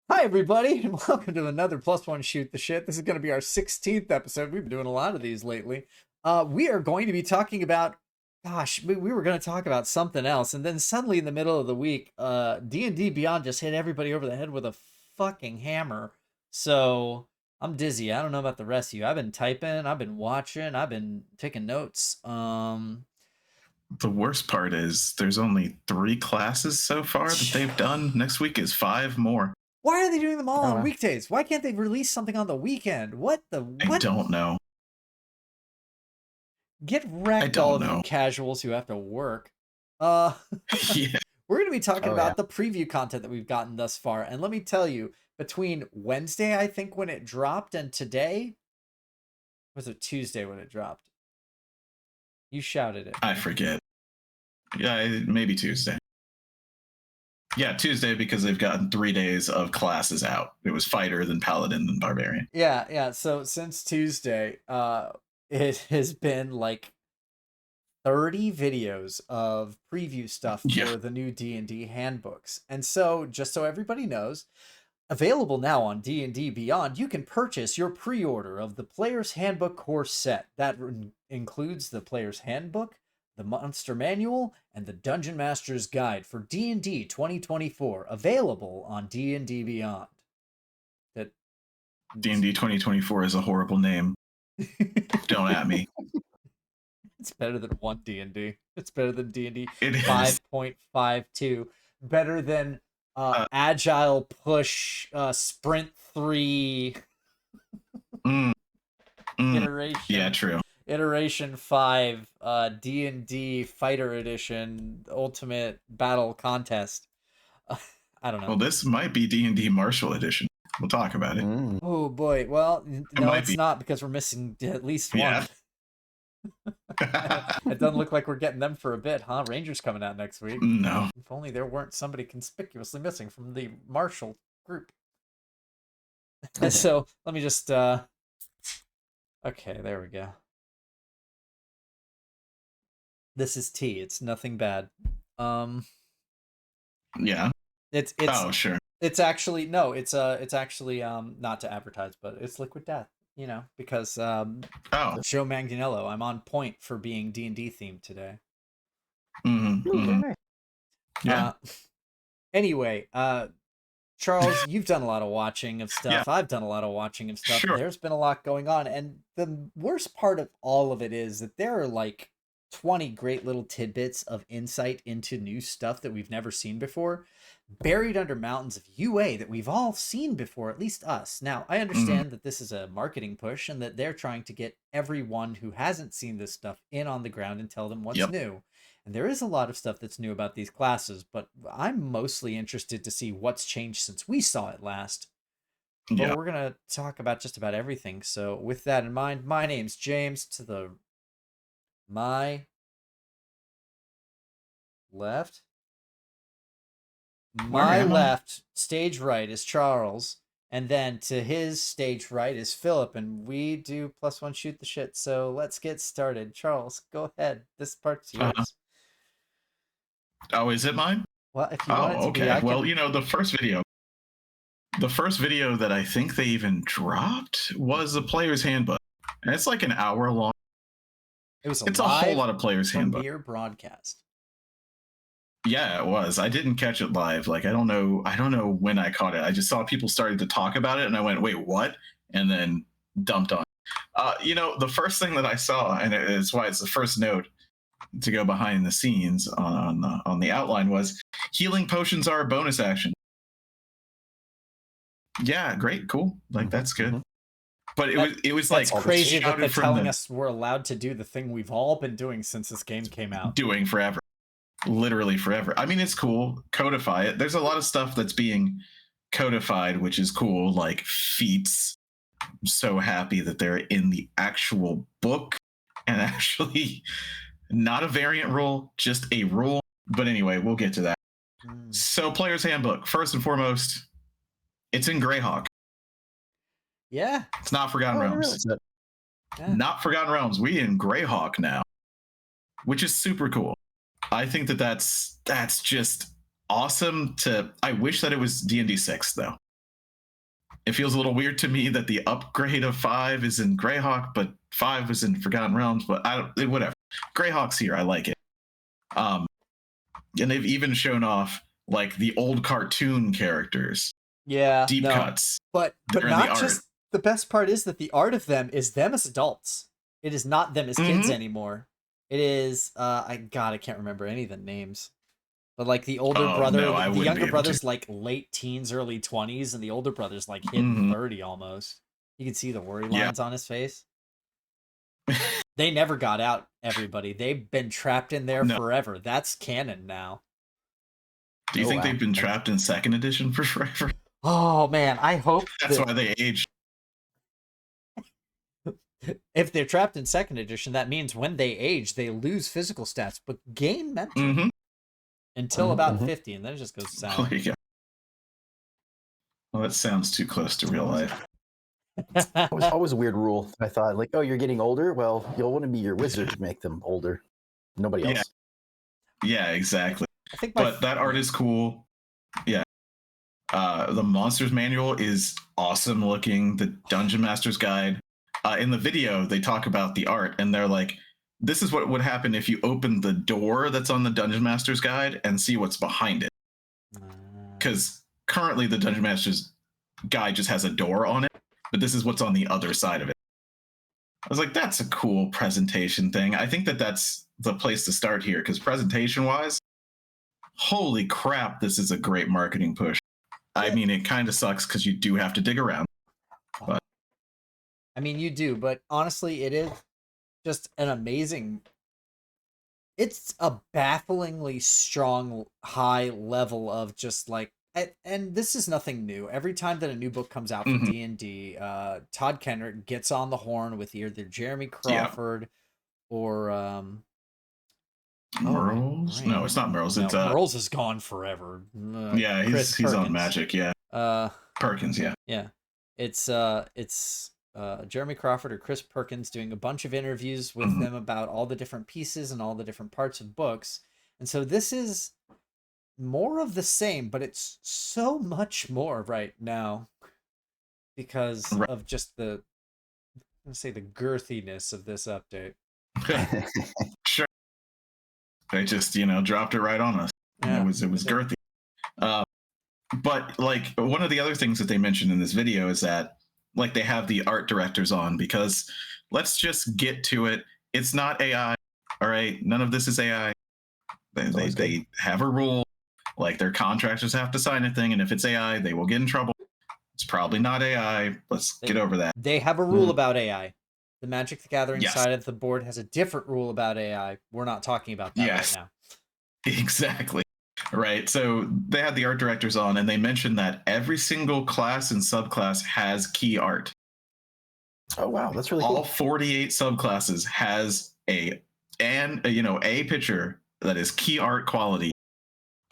Hi, everybody, and welcome to another Plus One Shoot the Shit. This is going to be our 16th episode. We've been doing a lot of these lately. We are going to be talking about, we were going to talk about something else, and then suddenly in the middle of the week, D&D Beyond just hit everybody over the head with a fucking hammer. So I'm dizzy. I don't know about the rest of you. I've been typing, I've been watching, I've been taking notes. The worst part is there's only 3 classes so far that they've done. Next week is 5 more. Why are they doing them all on weekdays? Why can't they release something on the weekend? What? I don't know. Get wrecked, all of you casuals who have to work. Yeah. We're going to be talking about the preview content that we've gotten thus far. And let me tell you, between Wednesday, I think, when it dropped, and today, was it Tuesday when it dropped? You shouted it. I forget. Yeah, maybe Tuesday. Yeah, Tuesday, because they've gotten 3 days of classes out. It was Fighter, then Paladin, then Barbarian. Yeah. So since Tuesday, it has been like 30 videos of preview stuff for the new D&D handbooks. And so, just so everybody knows, available now on D&D Beyond, you can purchase your pre-order of the Player's Handbook course set. That includes the Player's Handbook, the Monster Manual, and the Dungeon Master's Guide for D&D 2024, available on D&D Beyond. D&D 2024 is a horrible name. Don't at me. It's better than 1 D&D. It's better than D&D 5.52. Better than Agile Push Sprint 3 iteration. Yeah, true. Iteration 5 D&D Fighter Edition Ultimate Battle Contest. I don't know. Well, this might be D&D Martial Edition. We'll talk about it. Oh boy. Well, no, it's not, because we're missing at least one. Yeah. It doesn't look like we're getting them for a bit, huh? Ranger's coming out next week. No. If only there weren't somebody conspicuously missing from the Marshall group. So let me just okay, there we go. This is tea. It's nothing bad. Yeah. It's oh, sure. It's actually not to advertise, but it's Liquid Death, you know, because Joe Manganiello, I'm on point for being D&D themed today. Yeah. Anyway, Charles, you've done a lot of watching of stuff. Yeah. I've done a lot of watching of stuff. Sure. There's been a lot going on, and the worst part of all of it is that there are like 20 great little tidbits of insight into new stuff that we've never seen before, buried under mountains of UA that we've all seen before, at least us. Now, I understand that this is a marketing push and that they're trying to get everyone who hasn't seen this stuff in on the ground and tell them what's new. And there is a lot of stuff that's new about these classes, but I'm mostly interested to see what's changed since we saw it last. But we're going to talk about just about everything. So with that in mind, my name's James. To my left, stage right is Charles, and then to his stage right is Philip, and we do +1 shoot the shit. So let's get started. Charles, go ahead. This part's yours. Oh, is it mine? Well, if you want it to be, I can... Well, you know, the first video that I think they even dropped was the Player's Handbook, and it's like an hour long. It's a whole lot of Player's Handbook. Premiere broadcast. Yeah, it was. I didn't catch it live. Like, I don't know when I caught it. I just saw people started to talk about it, and I went, "Wait, what?" And then dumped on. You know, the first thing that I saw, and it's why it's the first note to go behind the scenes on the outline, was healing potions are a bonus action. Yeah, great, cool. Like, that's good. But it was like crazy that they're telling us we're allowed to do the thing we've all been doing since this game came out. Doing forever. Literally forever. I mean, it's cool. Codify it. There's a lot of stuff that's being codified, which is cool, like feats. I'm so happy that they're in the actual book and actually not a variant rule, just a rule. But anyway, we'll get to that. So, Player's Handbook, first and foremost, it's in Greyhawk. Yeah. It's not Forgotten Realms. Really? Yeah. Not Forgotten Realms. We in Greyhawk now, which is super cool. I think that's just awesome. I wish that it was D&D 6 though. It feels a little weird to me that the upgrade of 5 is in Greyhawk, but 5 is in Forgotten Realms. But whatever. Greyhawk's here. I like it. And they've even shown off like the old cartoon characters. Yeah, deep cuts. But not just the best part is that the art of them is them as adults. It is not them as kids anymore. It is I can't remember any of the names. But like the older brother, the younger brother's like late teens, early 20s, and the older brother's like hitting 30 almost. You can see the worry lines on his face. They never got out, everybody. They've been trapped in there forever. That's canon now. Do you think they've been trapped in 2nd edition for forever? Oh man, I hope that's why they aged. If they're trapped in 2nd edition, that means when they age, they lose physical stats, but gain mental until about 50, and then it just goes south. Well, that sounds too close to real life. It was always a weird rule. I thought, like, oh, you're getting older? Well, you'll want to be your wizard to make them older. Nobody else. Yeah, exactly. But that art is cool. Yeah. The Monsters Manual is awesome looking. The Dungeon Master's Guide. In the video, they talk about the art, and they're like, this is what would happen if you open the door that's on the Dungeon Master's Guide and see what's behind it. Because currently the Dungeon Master's Guide just has a door on it, but this is what's on the other side of it. I was like, that's a cool presentation thing. I think that's the place to start here, because presentation-wise, holy crap, this is a great marketing push. I mean, it kind of sucks because you do have to dig around. But I mean, you do, but honestly, it is just an amazing... It's a bafflingly strong, high level of just like... And this is nothing new. Every time that a new book comes out for D&D, Todd Kenner gets on the horn with either Jeremy Crawford or... Merles? No, it's not Merles. It's Merles is gone forever. Yeah, he's on Magic, yeah. Perkins, yeah. Yeah. It's Jeremy Crawford or Chris Perkins doing a bunch of interviews with them about all the different pieces and all the different parts of books. And so this is more of the same, but it's so much more right now because of just the, I'm going to say, the girthiness of this update. Sure. They just, dropped it right on us. Yeah, it was girthy. But like one of the other things that they mentioned in this video is that like they have the art directors on, because let's just get to it. It's not AI. All right. None of this is AI. They have a rule. Like their contractors have to sign a thing. And if it's AI, they will get in trouble. It's probably not AI. Let's get over that. They have a rule about AI. The Magic the Gathering side of the board has a different rule about AI. We're not talking about that right now. Exactly. Right. So they had the art directors on, and they mentioned that every single class and subclass has key art. Oh, wow. That's really cool. All 48 subclasses has a picture that is key art quality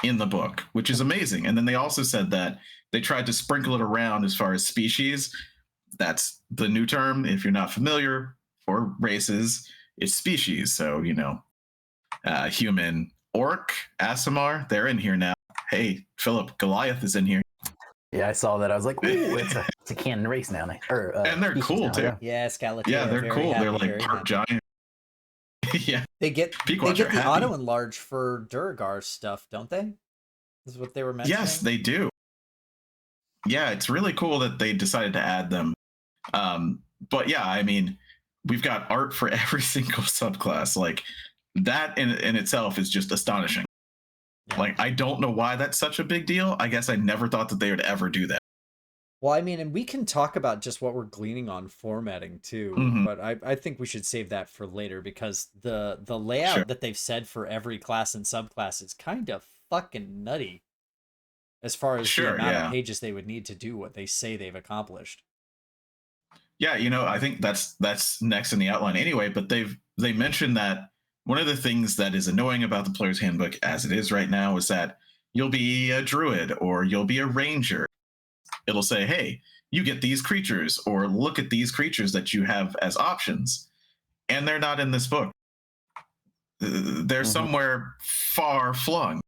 in the book, which is amazing. And then they also said that they tried to sprinkle it around as far as species. That's the new term. If you're not familiar, for races, it's species. So, human, orc, Aasimar, they're in here now. Hey, Philip, Goliath is in here. Yeah, I saw that. I was like, ooh, it's a canon race now. And they're cool, too. Yeah, Skeleton. Yeah, they're cool. They're like part giant. Yeah. They get the auto enlarge for Duragar stuff, don't they? This is what they were mentioning. Yes, they do. Yeah, it's really cool that they decided to add them. But yeah, I mean, we've got art for every single subclass. Like that in itself is just astonishing. Yeah. Like, I don't know why that's such a big deal. I guess I never thought that they would ever do that. Well, I mean, and we can talk about just what we're gleaning on formatting too, but I think we should save that for later, because the layout that they've said for every class and subclass is kind of fucking nutty as far as the amount of pages they would need to do what they say they've accomplished. Yeah, I think that's next in the outline anyway, but they mentioned that one of the things that is annoying about the Player's Handbook as it is right now is that you'll be a druid or you'll be a ranger. It'll say, hey, you get these creatures, or look at these creatures that you have as options. And they're not in this book. They're somewhere far flung.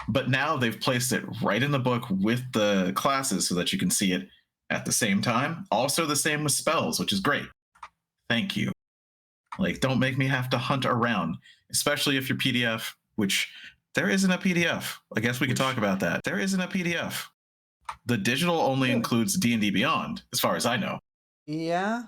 But now they've placed it right in the book with the classes so that you can see it At the same time, also the same with spells, which is great. Thank you. Like, don't make me have to hunt around, especially if your PDF, which there isn't a PDF. I guess we could talk about that. There isn't a PDF. The digital only includes D&D Beyond, as far as I know. Yeah.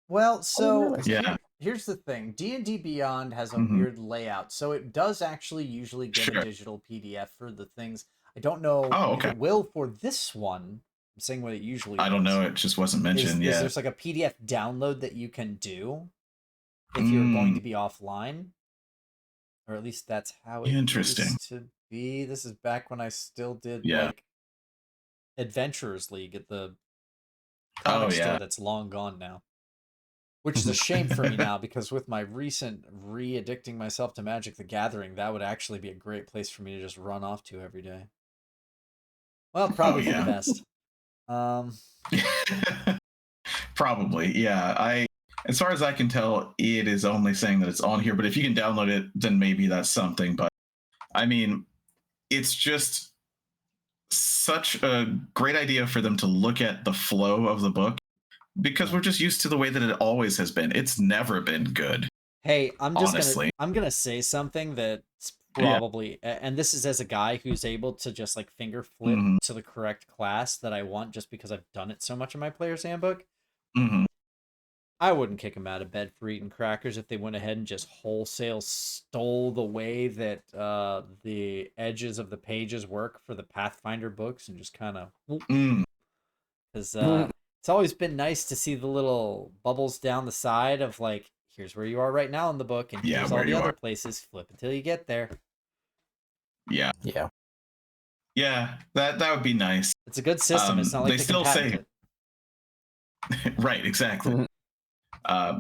Well, so yeah. Here's the thing. D&D Beyond has a weird layout, so it does actually usually get a digital PDF for the things. I don't know if it will for this one. I'm saying what it usually I don't know. It just wasn't mentioned yet. There's like a PDF download that you can do if you're going to be offline. Or at least that's how it used to be. This is back when I still did like Adventurers League at the comic store that's long gone now. Which is a shame for me now, because with my recent re-addicting myself to Magic the Gathering, that would actually be a great place for me to just run off to every day. Well, probably for the best. Probably, yeah. As far as I can tell, it is only saying that it's on here, but if you can download it, then maybe that's something. But I mean, it's just such a great idea for them to look at the flow of the book, because we're just used to the way that it always has been. It's never been good. Hey, I'm gonna say something that's probably, and this is as a guy who's able to just like finger flip to the correct class that I want just because I've done it so much in my player's handbook. I wouldn't kick them out of bed for eating crackers if they went ahead and just wholesale stole the way that the edges of the pages work for the Pathfinder books and just kind of, because it's always been nice to see the little bubbles down the side of like, here's where you are right now in the book, and here's all the other places. Flip until you get there. Yeah, that would be nice. It's a good system. It's not like they still say it. Right, exactly.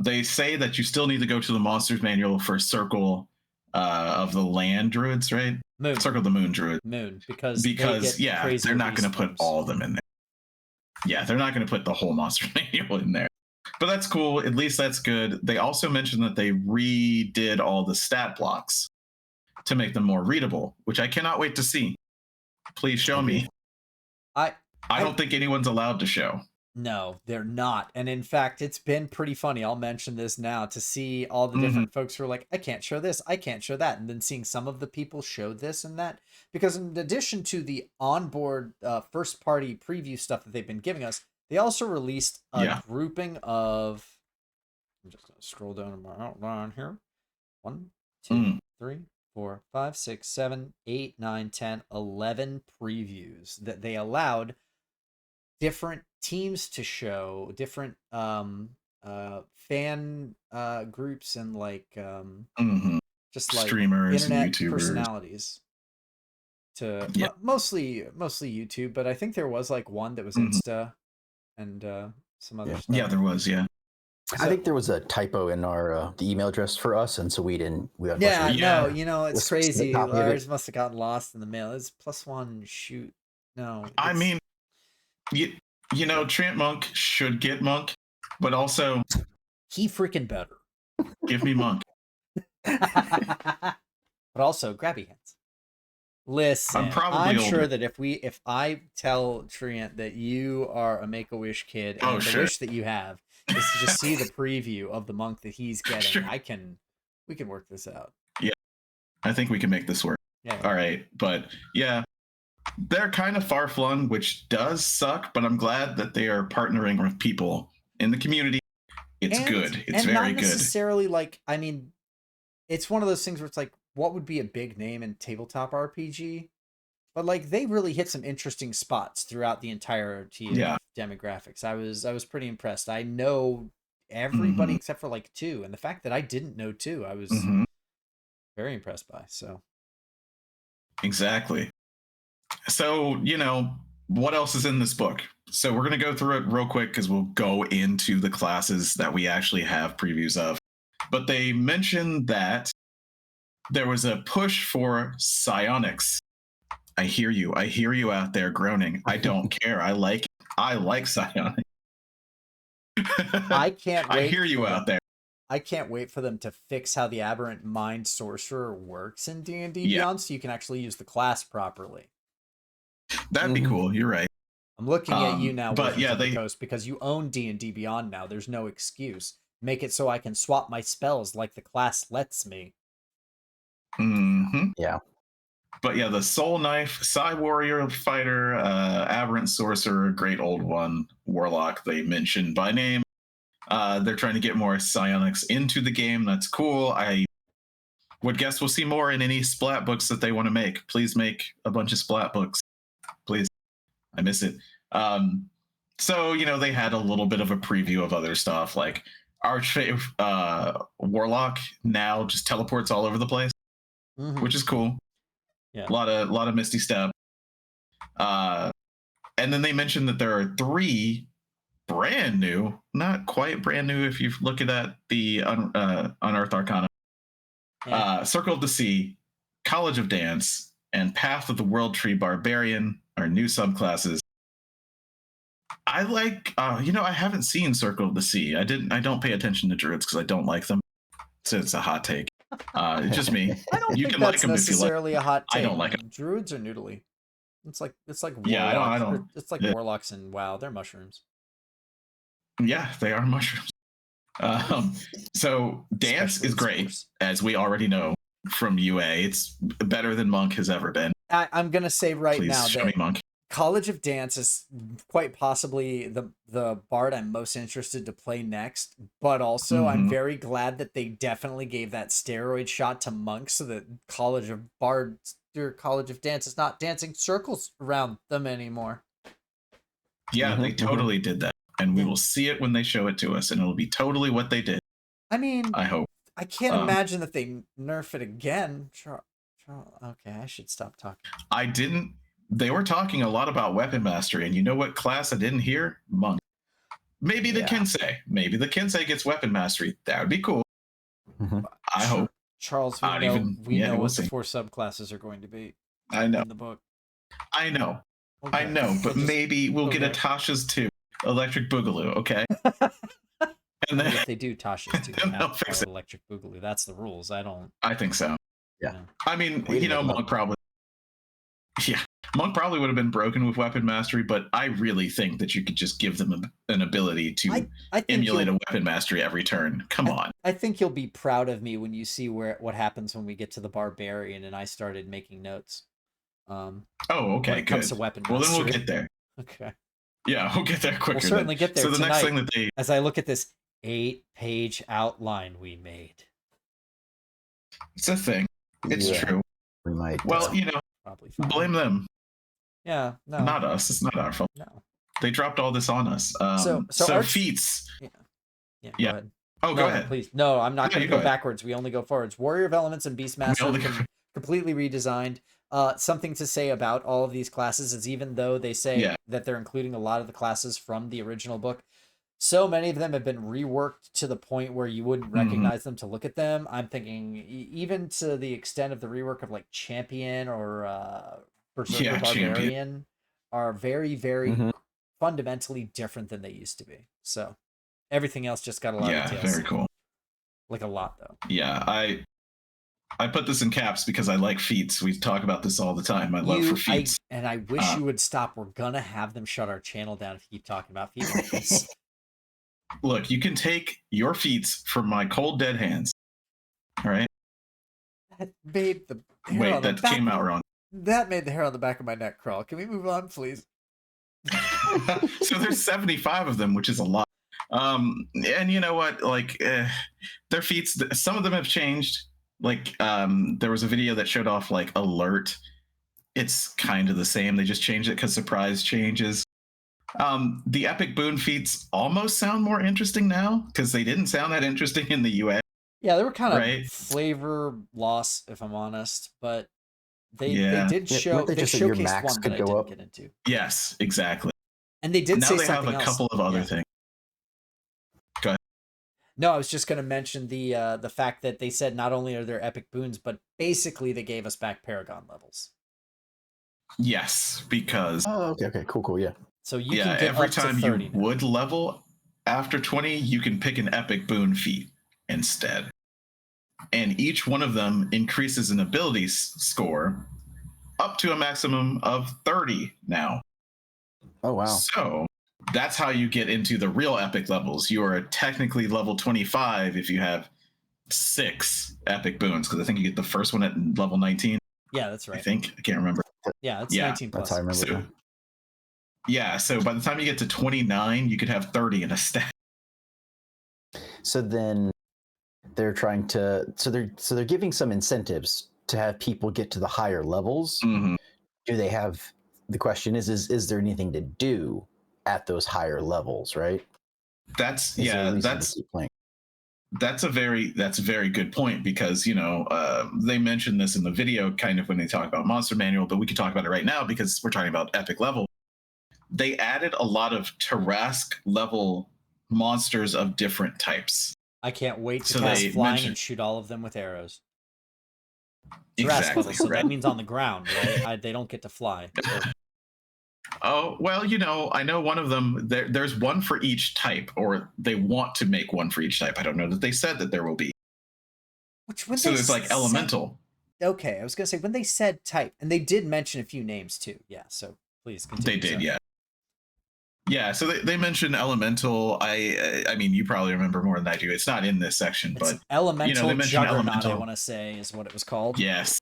They say that you still need to go to the Monsters Manual for Circle of the Land Druids, right? Moon. Circle of the Moon Druids. Because they're not going to put all of them in there. Yeah, they're not going to put the whole Monsters Manual in there. But that's cool. At least that's good. They also mentioned that they redid all the stat blocks to make them more readable, which I cannot wait to see. Please show me. I don't think anyone's allowed to show. No, they're not. And in fact, it's been pretty funny. I'll mention this now, to see all the different folks who are like, I can't show this, I can't show that. And then seeing some of the people show this and that. Because in addition to the onboard first party preview stuff that they've been giving us, they also released a grouping of, I'm just going to scroll down to my outline here. 1, 2, 3, 4, 5, 6, 7, 8, 9, 10, 11 previews that they allowed different teams to show, different fan groups and like just like streamers, internet YouTubers, personalities to mostly YouTube, but I think there was like one that was Insta and some other stuff. Yeah, there was. I think there was a typo in our the email address for us, and so we didn't. No, you know, it's crazy. Ours must have gotten lost in the mail. It's +1 shoot. No, I mean, you know, Trent Monk should get Monk, but also he freaking better. Give me Monk. But also grabby hands. Listen, I'm sure that if I tell Trent that you are a Make-A-Wish kid and the wish that you have is to just see the preview of the Monk that he's getting, we can work this out. Yeah, I think we can make this work. Yeah. All right, but yeah. They're kind of far-flung, which does suck, but I'm glad that they are partnering with people in the community. It's good. It's very good. Not necessarily like, I mean, it's one of those things where it's like, what would be a big name in tabletop RPG? But like, they really hit some interesting spots throughout the entirety of demographics. I was pretty impressed. I know everybody except for like 2, and the fact that I didn't know 2, I was very impressed by. So exactly. So, you know, what else is in this book? So we're going to go through it real quick because we'll go into the classes that we actually have previews of. But they mentioned that there was a push for psionics. I hear you out there groaning. I don't care. I like psionics. I can't wait. I hear you out there. I can't wait for them to fix how the Aberrant Mind Sorcerer works in D&D Beyond, so you can actually use the class properly. That'd be cool. You're right. I'm looking at you now, but Wizards of the Coast, because you own D&D Beyond now. There's no excuse. Make it so I can swap my spells like the class lets me. Yeah. But yeah, the Soul Knife, Psy Warrior Fighter, Aberrant Sorcerer, Great Old One, Warlock, they mentioned by name. They're trying to get more psionics into the game. That's cool. I would guess we'll see more in any splat books that they want to make. Please make a bunch of splat books. Please. I miss it. So, they had a little bit of a preview of other stuff, like Warlock now just teleports all over the place, which is cool. Yeah. A lot of Misty Step. And then they mentioned that there are 3 brand new, not quite brand new if you look at the Unearthed Arcana. Circle of the Sea, College of Dance, and Path of the World Tree Barbarian are new subclasses. I like, I haven't seen Circle of the Sea. I don't pay attention to druids because I don't like them. So it's a hot take. It's just me. I don't think that's necessarily a hot take. I don't like them. Druids are noodly. It's like warlocks. Yeah, I don't. It's like warlocks and WoW. They're mushrooms. Yeah, they are mushrooms. So dance is great, as we already know from UA. It's better than Monk has ever been. I'm gonna say now show me Monk. College of Dance is quite possibly the bard I'm most interested to play next, but also I'm very glad that they definitely gave that steroid shot to Monk so that College of Dance is not dancing circles around them anymore. Yeah, they totally did that. And we will see it when they show it to us, and it'll be totally what they did. I mean, I hope. I can't imagine that they nerf it again. Okay, I should stop talking. They were talking a lot about weapon mastery, and you know what class I didn't hear? Monk. Maybe the Kensei. Maybe the Kensei gets weapon mastery. That would be cool. I hope. Charles, we know what the 4 subclasses are going to be. I know. In the book. I know. Okay. I know, but maybe we'll get a Tasha's 2. Electric Boogaloo, okay? And then if they do Tasha's 2, they'll fix it. Electric Boogaloo. That's the rules. I think so. Yeah. I mean, Monk probably. Yeah. Monk probably would have been broken with weapon mastery, but I really think that you could just give them an ability to emulate a weapon mastery every turn. Come on. I think you'll be proud of me when you see what happens when we get to the barbarian and I started making notes. Okay, when it comes to weapon mastery. Well, then we'll get there. Okay. Yeah, we'll get there quicker. We'll certainly get there. So the next thing that as I look at this 8-page outline we made. It's a thing. It's true. We might. Well, probably blame them. Yeah, no. Not us. It's not our fault. No. They dropped all this on us. So feats. Yeah. Go ahead. Oh, go ahead. Please. No, I'm not going to go backwards. We only go forwards. Warrior of Elements and Beastmaster completely redesigned. Something to say about all of these classes is even though they say that they're including a lot of the classes from the original book, so many of them have been reworked to the point where you wouldn't recognize them to look at them. I'm thinking even to the extent of the rework of like Champion or Berserker Barbarian are very, very fundamentally different than they used to be. So everything else just got a lot of details. Very cool. Like a lot though. Yeah, I put this in caps because I like feats. We talk about this all the time. My love for feats. And I wish you would stop. We're gonna have them shut our channel down if you keep talking about feats. Look, you can take your feats from my cold dead hands. All right. That made the hair came out wrong. That made the hair on the back of my neck crawl. Can we move on, please? So there's 75 of them, which is a lot. And you know what? Like their feats, some of them have changed. Like there was a video that showed off like alert. It's kind of the same. They just changed it because surprise changes. The epic boon feats almost sound more interesting now because they didn't sound that interesting in the UA. Yeah, they were kind of flavor loss, if I'm honest, but they did show they showcased one that I didn't get into. Yes, exactly. And they did say something else. Now they have a couple of other things. Go ahead. No, I was just going to mention the fact that they said not only are there epic boons, but basically they gave us back Paragon levels. Yes, because okay, cool, yeah. So you can get every up time to 30 you now. would level after 20, you can pick an epic boon feat instead. And each one of them increases an ability score up to a maximum of 30 now. Oh, wow. So that's how you get into the real epic levels. You are technically level 25 if you have 6 epic boons, because I think you get the first one at level 19. Yeah, that's right. I think. I can't remember. Yeah, it's Yeah, 19 plus. That's how I remember. So, yeah, so by the time you get to 29, you could have 30 in a stack. So then they're trying to they're giving some incentives to have people get to the higher levels. Mm-hmm. Do they have, the question is there anything to do at those higher levels, right? That's Is there a yeah, reason that's to keep playing? that's a very good point, because they mentioned this in the video kind of when they talk about Monster Manual, but we could talk about it right now because we're talking about epic level. They added a lot of Tarask level monsters of different types. I can't wait to So cast they flying mentioned- and shoot all of them with arrows. Exactly. Level, so right. that means on the ground, right? They don't get to fly. So. Oh, well, I know one of them, there's one for each type, or they want to make one for each type. I don't know that they said that there will be. So there's like elemental. Okay, I was going to say, when they said type, and they did mention a few names too. Yeah, so please continue. They did, yeah. Yeah, so they mentioned elemental. I mean, you probably remember more than I do. It's not in this section, it's but elemental they mentioned juggernaut, elemental. I want to say, is what it was called. Yes,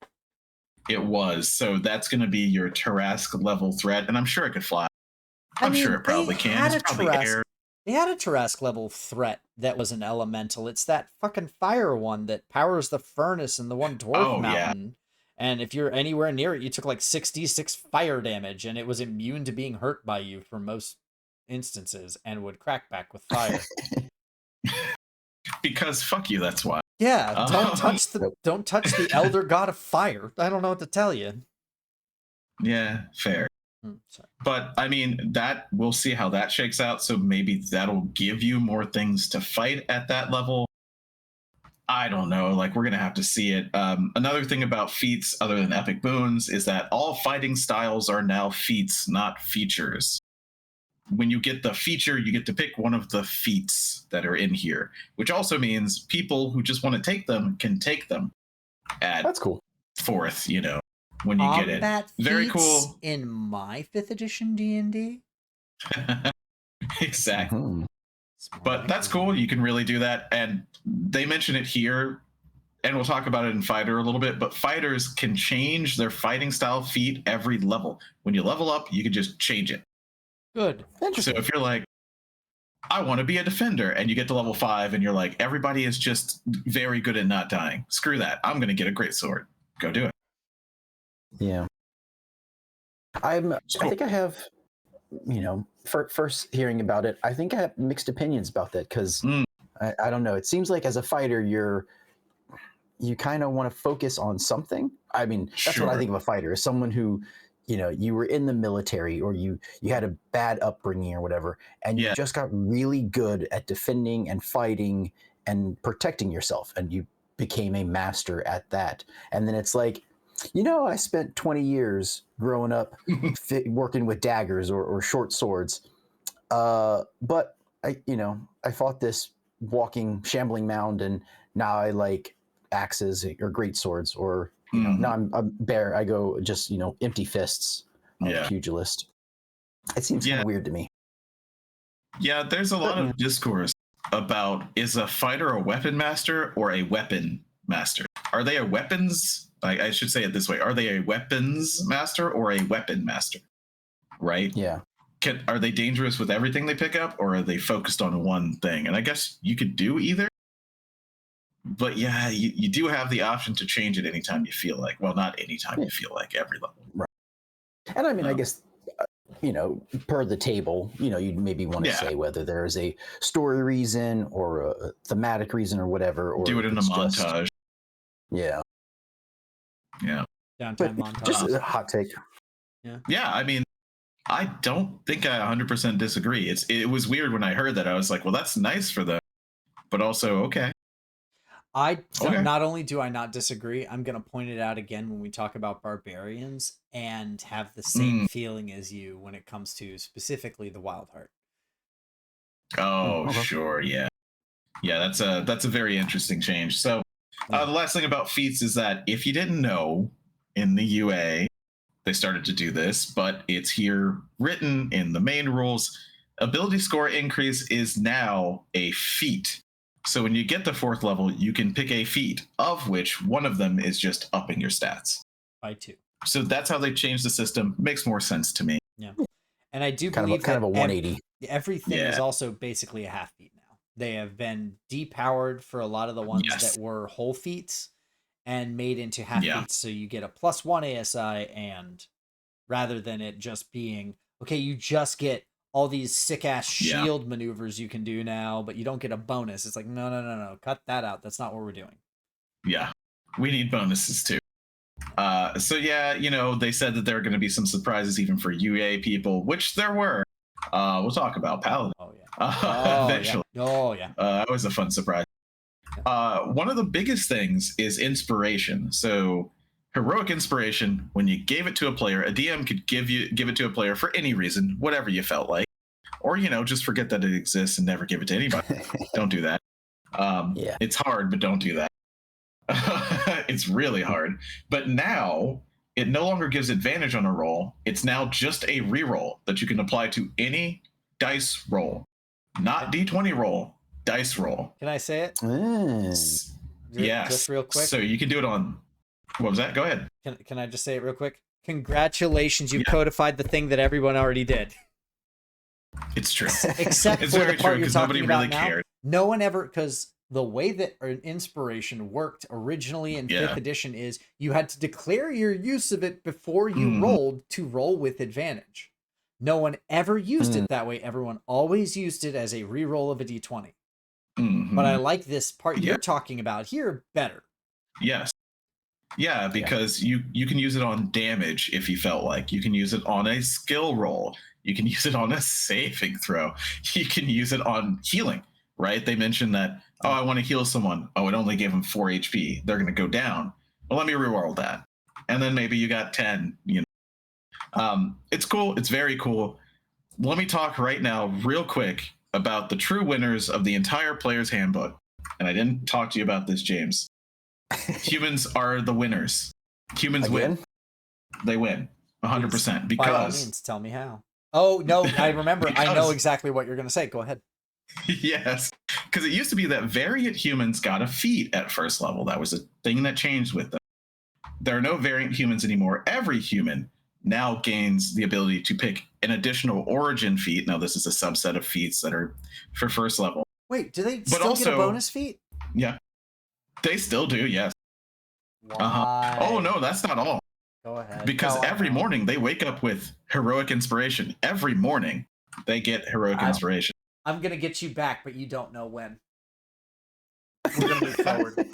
it was. So that's going to be your Tarask level threat, and I'm sure it could fly. I'm sure it probably can. It's probably air. They had a Tarask level threat that was an elemental. It's that fucking fire one that powers the furnace in the one dwarf mountain. Yeah. And if you're anywhere near it, you took like 66 fire damage, and it was immune to being hurt by you for most instances, and would crack back with fire. Because fuck you, that's why. Yeah, don't touch the elder god of fire. I don't know what to tell you. Yeah, fair. Sorry. But I mean, that we'll see how that shakes out. So maybe that'll give you more things to fight at that level. I don't know. Like, we're gonna have to see it. Another thing about feats, other than epic boons, is that all fighting styles are now feats, not features. When you get the feature, you get to pick one of the feats that are in here, which also means people who just want to take them can take them. That's cool. 4th, when you get it. Very cool. In my 5th edition D&D. Exactly. Mm-hmm. But that's cool. You can really do that. And they mention it here, and we'll talk about it in Fighter a little bit, but fighters can change their fighting style feat every level. When you level up, you can just change it. Good. So if you're like, I want to be a defender, and you get to level 5 and you're like, everybody is just very good at not dying. Screw that. I'm going to get a great sword. Go do it. Yeah. I think I have, first hearing about it, I think I have mixed opinions about that, because I don't know. It seems like as a fighter, you kind of want to focus on something. I mean, that's what I think of a fighter, is someone who, you were in the military, or you had a bad upbringing or whatever, and you just got really good at defending and fighting and protecting yourself, and you became a master at that. And then it's like, I spent 20 years growing up working with daggers or short swords, but I fought this walking shambling mound, and now I like axes or great swords, or now I'm bare. I go just empty fists, pugilist. It seems kind of weird to me. Yeah, there's a lot of discourse about, is a fighter a weapon master or a weapon master? Are they a weapons? I should say it this way: are they a weapons master or a weapon master? Right? Yeah. Are they dangerous with everything they pick up, or are they focused on one thing? And I guess you could do either. But yeah, you do have the option to change it anytime you feel like. Well, not anytime you feel like, every level. Right. And I mean, I guess, per the table, you'd maybe want to say whether there is a story reason or a thematic reason or whatever. Or do it in a montage. Yeah. Yeah. Downtime montage. Just a hot take. Yeah. Yeah, I mean, I don't think I 100% disagree. It was weird when I heard that. I was like, well, that's nice for them, but also okay. Not only do I not disagree, I'm going to point it out again when we talk about barbarians, and have the same feeling as you when it comes to specifically the Wild Heart. Oh, sure, yeah. Yeah, that's a very interesting change. So the last thing about feats is that if you didn't know, in the UA, they started to do this, but it's here written in the main rules. Ability score increase is now a feat. So when you get the 4th level, you can pick a feat, of which one of them is just upping your stats. By 2. So that's how they changed the system. Makes more sense to me. Yeah. And I do kind believe of a 180. Everything is also basically a half feat now. They have been depowered for a lot of the ones that were whole feats and made into half feats. So you get a +1 ASI, and rather than it just being, okay, you just get all these sick ass shield maneuvers you can do now, but you don't get a bonus. It's like, no. Cut that out. That's not what we're doing. Yeah. We need bonuses too. So yeah, they said that there are going to be some surprises even for UA people, which there were. We'll talk about Paladin. Eventually. That was a fun surprise. One of the biggest things is inspiration. So heroic inspiration, when you gave it to a player, a DM could give it to a player for any reason, whatever you felt like, or just forget that it exists and never give it to anybody. Don't do that. It's hard, but don't do that. It's really hard. But now it no longer gives advantage on a roll. It's now just a reroll that you can apply to any dice roll, not D20 roll, dice roll. Can I say it? Yes. Just real quick. So you can do it on. What was that? Go ahead. Can I just say it real quick? Congratulations, you codified the thing that everyone already did. It's true. Except it's for very the part true, you're because talking nobody about really now. cared. No one ever, because the way that an inspiration worked originally in 5th edition is you had to declare your use of it before you rolled to roll with advantage. No one ever used it that way. Everyone always used it as a reroll of a d20. But I like this part you're talking about here better. Yes. Yeah, because you can use it on damage if you felt like. You can use it on a skill roll. You can use it on a saving throw. You can use it on healing, right? They mentioned that, I want to heal someone. Oh, it only gave them 4 HP. They're going to go down. Well, let me reroll that. And then maybe you got 10, It's cool. It's very cool. Let me talk right now real quick about the true winners of the entire player's handbook. And I didn't talk to you about this, James. Humans are the winners. Humans win. They win 100% because. By all means, tell me how. Oh, no, I remember. I know exactly what you're going to say. Go ahead. Yes, because it used to be that variant humans got a feat at 1st level. That was a thing that changed with them. There are no variant humans anymore. Every human now gains the ability to pick an additional origin feat. Now, this is a subset of feats that are for 1st level. Wait, do they still get a bonus feat? Yeah, they still do, yes. Why? Oh, no, that's not all. Go ahead. Because every morning they wake up with heroic inspiration. Every morning they get heroic inspiration. I'm going to get you back, but you don't know when. We're going to move forward.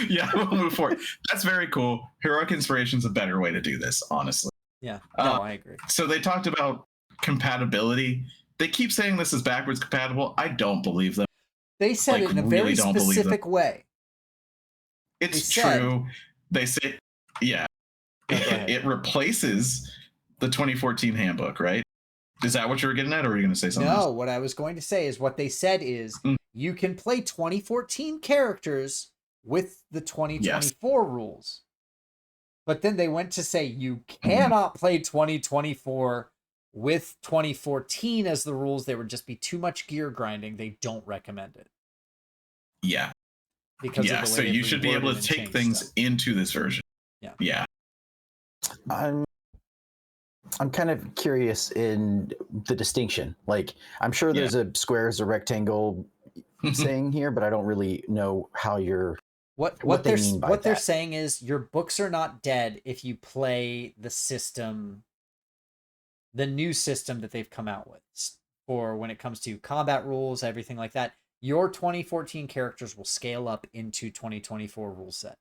Yeah, we'll move forward. That's very cool. Heroic inspiration is a better way to do this, honestly. Yeah, no, I agree. So they talked about compatibility. They keep saying this is backwards compatible. I don't believe them. They said it in a very specific way. It's true. They say, it replaces the 2014 handbook, right? Is that what you were getting at, or were you going to say something else? No, what I was going to say is what they said is you can play 2014 characters with the 2024 rules. But then they went to say you cannot play 2024 with 2014 as the rules. There would just be too much gear grinding. They don't recommend it. Yeah. Because of the way so you should be able to take things into this version. Yeah. I'm kind of curious in the distinction. Like, I'm sure there's a square is a rectangle saying here, but I don't really know how you're what they mean by what they're saying is your books are not dead if you play the system, the new system that they've come out with for when it comes to combat rules, everything like that. Your 2014 characters will scale up into 2024 rule set.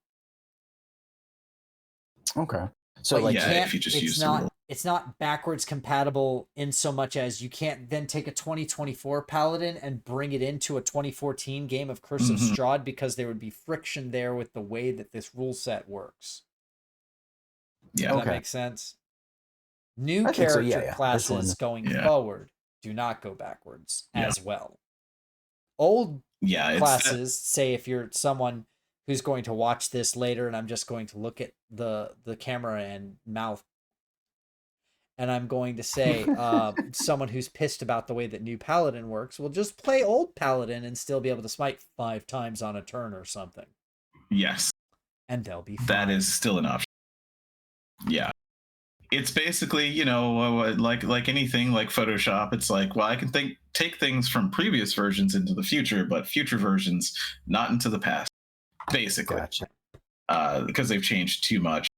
Okay. So like, if you just use the rule. It's not backwards compatible in so much as you can't then take a 2024 Paladin and bring it into a 2014 game of Curse of Strahd, because there would be friction there with the way that this rule set works. Yeah. Does that make sense? New character classes going forward do not go backwards as well. Old classes, say if you're someone who's going to watch this later, and I'm just going to look at the camera and mouth, and I'm going to say, someone who's pissed about the way that new Paladin works will just play old Paladin and still be able to smite 5 times on a turn or something. Yes. And they'll be fine. That is still an option. Yeah. It's basically, you know, like anything like Photoshop, it's like, well, I can take things from previous versions into the future, but future versions not into the past, basically. Gotcha. Because they've changed too much.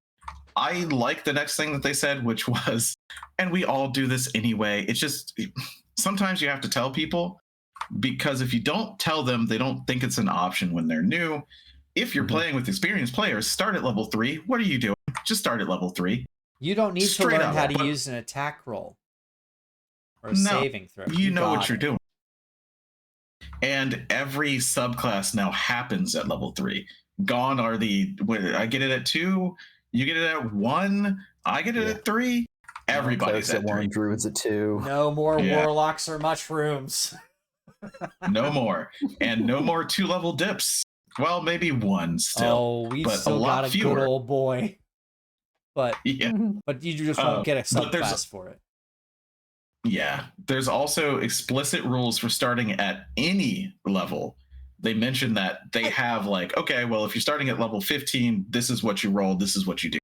I like the next thing that they said, which was, and we all do this anyway. It's just sometimes you have to tell people, because if you don't tell them, they don't think it's an option when they're new. If you're playing with experienced players, start at level 3. What are you doing? Just start at level 3. You don't need to learn how to use an attack roll or a saving throw. You know what you're doing. And every subclass now happens at level 3. Gone are I get it at 2. You get it at 1. I get it at 3. Everybody's at 1. Druids at 2. No more warlocks or mushrooms. No more. And no more 2-level dips. Well, maybe 1 still. Oh, we still got a good old boy. But but you just won't get a subclass for it. Yeah. There's also explicit rules for starting at any level. They mentioned that they have like, okay, well, if you're starting at level 15, this is what you roll, this is what you do.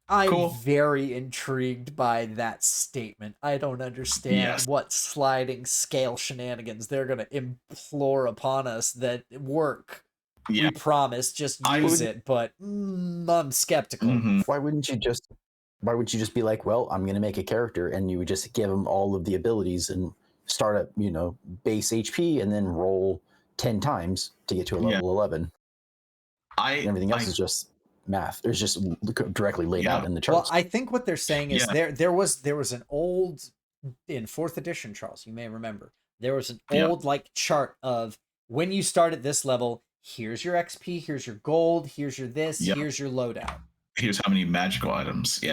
I'm very intrigued by that statement. I don't understand what sliding scale shenanigans they're going to implore upon us that work. We promise, just use it, but I'm skeptical. Why wouldn't you just be like, well, I'm going to make a character, and you would just give them all of the abilities and start at, you know, base HP and then roll 10 times to get to a level 11. Everything else is just math. There's just directly laid out in the charts. Well, I think what they're saying is there was an old, in 4th edition, Charles, you may remember, there was an old like chart of when you start at this level, here's your XP, here's your gold, here's your this, here's your loadout. Here's how many magical items.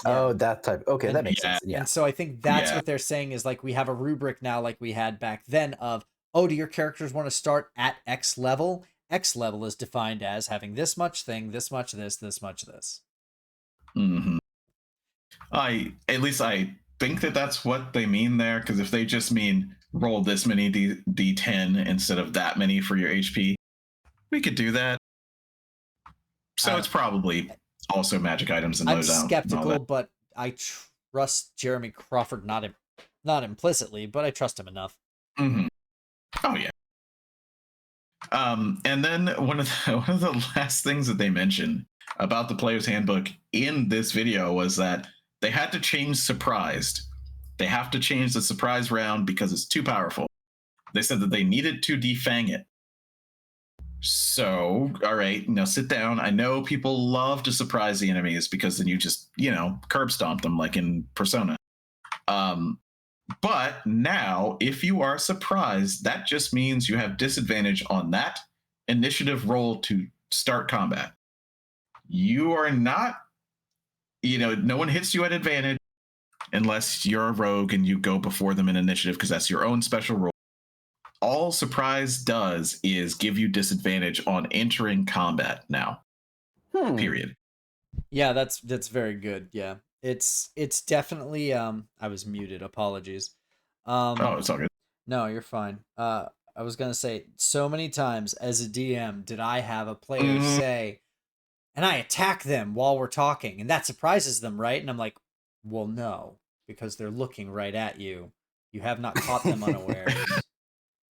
Oh, that type. Okay, that makes sense. Yeah. And so I think that's what they're saying is like we have a rubric now like we had back then of, oh, do your characters want to start at X level? X level is defined as having this much thing, this much this much this. At least I think that's what they mean there, because if they just mean roll this many D10 instead of that many for your HP, we could do that. So it's probably also magic items and I'm loadout. Skeptical, but I trust Jeremy Crawford not implicitly, but I trust him enough. Oh yeah. And then one of the last things that they mentioned about the player's handbook in this video was that they had to change surprised. They have to change the surprise round because it's too powerful. They said that they needed to defang it. So, all right, now sit down. I know people love to surprise the enemies because then you just, you know, curb stomp them like in Persona. But now, if you are surprised, that just means you have disadvantage on that initiative roll to start combat. You are not, you know, no one hits you at advantage unless you're a rogue and you go before them in initiative because that's your own special roll. All surprise does is give you disadvantage on entering combat now. Period. Yeah, that's very good. Yeah. It's definitely I was muted, apologies. Oh, it's all good. No, you're fine. I was going to say so many times as a DM did I have a player say, and I attack them while we're talking and that surprises them, right? And I'm like, well, no, because they're looking right at you. You have not caught them unawares.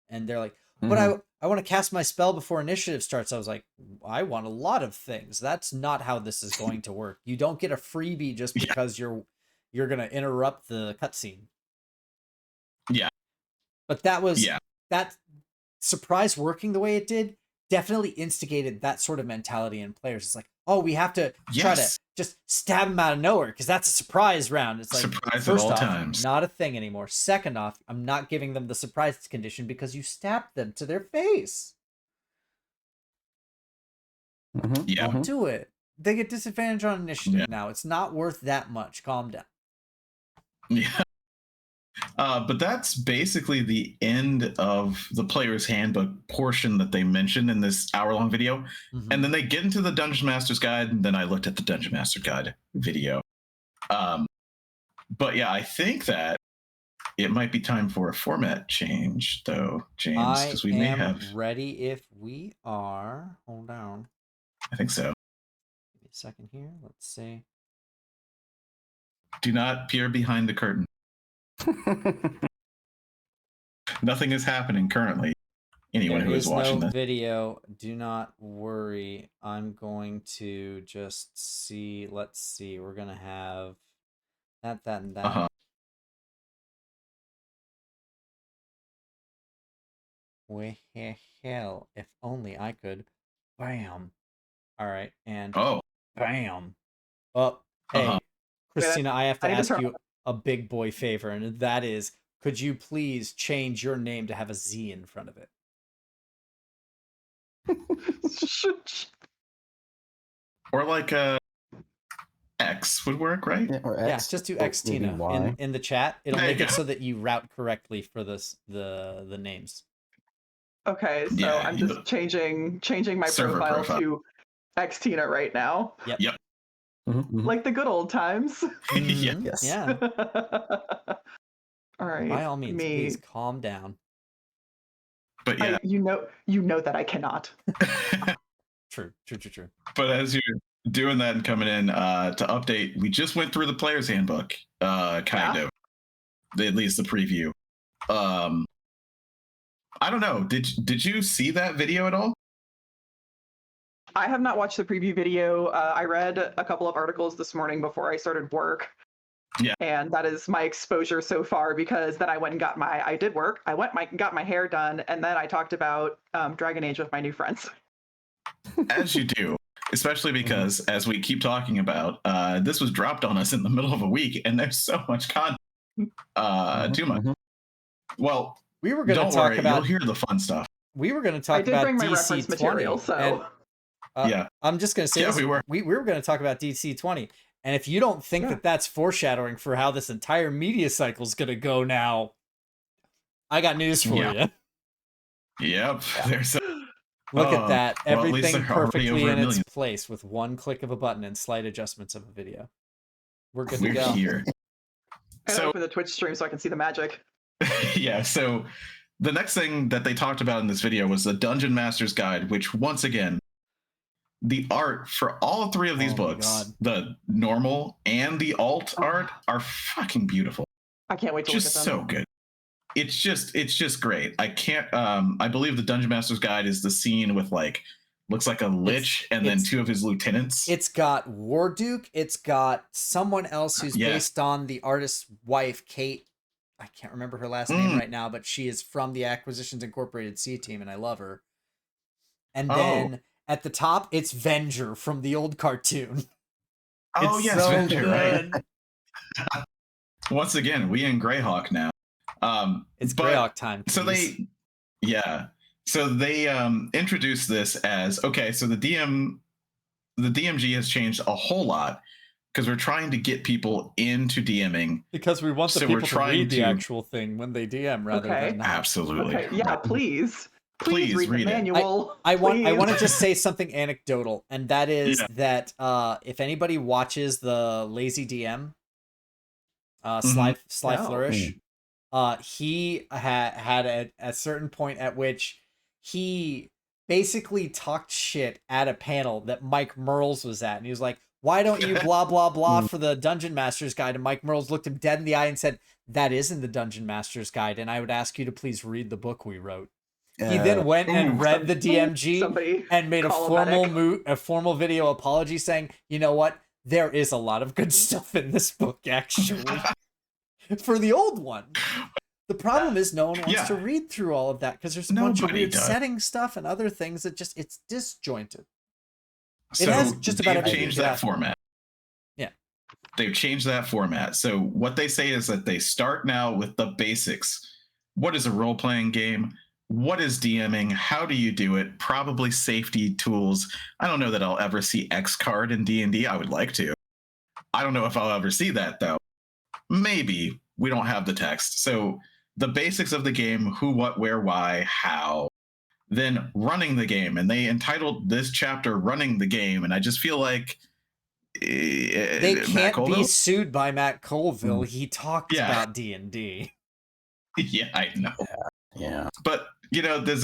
And they're like, but I want to cast my spell before initiative starts. I was like, I want a lot of things. That's not how this is going to work. You don't get a freebie just because you're going to interrupt the cutscene. Yeah. But that was that surprise working the way it did definitely instigated that sort of mentality in players. It's like, oh, we have to try to just stab them out of nowhere because that's a surprise round. It's like, surprise first at all off, times. Not a thing anymore. Second off, I'm not giving them the surprise condition because you stabbed them to their face. Don't do it. They get disadvantage on initiative now. It's not worth that much. Calm down. Yeah. But that's basically the end of the player's handbook portion that they mentioned in this hour-long video. Mm-hmm. And then they get into the Dungeon Master's Guide, and then I looked at the Dungeon Master Guide video. But yeah, I think that it might be time for a format change, though, James, because we may have ready if we are. Hold on. I think so. Give me a second here. Let's see. Do not peer behind the curtain. Nothing is happening currently. Anyone who is watching this video, do not worry. I'm going to just see. Let's see. We're gonna have that, and that. Uh-huh. Well, hell, if only I could. Bam. All right, and bam. Oh, hey, Christina, I have to ask you a big boy favor, and that is, could you please change your name to have a Z in front of it? Or like X would work, right? Yeah, or X. Yeah, just do X Tina in the chat. It'll make it so that you route correctly for the names. Okay, so I'm just changing my profile to X Tina right now. Yep. Mm-hmm. Like the good old times. Mm-hmm. Yes. Yeah. All right. By all means, please calm down. But yeah, you know that I cannot. True. But as you're doing that and coming in to update, we just went through the player's handbook, kind of, at least the preview. I don't know. Did you see that video at all? I have not watched the preview video. I read a couple of articles this morning before I started work. Yeah. And that is my exposure so far, because then I went and got got my hair done, and then I talked about Dragon Age with my new friends. As you do, especially because, as we keep talking about, this was dropped on us in the middle of a week, and there's so much content. Too much. Well, we were going to talk about. You'll hear the fun stuff. We were going to talk about I did bring my DC reference 20, material, so. And, I'm just going to say, we were going to talk about DC 20, and if you don't think that that's foreshadowing for how this entire media cycle is going to go now, I got news for you. Yep. There's Look at that. Everything perfectly in its place with one click of a button and slight adjustments of a video. We're good to go. Here. I gotta open the Twitch stream so I can see the magic. Yeah, so the next thing that they talked about in this video was the Dungeon Master's Guide, which, once again, the art for all three of these books, the normal and the alt art, are fucking beautiful. I can't wait to look at them. Just so good. It's just great. I can't I believe the Dungeon Master's Guide is the scene with, like, looks like a lich and then two of his lieutenants. It's got Warduke, it's got someone else who's based on the artist's wife, Kate. I can't remember her last name right now, but she is from the Acquisitions Incorporated C team, and I love her. And then at the top, it's Venger from the old cartoon. Oh, yes, so Venger, right? Once again, we in Greyhawk now. It's Greyhawk time. Please. So they introduced this as, okay, so the DMG has changed a whole lot because we're trying to get people into DMing. Because we want the people to read the actual thing when they DM rather than not. Absolutely. Okay. Yeah, please read the it. manual. I want to just say something anecdotal, and that is that if anybody watches the Lazy DM, Sly Flourish, he had a certain point at which he basically talked shit at a panel that Mike Merles was at, and he was like, why don't you blah blah blah for the Dungeon Master's Guide? And Mike Merles looked him dead in the eye and said, that isn't the Dungeon Master's Guide, and I would ask you to please read the book we wrote. He then went and read the DMG and made a formal video apology saying, you know what, there is a lot of good stuff in this book, actually. For the old one. The problem is no one wants to read through all of that because there's a bunch of weird setting stuff and other things that just, it's disjointed. So it has just about they've changed that format. Yeah. They've changed that format. So what they say is that they start now with the basics. What is a role-playing game? What is DMing? How do you do it? Probably safety tools. I don't know that I'll ever see X card in D&D. I would like to. I don't know if I'll ever see that, though. Maybe. we don't have the text. So the basics of the game: who, what, where, why, how. Then running the game, and they entitled this chapter "Running the Game," and I just feel like they can't be sued by Matt Colville. He talked about D&D. Yeah, I know. Yeah. But there's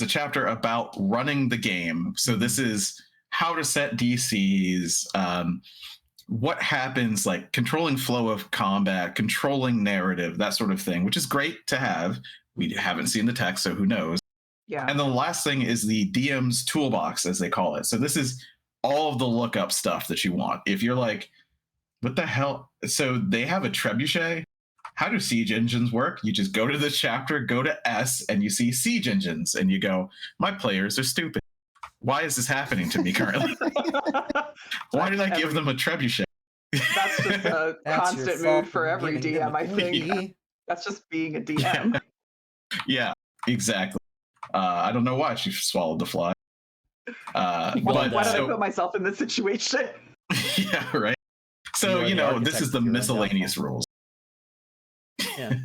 a chapter about running the game. So this is how to set DCs, what happens, like controlling flow of combat, controlling narrative, that sort of thing, which is great to have. We haven't seen the text, so who knows? Yeah. And the last thing is the DM's toolbox, as they call it. So this is all of the lookup stuff that you want. If you're like, what the hell? So they have a trebuchet. How do siege engines work? You just go to this chapter, go to S, and you see siege engines, and you go, my players are stupid. Why is this happening to me currently? Why did I give them a trebuchet? That's just a constant mood for every DM, I think. Yeah. That's just being a DM. Yeah, exactly. I don't know why she swallowed the fly. Why did I put myself in this situation? Yeah, right. So, this is the miscellaneous rules. Yeah.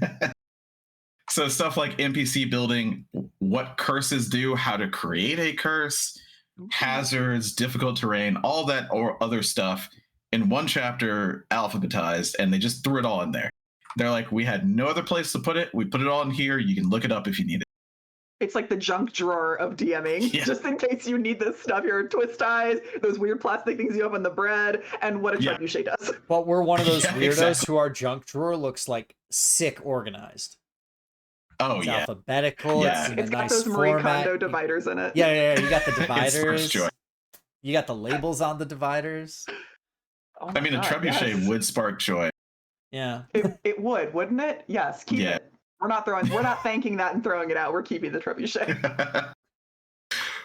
So stuff like NPC building, what curses do, how to create a curse, hazards, difficult terrain, all that or other stuff in one chapter, alphabetized, and they just threw it all in there. They're like, we had no other place to put it. We put it all in here. You can look it up if you need it. It's like the junk drawer of DMing, just in case you need this stuff. Your twist ties, those weird plastic things you have on the bread, and what a trebuchet does. But we're one of those weirdos who our junk drawer looks like sick organized. Oh, it's alphabetical. Yeah. It's in it's a got nice those Marie format. Kondo dividers in it. Yeah. You got the dividers. Joy. You got the labels on the dividers. Oh I mean, a trebuchet would spark joy. Yeah. It would, wouldn't it? Yes, keep it. We're not thanking that and throwing it out. We're keeping the trebuchet.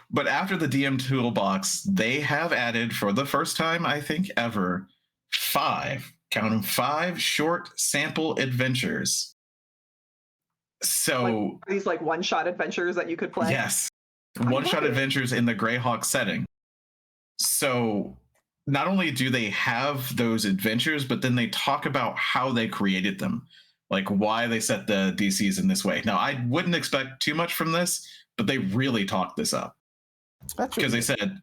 But after the DM toolbox, they have added, for the first time, I think, ever, 5 short sample adventures. So these like one-shot adventures that you could play? Yes. One-shot adventures in the Greyhawk setting. So not only do they have those adventures, but then they talk about how they created them. Like why they set the DCs in this way. Now, I wouldn't expect too much from this, but they really talked this up. Because they said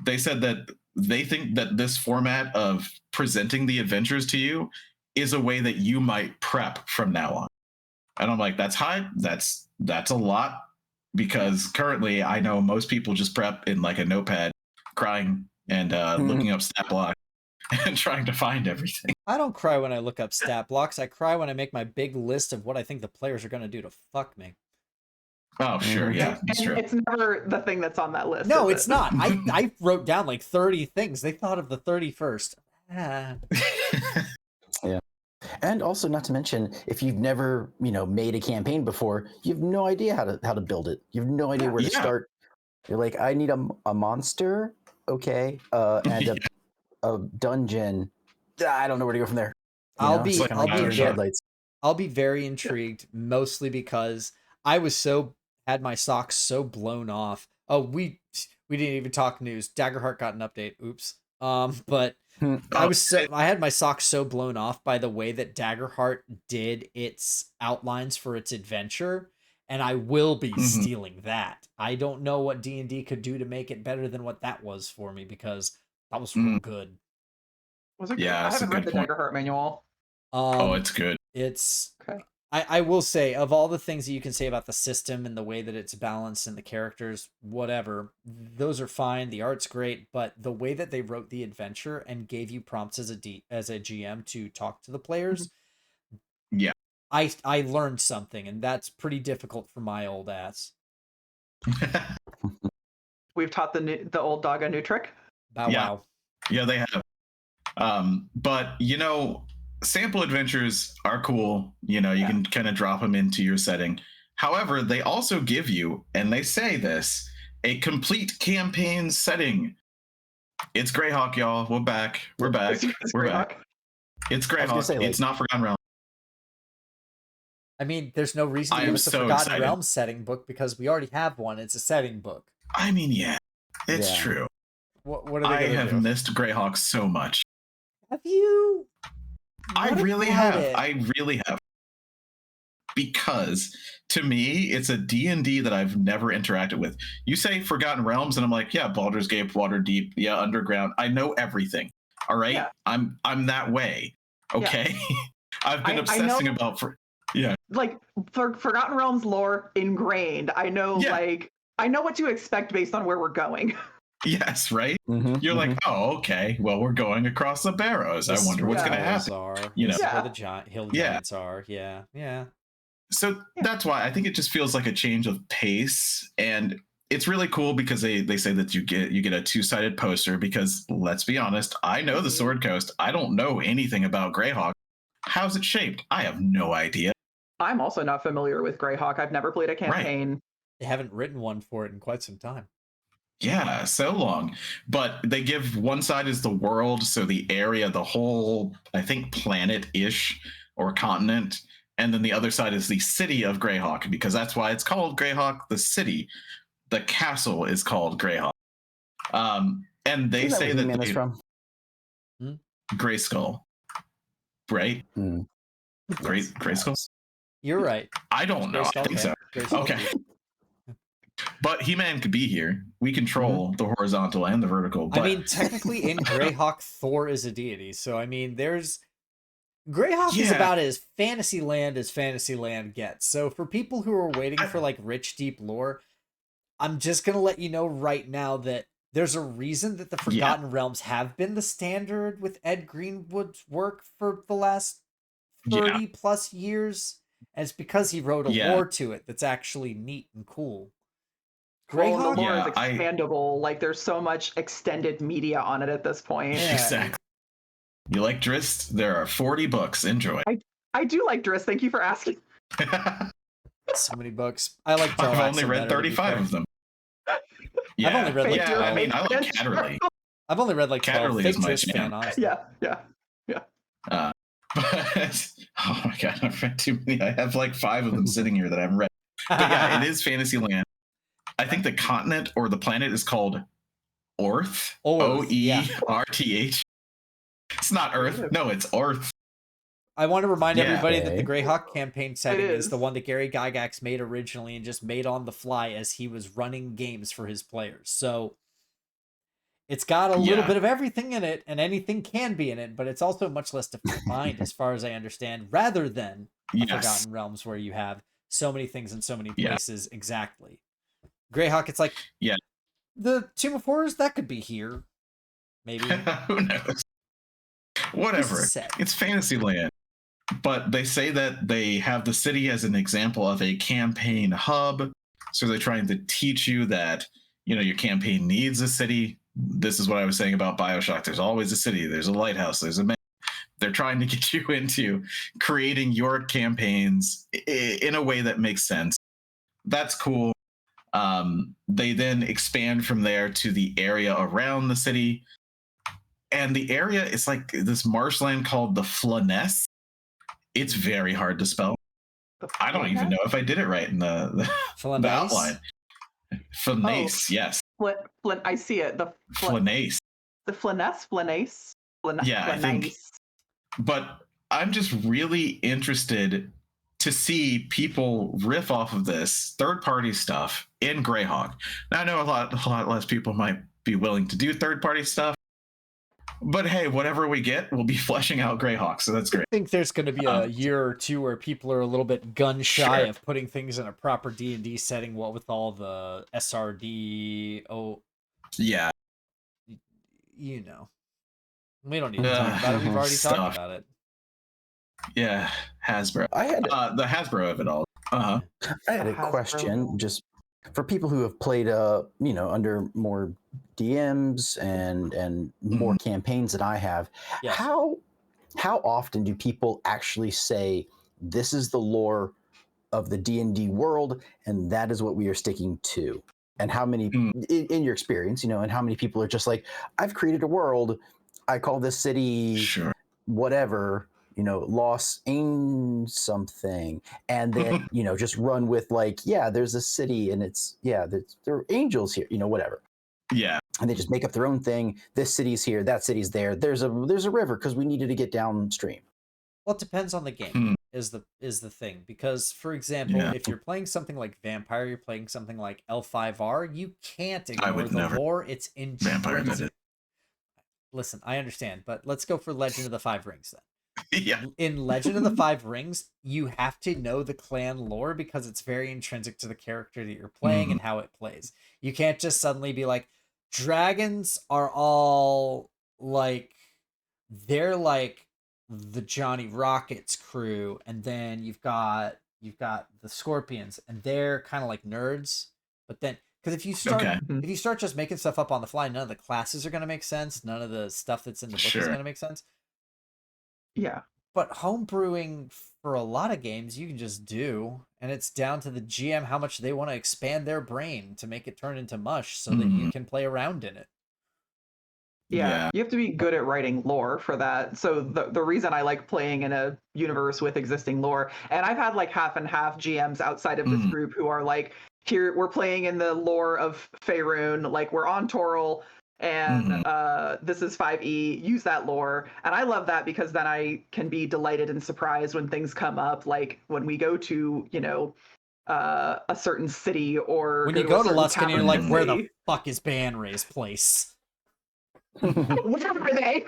that they think that this format of presenting the adventures to you is a way that you might prep from now on. And I'm like, that's high. That's a lot, because currently I know most people just prep in like a notepad, crying and looking up stat block and trying to find everything. I don't cry when I look up stat blocks. I cry when I make my big list of what I think the players are going to do to fuck me. Oh, sure. Yeah, it's true. It's never the thing that's on that list. No, it's not. I wrote down like 30 things. They thought of the 31st. Yeah. And also, not to mention, if you've never, made a campaign before, you have no idea how to build it. You have no idea where to start. You're like, I need a monster, okay, and a dungeon. I don't know where to go from there. I'll be very intrigued, mostly because I had my socks so blown off. Oh, we didn't even talk news. Daggerheart got an update. Oops. But I had my socks so blown off by the way that Daggerheart did its outlines for its adventure, and I will be stealing that. I don't know what D&D could do to make it better than what that was for me, because that was real good. Was it good? I haven't read the Daggerheart manual. It's good. It's okay. I will say, of all the things that you can say about the system and the way that it's balanced and the characters, whatever, those are fine. The art's great, but the way that they wrote the adventure and gave you prompts as a GM to talk to the players, I learned something, and that's pretty difficult for my old ass. We've taught the old dog a new trick. Wow. Yeah, they have. But sample adventures are cool. You can kind of drop them into your setting. However, they also give you, and they say this, a complete campaign setting. It's Greyhawk, y'all. We're back. We're back. We're back. It's Greyhawk. It's not Forgotten Realms. I mean, there's no reason to give us a Forgotten Realms setting book, because we already have one. It's a setting book. I mean, it's true. What are they I have missed Greyhawk so much. Have you? I really have. I really have. because to me, it's a D&D that I've never interacted with. You say Forgotten Realms, and I'm like, yeah, Baldur's Gate, Waterdeep, yeah, Underground. I know everything. All right, Yeah. I'm that way. Okay, Yeah. I've been obsessing about like Forgotten Realms lore ingrained. I know I know what to expect based on where we're going. Yes, right. You're like, oh, okay. Well, we're going across the Barrows. I wonder what's going to happen. This is where the hill giants are. Yeah. So that's why I think it just feels like a change of pace, and it's really cool because they say that you get a 2-sided poster. Because let's be honest, I know the Sword Coast. I don't know anything about Greyhawk. How's it shaped? I have no idea. I'm also not familiar with Greyhawk. I've never played a campaign. Right. They haven't written one for it in quite some time. Yeah, so long. But they give one side is the world, so the area, the whole, I think, planet-ish or continent. And then the other side is the city of Greyhawk, because that's why it's called Greyhawk, the city. The castle is called Greyhawk. And they say that they from Grayskull, right? Grayskull? You're right. I don't know. I think so. Okay. But He-Man could be here. We control the horizontal and the vertical. But... I mean, technically in Greyhawk, Thor is a deity. So, I mean, Greyhawk is about as Fantasyland gets. So, for people who are waiting for, like, rich, deep lore, I'm just going to let you know right now that there's a reason that the Forgotten Realms have been the standard with Ed Greenwood's work for the last 30 plus years. And it's because he wrote a lore to it that's actually neat and cool. Greyhawk, the lore is expandable. Like, there's so much extended media on it at this point. Yeah. Exactly. You like Drizzt? There are 40 books. Enjoy. I do like Drizzt. Thank you for asking. So many books. I like I've only read 35 of them. Yeah. I've only read like 12. I mean, I like Catterley. I've only read like 12. Catterley is my jam. Yeah. But, oh my god, I've read too many. I have like 5 of them sitting here that I haven't read. But yeah, it is Fantasyland. I think the continent or the planet is called Orth. Oerth. It's not Earth. No, it's Orth. I want to remind everybody that the Greyhawk campaign setting is the one that Gary Gygax made originally and just made on the fly as he was running games for his players. So it's got a little bit of everything in it, and anything can be in it, but it's also much less defined as far as I understand, rather than Forgotten Realms where you have so many things in so many places exactly. Greyhawk, it's like the Tomb of Horrors, that could be here. Maybe. Who knows? Whatever. It's Fantasyland. But they say that they have the city as an example of a campaign hub. So they're trying to teach you that, your campaign needs a city. This is what I was saying about BioShock. There's always a city. There's a lighthouse. There's a man. They're trying to get you into creating your campaigns in a way that makes sense. That's cool. They then expand from there to the area around the city. And the area is like this marshland called the Flanaess. It's very hard to spell. I don't even know if I did it right in the outline. Flanaess, yes. I see it. The Flanaess. The Flanaess? I think. But I'm just really interested to see people riff off of this third-party stuff in Greyhawk. Now, I know a lot less people might be willing to do third-party stuff, but hey, whatever we get, we'll be fleshing out Greyhawk, so that's great. I think there's going to be a year or two where people are a little bit gun-shy of putting things in a proper D&D setting, what with all the SRD... Yeah. We don't need to talk about it. We've already talked about it. Yeah, Hasbro. I had the Hasbro of it all. I had a question, just for people who have played, under more DMs and more campaigns than I have. Yes. How often do people actually say this is the lore of the D&D world, and that is what we are sticking to? And how many, in your experience, and how many people are just like, I've created a world, I call this city whatever, Los Angeles something, and then just run with like, there's a city and it's there are angels here, whatever. Yeah. And they just make up their own thing. This city's here, that city's there. There's a river because we needed to get downstream. Well, it depends on the game. Is the thing, because for example, if you're playing something like Vampire, you're playing something like L5R, you can't ignore the lore. It's intrinsic. Listen, I understand, but let's go for Legend of the Five Rings then. Yeah. In Legend of the Five Rings, you have to know the clan lore because it's very intrinsic to the character that you're playing and how it plays. You can't just suddenly be like, dragons are all like, they're like the Johnny Rockets crew, and then you've got the Scorpions, and they're kind of like nerds. But then, because if you start just making stuff up on the fly, none of the classes are going to make sense. None of the stuff that's in the book is going to make sense. Yeah. But homebrewing for a lot of games you can just do, and it's down to the GM how much they want to expand their brain to make it turn into mush so that you can play around in it. Yeah, you have to be good at writing lore for that. So the reason I like playing in a universe with existing lore, and I've had like half and half GMs outside of this group who are like, here, we're playing in the lore of Faerun, like we're on Toril, and this is 5e, use that lore. And I love that because then I can be delighted and surprised when things come up, like when we go to, you know, a certain city, or when you go to Luskan and you're like, where the fuck is Banray's place? Where are they?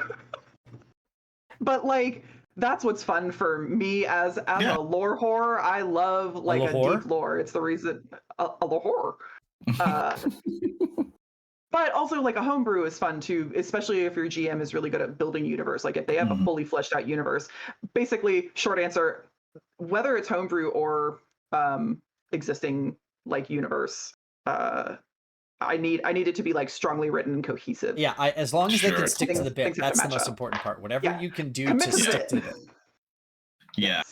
But like, that's what's fun for me as a lore whore. I love like a deep lore. It's the reason a lore whore. But also like a homebrew is fun too, especially if your GM is really good at building universe. Like if they have a fully fleshed out universe. Basically, short answer, whether it's homebrew or existing like universe, I need it to be like strongly written and cohesive. Yeah, as long as they can stick to the bit, that's the most important part. Whatever you can do to stick to the bit. Yeah.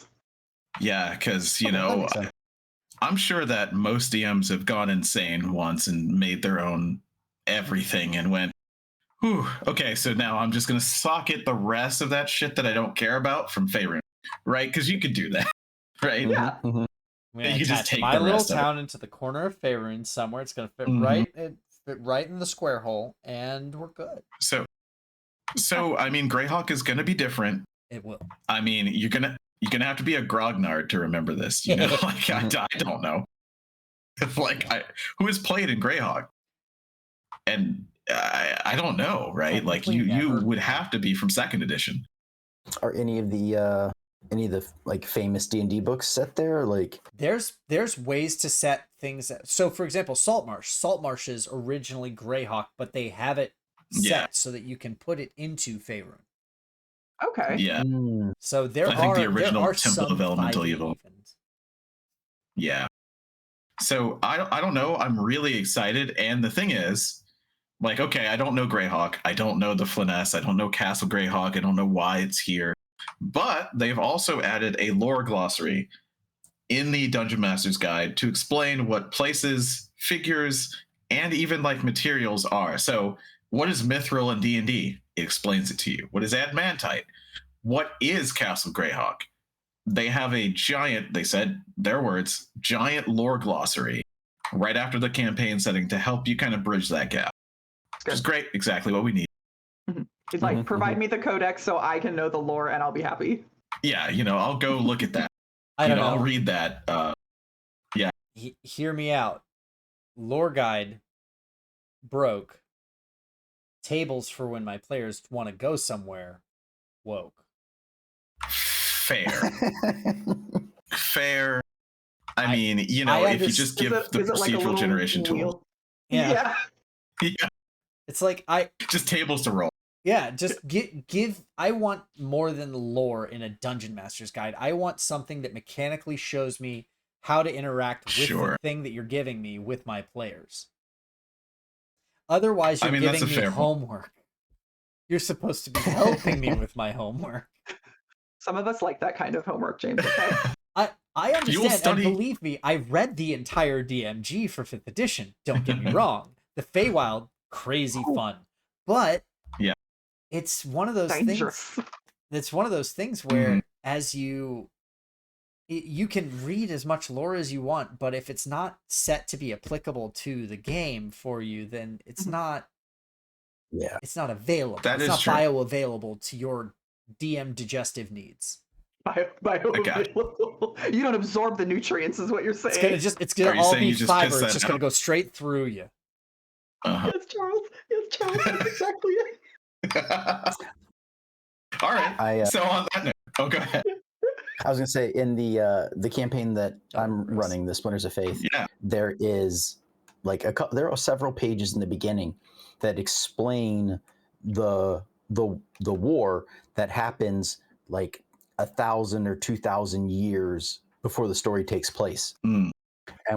Yeah, because, you know, I'm sure that most DMs have gone insane once and made their own everything and went, whew, okay, so now I'm just going to socket the rest of that shit that I don't care about from Faerun, right? Because you could do that, right? Yeah. You can just take my little town into the corner of Faerun somewhere. It's going to fit right in the square hole, and we're good. So I mean, Greyhawk is going to be different. It will. I mean, you're gonna have to be a grognard to remember this. You know, like I don't know. Like who has played in Greyhawk, and I don't know, right? Like you would have to be from second edition. Are any of the like famous D&D books set there? Like there's ways to set things. So for example, Saltmarsh is originally Greyhawk, but they have it set so that you can put it into Faerun. Okay. Yeah. So I think the original Temple of Elemental Evil. Yeah. So I don't know. I'm really excited, and the thing is, like, okay, I don't know Greyhawk. I don't know the Flyness. I don't know Castle Greyhawk. I don't know why it's here. But they've also added a lore glossary in the Dungeon Master's Guide to explain what places, figures, and even like materials are. So what is Mithril in D&D? It explains it to you. What is Adamantite? What is Castle Greyhawk? They have a giant, they said their words, giant lore glossary right after the campaign setting to help you kind of bridge that gap. Which is great. Exactly what we need. It's like, provide me the codex so I can know the lore and I'll be happy. Yeah, you know, I'll go look at that. I don't know. I'll read that. Yeah. Hear me out. Lore guide broke. Tables for when my players want to go somewhere woke. Fair. Fair. I mean, you know, if you just give the procedural like generation tool. Yeah. It's like just tables to roll. Yeah, just give. I want more than lore in a Dungeon Master's Guide. I want something that mechanically shows me how to interact with the thing that you're giving me with my players. Otherwise, you're giving me homework. You're supposed to be helping me with my homework. Some of us like that kind of homework, James. Okay? I understand, and believe me, I read the entire DMG for 5th edition. Don't get me wrong. The Feywild, crazy fun. But it's one of those things. It's one of those things where as you can read as much lore as you want, but if it's not set to be applicable to the game for you, then it's not it's not available. It's not bioavailable to your DM digestive needs. Bioavailable. You don't absorb the nutrients, is what you're saying. It's gonna all be fiber. It's just gonna go straight through you. Yes, Charles. That's exactly it. All right. So on that note, go ahead. I was gonna say in the campaign that I'm running, the Splinters of Faith, there is like there are several pages in the beginning that explain the war that happens like 1,000 or 2,000 years before the story takes place. And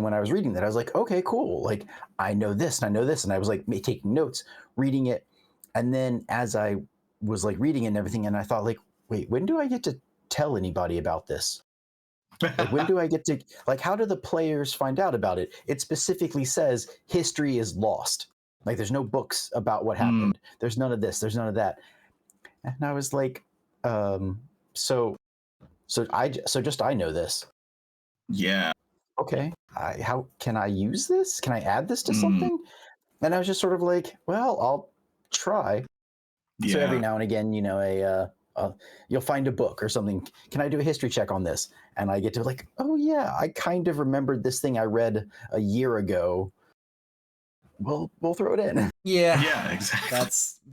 when I was reading that, I was like, okay, cool. Like I know this and I know this, and I was like taking notes, reading it, and then as I was like reading it and everything, and I thought like, wait, when do I get to tell anybody about this? Like when do I get to, like, how do the players find out about it? It specifically says history is lost. Like there's no books about what happened. There's none of this. There's none of that. And I was like, so just I know this. Yeah. Okay. How can I use this? Can I add this to something? And I was just sort of like, well, I'll try. Yeah. So every now and again, you know, you'll find a book or something. Can I do a history check on this? And I get to like, oh yeah, I kind of remembered this thing I read a year ago. We'll throw it in. Yeah, exactly.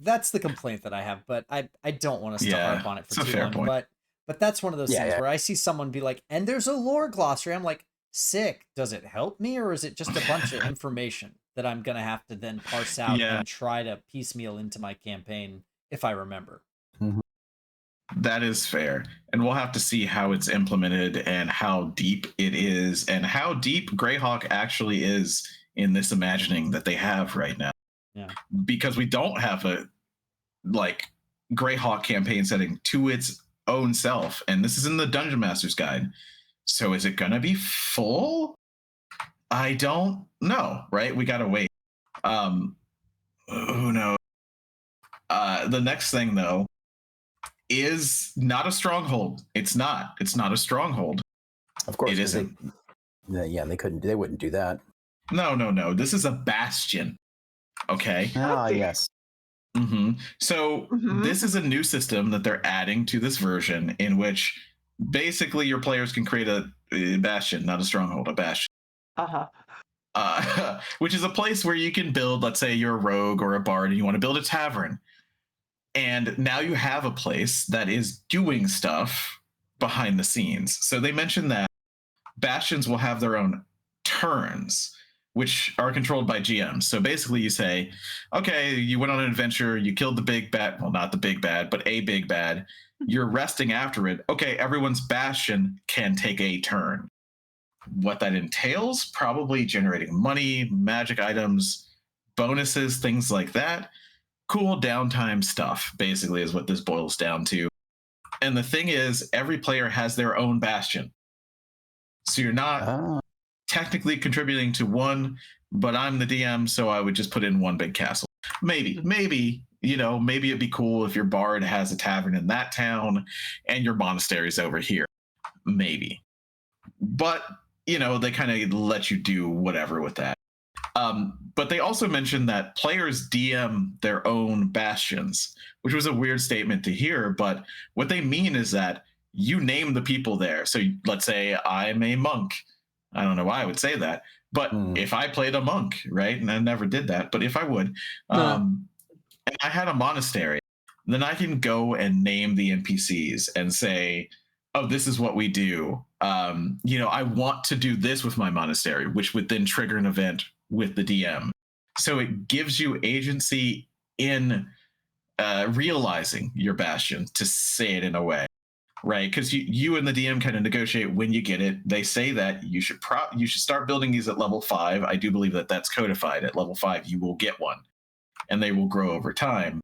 That's the complaint that I have, but I don't want us to harp on it for too long. Point. But that's one of those things where I see someone be like, and there's a lore glossary. I'm like, sick. Does it help me, or is it just a bunch of information that I'm gonna have to then parse out and try to piecemeal into my campaign if I remember? That is fair. And we'll have to see how it's implemented and how deep it is and how deep Greyhawk actually is in this imagining that they have right now. Yeah. Because we don't have a like Greyhawk campaign setting to its own self. And this is in the Dungeon Master's Guide. So is it gonna be full? I don't know, right? We gotta wait. Who knows? The next thing though is not a stronghold. It's not a stronghold. Of course, it isn't. They wouldn't do that. No. This is a bastion. Okay. Ah, yes. So this is a new system that they're adding to this version in which basically your players can create a bastion, not a stronghold, a bastion. Which is a place where you can build, let's say you're a rogue or a bard and you want to build a tavern. And now you have a place that is doing stuff behind the scenes. So they mentioned that bastions will have their own turns, which are controlled by GMs. So basically you say, okay, you went on an adventure, you killed the big bad, well, not the big bad, but a big bad. You're resting after it. Okay, everyone's bastion can take a turn. What that entails, probably generating money, magic items, bonuses, things like that. Cool downtime stuff, basically, is what this boils down to. And the thing is, every player has their own bastion. So you're not technically contributing to one, but I'm the DM, so I would just put in one big castle. Maybe, you know, maybe it'd be cool if your bard has a tavern in that town and your monastery's over here. Maybe. But, you know, they kind of let you do whatever with that. But they also mentioned that players DM their own bastions, which was a weird statement to hear. But what they mean is that you name the people there. So let's say I'm a monk. I don't know why I would say that. But if I played a monk, right, and I never did that, but if I would, and I had a monastery, then I can go and name the NPCs and say, oh, this is what we do. You know, I want to do this with my monastery, which would then trigger an event with the DM. So it gives you agency in realizing your bastion, to say it in a way, right? Because you and the DM kind of negotiate when you get it. They say that you should start building these at level 5. I do believe that that's codified. At level 5, you will get one, and they will grow over time.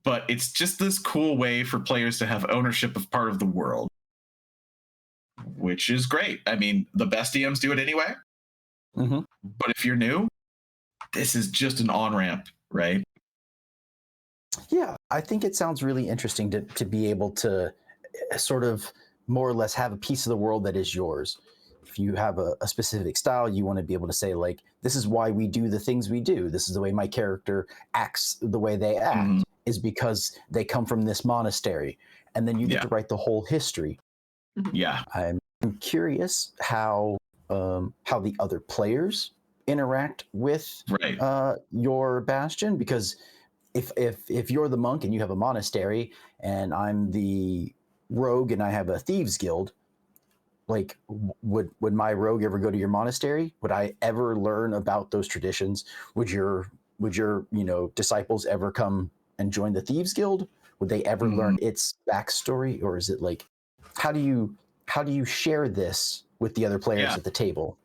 But it's just this cool way for players to have ownership of part of the world, which is great. I mean, the best DMs do it anyway. But if you're new, this is just an on-ramp, right? Yeah, I think it sounds really interesting to be able to sort of more or less have a piece of the world that is yours. If you have a specific style, you want to be able to say, like, this is why we do the things we do. This is the way my character acts the way they act, is because they come from this monastery. and then you get to write the whole history. Yeah. I'm curious how the other players interact with your bastion, because if you're the monk and you have a monastery and I'm the rogue and I have a thieves guild, like would my rogue ever go to your monastery? Would I ever learn about those traditions? Would your disciples ever come and join the thieves guild? Would they ever learn its backstory? Or is it like, how do you share this with the other players at the table?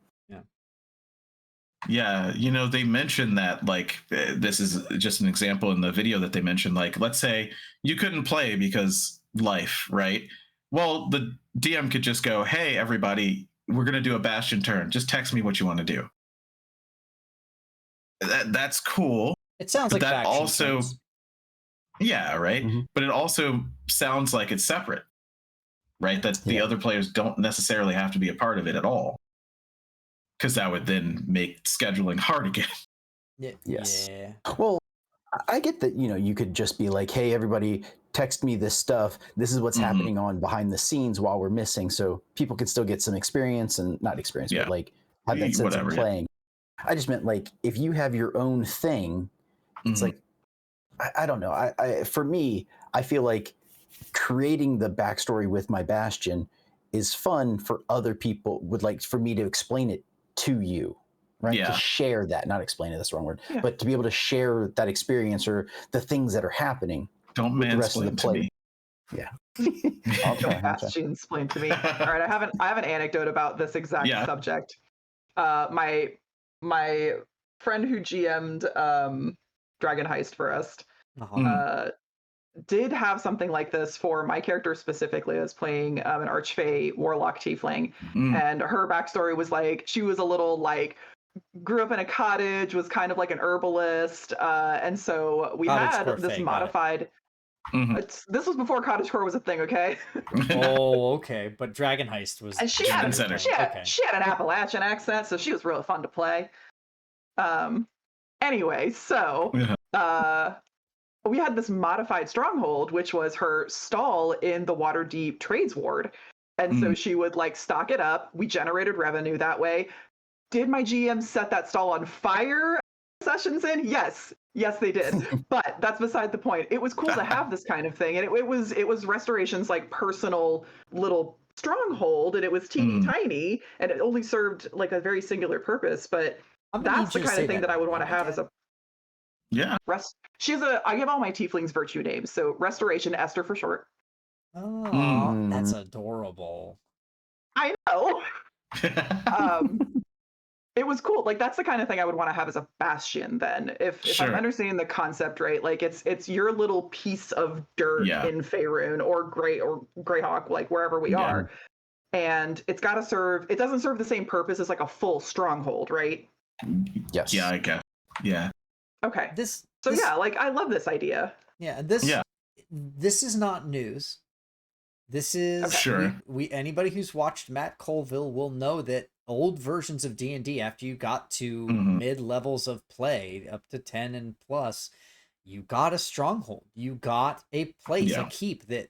Yeah, they mentioned that, like, this is just an example in the video that they mentioned, like, let's say you couldn't play because life, right? Well, the DM could just go, hey, everybody, we're going to do a bastion turn. Just text me what you want to do. That's cool. It sounds like that also turns. Yeah, right? But it also sounds like it's separate, right? That the other players don't necessarily have to be a part of it at all. Because that would then make scheduling hard again. Yes. Yeah. Well, I get that, you could just be like, hey, everybody, text me this stuff. This is what's happening on behind the scenes while we're missing. So people can still get some experience, and not experience, but like have that sense of playing. I just meant, like, if you have your own thing, it's like, I don't know. For me, I feel like creating the backstory with my bastion is fun for other people, would like for me to explain it to you, right? To share that, not explain it, that's the wrong word, but to be able to share that experience or the things that are happening with the rest of the play. Yeah. Bastion explained to me. All right, I have an anecdote about this exact subject. My friend who GM'd Dragon Heist for us did have something like this for my character specifically. I was playing an Archfey Warlock Tiefling, and her backstory was like, she was a little like, grew up in a cottage, was kind of like an herbalist, and so we had this modified. This was before cottagecore was a thing, okay? Oh, okay, but Dragon Heist was. And she had an Appalachian accent, so she was really fun to play. Anyway, so we had this modified stronghold, which was her stall in the Waterdeep Trades Ward. And so she would like stock it up. We generated revenue that way. Did my GM set that stall on fire sessions in? Yes, they did. But that's beside the point. It was cool to have this kind of thing. And it was Restoration's like personal little stronghold, and it was teeny tiny, and it only served like a very singular purpose. But that's the kind of thing that I would want to have as a I give all my tieflings virtue names, so Restoration, Esther for short. Oh, that's adorable. I know. It was cool. Like, that's the kind of thing I would want to have as a bastion then. If I'm understanding the concept right, like it's your little piece of dirt in Faerun or Greyhawk, like wherever we are. And it doesn't serve the same purpose as like a full stronghold, right? Yes. Yeah, I guess. Yeah. Okay. Like, I love this idea. Yeah, this is not news. This is anybody who's watched Matt Colville will know that old versions of D&D, after you got to mid levels of play, up to 10 and plus, you got a stronghold. You got a place, a keep that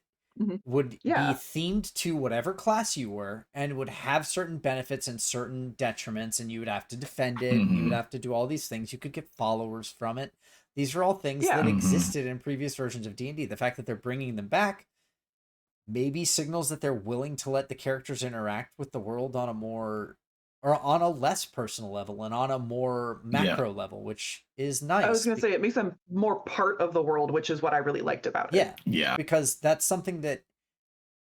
would be themed to whatever class you were, and would have certain benefits and certain detriments, and you would have to defend it, and you would have to do all these things. You could get followers from it. These are all things that existed in previous versions of D&D. The fact that they're bringing them back maybe signals that they're willing to let the characters interact with the world on a more, or on a less personal level, and on a more macro level, which is nice. I was going to say, it makes them more part of the world, which is what I really liked about it. Yeah. Because that's something that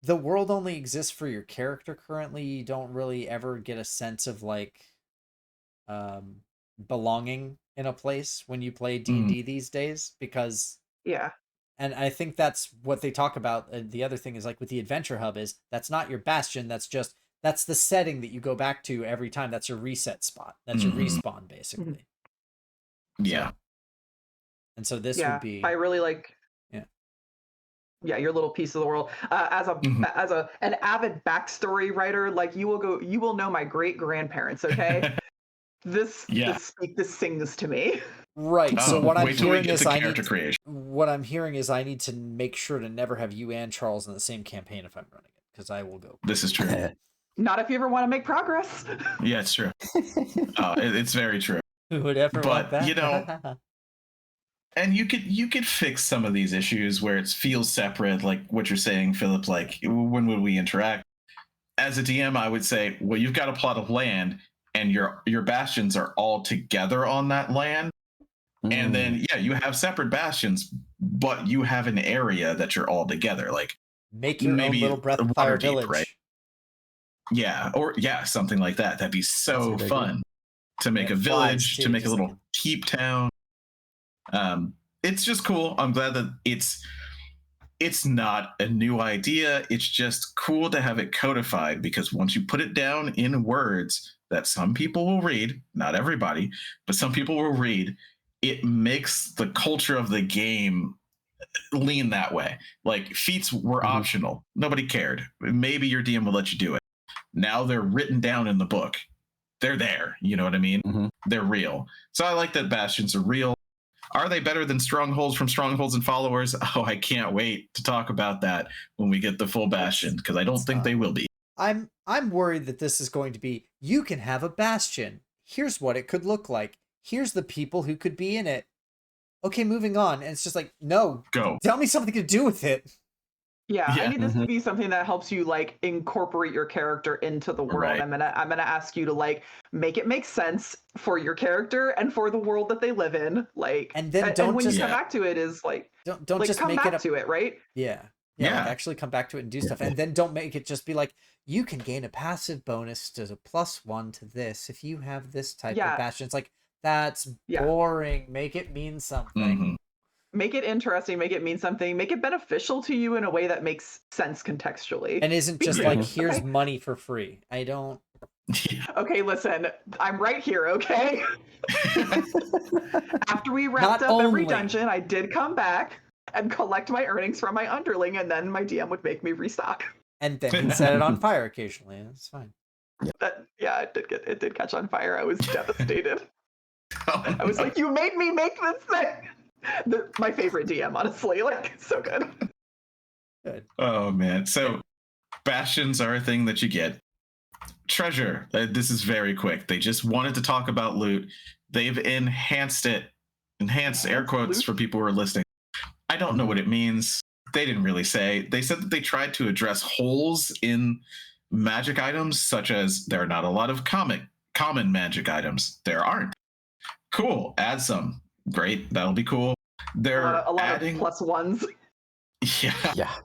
the world only exists for your character currently. You don't really ever get a sense of like belonging in a place when you play D&D these days, because and I think that's what they talk about. The other thing is, like, with the Adventure Hub, is that's not your bastion. That's the setting that you go back to every time. That's your reset spot. That's your respawn, basically. Yeah. So this would be. I really like. Yeah, your little piece of the world. As an avid backstory writer, like, you will know my great grandparents. Okay. This sings to me. Right. So what I'm hearing is what I'm hearing is I need to make sure to never have you and Charles in the same campaign if I'm running it, because I will go. This is true. Not if you ever want to make progress. Yeah, it's true. It's very true. Who would ever want that? You know, and you could fix some of these issues where it feels separate, like what you're saying, Philip. Like, when would we interact? As a DM, I would say, well, you've got a plot of land, and your bastions are all together on that land. And then, yeah, you have separate bastions, but you have an area that you're all together. Like, make your own little Breath of Fire village, right? Yeah, or something like that. That'd be so fun to make a village, to make a little keep town. It's just cool. I'm glad that it's not a new idea. It's just cool to have it codified, because once you put it down in words that some people will read, not everybody, but some people will read, it makes the culture of the game lean that way. Like, feats were optional. Nobody cared. Maybe your DM will let you do it. Now they're written down in the book. They're there. You know what I mean? They're real. So I like that bastions are real. Are they better than strongholds from Strongholds and Followers? Oh, I can't wait to talk about that when we get the full bastion, because I don't think they will be. I'm worried that this is going to be, you can have a bastion. Here's what it could look like. Here's the people who could be in it. Okay, moving on. And it's just like, no, tell me something to do with it. Yeah, I need this to be something that helps you like incorporate your character into the world. Right. I'm gonna ask you to like make it make sense for your character and for the world that they live in. Like, and then and when you come back to it is like, don't like, just come make back it to it, right? Yeah. Like actually come back to it and do stuff. And then don't make it just be like, you can gain a passive bonus to a +1 to this if you have this type of bastion. It's like, that's boring. Make it mean something. Make it interesting, make it mean something, make it beneficial to you in a way that makes sense contextually. And isn't just like, here's money for free. I don't... Okay, listen, I'm right here, okay? After we wrapped up every dungeon, I did come back and collect my earnings from my underling, and then my DM would make me restock. And then he'd set it on fire occasionally. It's fine. It did catch on fire. I was devastated. I was like, you made me make this thing! My favorite DM, honestly. Like, so good. Oh, man. So, bastions are a thing that you get. Treasure. This is very quick. They just wanted to talk about loot. They've enhanced it. Enhanced air quotes loot? For people who are listening. I don't know what it means. They didn't really say. They said that they tried to address holes in magic items, such as there are not a lot of common magic items. There aren't. Cool. Add some. Great. That'll be cool. They're a lot adding of +1s. Yeah.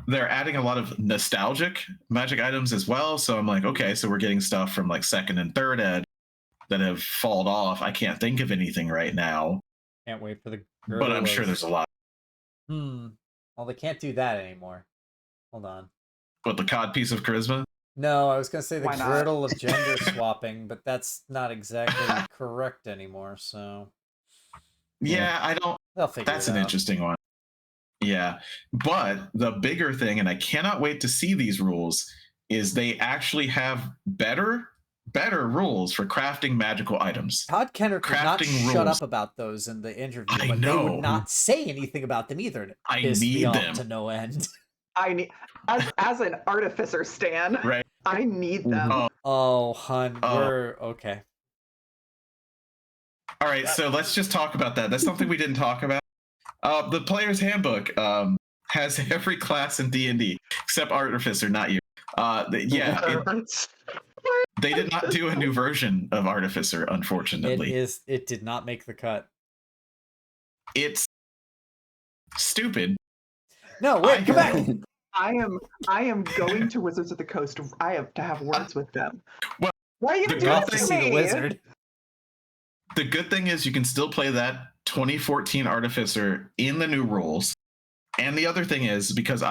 They're adding a lot of nostalgic magic items as well. So I'm like, okay, so we're getting stuff from like 2nd and 3rd ed that have fallen off. I can't think of anything right now. Can't wait for the girdle. But I'm sure there's a lot. Well, they can't do that anymore. Hold on. What, the cod piece of charisma? No, I was going to say the girdle of gender swapping, but that's not exactly correct anymore, so... Yeah, I don't... They'll figure That's it an out. interesting one. Yeah, but the bigger thing, and I cannot wait to see these rules, is they actually have better rules for crafting magical items. Todd Kenner could not shut up about those in the interview, but they would not say anything about them either. I need them to no end. I need, as an artificer stan, right? I need them. Oh, hun, we're okay. All right, so let's just talk about that. That's something we didn't talk about. The player's handbook has every class in D&D except Artificer, not you. They did not do a new version of Artificer, unfortunately. It did not make the cut. It's stupid. No, wait, come back. I am going to Wizards of the Coast. I have to have words with them. Well, why are you doing this to me? The wizard. The good thing is you can still play that 2014 Artificer in the new rules. And the other thing is, because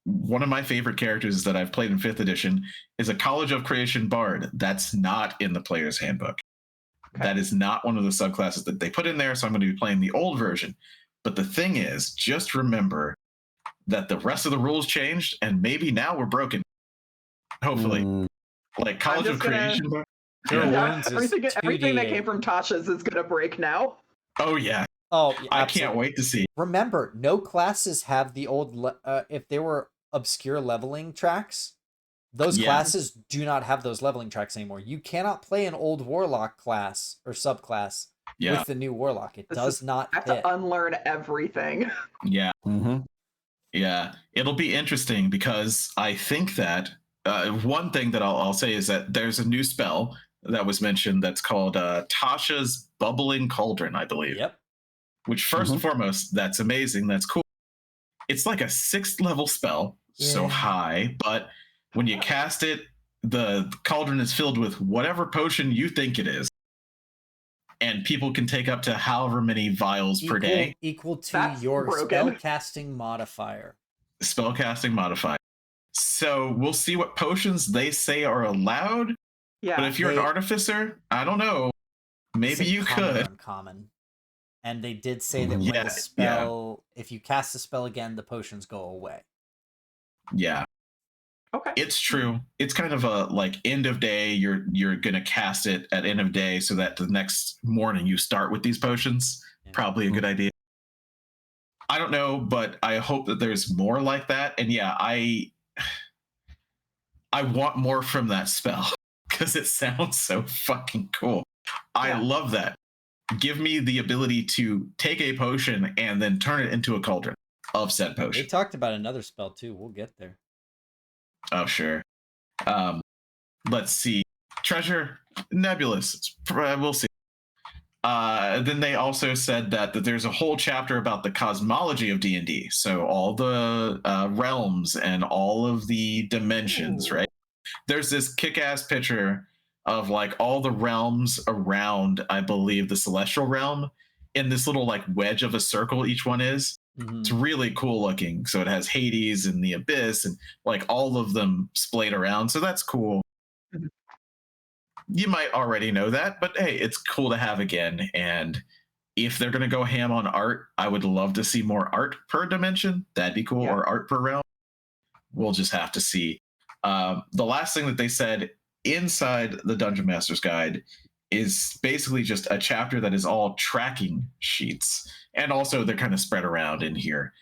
one of my favorite characters that I've played in 5th edition is a College of Creation Bard. That's not in the player's handbook. Okay. That is not one of the subclasses that they put in there, so I'm going to be playing the old version. But the thing is, just remember that the rest of the rules changed, and maybe now we're broken. Hopefully. Like College of Creation Bard. Cure Yeah. wounds is everything that 2d8. came from Tasha's is gonna break now. Oh yeah. Oh, yeah, I can't wait to see. Remember, no classes have the old. If there were obscure leveling tracks, those classes do not have those leveling tracks anymore. You cannot play an old warlock class or subclass with the new warlock. It does not I have fit. to unlearn everything. Yeah. Yeah. It'll be interesting because I think that one thing that I'll say is that there's a new spell that was mentioned that's called Tasha's Bubbling Cauldron, I believe. Yep. Which, first and foremost, that's amazing. That's cool. It's like a 6th level spell, so high, but when you cast it, the cauldron is filled with whatever potion you think it is. And people can take up to however many vials per day. Equal to your spellcasting modifier. Spellcasting modifier. So we'll see what potions they say are allowed. Yeah. But if you're an artificer, I don't know. Maybe you could. Uncommon. And they did say that when the spell, if you cast the spell again, the potions go away. Yeah. Okay. It's true. It's kind of a like end of day. You're gonna cast it at end of day so that the next morning you start with these potions. Yeah. Probably a good idea. I don't know, but I hope that there's more like that. And yeah, I want more from that spell because it sounds so fucking cool. I love that. Give me the ability to take a potion and then turn it into a cauldron of said potion. They talked about another spell too. We'll get there. Oh, sure. Let's see. Treasure, nebulous. We'll see. Then they also said that there's a whole chapter about the cosmology of D&D. So all the realms and all of the dimensions, right? There's this kick-ass picture of like all the realms around, I believe, the celestial realm in this little like wedge of a circle each one is. It's really cool looking. So it has Hades and the Abyss and like all of them splayed around. So that's cool. You might already know that, but hey, it's cool to have again. And if they're going to go ham on art, I would love to see more art per dimension. That'd be cool. Or art per realm. We'll just have to see. The last thing that they said inside the Dungeon Master's Guide is basically just a chapter that is all tracking sheets. And also they're kind of spread around in here.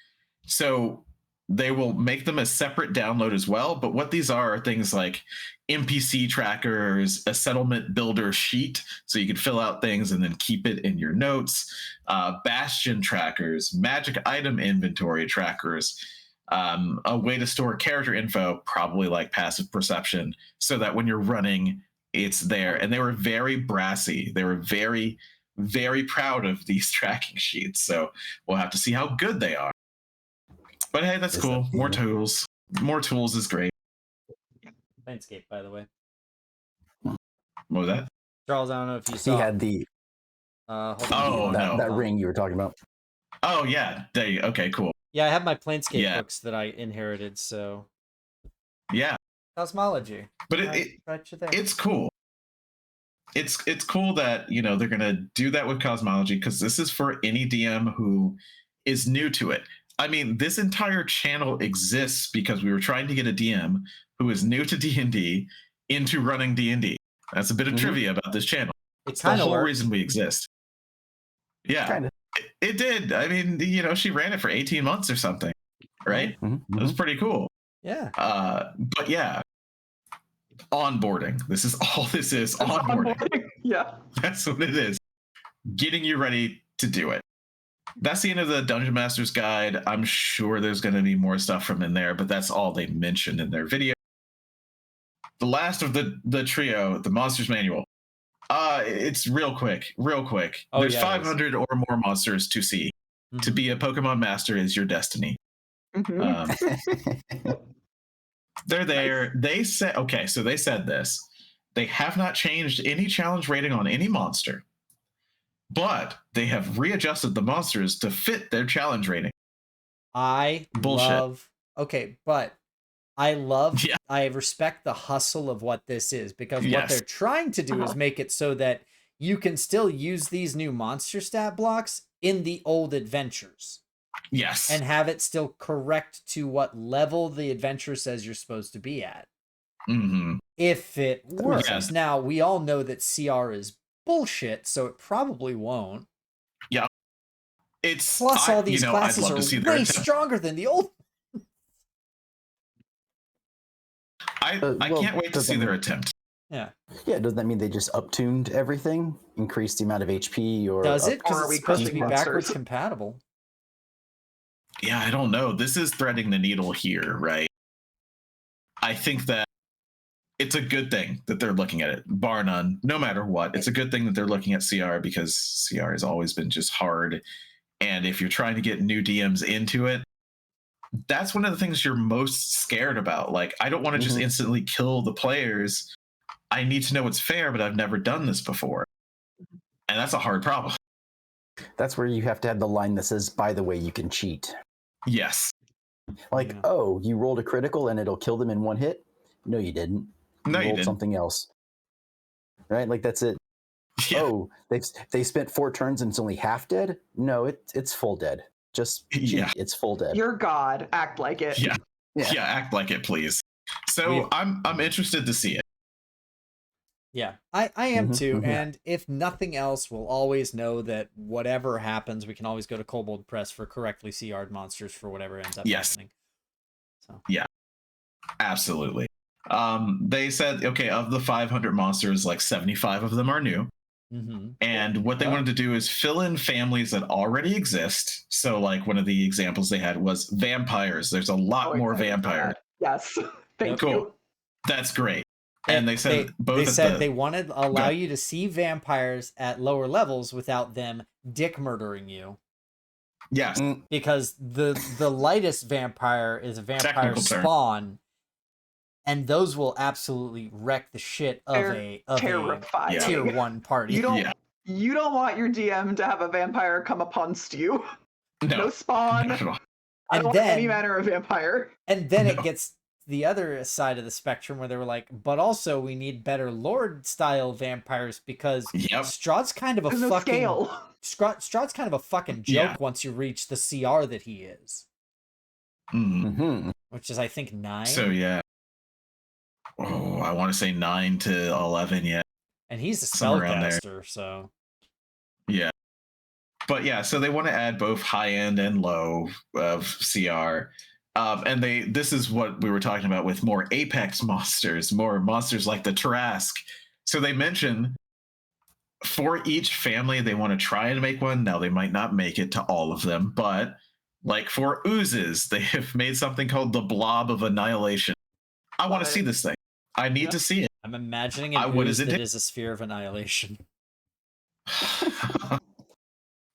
So they will make them a separate download as well. But what these are things like NPC trackers, a settlement builder sheet, so you can fill out things and then keep it in your notes, bastion trackers, magic item inventory trackers, a way to store character info, probably like passive perception, so that when you're running, it's there. And they were very brassy. They were very, very proud of these tracking sheets. So we'll have to see how good they are. But hey, that's cool. More tools. More tools is great. Landscape, by the way. What was that? Charles, I don't know if you saw. He had the that ring you were talking about. Oh yeah. Okay, cool. Yeah, I have my Planescape books that I inherited, so yeah. Cosmology. But it's cool. It's cool that, you know, they're gonna do that with Cosmology because this is for any DM who is new to it. I mean, this entire channel exists because we were trying to get a DM who is new to D&D into running D&D. That's a bit of trivia about this channel. It's the whole reason we exist. Yeah, it did. I mean, you know, she ran it for 18 months or something, right? It was pretty cool. Yeah. But yeah, onboarding. This is all this is. Onboarding. Yeah. That's what it is. Getting you ready to do it. That's the end of the Dungeon Master's Guide. I'm sure there's going to be more stuff from in there, but that's all they mentioned in their video. The last of the trio, the Monsters Manual. It's real quick. Oh, there's 500 or more monsters to see. To be a Pokemon master is your destiny. They're there. Nice. They said, okay, so they said this. They have not changed any challenge rating on any monster, but they have readjusted the monsters to fit their challenge rating. I respect the hustle of what this is, because what they're trying to do is make it so that you can still use these new monster stat blocks in the old adventures. Yes. And have it still correct to what level the adventure says you're supposed to be at. if it works. Yes. Now, we all know that CR is bullshit, so it probably won't. Yeah. It's plus all these classes are way stronger than the old. I can't wait to see their attempt. Yeah. Yeah, does that mean they just uptuned everything? Increased the amount of HP or does it? Because it's supposed to be backwards compatible. Yeah, I don't know. This is threading the needle here, right? I think that it's a good thing that they're looking at it, bar none, no matter what. It's a good thing that they're looking at CR because CR has always been just hard. And if you're trying to get new DMs into it, that's one of the things you're most scared about. Like, I don't want to just instantly kill the players. I need to know what's fair, but I've never done this before. And that's a hard problem. That's where you have to have the line that says, by the way, you can cheat. Yes. Like, oh, you rolled a critical and it'll kill them in one hit? No, you didn't. You rolled something else. Right? Like, that's it. Yeah. Oh, they spent 4 turns and it's only half dead? No, it's full dead. Just cheat. It's full dead. You're God. Act like it. Yeah, act like it, please. So I'm interested to see it. Yeah, I am too. And if nothing else, we'll always know that whatever happens, we can always go to Kobold Press for correctly CR'd monsters for whatever ends up happening. So. Yeah, absolutely. They said, okay, of the 500 monsters, like 75 of them are new. And what they wanted to do is fill in families that already exist. So like one of the examples they had was vampires. There's a lot more vampires. Yes. Thank you. That's great. And they said they wanted to allow you to see vampires at lower levels without them dick murdering you. Yes. Because the lightest vampire is a vampire spawn. And those will absolutely wreck the shit of a tier 1 party. You don't want your DM to have a vampire come upon you. No spawn. I don't want any manner of vampire. And then it gets the other side of the spectrum where they were like, but also we need better Lord style vampires because Strahd's kind of a Strahd's kind of a fucking joke once you reach the CR that he is. Which is I think 9. So yeah. Oh, I want to say 9 to 11, yeah. And he's a spellcaster, so. Yeah. But yeah, so they want to add both high end and low of CR. And this is what we were talking about with more Apex monsters, more monsters like the Tarask. So they mention for each family, they want to try and make one. Now, they might not make it to all of them, but like for oozes, they have made something called the Blob of Annihilation. I want to see this thing. I need to see it. I'm imagining an ooze that is a sphere of annihilation.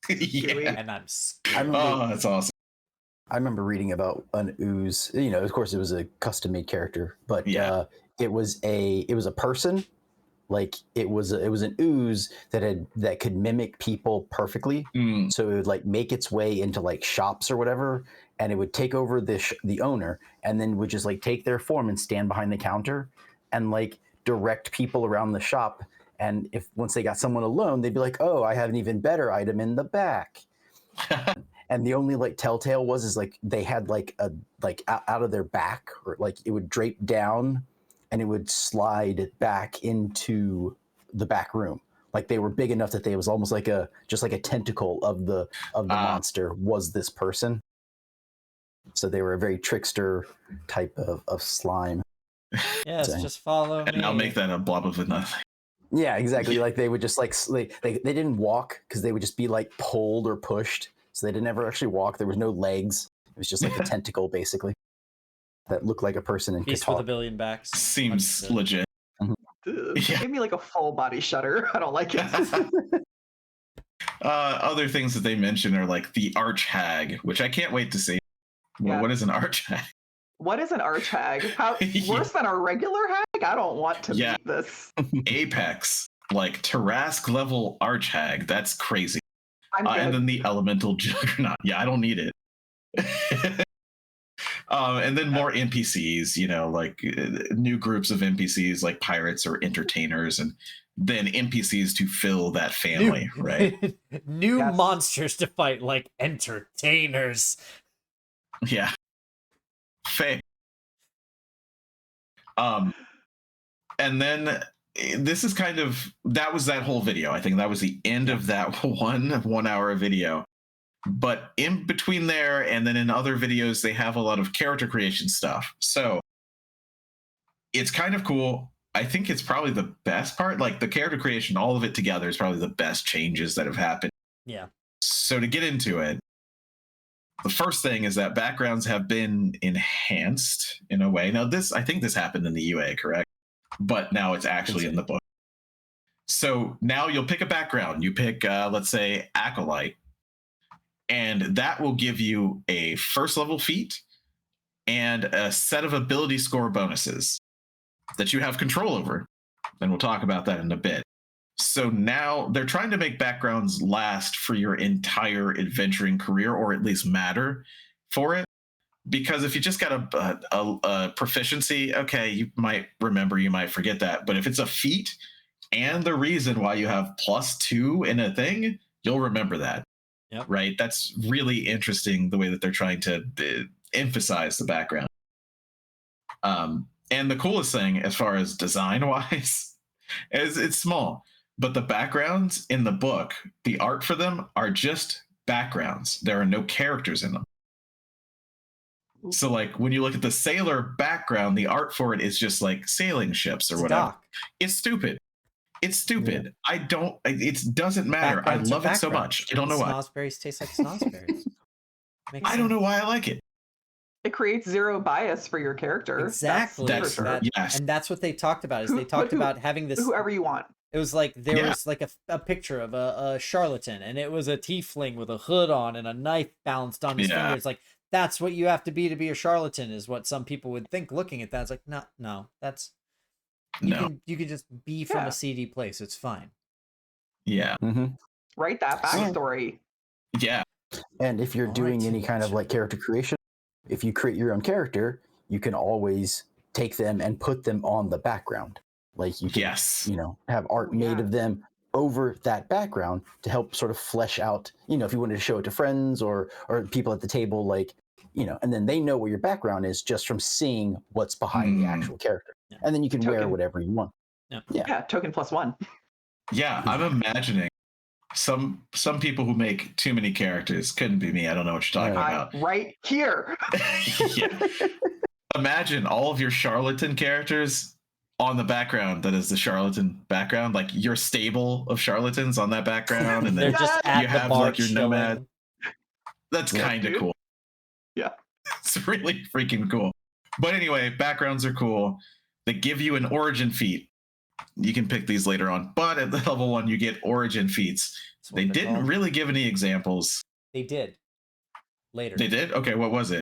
And I'm scared. That's awesome. I remember reading about an ooze. You know, of course, it was a custom-made character, but it was a person. Like it was an ooze that could mimic people perfectly. So it would like make its way into like shops or whatever, and it would take over the owner, and then would just like take their form and stand behind the counter, and like direct people around the shop. And if once they got someone alone, they'd be like, "Oh, I have an even better item in the back." And the only like telltale was like they had like out of their back, or like it would drape down and it would slide back into the back room. Like they were big enough that they was almost like a tentacle of the monster was this person. So they were a very trickster type of slime. Yes, just follow me. And I'll make that a blob of nothing. Yeah, exactly. Like they would just like they didn't walk because they would just be like pulled or pushed. So they didn't ever actually walk. There was no legs. It was just like a tentacle, basically, that looked like a person and Beast with a billion backs. Seems legit. Give me like a full body shutter. I don't like it. Other things that they mention are like the Arch Hag, which I can't wait to see. Well, what is an Arch Hag? What is an Arch Hag? Worse than a regular hag? I don't want to meet this. Apex, like Tarask level Arch Hag. That's crazy. And then the Elemental Juggernaut. Yeah, I don't need it. And then more NPCs, you know, like new groups of NPCs like pirates or entertainers, and then NPCs to fill that family, right? New monsters to fight like entertainers. Yeah. Faye. And then this is that was that whole video. I think that was the end of that 1 hour video. But in between there and then in other videos, they have a lot of character creation stuff. So it's kind of cool. I think it's probably the best part. Like the character creation, all of it together is probably the best changes that have happened. Yeah. So to get into it, the first thing is that backgrounds have been enhanced in a way. Now I think this happened in the UA, correct? But now it's actually in the book. So now you'll pick a background. You pick, let's say, Acolyte. And that will give you a first level feat and a set of ability score bonuses that you have control over. And we'll talk about that in a bit. So now they're trying to make backgrounds last for your entire adventuring career, or at least matter for it. Because if you just got a proficiency, okay, you might remember, you might forget that. But if it's a feat and the reason why you have +2 in a thing, you'll remember that. Yep. Right? That's really interesting, the way that they're trying to emphasize the background. And the coolest thing, as far as design-wise, is it's small. But the backgrounds in the book, the art for them are just backgrounds. There are no characters in them. So, like, when you look at the sailor background, the art for it is just like sailing ships or whatever. It's stupid. It's stupid. Yeah. It doesn't matter. I love it so much. I don't know why. Snozzberries taste like snozzberries. I don't know why I like it. It creates zero bias for your character. Exactly. That's for sure. Yes. And that's what they talked about. Is they talked about having this. Whoever you want. It was like there was like a picture of a charlatan, and it was a tiefling with a hood on and a knife balanced on his finger. It's like, that's what you have to be a charlatan, is what some people would think looking at that. It's like, no, that's you can just be from a seedy place. It's fine. Yeah. Mm-hmm. Write that backstory. Yeah. And if you're doing any kind of like character creation, if you create your own character, you can always take them and put them on the background. Like you can, have art made of them over that background to help sort of flesh out, if you wanted to show it to friends or people at the table, like, and then they know where your background is just from seeing what's behind the actual character. Yeah. And then you can wear whatever you want. Yeah. Token +1. Yeah. I'm imagining some people who make too many characters. Couldn't be me. I don't know what you're talking about. Right here. Imagine all of your charlatan characters on the background that is the charlatan background, like your stable of charlatans on that background, and then just you have like your nomad. That's kind of cool. Yeah. It's really freaking cool. But anyway, backgrounds are cool. They give you an origin feat. You can pick these later on, but at the level 1, you get origin feats. They didn't really give any examples. They did. Later. They did? Okay, what was it?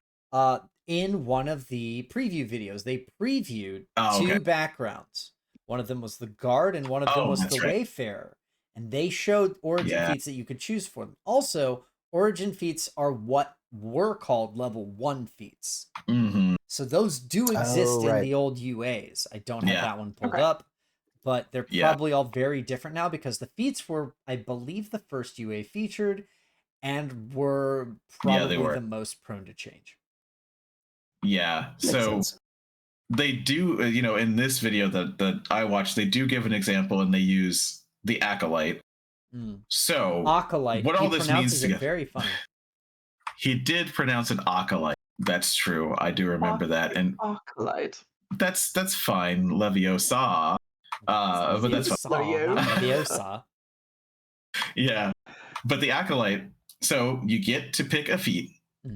In one of the preview videos, they previewed 2 backgrounds. One of them was the guard, and one of them was the wayfarer. And they showed origin feats that you could choose for them. Also, origin feats are what were called level 1 feats. Mm-hmm. So those do exist in the old UAs. I don't have that one pulled up, but they're probably all very different now, because the feats were, I believe, the first UA featured and were probably the most prone to change. Yeah. So they do, in this video that I watched, they do give an example, and they use the Acolyte. So Acolyte. What all this means to very funny. He did pronounce an Acolyte. That's true. I do remember that. And Acolyte. That's fine. Leviosa. But that's fine. Leviosa. Yeah. But the Acolyte, so you get to pick a feat,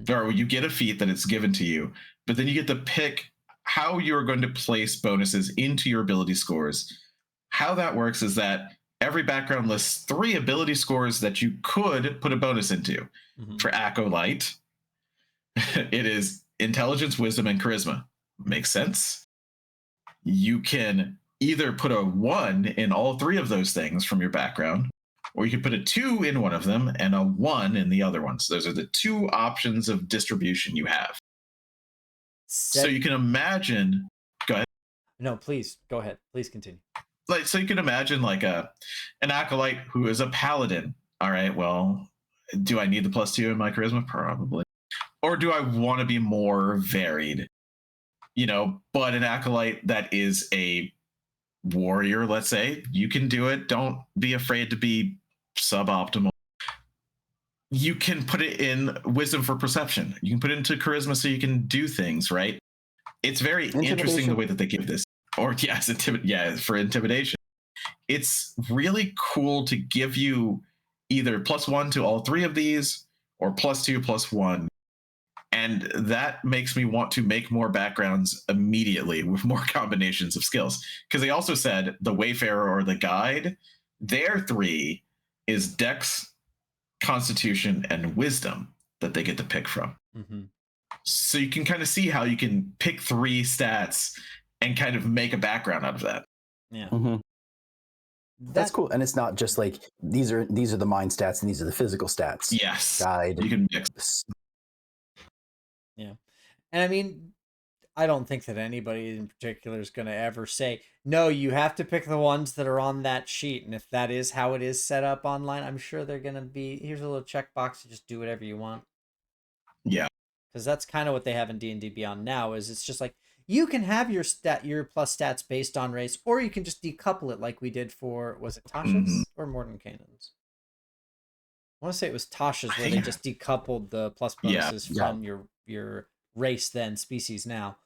or you get a feat that it's given to you, but then you get to pick how you're going to place bonuses into your ability scores. How that works is that every background lists 3 ability scores that you could put a bonus into. For Acolyte, it is intelligence, wisdom, and charisma. Makes sense. You can either put a 1 in all 3 of those things from your background, or you can put a 2 in one of them and a 1 in the other ones. Those are the 2 options of distribution you have. So you can imagine. Go ahead. No, please go ahead. Please continue. So you can imagine like an Acolyte who is a paladin. All right, well, do I need the +2 in my charisma? Probably. Or do I want to be more varied? But an Acolyte that is a warrior, let's say, you can do it. Don't be afraid to be suboptimal. You can put it in wisdom for perception. You can put it into charisma so you can do things, right? It's very interesting the way that they give this. Or yes, for intimidation. It's really cool to give you either +1 to all 3 of these or +2, +1. And that makes me want to make more backgrounds immediately with more combinations of skills. Because they also said the Wayfarer or the Guide, their 3 is Dex, Constitution, and Wisdom that they get to pick from. Mm-hmm. So you can kind of see how you can pick 3 stats and kind of make a background out of that. Yeah. Mm-hmm. That's cool. And it's not just like these are the mind stats and these are the physical stats. Yes. Guide. You can mix. Yeah. And I mean, I don't think that anybody in particular is going to ever say, no, you have to pick the ones that are on that sheet. And if that is how it is set up online, I'm sure they're going to be, here's a little checkbox to just do whatever you want. Yeah. Because that's kind of what they have in D&D Beyond now, is it's just like, you can have your plus stats based on race, or you can just decouple it like we did for, was it Tasha's or Mordenkainen's? I want to say it was Tasha's, where they just decoupled the plus bonuses from your race then, species now.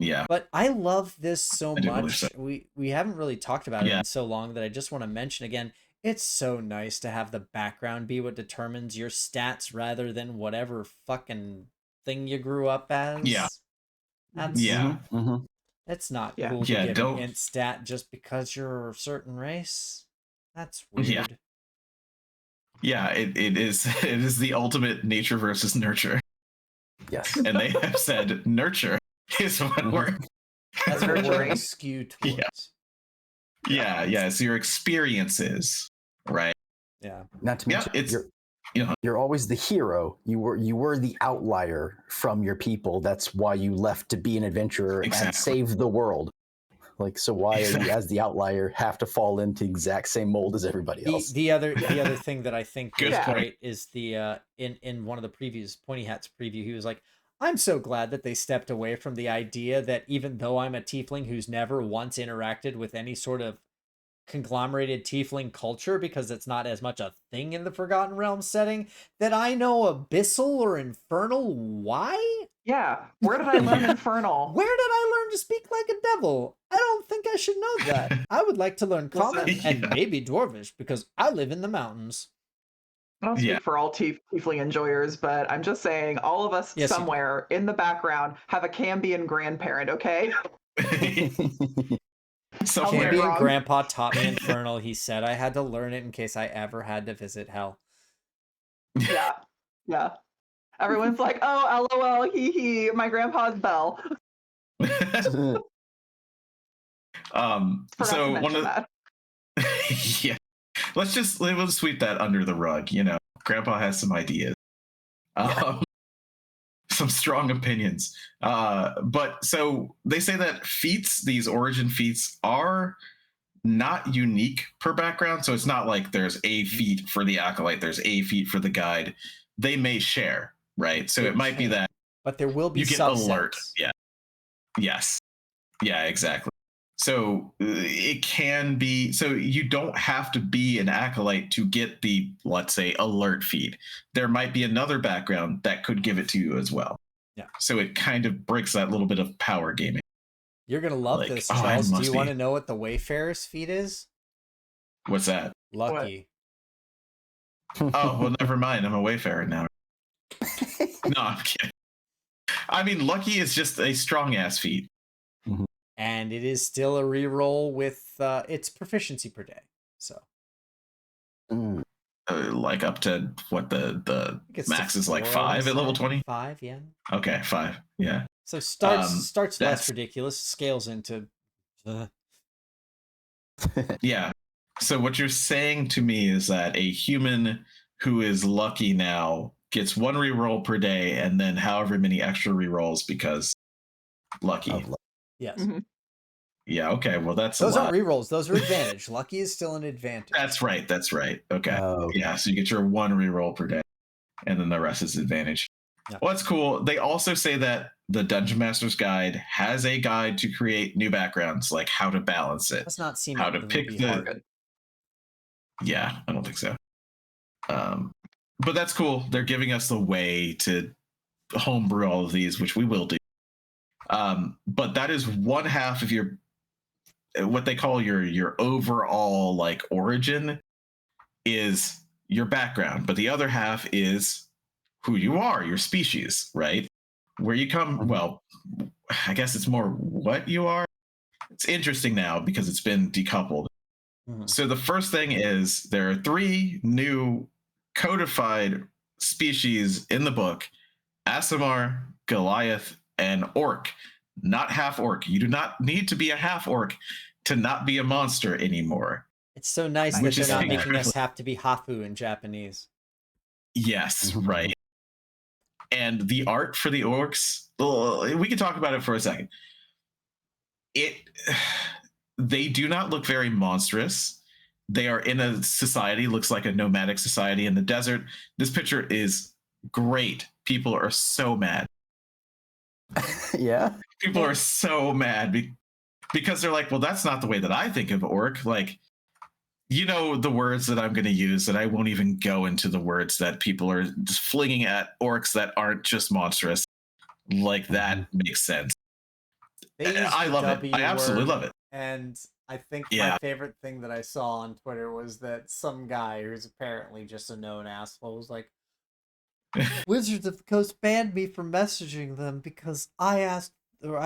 Yeah. But I love this so much. We haven't really talked about it in so long that I just want to mention again, it's so nice to have the background be what determines your stats rather than whatever fucking thing you grew up as. Yeah. That's, it's not cool to give an int stat just because you're a certain race. That's weird. Yeah, it is the ultimate nature versus nurture. Yes. And they have said nurture is what we're that's what we're skewed towards. Yeah. So your experiences, right? Yeah. Not to mention you're always the hero. You were the outlier from your people. That's why you left to be an adventurer and save the world. Like, so why are you, as the outlier, have to fall into the exact same mold as everybody else? The other thing that I think is great is the in one of the previews, Pointy Hat's preview, he was like, I'm so glad that they stepped away from the idea that even though I'm a tiefling who's never once interacted with any sort of conglomerated tiefling culture, because it's not as much a thing in the Forgotten Realms setting, that I know abyssal or infernal. Why? Yeah. Where did I learn infernal? Where did I learn to speak like a devil? I don't think I should know that. I would like to learn common and maybe dwarvish because I live in the mountains. I don't speak for all tiefling enjoyers, but I'm just saying all of us somewhere in the background have a Cambion grandparent, okay? Cambion grandpa taught me infernal. He said I had to learn it in case I ever had to visit hell. Yeah. Everyone's like, oh, LOL, hee, my grandpa's Belle. So one of that. Let's sweep that under the rug. You know, Grandpa has some ideas, some strong opinions. But so they say that feats, these origin feats, are not unique per background. So it's not like there's a feat for the acolyte, there's a feat for the guide. They may share, right? So it might be that, but there will be you get alert. Yeah. Yes. Yeah. Exactly. So it can be, so you don't have to be an acolyte to get the, let's say, alert feed. There might be another background that could give it to you as well. Yeah. So it kind of breaks that little bit of power gaming. You're going to love this, Charles. Do you want to know what the Wayfarer's feat is? What's that? Lucky. Oh, well, never mind. I'm a Wayfarer now. No, I'm kidding. I mean, lucky is just a strong-ass feat. And it is still a reroll with its proficiency per day. So, like up to what the max is, like 5 at level 20. 5, yeah. Okay, 5, yeah. So starts less ridiculous, scales into. Yeah. So what you're saying to me is that a human who is lucky now gets 1 reroll per day, and then however many extra rerolls because lucky. Yes. Mm-hmm. Yeah. Okay. Well, those aren't rerolls. Those are advantage. Lucky is still an advantage. That's right. Okay. Yeah. So you get your 1 reroll per day, and then the rest is advantage. Yeah. Well, that's cool. They also say that the Dungeon Master's Guide has a guide to create new backgrounds, like how to balance it. Does not seem how to pick the hard. Yeah, I don't think so. But that's cool. They're giving us the way to homebrew all of these, which we will do. But that is one half of your what they call your overall like origin is your background, but the other half is who you are, your species, right? Where you come. Well, I guess it's more what you are. It's interesting now because it's been decoupled. So the first thing is there are 3 new codified species in the book: Aasimar, Goliath, and Orc. Not half orc. You do not need to be a half orc to not be a monster anymore. It's so nice that they're not making us have to be Hafu in Japanese. Yes, right. And the art for the orcs, we can talk about it for a second. They do not look very monstrous. They are in a society, looks like a nomadic society in the desert. This picture is great. People are so mad. Yeah. People are so mad because they're like, well, that's not the way that I think of orc. Like, you know, the words that I'm going to use, and I won't even go into the words that people are just flinging at orcs that aren't just monstrous. Like, that makes sense. I love it. I absolutely love it. And I think my favorite thing that I saw on Twitter was that some guy who's apparently just a known asshole was like, Wizards of the Coast banned me from messaging them because I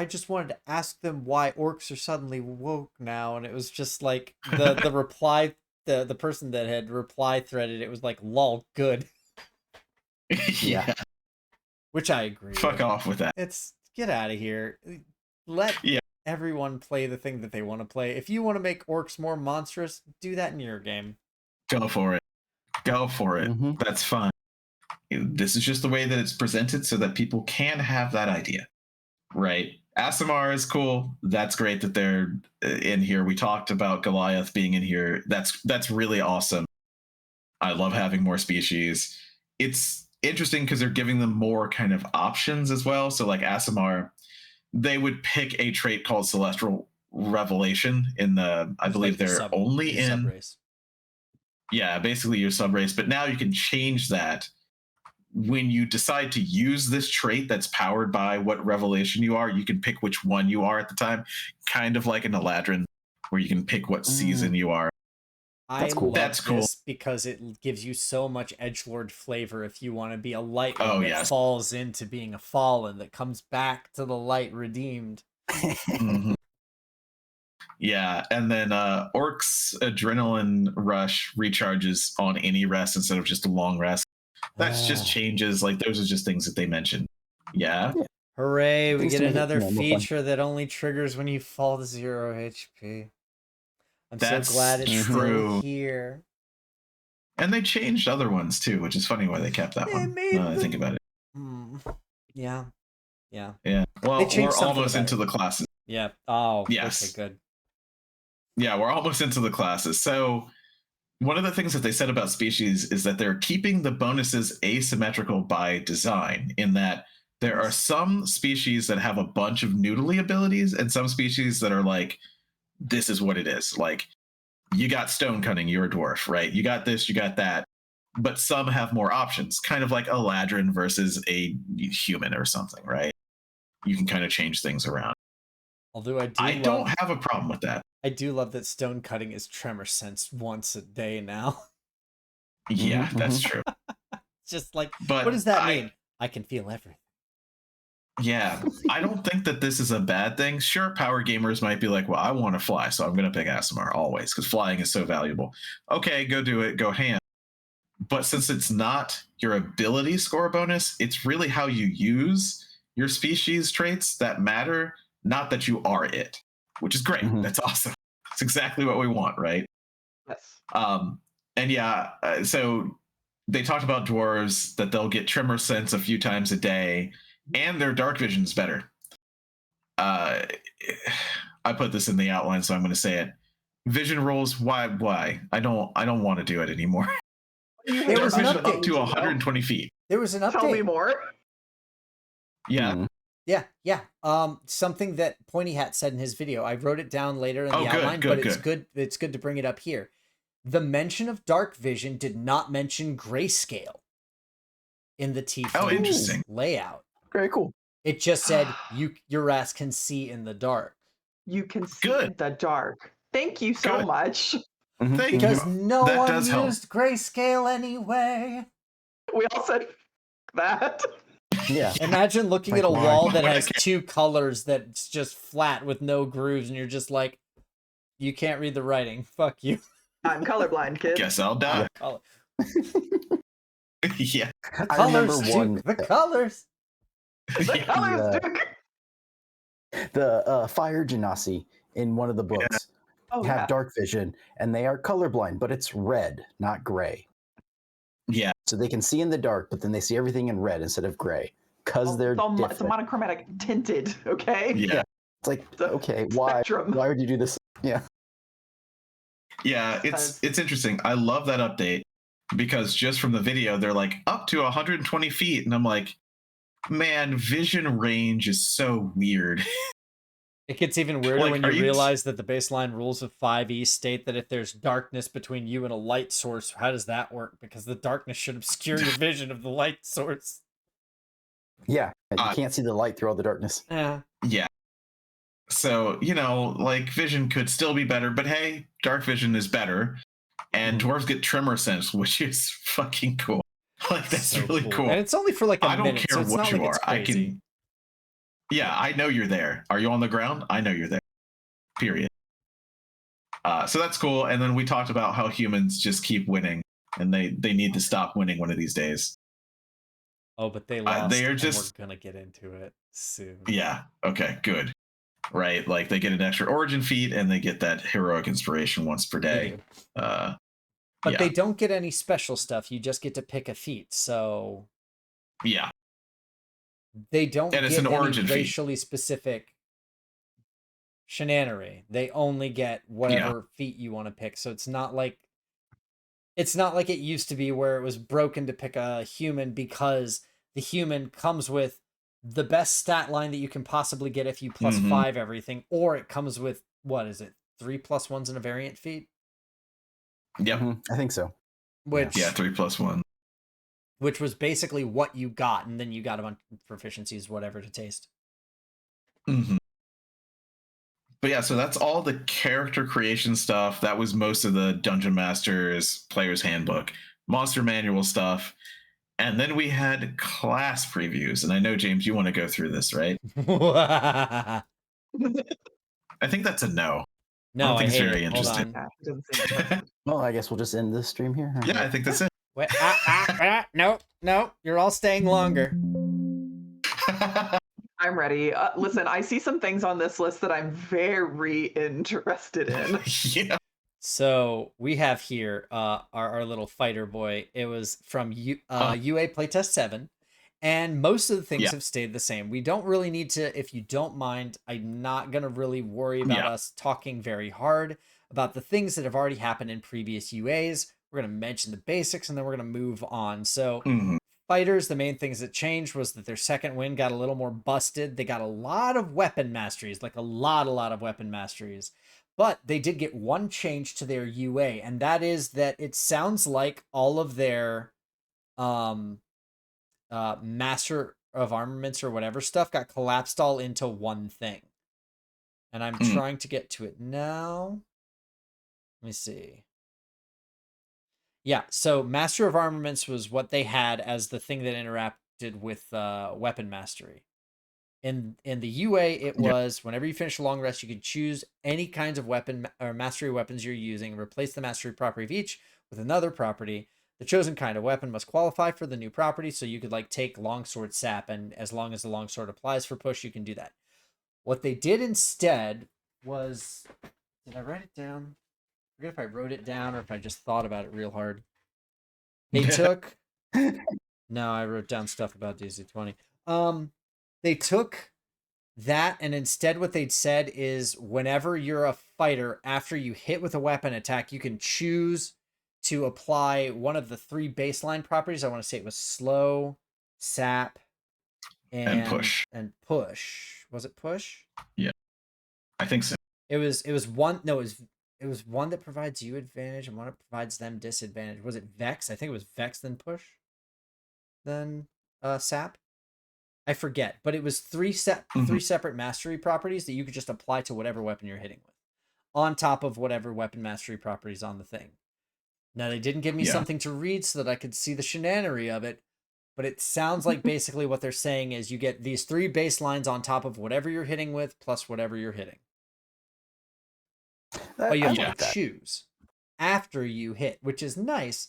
just wanted to ask them why orcs are suddenly woke now, and it was just like the reply, the person that had reply threaded it was like, lol, good. Yeah. Which I agree. Fuck off with that. It's get out of here. Let everyone play the thing that they want to play. If you want to make orcs more monstrous, do that in your game. Go for it. Go for it. That's fine. This is just the way that it's presented so that people can have that idea, right? Aasimar is cool. That's great that they're in here. We talked about Goliath being in here. That's really awesome. I love having more species. It's interesting because they're giving them more kind of options as well. So like Aasimar, they would pick a trait called Celestial Revelation in the, I believe they're only in subrace. Yeah, basically your subrace. But now you can change that when you decide to use this trait that's powered by what revelation you are. You can pick which one you are at the time, kind of like an Eladrin, where you can pick what season you are. That's cool. That's cool because it gives you so much edgelord flavor. If you want to be a light one that falls into being a fallen, that comes back to the light redeemed. Yeah, and then Orc's adrenaline rush recharges on any rest instead of just a long rest. That's just changes. Like, those are just things that they mentioned. Yeah. Hooray, we get another feature that only triggers when you fall to 0 HP. I'm so glad it's still here. And they changed other ones too, which is funny why they kept that one. I think about it. Yeah. Well, we're almost into the classes. Yeah. Oh, yes. Okay, good. Yeah, we're almost into the classes. So one of the things that they said about species is that they're keeping the bonuses asymmetrical by design, in that there are some species that have a bunch of noodly abilities and some species that are like, this is what it is. Like, you got stone cutting, you're a dwarf, right? You got this, you got that. But some have more options, kind of like a Ladrin versus a human or something, right? You can kind of change things around. Although I don't have a problem with that. I do love that stone cutting is tremor sense once a day now. Yeah, that's true. It's just like, but what does that mean? I can feel everything. Yeah, I don't think that this is a bad thing. Sure, power gamers might be like, well, I want to fly, so I'm going to pick Aasimar always because flying is so valuable. Okay, go do it, go ham. But since it's not your ability score bonus, it's really how you use your species traits that matter, not that you are it, which is great. That's awesome. It's exactly what we want, right? Yes. And yeah, so they talked about dwarves, that they'll get tremor sense a few times a day, and their dark vision's better. I put this in the outline, so I'm going to say it. Vision rolls, why? I don't want to do it anymore. There was dark vision up to 120 feet. There was an update. Tell me more. Yeah. Yeah. Something that Pointy Hat said in his video. I wrote it down later in the outline, but it's good. It's good to bring it up here. The mention of dark vision did not mention grayscale in the Tiefling layout. Very cool. It just said your ass can see in the dark. You can see in the dark. Thank you so much. Because no one used grayscale anyway. We all said that. Yeah. Imagine looking at a wall that has two colors that's just flat with no grooves, and you're just like, you can't read the writing. Fuck you. I'm colorblind, kid. Guess I'll die. Yeah. The colors, Duke. The colors. The colors, Duke. The fire genasi in one of the books have dark vision, and they are colorblind, but it's red, not gray. Yeah. So they can see in the dark, but then they see everything in red instead of gray because they're different. It's a monochromatic tinted, okay? Yeah. It's like, okay, why would you do this? Yeah. Yeah, it's interesting. I love that update because just from the video, they're like up to 120 feet. And I'm like, man, vision range is so weird. It gets even weirder when you realize that the baseline rules of 5e state that if there's darkness between you and a light source, how does that work? Because the darkness should obscure your vision of the light source. Yeah, you can't see the light through all the darkness. Yeah. So, vision could still be better, but hey, dark vision is better. And dwarves get tremor sense, which is fucking cool. That's so really cool. And it's only for like a minute. I don't care so what you are. I can. Yeah, I know you're there. Are you on the ground? I know you're there. Period. So that's cool. And then we talked about how humans just keep winning, and they need to stop winning one of these days. Oh, but they lost. They are just. We're gonna get into it soon. Yeah. Okay. Good. Right. Like they get an extra origin feat, and they get that heroic inspiration once per day. But they don't get any special stuff. You just get to pick a feat. So. Yeah. They don't get any racially specific shenanery. They only get whatever feat you want to pick. So it's not like it used to be where it was broken to pick a human because the human comes with the best stat line that you can possibly get if you plus 5 everything, or it comes with 3 plus 1s in a variant feat? Yep. I think so. 3 plus 1. Which was basically what you got, and then you got a bunch of proficiencies, whatever to taste. Mm-hmm. But yeah, so that's all the character creation stuff. That was most of the Dungeon Master's Player's Handbook, Monster Manual stuff. And then we had class previews. And I know, James, you want to go through this, right? I think that's a no. No, I think hate it's very it. interesting. Well, I guess we'll just end the stream here. Yeah, I think that's it. Wait, no, you're all staying longer. I'm ready. Listen, I see some things on this list that I'm very interested in. Yeah. So we have here our little fighter boy. It was from UA Playtest 7. And most of the things have stayed the same. We don't really need to, if you don't mind, I'm not going to really worry about us talking very hard about the things that have already happened in previous UAs. We're going to mention the basics and then we're going to move on. So fighters, the main things that changed was that their second wind got a little more busted. They got a lot of weapon masteries, like a lot of weapon masteries. But they did get one change to their UA, and that is that it sounds like all of their Master of Armaments or whatever stuff got collapsed all into one thing. And I'm trying to get to it now. Let me see. Yeah, so Master of Armaments was what they had as the thing that interacted with weapon mastery. In the UA, it was whenever you finish a long rest, you could choose any kinds of weapon or mastery weapons you're using, replace the mastery property of each with another property. The chosen kind of weapon must qualify for the new property, so you could take longsword sap, and as long as the longsword applies for push, you can do that. What they did instead was, did I write it down? I forget if I wrote it down or if I just thought about it real hard. They took, no, I wrote down stuff about DC-20. They took that, and instead what they'd said is whenever you're a fighter, after you hit with a weapon attack, you can choose to apply one of the 3 baseline properties. I want to say it was slow, sap, and push. And push. Was it push? Yeah, I think so. It was one. No, it was one that provides you advantage and one that provides them disadvantage. Was it Vex? I think it was Vex then push, then sap. I forget, but it was three separate mastery properties that you could just apply to whatever weapon you're hitting with, on top of whatever weapon mastery properties on the thing. Now they didn't give me something to read so that I could see the shenanery of it, but it sounds like basically what they're saying is you get these 3 baselines on top of whatever you're hitting with plus whatever you're hitting. But you have to choose after you hit, which is nice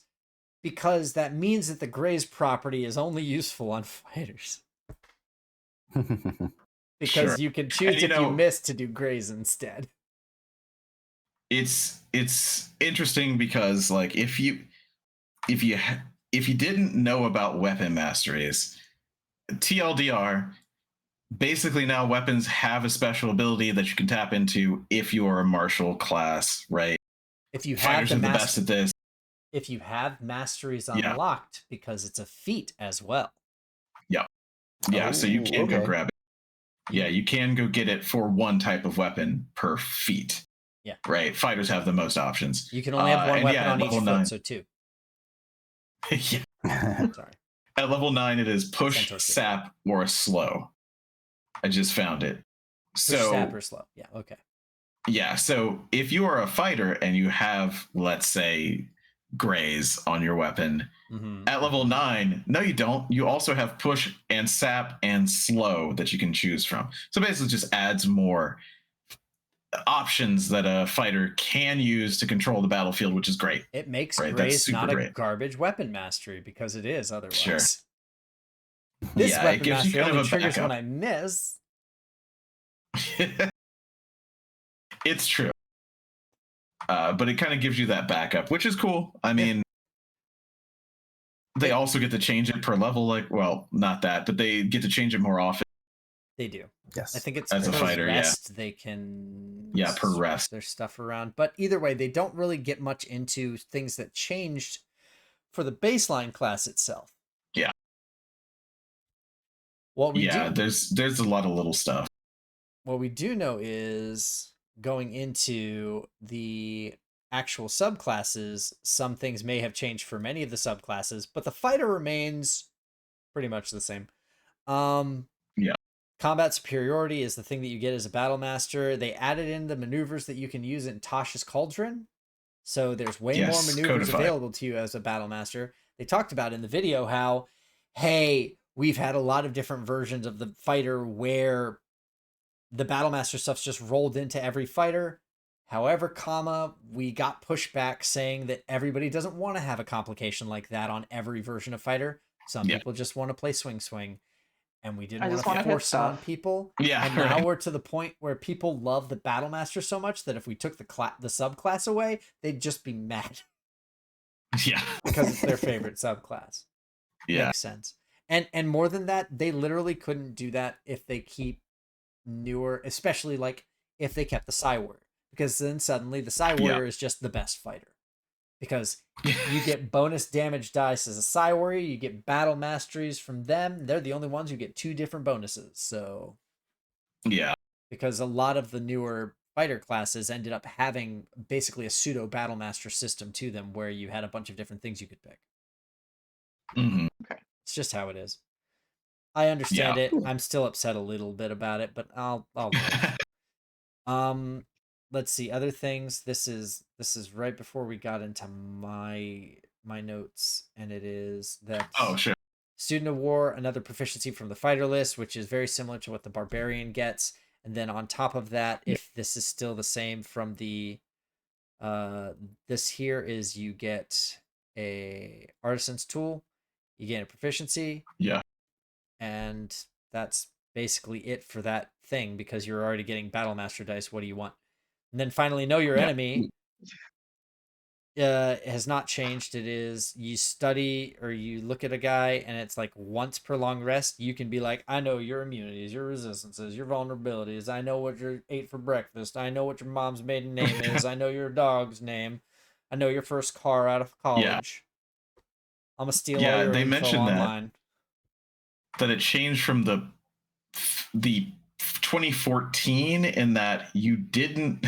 because that means that the graze property is only useful on fighters. Because you can choose if you miss to do graze instead. It's interesting because like if you didn't know about weapon masteries, TLDR, basically now weapons have a special ability that you can tap into if you are a martial class, right? If you Fighters have are the best at this. If you have masteries unlocked, because it's a feat as well. Yeah, so you can go grab it. Yeah, you can go get it for one type of weapon per feat. Yeah. Right. Fighters have the most options. You can only have one weapon on each foot, so 2. Sorry. At level 9, it is push, sap, or slow. I just found it. Push, sap, or slow. Yeah, okay. Yeah, so if you are a fighter and you have, let's say, graze on your weapon, at level 9, no, you don't. You also have push and sap and slow that you can choose from. So basically just adds more options that a fighter can use to control the battlefield, which is great. It makes graze not a garbage weapon mastery because it is otherwise. Sure. This weapon mastery only triggers when I miss. It's true. But it kind of gives you that backup, which is cool. I mean, they also get to change it per level. Like, well, not that, but they get to change it more often. They do. Yes. I think it's as a fighter, rest, they can per rest their stuff around. But either way, they don't really get much into things that changed for the baseline class itself. Yeah. What we do, there's a lot of little stuff. What we do know is going into the actual subclasses, some things may have changed for many of the subclasses, but the fighter remains pretty much the same. Combat superiority is the thing that you get as a battle master. They added in the maneuvers that you can use in Tasha's Cauldron. So there's way more maneuvers available to you as a battle master. They talked about in the video how, hey, we've had a lot of different versions of the fighter where the battle master stuff's just rolled into every fighter. However, we got pushback saying that everybody doesn't want to have a complication like that on every version of fighter. Some people just want to play swing. And we didn't want to force it on people. Yeah, and now we're to the point where people love the battle master so much that if we took the subclass away, they'd just be mad. Yeah. Because it's their favorite subclass. Yeah. Makes sense. And more than that, they literally couldn't do that if they keep newer, especially like if they kept the Psy Warrior. Because then suddenly the Psy Warrior is just the best fighter. Because you get bonus damage dice as a Psy Warrior, you get battle masteries from them. They're the only ones who get 2 different bonuses. So yeah, because a lot of the newer fighter classes ended up having basically a pseudo battle master system to them, where you had a bunch of different things you could pick. Okay, it's just how it is. I understand it. I'm still upset a little bit about it, but I'll let's see other things. This is right before we got into my notes, and it is that Student of War, another proficiency from the fighter list, which is very similar to what the barbarian gets. And then on top of that, if this is still the same from the this here is you get a artisan's tool, you gain a proficiency, and that's basically it for that thing, because you're already getting battle master dice. What do you want? And then finally, know your enemy has not changed. It is you study or you look at a guy, and it's like once per long rest, you can be like, I know your immunities, your resistances, your vulnerabilities. I know what you ate for breakfast. I know what your mom's maiden name is. I know your dog's name. I know your first car out of college. I'm gonna steal all your they info mentioned online. that it changed from the 2014 in that you didn't,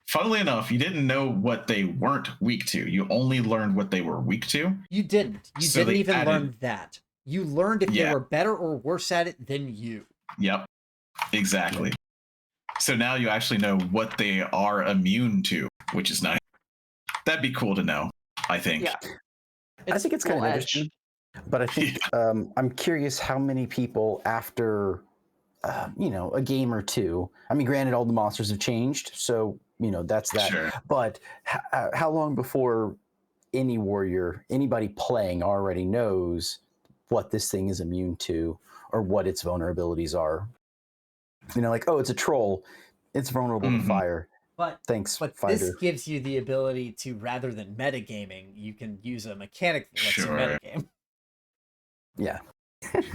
funnily enough, you didn't know what they weren't weak to. You only learned what they were weak to. You didn't. You So didn't even added, learn that. You learned if they were better or worse at it than you. Yep, exactly. So now you actually know what they are immune to, which is nice. That'd be cool to know, I think. Yeah. I think it's kind of interesting. But I think I'm curious how many people after, a game or two, I mean, granted, all the monsters have changed, so, that's that. Sure. But how long before any warrior, anybody playing already knows what this thing is immune to or what its vulnerabilities are? Like, oh, it's a troll. It's vulnerable to fire. But fighter. This gives you the ability to, rather than metagaming, you can use a mechanic that lets you metagame. Yeah.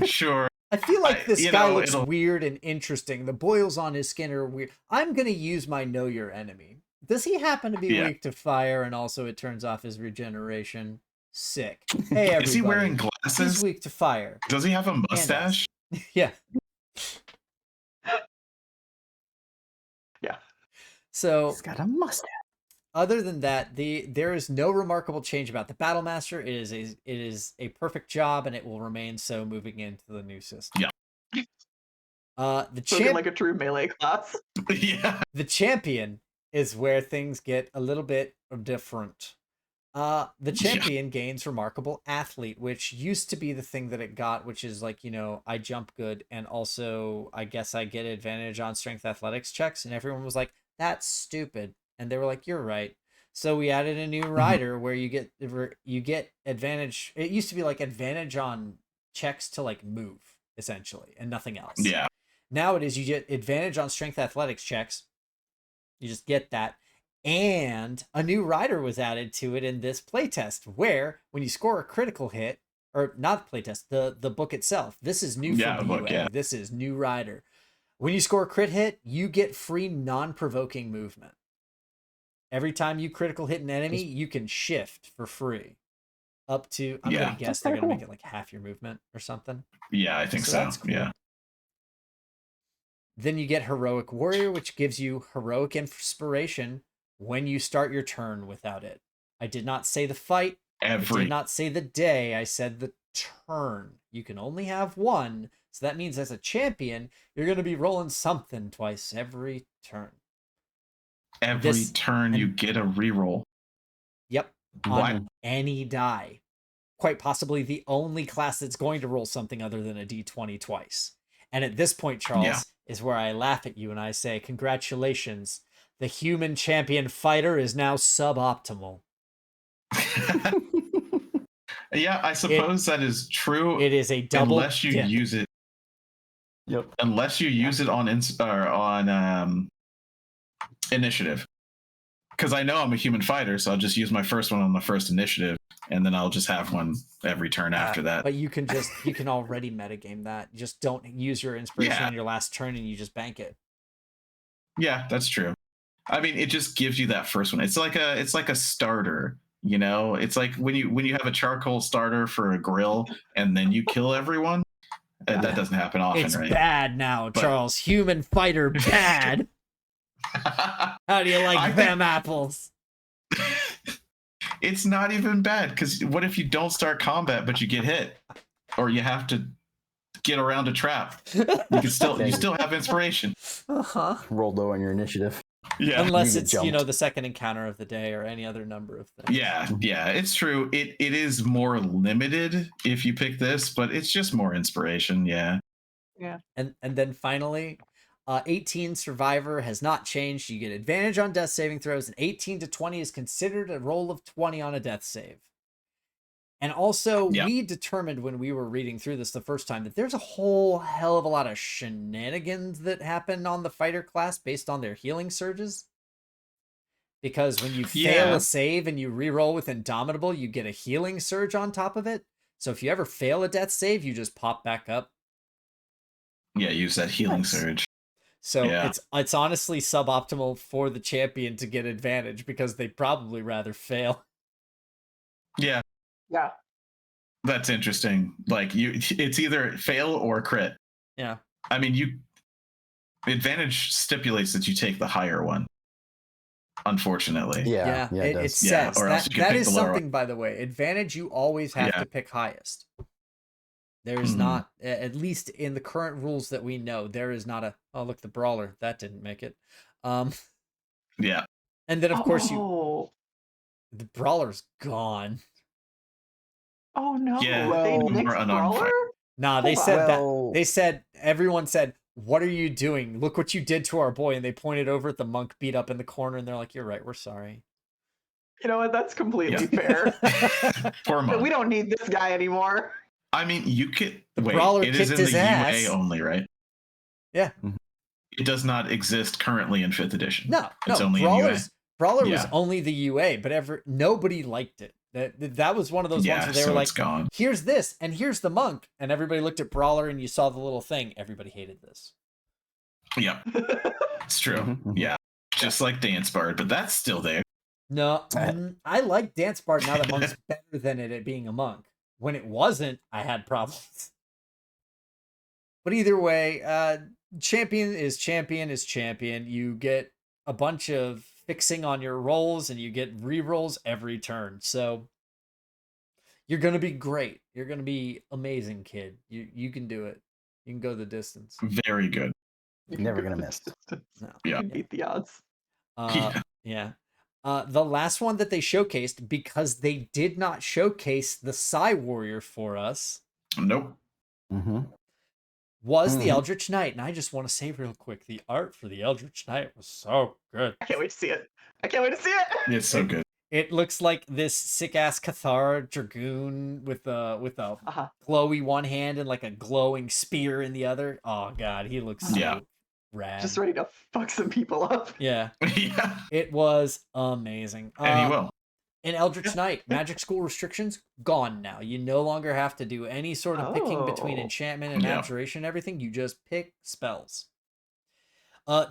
Sure. I feel like this guy looks weird and interesting. The boils on his skin are weird. I'm going to use my know your enemy. Does he happen to be weak to fire, and also it turns off his regeneration? Sick. Hey, everybody. Is he wearing glasses? He's weak to fire. Does he have a mustache? Yeah. Yeah. So he's got a mustache. Other than that, there is no remarkable change about the Battle Master. It is a perfect job, and it will remain so moving into the new system. Yeah. Like a true melee class. Yeah. The champion is where things get a little bit different. The champion gains remarkable athlete, which used to be the thing that it got, which is like, I jump good, and also I guess I get advantage on strength athletics checks, and everyone was like, that's stupid. And they were like, you're right. So we added a new rider where you get advantage. It used to be like advantage on checks to like move, essentially, and nothing else. Yeah. Now it is you get advantage on strength athletics checks. You just get that. And a new rider was added to it in this playtest, where when you score a critical hit, or not playtest, the book itself. This is new from the UA. This is new rider. When you score a crit hit, you get free non-provoking movement. Every time you critical hit an enemy, you can shift for free. Up to, I'm going to guess they're going to make it like half your movement or something. Yeah, I think so. That's cool. Yeah. Then you get Heroic Warrior, which gives you heroic inspiration when you start your turn without it. I did not say the fight. I did not say the day. I said the turn. You can only have one. So that means as a champion, you're going to be rolling something twice every turn. Every turn you get a reroll. Yep. On any die. Quite possibly the only class that's going to roll something other than a d20 twice. And at this point, Charles, is where I laugh at you and I say, congratulations. The human champion fighter is now suboptimal. Yeah, I suppose that is true. It is a double unless you use it. Yep. Unless you use it on initiative. Because I know I'm a human fighter, so I'll just use my first one on the first initiative, and then I'll just have one every turn after that. But you can already metagame that. Just don't use your inspiration on your last turn, and you just bank it. Yeah, that's true. I mean, it just gives you that first one. It's like a starter, It's like when you have a charcoal starter for a grill, and then you kill everyone. That doesn't happen often, it's right? It's bad now, Charles. Human fighter bad. How do you like them apples? It's not even bad, because what if you don't start combat but you get hit, or you have to get around a trap? You still have inspiration. Roll low on your initiative. Yeah, unless it's the second encounter of the day or any other number of things. Yeah, it's true. It is more limited if you pick this, but it's just more inspiration. Yeah. And then finally, 18 Survivor has not changed. You get advantage on death saving throws, and 18 to 20 is considered a roll of 20 on a death save. And also, we determined when we were reading through this the first time that there's a whole hell of a lot of shenanigans that happen on the fighter class based on their healing surges. Because when you fail a save and you reroll with Indomitable, you get a healing surge on top of it. So if you ever fail a death save, you just pop back up. Yeah, use that healing surge. So it's honestly suboptimal for the champion to get advantage because they'd probably rather fail. Yeah. Yeah. That's interesting. Like it's either fail or crit. Yeah. I mean, advantage stipulates that you take the higher one. Unfortunately. Yeah. It says or else you can that pick is the lower something, one. by the way. Advantage, you always have to pick highest. There's not, at least in the current rules that we know, there is not a, oh, look, the brawler, that didn't make it. Yeah. And then, of course, the brawler's gone. Oh, no. Yeah, They well, nixed brawler? Nah, they said that. They said, everyone said, what are you doing? Look what you did to our boy. And they pointed over at the monk beat up in the corner, and they're like, you're right, we're sorry. You know what? That's completely fair. Poor monk. We don't need this guy anymore. I mean, you could brawler it is in his the ass. UA only, right? Yeah. It does not exist currently in 5th edition. No, it's only Brawler was only the UA, but nobody liked it. That was one of those ones where they were like, here's this, and here's the monk. And everybody looked at Brawler, and you saw the little thing. Everybody hated this. Yeah, it's true. Yeah, just like Dance Bard, but that's still there. No, I like Dance Bard now that Monk's better than it being a monk. When it wasn't, I had problems. But either way, champion is champion. You get a bunch of fixing on your rolls, and you get re-rolls every turn. So you're going to be great. You're going to be amazing, kid. You can do it. You can go the distance. Very good. You're never going to miss. No. You can beat the odds. Yeah. The last one that they showcased, because they did not showcase the Psy Warrior for us. Nope. Was the Eldritch Knight. And I just want to say real quick, the art for the Eldritch Knight was so good. I can't wait to see it. It's so good. It looks like this sick-ass Cathar Dragoon with a glowy one hand and like a glowing spear in the other. Oh, God, he looks so rad. Just ready to fuck some people up. Yeah. It was amazing. And he will. In Eldritch Knight, magic school restrictions gone now. You no longer have to do any sort of picking between enchantment and abjuration and everything. You just pick spells.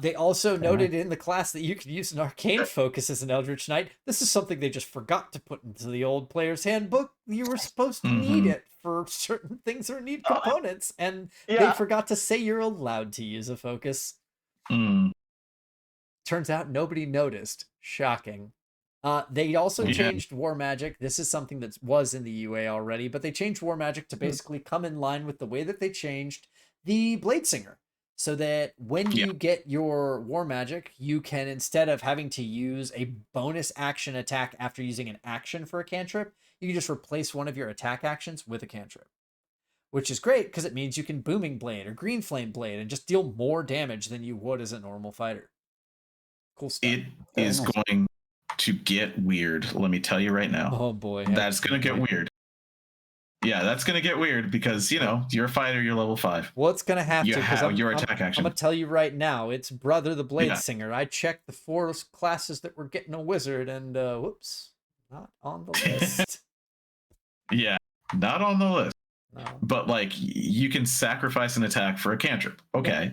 They also noted in the class that you could use an arcane focus as an Eldritch Knight. This is something they just forgot to put into the old player's handbook. You were supposed to need it for certain things or need components, and they forgot to say you're allowed to use a focus. Turns out nobody noticed. Shocking. They also changed War Magic. This is something that was in the UA already, but they changed War Magic to basically come in line with the way that they changed the Blade Singer. So that when you get your War Magic, you can, instead of having to use a bonus action attack after using an action for a cantrip, you can just replace one of your attack actions with a cantrip. Which is great, because it means you can Booming Blade or Green Flame Blade and just deal more damage than you would as a normal fighter. Cool stuff. It is going to get weird, let me tell you right now. Oh boy. That's going to get weird. Yeah, that's going to get weird because, you're a fighter, you're level 5. Well, it's going to have to, because your attack action. I'm going to tell you right now, it's Brother the Blade Singer. I checked the 4 classes that were getting a wizard, and whoops, not on the list. Not on the list. No. But, you can sacrifice an attack for a cantrip. Okay,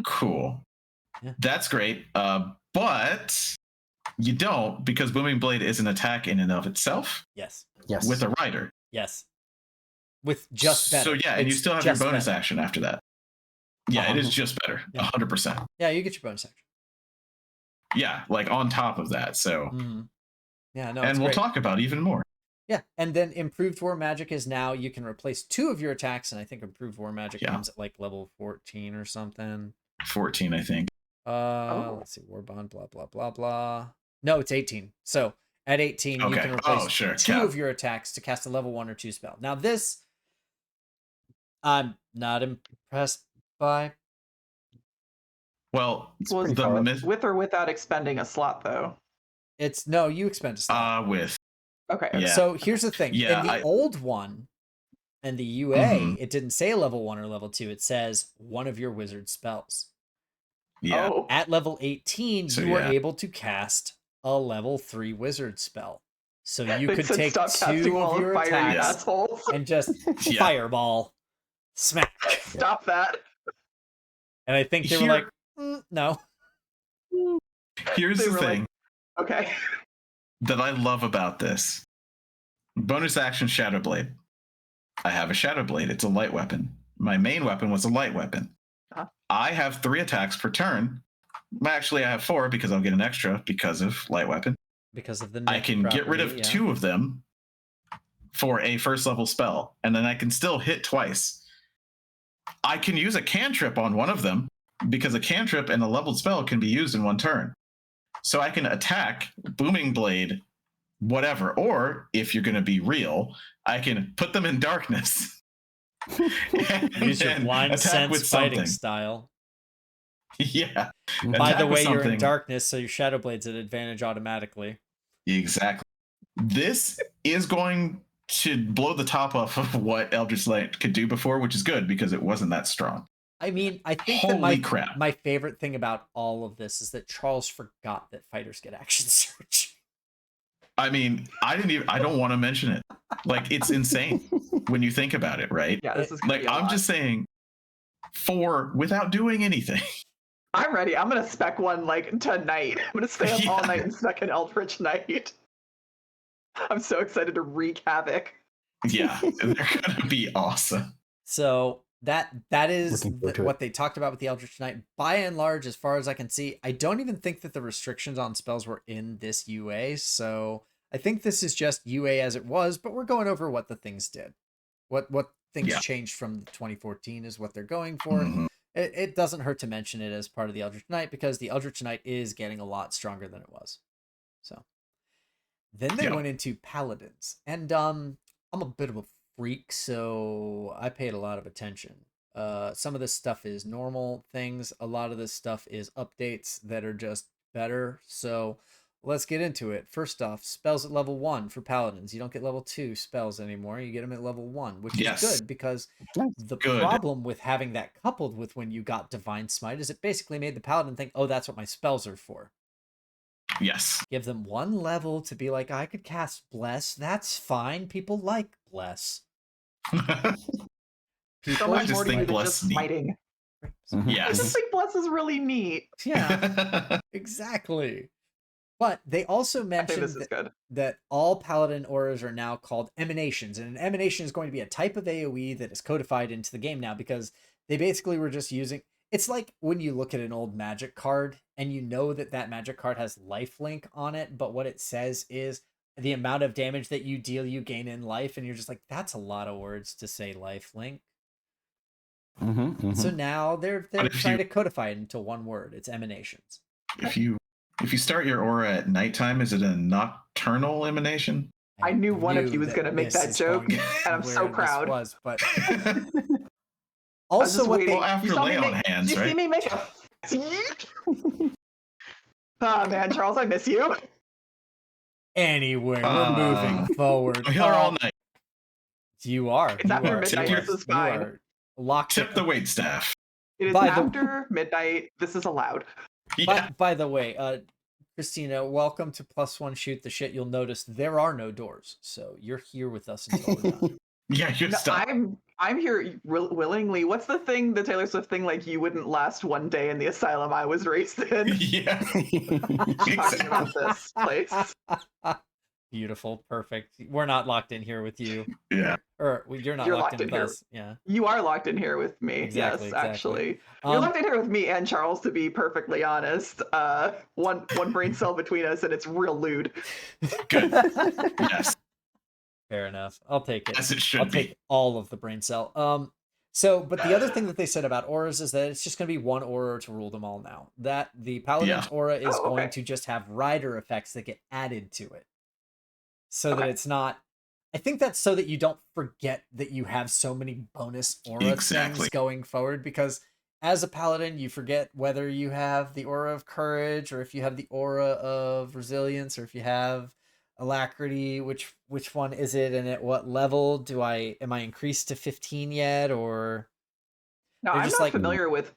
cool. Yeah. That's great. But you don't, because Booming Blade is an attack in and of itself. Yes. With a rider. Yes. With just better. So and you still have your bonus action after that. Yeah, it is just better. 100%. Yeah, you get your bonus action. Yeah, on top of that. So yeah, no. And we'll talk about even more. Yeah, and then Improved War Magic is now you can replace 2 of your attacks, and I think Improved War Magic comes at level 14 or something. 14, I think. Let's see, War Bond, blah blah blah blah. No, it's 18. So at 18, you can replace 2 of your attacks to cast a level 1 or 2 spell. Now this, I'm not impressed by. Well, with or without expending a slot, though. It's no, you expend a slot. With. Okay. Yeah. So here's the thing. In the old one and the UA, it didn't say level 1 or level 2. It says one of your wizard spells. Yeah. At level 18, you were able to cast a level 3 wizard spell. So you could take 2 of your attacks and just fireball, smack. Stop that. And I think they were like, no. Here's the thing. Okay. That I love about this. Bonus action Shadow Blade. I have a Shadow Blade. It's a light weapon. My main weapon was a light weapon. I have 3 attacks per turn. Actually, I have 4 because I'll get an extra because of light weapon. Because of the I can get rid of 2 of them for a first level spell, and then I can still hit twice. I can use a cantrip on one of them because a cantrip and a leveled spell can be used in one turn. So I can attack Booming Blade, whatever. Or if you're going to be real, I can put them in darkness. Use your blind sense fighting style. Yeah. By the way, you're in darkness, so your Shadow Blade's at advantage automatically. Exactly. This is going to blow the top off of what Eldritch Light could do before, which is good because it wasn't that strong. I mean, I think my favorite thing about all of this is that Charles forgot that fighters get action surge. I mean, I don't want to mention it. Like, it's insane when you think about it, right? Yeah, this is like, I'm just saying 4 without doing anything. I'm ready. I'm gonna spec one like tonight. I'm gonna stay up all night and spec an Eldritch Knight. I'm so excited to wreak havoc. Yeah, they're gonna be awesome. So that is what they talked about with the Eldritch Knight. By and large, as far as I can see, I don't even think that the restrictions on spells were in this UA. So I think this is just UA as it was, but we're going over what the things did. What things changed from 2014 is what they're going for. Mm-hmm. It doesn't hurt to mention it as part of the Eldritch Knight because the Eldritch Knight is getting a lot stronger than it was. So then they went into Paladins, and I'm a bit of a freak, so I paid a lot of attention. Some of this stuff is normal things. A lot of this stuff is updates that are just better. So let's get into it. First off, spells at level 1 for Paladins. You don't get level 2 spells anymore. You get them at level 1, which is good because the problem with having that coupled with when you got Divine Smite is it basically made the Paladin think, oh, that's what my spells are for. Yes. Give them 1 level to be like, I could cast Bless. That's fine. People like Bless. So much more to you than just smiting. Yes. I just think Bless is really neat. Yeah, exactly. But they also mentioned that all Paladin auras are now called emanations, and an emanation is going to be a type of AoE that is codified into the game now because they basically were just using... It's like when you look at an old magic card and you know that that magic card has lifelink on it, but what it says is the amount of damage that you deal, you gain in life, and you're just like, that's a lot of words to say lifelink. So now they're trying to codify it into one word. It's emanations. If you start your aura at nighttime, is it a nocturnal emanation? I knew one of you was going to make that joke, and I'm so proud. But also, what they after lay on hands, right? You see me make a... Oh man, Charles, I miss you. Anyway, we're moving forward. We are all night. You are. It's after midnight. This is fine. Tip the waitstaff. It is after midnight. This is allowed. Yeah. By the way, Christina, welcome to +1 Shoot the Shit. You'll notice there are no doors, so you're here with us until we're done. Yeah, you're stuck. I'm here willingly. What's the thing, the Taylor Swift thing? Like, you wouldn't last one day in the asylum I was raised in. Yeah. Talking about this place. Beautiful, perfect. We're not locked in here with you. Yeah. Or you're not locked in with us. Yeah. You are locked in here with me. Exactly, yes, actually. You're locked in here with me and Charles, to be perfectly honest. One brain cell between us, and it's real lewd. Good. Yes. Fair enough. I'll take it. As it should I'll take all of the brain cell. But the other thing that they said about auras is that it's just going to be one aura to rule them all now. That the Paladin's aura is going to just have rider effects that get added to it. So that it's not... I think that's so that you don't forget that you have so many bonus aura things going forward, because as a Paladin, you forget whether you have the aura of courage or if you have the aura of resilience or if you have alacrity. Which one is it, and at what level am I increased to 15 yet? Or no, I'm not familiar with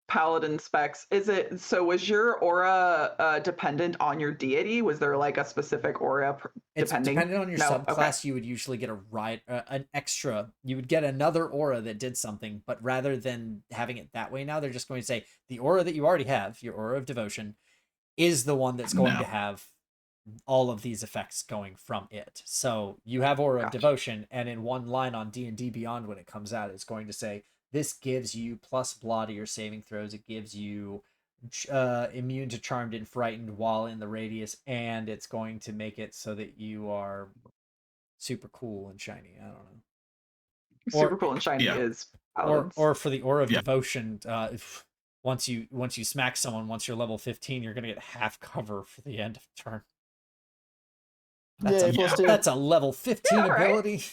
Paladin specs. Was your aura dependent on your deity? Was there like a specific aura depending? It's dependent on your subclass. You would usually get an extra. You would get another aura that did something, but rather than having it that way now, they're just going to say the aura that you already have, your aura of devotion, is the one that's going to have all of these effects going from it. So you have Aura of Devotion, and in one line on D&D Beyond when it comes out, it's going to say, this gives you plus blah to your saving throws. It gives you immune to Charmed and Frightened while in the radius, and it's going to make it so that you are super cool and shiny. I don't know. Super cool and shiny is paladins. Or for the Aura of Devotion, once you smack someone, once you're level 15, you're gonna get half cover for the end of turn. That's a level 15 ability.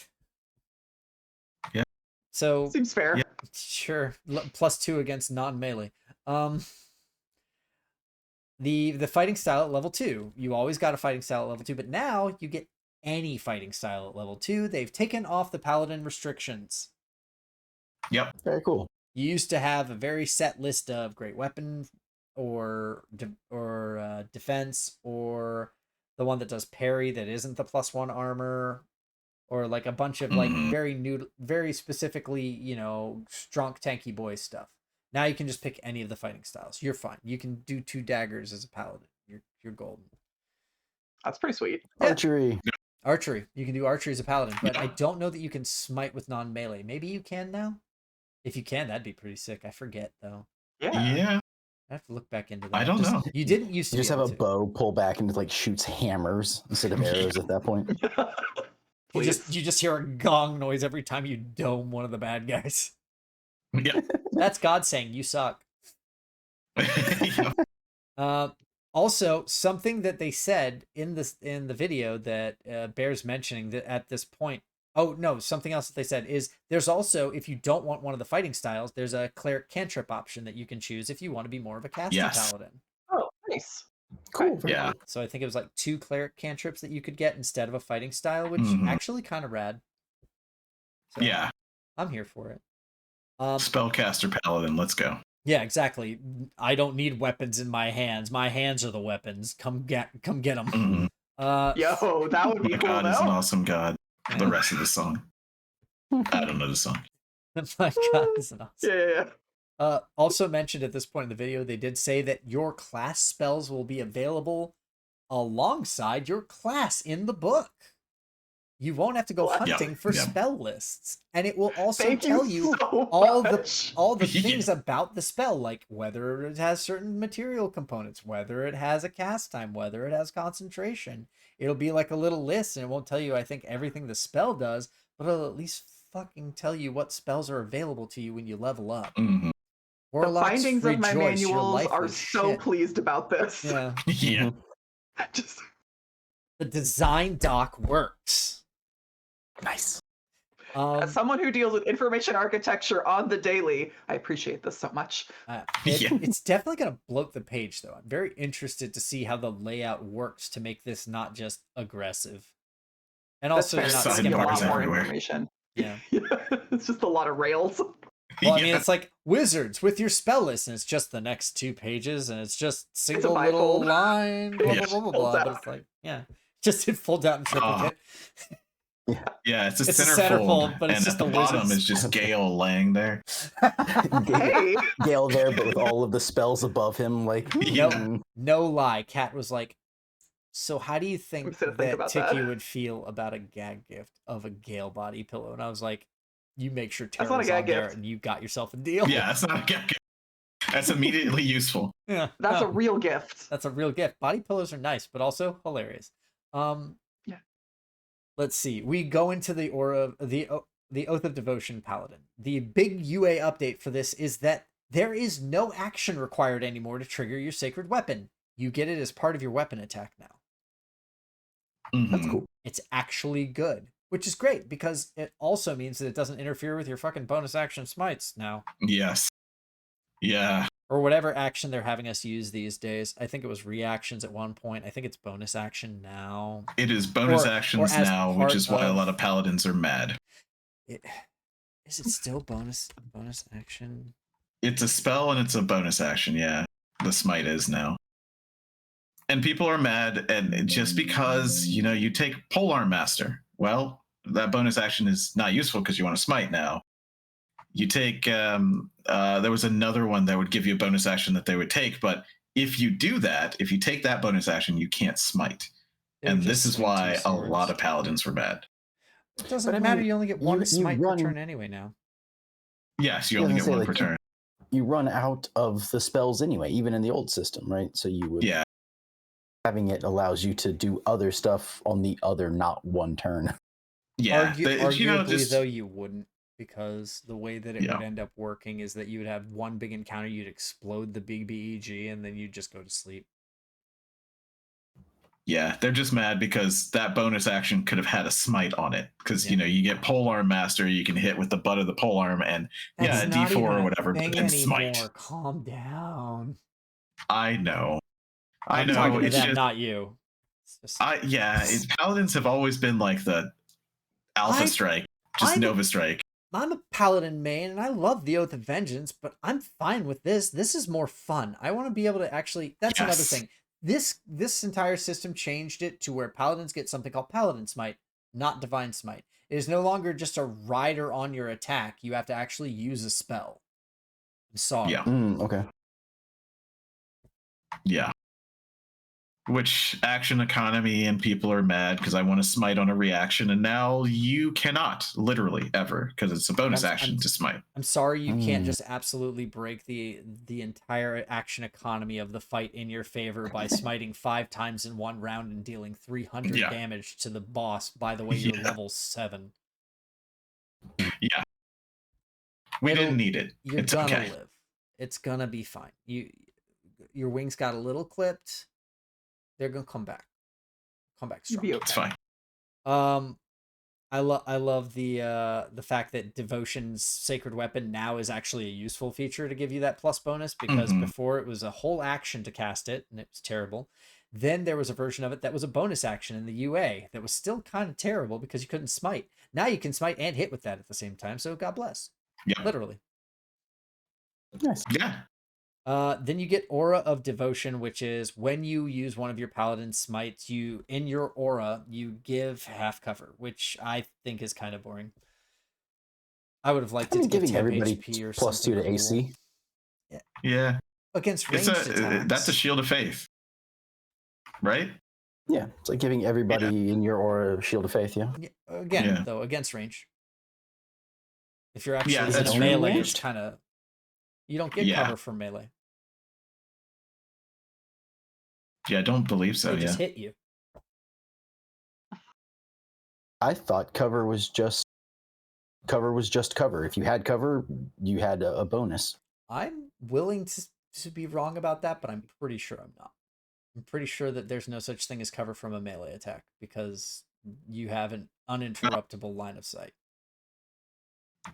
Yeah. So seems fair. Yeah. Sure. +2 against non-melee. The fighting style at level 2. You always got a fighting style at level 2, but now you get any fighting style at level 2. They've taken off the paladin restrictions. Yep. Very cool. You used to have a very set list of great weapon or defense, or the one that does parry that isn't the +1 armor, or like a bunch of like very specifically, strong tanky boy stuff. Now you can just pick any of the fighting styles. You're fine. You can do 2 daggers as a paladin. You're golden. That's pretty sweet. Archery. Archery. You can do archery as a paladin, but I don't know that you can smite with non-melee. Maybe you can now? If you can, that'd be pretty sick. I forget though. Yeah. I have to look back into that. I don't know. You didn't used to just have a bow pull back and like shoots hammers instead of arrows at that point. you just hear a gong noise every time you dome one of the bad guys. Yeah. That's God saying you suck. Also, something that they said in the video that bears mentioning that at this point. Oh, no, something else that they said is there's also, if you don't want one of the fighting styles, there's a cleric cantrip option that you can choose if you want to be more of a casting paladin. Oh, nice. Cool. Yeah. So I think it was like 2 cleric cantrips that you could get instead of a fighting style, which actually kind of rad. So yeah. I'm here for it. Spellcaster paladin, let's go. Yeah, exactly. I don't need weapons in my hands. My hands are the weapons. Come get them. Yo, that would be my cool. God is an awesome God. The rest of the song. I don't know the song. My God is an awesome. Yeah. Also mentioned at this point in the video, they did say that your class spells will be available alongside your class in the book. You won't have to go hunting for spell lists, and it will also tell you all the things about the spell, like whether it has certain material components, whether it has a cast time, whether it has concentration. It'll be like a little list, and it won't tell you, I think, everything the spell does, but it'll at least fucking tell you what spells are available to you when you level up. The findings of my manuals are so pleased about this. Yeah. Just the design doc works. Nice. As someone who deals with information architecture on the daily, I appreciate this so much. It's definitely going to bloat the page, though. I'm very interested to see how the layout works to make this not just aggressive. And also, you're not skipping a lot more everywhere. information. Yeah. It's just a lot of rails. Well, I mean, it's like wizards with your spell list, and it's just the next 2 pages, and it's just single little line, blah, blah, blah, blah, blah. But it's like, just in full down and triplicate. Yeah, it's a centerfold, but it's and just at the bottom is just Gale laying there. Gale there, but with all of the spells above him, like no lie. Kat was like, "So how do you think that Tiki would feel about a gag gift of a Gale body pillow?" And I was like, "You make sure Tara's on there, and you got yourself a deal." Yeah, that's not a gag gift. That's immediately useful. Yeah, that's a real gift. That's a real gift. Body pillows are nice, but also hilarious. Let's see. We go into the aura of the Oath of Devotion Paladin. The big UA update for this is that there is no action required anymore to trigger your sacred weapon. You get it as part of your weapon attack now. That's cool. It's actually good, which is great because it also means that it doesn't interfere with your fucking bonus action smites now. Yes. Yeah. Or whatever action they're having us use these days. I think it was reactions at one point. I think it's bonus action now. It is bonus actions now, which is why a lot of paladins are mad. Is it still bonus action? It's a spell and it's a bonus action, yeah. The smite is now. And people are mad, and just because, you take Polearm Master. Well, that bonus action is not useful because you want to smite now. You take, there was another one that would give you a bonus action that they would take, but if you do that, if you take that bonus action, you can't smite. And this is why a lot of paladins were bad. It doesn't matter. You only get one smite per turn anyway now. Yes, you only get one per turn. You run out of the spells anyway, even in the old system, right? So you would. Yeah. Having it allows you to do other stuff on the other not one turn. Yeah. Arguably, though, you wouldn't, because the way that it would end up working is that you would have one big encounter, you'd explode the big BEG, and then you'd just go to sleep. Yeah, they're just mad because that bonus action could have had a smite on it. Because, you get Polearm Master, you can hit with the butt of the polearm, and That's a D4 or whatever, but then anymore. smite. Calm down. I know. I'm talking to them, not you. Paladins have always been like the Alpha Strike, Nova Strike. I'm a Paladin main, and I love the Oath of Vengeance, but I'm fine with this. This is more fun. I want to be able to actually... That's another thing. This entire system changed it to where Paladins get something called Paladin Smite, not Divine Smite. It is no longer just a rider on your attack. You have to actually use a spell. Sorry. Yeah. Okay. Yeah. Which action economy and people are mad because I want to smite on a reaction, and now you cannot, literally, ever, because it's a bonus action to smite. I'm sorry you can't just absolutely break the entire action economy of the fight in your favor by smiting 5 times in one round and dealing 300 damage to the boss. By the way, you're level 7. Yeah. We didn't need it. You're gonna live. It's gonna be fine. Your wings got a little clipped. They're gonna come back. Come back strong. It's fine. I love the fact that Devotion's Sacred Weapon now is actually a useful feature to give you that plus bonus, because before it was a whole action to cast it, and it was terrible. Then there was a version of it that was a bonus action in the UA that was still kind of terrible because you couldn't smite. Now you can smite and hit with that at the same time, so God bless. Yeah. Literally. Nice. Yeah. Then you get Aura of Devotion, which is when you use one of your Paladin smites, in your aura, you give half cover, which I think is kind of boring. I would have liked it to give everybody HP or plus 2 to cool. AC. Yeah. Against ranged attacks. That's a Shield of Faith, right? Yeah, it's like giving everybody in your aura Shield of Faith. Yeah. Again, though, against range. If you're actually in melee, it's kind of... You don't get cover from melee. Yeah, I don't believe so. They just hit you. I thought cover was just cover. If you had cover, you had a bonus. I'm willing to be wrong about that, but I'm pretty sure I'm not. I'm pretty sure that there's no such thing as cover from a melee attack because you have an uninterruptible line of sight.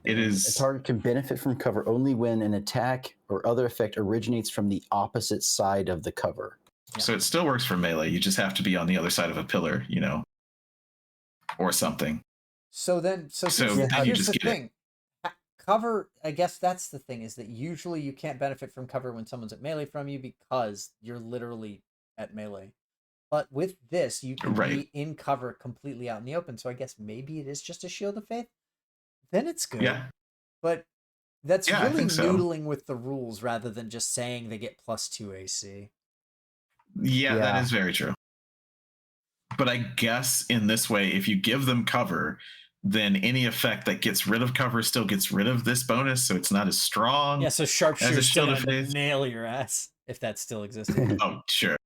A target can benefit from cover only when an attack or other effect originates from the opposite side of the cover. Yeah. So it still works for melee. You just have to be on the other side of a pillar, or something. So here's the thing. Cover, I guess that's the thing, is that usually you can't benefit from cover when someone's at melee from you because you're literally at melee. But with this, you can be in cover completely out in the open. So I guess maybe it is just a Shield of Faith. Then it's good. Yeah. But that's really noodling with the rules rather than just saying they get plus 2 AC. Yeah, that is very true. But I guess in this way, if you give them cover, then any effect that gets rid of cover still gets rid of this bonus, so it's not as strong. Yeah, so Sharpshooter's still going to nail your ass if that still existed. Oh, sure.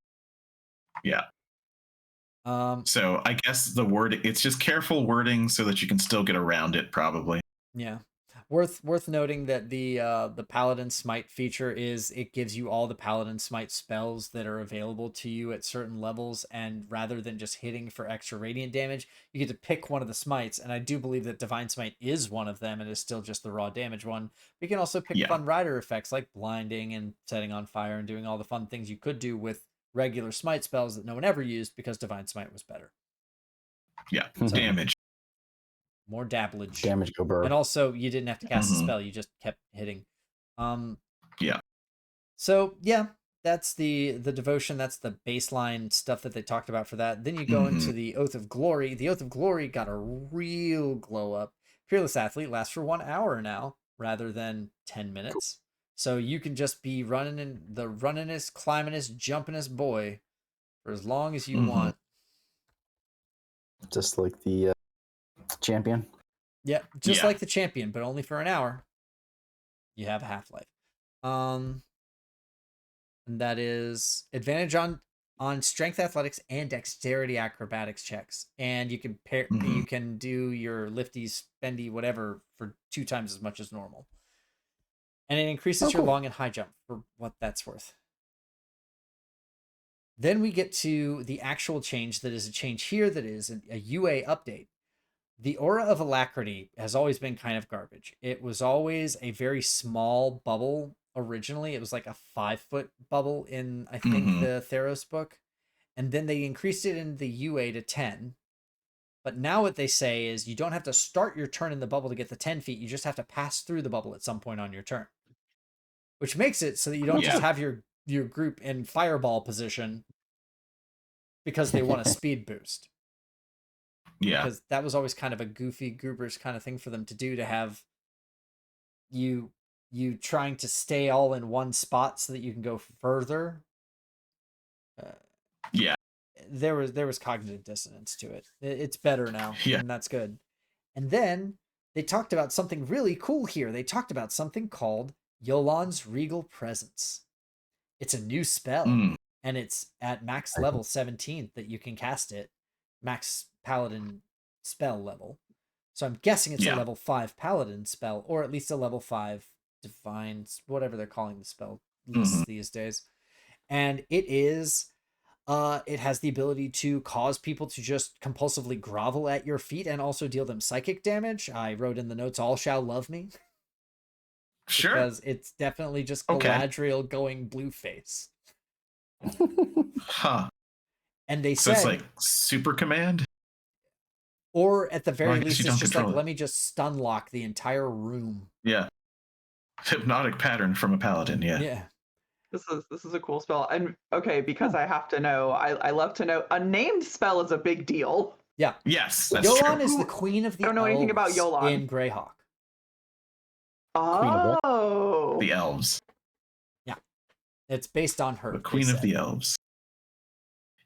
Yeah. So I guess the word, it's just careful wording so that you can still get around it, probably. Yeah. Worth noting that the Paladin Smite feature is it gives you all the Paladin Smite spells that are available to you at certain levels, and rather than just hitting for extra radiant damage, you get to pick one of the smites, and I do believe that Divine Smite is one of them and is still just the raw damage one. You can also pick fun rider effects like blinding and setting on fire and doing all the fun things you could do with regular smite spells that no one ever used because Divine Smite was better. Yeah, damage. More dabblage. Damage go burr. And also you didn't have to cast a spell, you just kept hitting. Yeah. So yeah, that's the devotion, that's the baseline stuff that they talked about for that. Then you go into the Oath of Glory. The Oath of Glory got a real glow up. Fearless Athlete lasts for 1 hour now rather than 10 minutes. So you can just be runningest, climbingest, jumpingest boy for as long as you want. Just like the champion. Yeah, just like the champion, but only for an hour. You have a half-life. And that is advantage on strength athletics and dexterity acrobatics checks. And you can you can do your lifty, spendy, whatever for 2 times as much as normal. And it increases your long and high jump for what that's worth. Then we get to the actual change that is a change here that is a UA update. The Aura of Alacrity has always been kind of garbage. It was always a very small bubble originally. It was like a 5-foot bubble in, I think, the Theros book. And then they increased it in the UA to 10. But now what they say is you don't have to start your turn in the bubble to get the 10 feet. You just have to pass through the bubble at some point on your turn. Which makes it so that you don't just have your group in fireball position because they want a speed boost. Yeah. Because that was always kind of a goofy goobers kind of thing for them to do, to have you trying to stay all in one spot so that you can go further. There was cognitive dissonance to it. It's better now, and that's good. And then they talked about something really cool here. They talked about something called Yolan's Regal Presence. It's a new spell, and it's at max level 17 that you can cast it. Max Paladin spell level. So I'm guessing it's a level 5 Paladin spell, or at least a level 5 Divine, whatever they're calling the spell lists these days. And it is, it has the ability to cause people to just compulsively grovel at your feet and also deal them psychic damage. I wrote in the notes, all shall love me. Sure. Because it's definitely just Galadriel going blue face. And they said it's like super command? Or at the very least, it's just like, let me just stun lock the entire room. Yeah. Hypnotic pattern from a paladin, Yeah. This is a cool spell. And because I have to know, I love to know, a named spell is a big deal. Yeah. Yes, that's Yolan true. is the queen of the I don't know anything about Yolan. In Greyhawk. Oh. The elves. Yeah. It's based on her. The queen of the elves.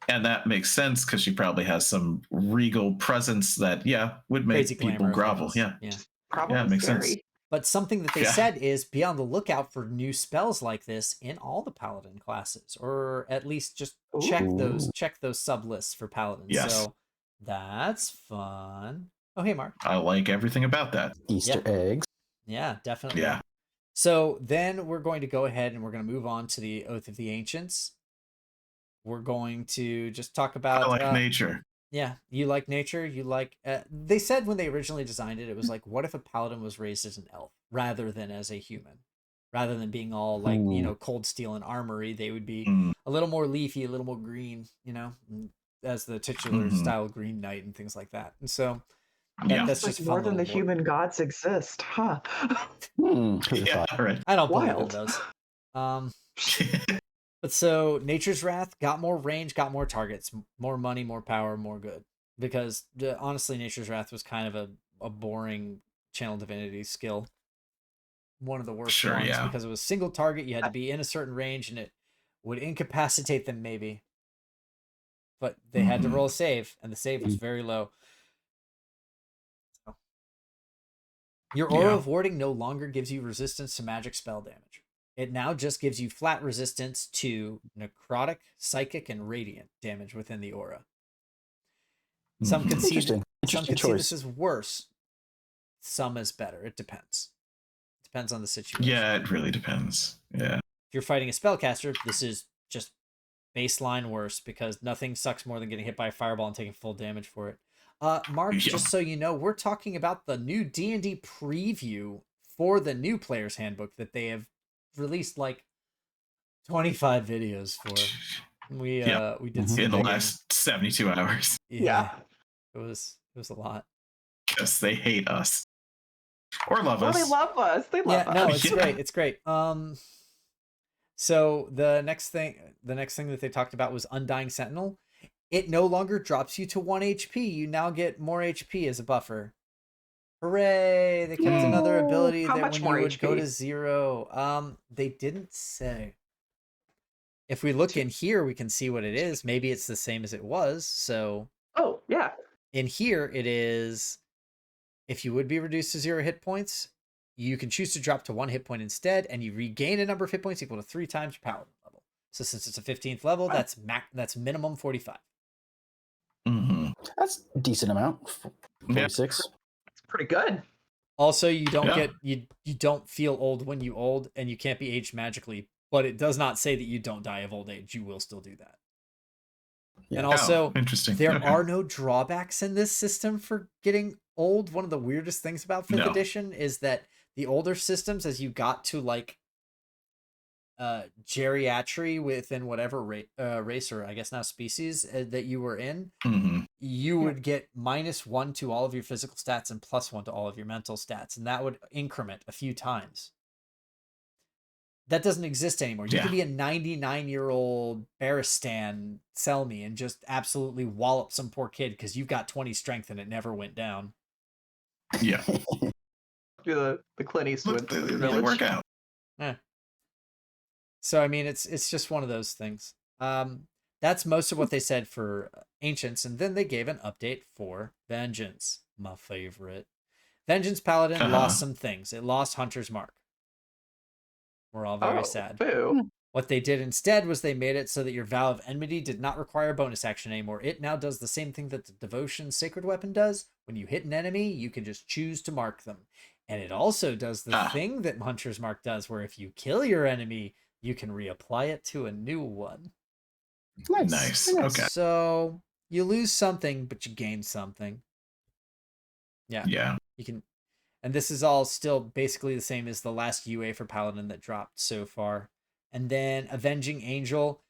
And that makes sense because she probably has some regal presence that, would make people grovel. Yeah. Probably it makes sense. But something that they said is be on the lookout for new spells like this in all the paladin classes, or at least just check those sub lists for paladins. Yes. So that's fun. Oh, hey, Mark. I like everything about that. Easter eggs. Yeah, definitely. Yeah. So then we're going to go ahead and we're going to move on to the Oath of the Ancients. We're going to just talk about... I like nature. Yeah, you like nature. You like... they said when they originally designed it, it was like, what if a paladin was raised as an elf rather than as a human? Rather than being all like, cold steel and armory, they would be a little more leafy, a little more green, as the titular style Green Knight and things like that. And so that's just more than the human gods exist, huh? Yeah, right. I don't believe in those. But so Nature's Wrath got more range, got more targets, more money, more power, more good. Because honestly, Nature's Wrath was kind of a boring Channel Divinity skill. One of the worst ones because it was single target. You had to be in a certain range and it would incapacitate them maybe. But they had to roll a save, and the save was very low. So, your Aura of Warding no longer gives you resistance to magic spell damage. It now just gives you flat resistance to necrotic, psychic, and radiant damage within the aura. Some can see this is worse. Some is better. It depends. It depends on the situation. Yeah, it really depends. Yeah. If you're fighting a spellcaster, this is just baseline worse because nothing sucks more than getting hit by a fireball and taking full damage for it. Mark, just so you know, we're talking about the new D&D preview for the new Player's Handbook that they have released like 25 videos for. We did in the last 72 hours. Yeah. It was a lot. Because they hate us. Or love us. They love us. They love us. No, it's great. It's great. So the next thing that they talked about was Undying Sentinel. It no longer drops you to 1 HP. You now get more HP as a buffer. Hooray! They kept another ability that when you would go to 0. They didn't say. If we look in here, we can see what it is. Maybe it's the same as it was. So. Oh yeah. In here, it is if you would be reduced to 0 hit points, you can choose to drop to 1 hit point instead, and you regain a number of hit points equal to 3 times your paladin level. So since it's a 15th level, that's minimum 45. That's a decent amount. 46. It's pretty good. Also, you don't get you don't feel old when you old, and you can't be aged magically. But it does not say that you don't die of old age. You will still do that. Yeah. And also, interesting. There are no drawbacks in this system for getting old. One of the weirdest things about 5th edition is that the older systems, as you got to like geriatry within whatever race or I guess now species that you were in, you would get -1 to all of your physical stats and +1 to all of your mental stats, and that would increment a few times. That doesn't exist anymore. You could be a 99-year-old Baristan Selmy and just absolutely wallop some poor kid because you've got 20 strength and it never went down. Yeah. Do the Clint Eastwood really work out. Yeah. So I mean, it's just one of those things. That's most of what they said for Ancients, and then they gave an update for Vengeance, my favorite. Vengeance Paladin lost some things. It lost Hunter's Mark. We're all very sad. Boo. What they did instead was they made it so that your Vow of Enmity did not require a bonus action anymore. It now does the same thing that the Devotion Sacred Weapon does. When you hit an enemy, you can just choose to mark them. And it also does the thing that Hunter's Mark does, where if you kill your enemy, you can reapply it to a new one. Nice. Okay. So you lose something, but you gain something. Yeah. You can... And this is all still basically the same as the last UA for Paladin that dropped so far. And then Avenging Angel.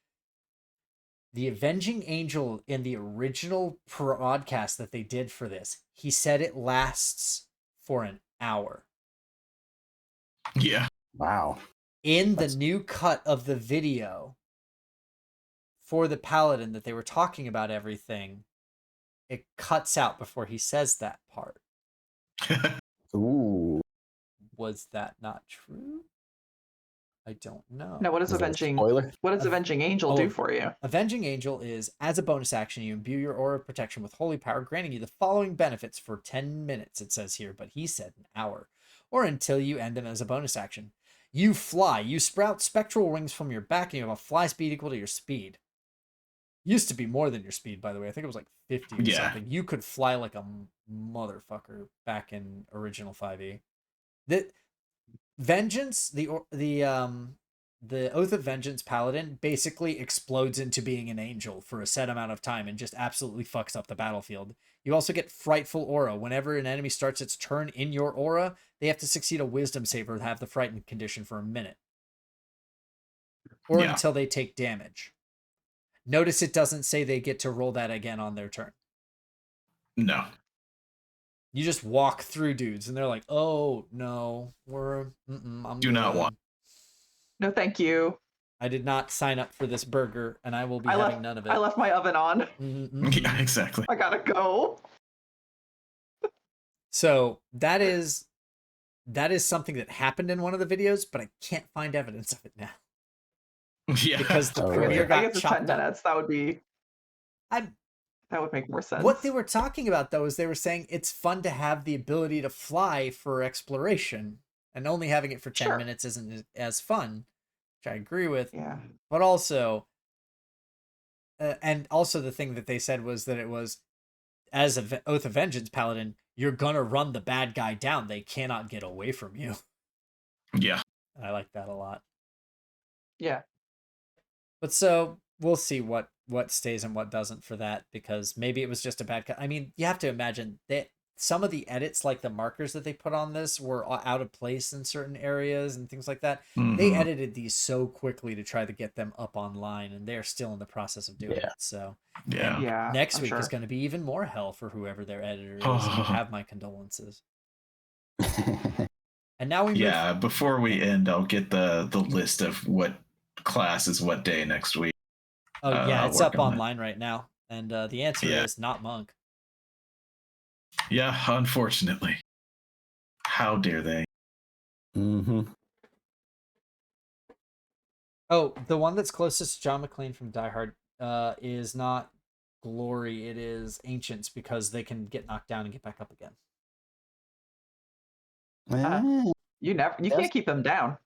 The Avenging Angel in the original broadcast that they did for this, he said it lasts for an hour. Yeah. Wow. In the new cut of the video for the Paladin that they were talking about everything, it cuts out before he says that part. Ooh. Was that not true? I don't know. Now, what does Avenging Angel do for you? Avenging Angel is, as a bonus action, you imbue your aura of protection with holy power, granting you the following benefits for 10 minutes, it says here, but he said an hour, or until you end them as a bonus action. You fly. You sprout spectral wings from your back, and you have a fly speed equal to your speed. Used to be more than your speed, by the way. I think it was like 50 or something. You could fly like a motherfucker back in original 5e. The Vengeance, the Oath of Vengeance Paladin basically explodes into being an angel for a set amount of time and just absolutely fucks up the battlefield. You also get Frightful Aura. Whenever an enemy starts its turn in your aura, they have to succeed a Wisdom save or have the frightened condition for a minute. Or until they take damage. Notice it doesn't say they get to roll that again on their turn. No. You just walk through dudes and they're like, oh, no, I'm Do not want. No, thank you. I did not sign up for this burger, and I will be having none of it. I left my oven on. Yeah, exactly. I gotta go. So that is something that happened in one of the videos, but I can't find evidence of it now. Yeah. Because the premiere got chopped 10 minutes. That would be... That would make more sense. What they were talking about, though, is they were saying it's fun to have the ability to fly for exploration, and only having it for 10 minutes isn't as fun, which I agree with. Yeah. But also, and also the thing that they said was that it was, as an Oath of Vengeance Paladin, you're gonna run the bad guy down. They cannot get away from you. Yeah. And I like that a lot. Yeah. But so we'll see what stays and what doesn't for that, because maybe it was just a bad cut. I mean, you have to imagine that some of the edits, like the markers that they put on this, were out of place in certain areas and things like that. They edited these so quickly to try to get them up online, and they're still in the process of doing it. So next week is going to be even more hell for whoever their editor is. You have my condolences. And now we before we end, I'll get the list of what class is what day next week. Oh yeah, it's up online right now, and the answer is not monk. Yeah, unfortunately. How dare they? Oh, the one that's closest to John McClane from Die Hard is not glory it is ancients, because they can get knocked down and get back up again. You can't keep them down.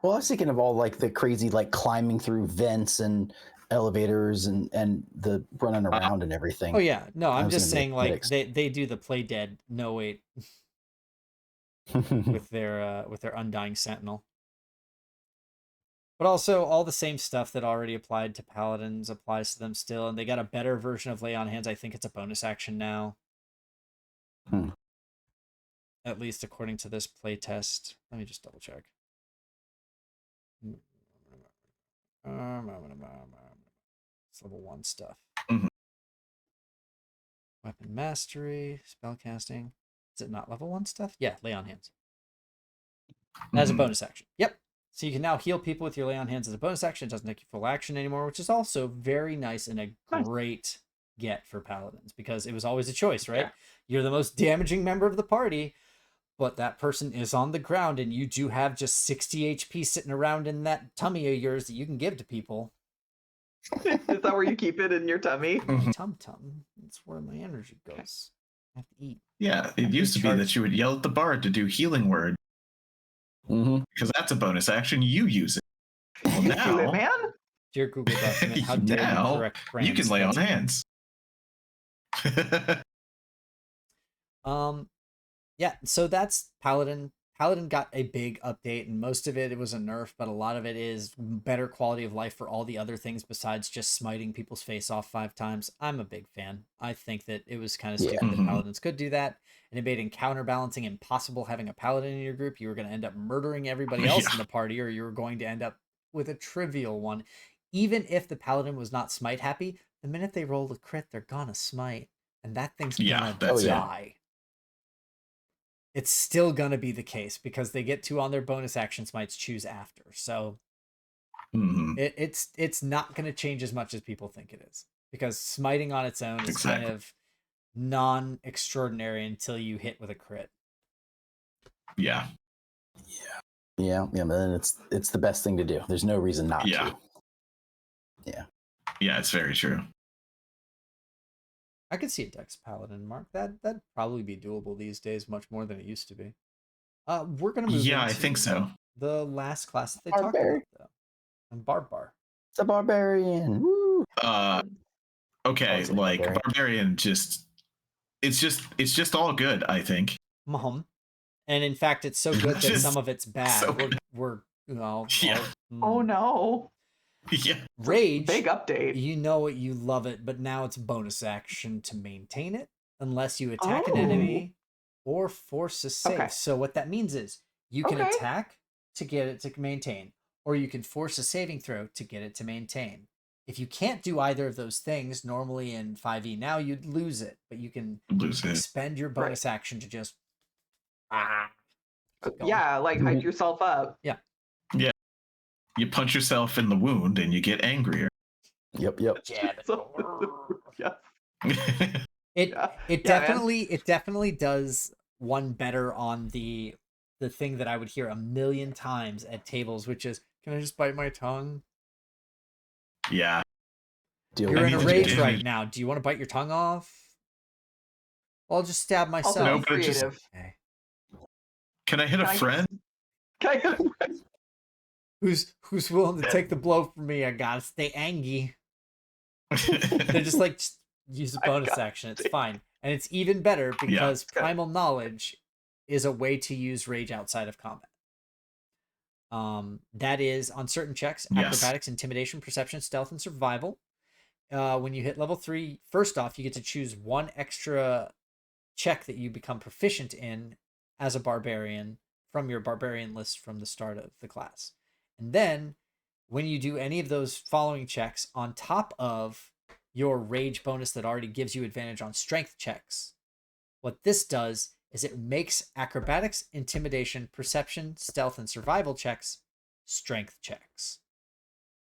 Well, I was thinking of all like the crazy like climbing through vents and elevators and the running around and everything. Oh yeah, no, I'm just saying like they do the play dead. No wait, with their Undying Sentinel. But also all the same stuff that already applied to Paladins applies to them still, and they got a better version of Lay on Hands. I think it's a bonus action now. At least according to this playtest. Let me just double check. It's level 1 stuff. Weapon mastery, spellcasting. Is it not level 1 stuff? Yeah, Lay on Hands. As a bonus action. Yep. So you can now heal people with your Lay on Hands as a bonus action. It doesn't take you full action anymore, which is also very nice and a great get for Paladins, because it was always a choice, right? Yeah. You're the most damaging member of the party, but that person is on the ground and you do have just 60 HP sitting around in that tummy of yours that you can give to people. Is that where you keep it, in your tummy? Tum-tum. That's where my energy goes. I have to eat. Yeah, it used to be that you would yell at the bard to do healing word. Because that's a bonus action. You use it. Well, now, do it, man. Dear Google document, how dare now, you correct Fran's you can lay on hands. Yeah, so that's Paladin. Paladin got a big update, and most of it was a nerf, but a lot of it is better quality of life for all the other things besides just smiting people's face off 5 times. I'm a big fan. I think that it was kind of stupid that Paladins could do that, and it made counterbalancing impossible. Having a Paladin in your group, you were going to end up murdering everybody else in the party, or you were going to end up with a trivial one. Even if the Paladin was not smite happy, the minute they roll a crit, they're gonna smite, and that thing's gonna die. It's still going to be the case because they get 2 on their bonus action smites, choose after. So it's not going to change as much as people think it is, because smiting on its own is kind of non-extraordinary until you hit with a crit. Yeah. But then it's the best thing to do. There's no reason not to. Yeah, it's very true. I could see a Dex Paladin, Mark. That'd probably be doable these days, much more than it used to be. We're gonna move. Yeah, I think so. The last class that they talked about, though, and Barbar. It's a barbarian. Woo! Okay, like barbarian, it's just all good. I think. And in fact, it's so good that some of it's bad. So oh no. Yeah. Rage, big update. You know it, you love it, but now it's bonus action to maintain it unless you attack an enemy or force a save. So what that means is you can attack to get it to maintain, or you can force a saving throw to get it to maintain. If you can't do either of those things, normally in 5e now you'd lose it, but you can spend your bonus action to just like hype yourself up. Yeah. You punch yourself in the wound and you get angrier. Yep. It definitely does one better on the thing that I would hear a million times at tables, which is, can I just bite my tongue? Yeah. You're in a rage right now. Do you want to bite your tongue off? I'll just stab myself. No, but Can I hit a friend? Can I hit a friend? Who's willing to take the blow for me? I gotta stay angry. They're just like, just use a bonus action. It's fine. And it's even better because Primal Knowledge is a way to use rage outside of combat. That is on certain checks: acrobatics, intimidation, perception, stealth, and survival. When you hit level 3, first off, you get to choose 1 extra check that you become proficient in as a barbarian from your barbarian list from the start of the class. And then when you do any of those following checks on top of your rage bonus that already gives you advantage on strength checks, what this does is it makes acrobatics, intimidation, perception, stealth, and survival checks strength checks.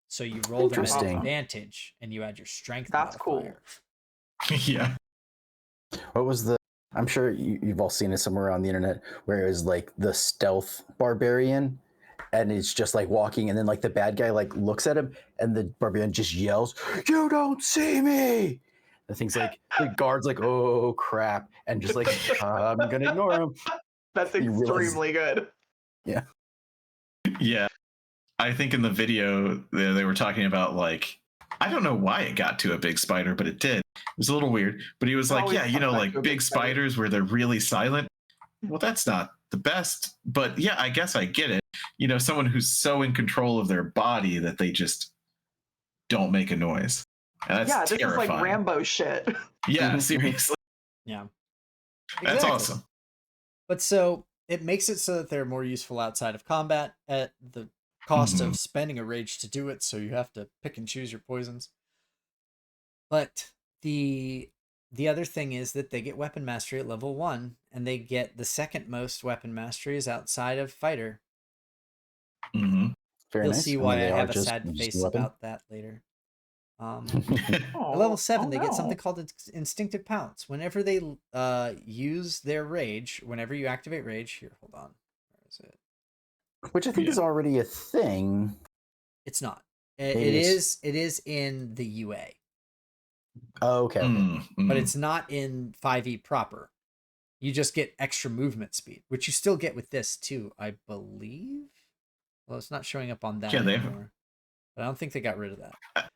So you roll them at advantage and you add your strength. That's modifier. Cool. Yeah. What was I'm sure you've all seen it somewhere on the internet where it was like the stealth barbarian. and it's just like walking, and then like the bad guy like looks at him, and the barbarian just yells, "You don't see me!" The thing's like the guard's like, "Oh crap," and just like, I'm gonna ignore him. That's extremely good. Yeah. Yeah. I think in the video they were talking about like, I don't know why it got to a big spider, but it did. It was a little weird, but he was like, yeah, you know, like big spiders where they're really silent. Well, that's not the best, but yeah, I guess I get it. You know, someone who's so in control of their body that they just don't make a noise. And that's this terrifying. is like Rambo shit. Yeah, seriously. Yeah. That's awesome. But so it makes it so that they're more useful outside of combat at the cost of spending a rage to do it, so you have to pick and choose your poisons. But the other thing is that they get weapon mastery at level 1, and they get the second most weapon masteries outside of fighter. Very You'll nice. see why I have a sad face about that later. At level 7, they get something called instinctive pounce. Whenever they use their rage, whenever you activate rage, here, hold on, where is it? Which I think is already a thing. It's not. It is in the UA. Oh, okay. But it's not in 5e proper. You just get extra movement speed, which you still get with this too, I believe. Well, it's not showing up on that anymore. But I don't think they got rid of that.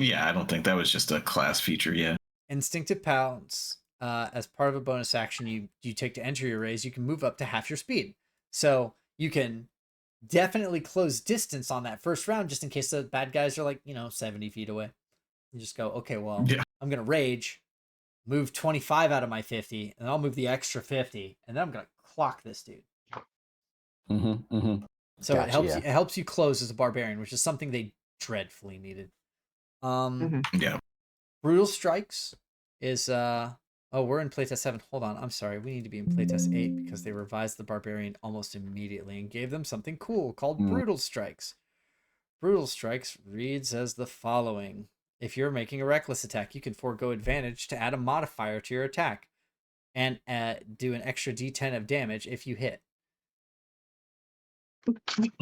Yeah, I don't think that was just a class feature yet. Instinctive pounce, as part of a bonus action you take to enter your raise, you can move up to half your speed. So you can definitely close distance on that first round, just in case the bad guys are like, 70 feet away. You just go, okay, well, I'm going to rage, move 25 out of my 50, and I'll move the extra 50, and then I'm going to clock this dude. So gotcha, it helps you close as a barbarian, which is something they dreadfully needed. Brutal Strikes is we're in playtest 7. Hold on, I'm sorry, we need to be in playtest 8 because they revised the barbarian almost immediately and gave them something cool called Brutal Strikes. Brutal Strikes reads as the following: if you're making a reckless attack, you can forego advantage to add a modifier to your attack and do an extra d10 of damage if you hit.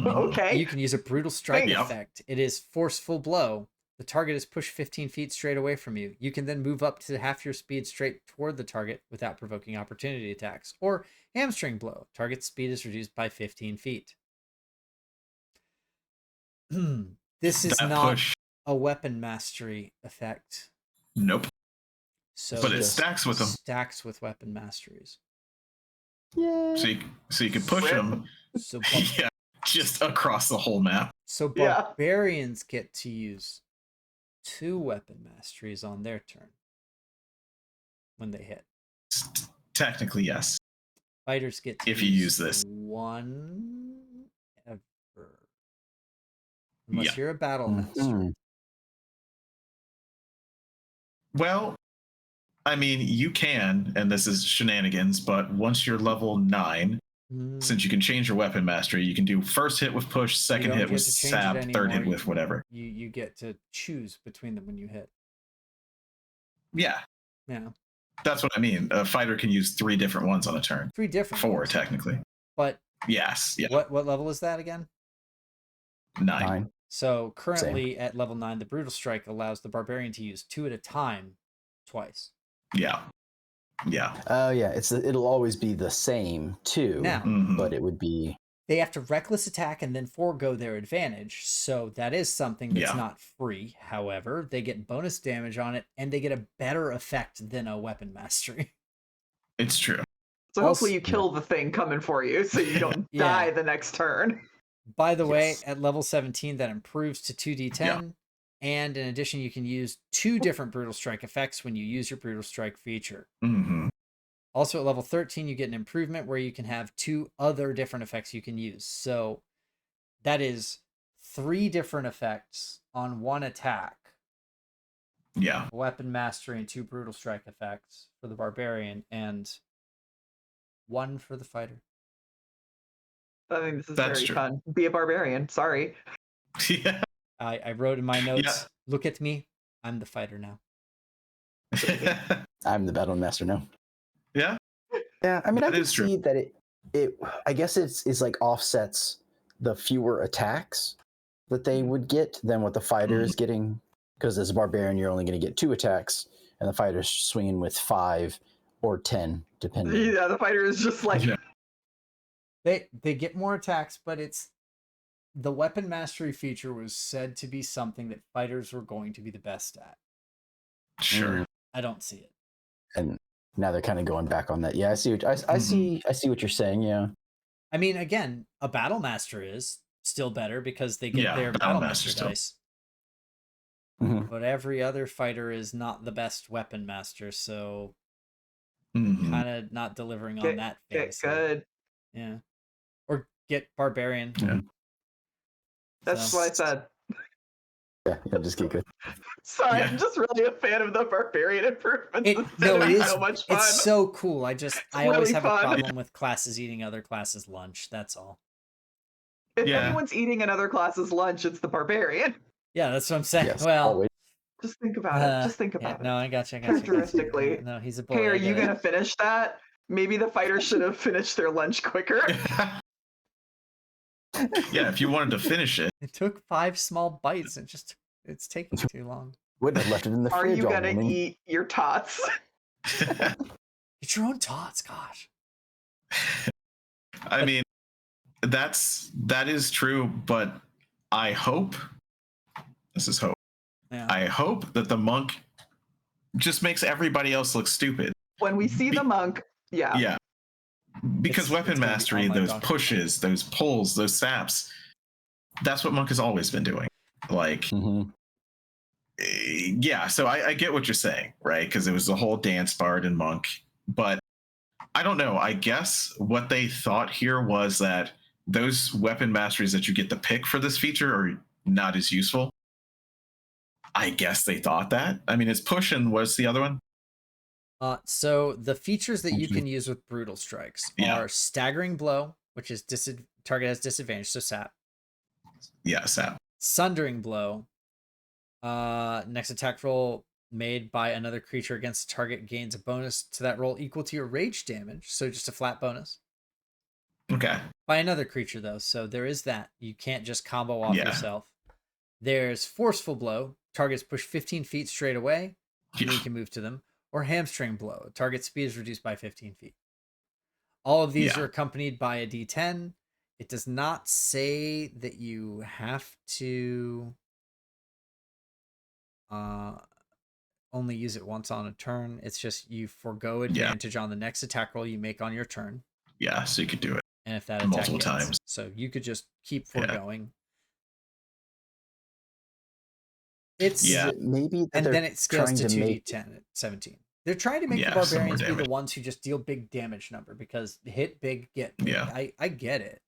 Okay. You can use a Brutal Strike effect. It is Forceful Blow. The target is pushed 15 feet straight away from you. You can then move up to half your speed straight toward the target without provoking opportunity attacks. Or Hamstring Blow. Target speed is reduced by 15 feet. This is not a weapon mastery effect. Nope. So but it stacks with them. Stacks with weapon masteries. Yeah. So you can push them. So just across the whole map. So barbarians get to use 2 weapon masteries on their turn when they hit. Technically, yes. Fighters get to if you use this 1 ever, unless you're a battle master. Well, I mean, you can, and this is shenanigans, but once you're level 9, since you can change your weapon mastery, you can do first hit with push, second hit with stab, third hit with whatever. You get to choose between them when you hit. Yeah. Yeah. That's what I mean. A fighter can use 3 different ones on a turn. 3 different 4, ones. technically. But yes. Yeah. What level is that again? 9. So currently at level 9, the Brutal Strike allows the barbarian to use 2 at a time twice. Yeah. Yeah. Oh yeah, it'll always be the same too. Now, but it would be they have to reckless attack and then forego their advantage. So that is something that's not free. However, they get bonus damage on it and they get a better effect than a weapon mastery. It's true. So hopefully you kill the thing coming for you so you don't die the next turn. By the way, at level 17, that improves to 2d10. Yeah. And in addition, you can use 2 different Brutal Strike effects when you use your Brutal Strike feature. Also at level 13, you get an improvement where you can have 2 other different effects you can use. So that is 3 different effects on 1 attack. Yeah. Weapon mastery and 2 Brutal Strike effects for the barbarian and 1 for the fighter. I think this is very fun. Be a barbarian. Sorry. Yeah. I wrote in my notes, look at me. I'm the fighter now. I'm the battle master now. Yeah. Yeah, I mean, I can see that it I guess it's like offsets the fewer attacks that they would get than what the fighter is getting. Because as a barbarian, you're only going to get 2 attacks, and the fighter's swinging with 5 or 10, depending. Yeah, the fighter is just like... They get more attacks, but it's... The weapon mastery feature was said to be something that fighters were going to be the best at. Sure. I don't see it. And now they're kind of going back on that. Yeah, I see what you're saying, yeah. I mean, again, a battle master is still better because they get their battle master dice. But every other fighter is not the best weapon master, so kind of not delivering on that fantasy. Get good. Yeah. Or get barbarian. Yeah. That's what I said. Yeah, just get good. Sorry, I'm just really a fan of the barbarian improvements. It is so much fun. It's so cool. I really always have fun. a problem with classes eating other classes' lunch. That's all. If anyone's eating another class's lunch, it's the barbarian. Yeah, that's what I'm saying. Yes, well, always. Just think about it. Just think about it. No, I got you. Characteristically. No, he's a boy. Hey, are you gonna finish that? Maybe the fighter should have finished their lunch quicker. Yeah, if you wanted to finish it. It took 5 small bites. It's taking too long. Wouldn't have left it in the Are fridge. you gonna eat your tots? Eat your own tots, gosh. I mean, that is true, but I hope, this is hope. Yeah. I hope that the monk just makes everybody else look stupid. When we see the monk, Yeah. Because weapon mastery, those pushes, those pulls, those saps, that's what monk has always been doing. Like, yeah, so I get what you're saying, right? Because it was the whole dance bard and monk. But I don't know. I guess what they thought here was that those weapon masteries that you get to pick for this feature are not as useful. I guess they thought that. I mean, it's push and what's the other one? So the features that you can use with brutal strikes are staggering blow, which is target has disadvantage, so sap. Yeah, sap. Sundering blow. Next attack roll made by another creature against target gains a bonus to that roll equal to your rage damage, so just a flat bonus. Okay. By another creature though, so there is that. You can't just combo off yourself. There's forceful blow. Targets push 15 feet straight away. And you can move to them. Or hamstring blow. Target speed is reduced by 15 feet. All of these are accompanied by a D10. It does not say that you have to only use it once on a turn. It's just you forgo advantage on the next attack roll you make on your turn. Yeah, so you could do it. And if that attack multiple times. So you could just keep foregoing. It's maybe and then it scales to 2d10 at 17. They're trying to make the barbarians be the ones who just deal big damage number because hit big, get big. I get it.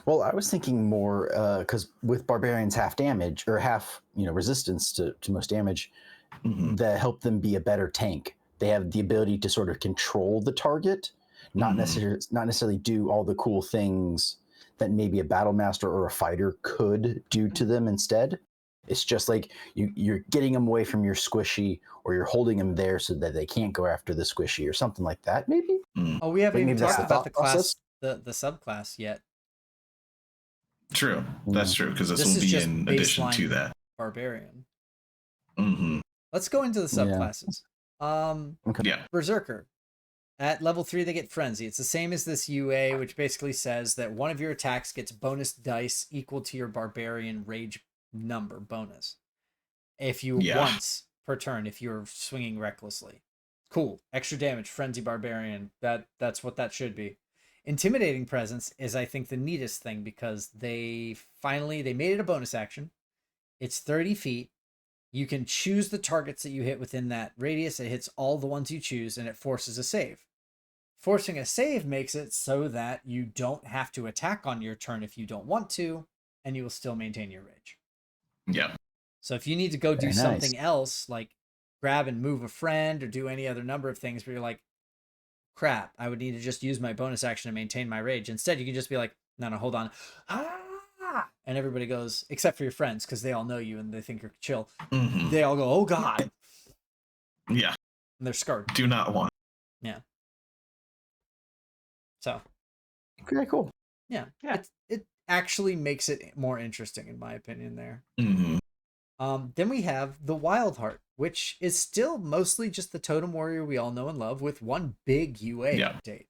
Well, I was thinking more because with barbarians half damage or half resistance to most damage, that help them be a better tank. They have the ability to sort of control the target, not necessarily do all the cool things that maybe a battle master or a fighter could do to them instead. It's just like you're getting them away from your squishy, or you're holding them there so that they can't go after the squishy, or something like that. Maybe. Oh, we haven't even talked about the class, the subclass yet. True, that's true because this will be in addition to that. Barbarian. Let's go into the subclasses. Berserker. At level 3, they get Frenzy. It's the same as this UA, which basically says that one of your attacks gets bonus dice equal to your Barbarian Rage number bonus. If you once per turn, if you're swinging recklessly. Cool. Extra damage, Frenzy Barbarian. That's what that should be. Intimidating Presence is, I think, the neatest thing because they made it a bonus action. It's 30 feet. You can choose the targets that you hit within that radius. It hits all the ones you choose, and it forces a save. Forcing a save makes it so that you don't have to attack on your turn if you don't want to, and you will still maintain your rage. Yeah. So if you need to go do something else, like grab and move a friend or do any other number of things where you're like, crap, I would need to just use my bonus action to maintain my rage. Instead, you can just be like, no, hold on. And everybody goes, except for your friends, because they all know you and they think you're chill. They all go, oh God. Yeah. And they're scared. Do not want. Yeah. So. Very cool. Yeah. Yeah. It actually makes it more interesting, in my opinion, there. Mm-hmm. Then we have the Wild Heart, which is still mostly just the Totem Warrior we all know and love, with one big UA update.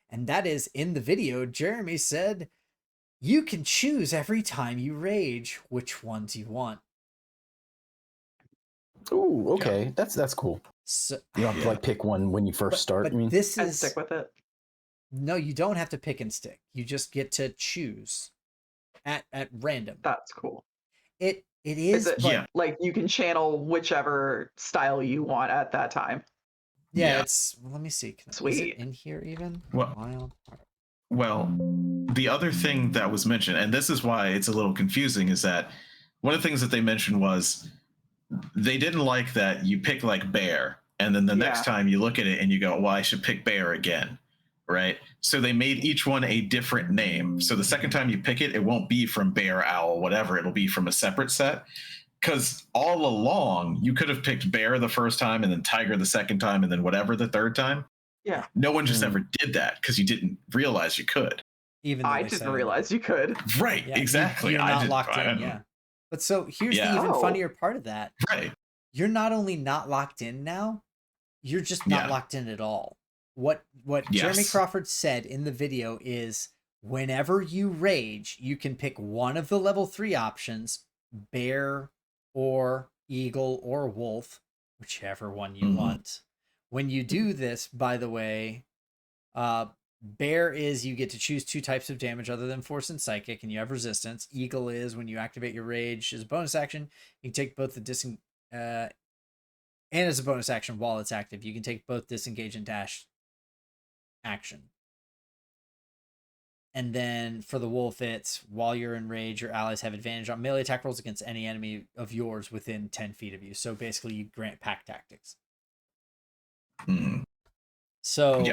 And that is, in the video, Jeremy said, you can choose every time you rage which ones you want. Ooh, okay. That's cool. So you don't have to like pick one when you first start. But I mean, this I'd is stick with it. No, you don't have to pick and stick. You just get to choose at random. That's cool. It is, but like you can channel whichever style you want at that time. Yeah, it's. Let me see. Sweet. Is it in here even? Well, Wild Heart. Well, the other thing that was mentioned, and this is why it's a little confusing, is that one of the things that they mentioned was they didn't like that you pick like bear, and then the next time you look at it and you go, well, I should pick bear again, right? So they made each one a different name. So the second time you pick it, it won't be from bear, owl, whatever. It'll be from a separate set. Because all along, you could have picked bear the first time and then tiger the second time and then whatever the third time. Yeah. No one just ever did that because you didn't realize you could. Even I didn't realize you could. Right, exactly. You're not locked in, yeah. But so here's the even funnier part of that. Right. You're not only not locked in now, you're just not locked in at all. What Jeremy Crawford said in the video is, whenever you rage, you can pick one of the level 3 options, bear or eagle or wolf, whichever one you want. When you do this, by the way, bear is you get to choose 2 types of damage other than force and psychic, and you have resistance. Eagle is when you activate your rage as a bonus action, you can take both the and as a bonus action while it's active, you can take both disengage and dash action. And then for the wolf, it's while you're in rage, your allies have advantage on melee attack rolls against any enemy of yours within 10 feet of you. So basically, you grant pack tactics. So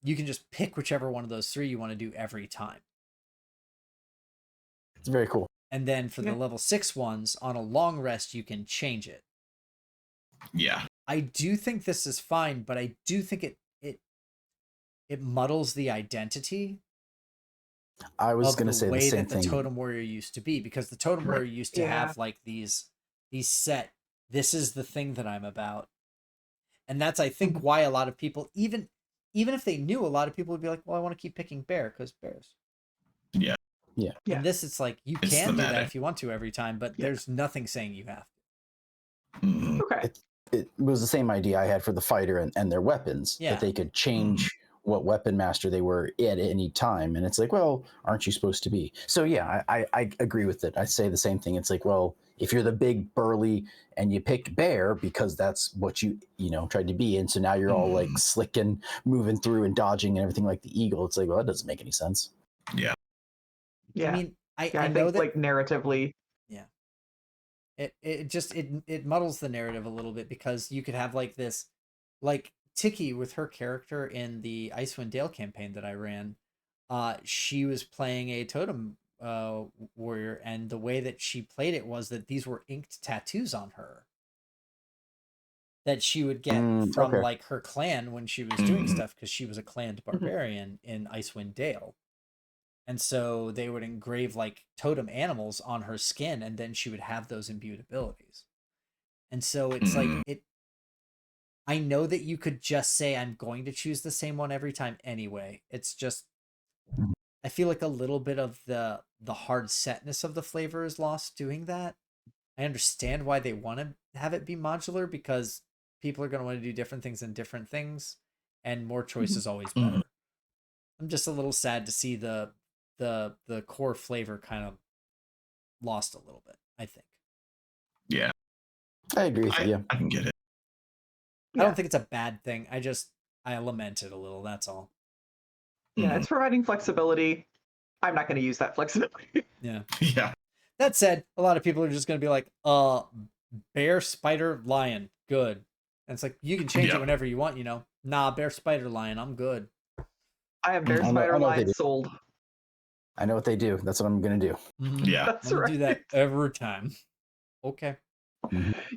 you can just pick whichever one of those 3 you want to do every time. It's very cool. And then for the level 6 ones, on a long rest, you can change it. Yeah. I do think this is fine, but I do think it muddles the identity. I was going to say the same thing. The Totem Warrior used to be, because the Totem Warrior used to have like these set, this is the thing that I'm about. And that's, I think, why a lot of people, even if they knew, a lot of people would be like, well, I want to keep picking bear because bears. Yeah. And this, it's like, you can do that if you want to every time, but there's nothing saying you have to. Okay. It was the same idea I had for the fighter and their weapons, that they could change what weapon master they were at any time. And it's like, well, aren't you supposed to be? So yeah, I agree with it. I say the same thing. It's like, well, if you're the big burly and you picked bear because that's what you tried to be, and so now you're all like slick and moving through and dodging and everything like the eagle, it's like, well, that doesn't make any sense. Yeah. I mean, I think know that, like narratively, it muddles the narrative a little bit, because you could have like this, like Tiki with her character in the Icewind Dale campaign that I ran. She was playing a totem warrior, and the way that she played it was that these were inked tattoos on her that she would get from like her clan when she was doing stuff, because she was a clanned barbarian in Icewind Dale. And so they would engrave like totem animals on her skin, and then she would have those imbued abilities. And so it's like, I know that you could just say, I'm going to choose the same one every time anyway. It's just, I feel like a little bit of the hard setness of the flavor is lost doing that. I understand why they want to have it be modular, because people are going to want to do different things and different things, and more choice is always better. I'm just a little sad to see the core flavor kind of lost a little bit, I think. Yeah. I agree with you. I can get it. I don't think it's a bad thing. I lament it a little, that's all. Yeah, it's providing flexibility. I'm not going to use that flexibility. Yeah. Yeah. That said, a lot of people are just going to be like, bear, spider, lion, good. And it's like, you can change it whenever you want, Nah, bear, spider, lion, I'm good. I have bear, spider, lion sold. I know what they do. That's what I'm going to do. Yeah. That's I'm right. do that every time. Okay.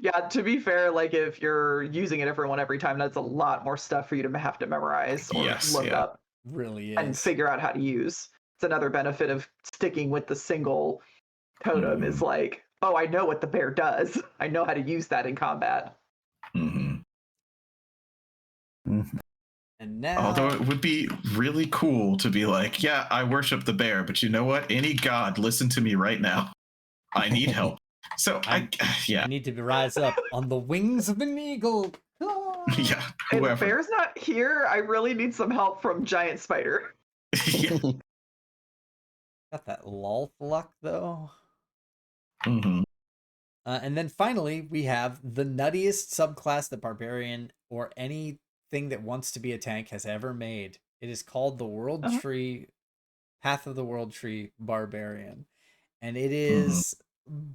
Yeah, to be fair, like if you're using a different one every time, that's a lot more stuff for you to have to memorize or look up. Really is. And figure out how to use. It's another benefit of sticking with the single totem is like, oh, I know what the bear does. I know how to use that in combat. Mm-hmm. And now, although it would be really cool to be like, yeah, I worship the bear, but you know what? Any god, listen to me right now. I need help. So I need to rise up on the wings of an eagle. Yeah, whoever. If bear's not here, I really need some help from giant spider. Yeah. Got that lolth luck though. Mm-hmm. And then finally, we have the nuttiest subclass that Barbarian or anything that wants to be a tank has ever made. It is called the World Tree, Path of the World Tree Barbarian. And it is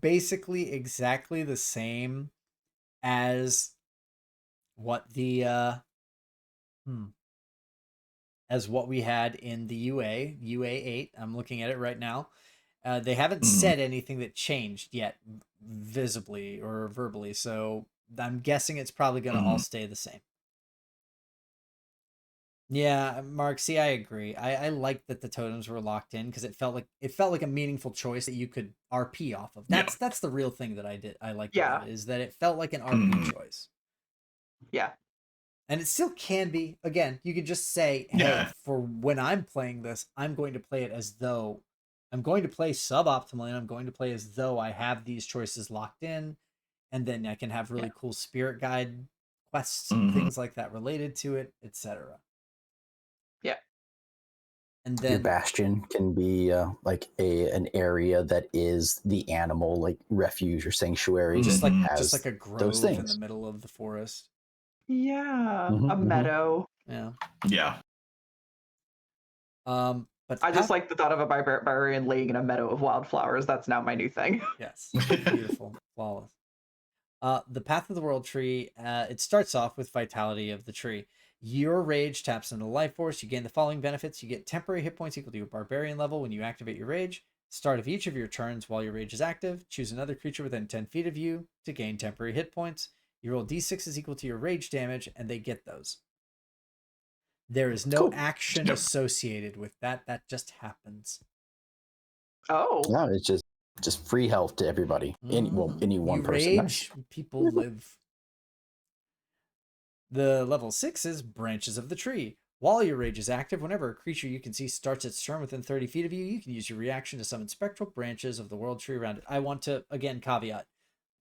basically exactly the same as what the as what we had in the UA 8. I'm looking at it right now. They haven't said anything that changed yet, visibly or verbally, so I'm guessing it's probably going to all stay the same. Yeah, Mark, see, I agree. I like that the totems were locked in because it felt like a meaningful choice that you could RP off of. That's the real thing that I liked about it, is that it felt like an RP choice. Yeah. And it still can be. Again, you could just say, hey, for when I'm playing this, I'm going to play it as though I'm going to play suboptimally, and I'm going to play as though I have these choices locked in, and then I can have really cool spirit guide quests and things like that related to it, etc. Yeah. And then your bastion can be like an area that is the animal, like refuge or sanctuary, just like a grove in the middle of the forest. Yeah, a meadow. Yeah. But I just like the thought of a barbarian laying in a meadow of wildflowers. That's now my new thing. Yes, beautiful, flawless. The Path of the World Tree, it starts off with Vitality of the Tree. Your rage taps into the life force. You gain the following benefits. You get temporary hit points equal to your barbarian level when you activate your rage. Start of each of your turns while your rage is active. Choose another creature within 10 feet of you to gain temporary hit points. You roll d6 equal to your rage damage, and they get those. There is no action associated with that. That just happens. Oh. No, it's just free health to everybody. Any one person. Rage, people live. The level 6 is Branches of the Tree. While your rage is active, whenever a creature you can see starts its turn within 30 feet of you, you can use your reaction to summon spectral branches of the World Tree around it. I want to, again, caveat.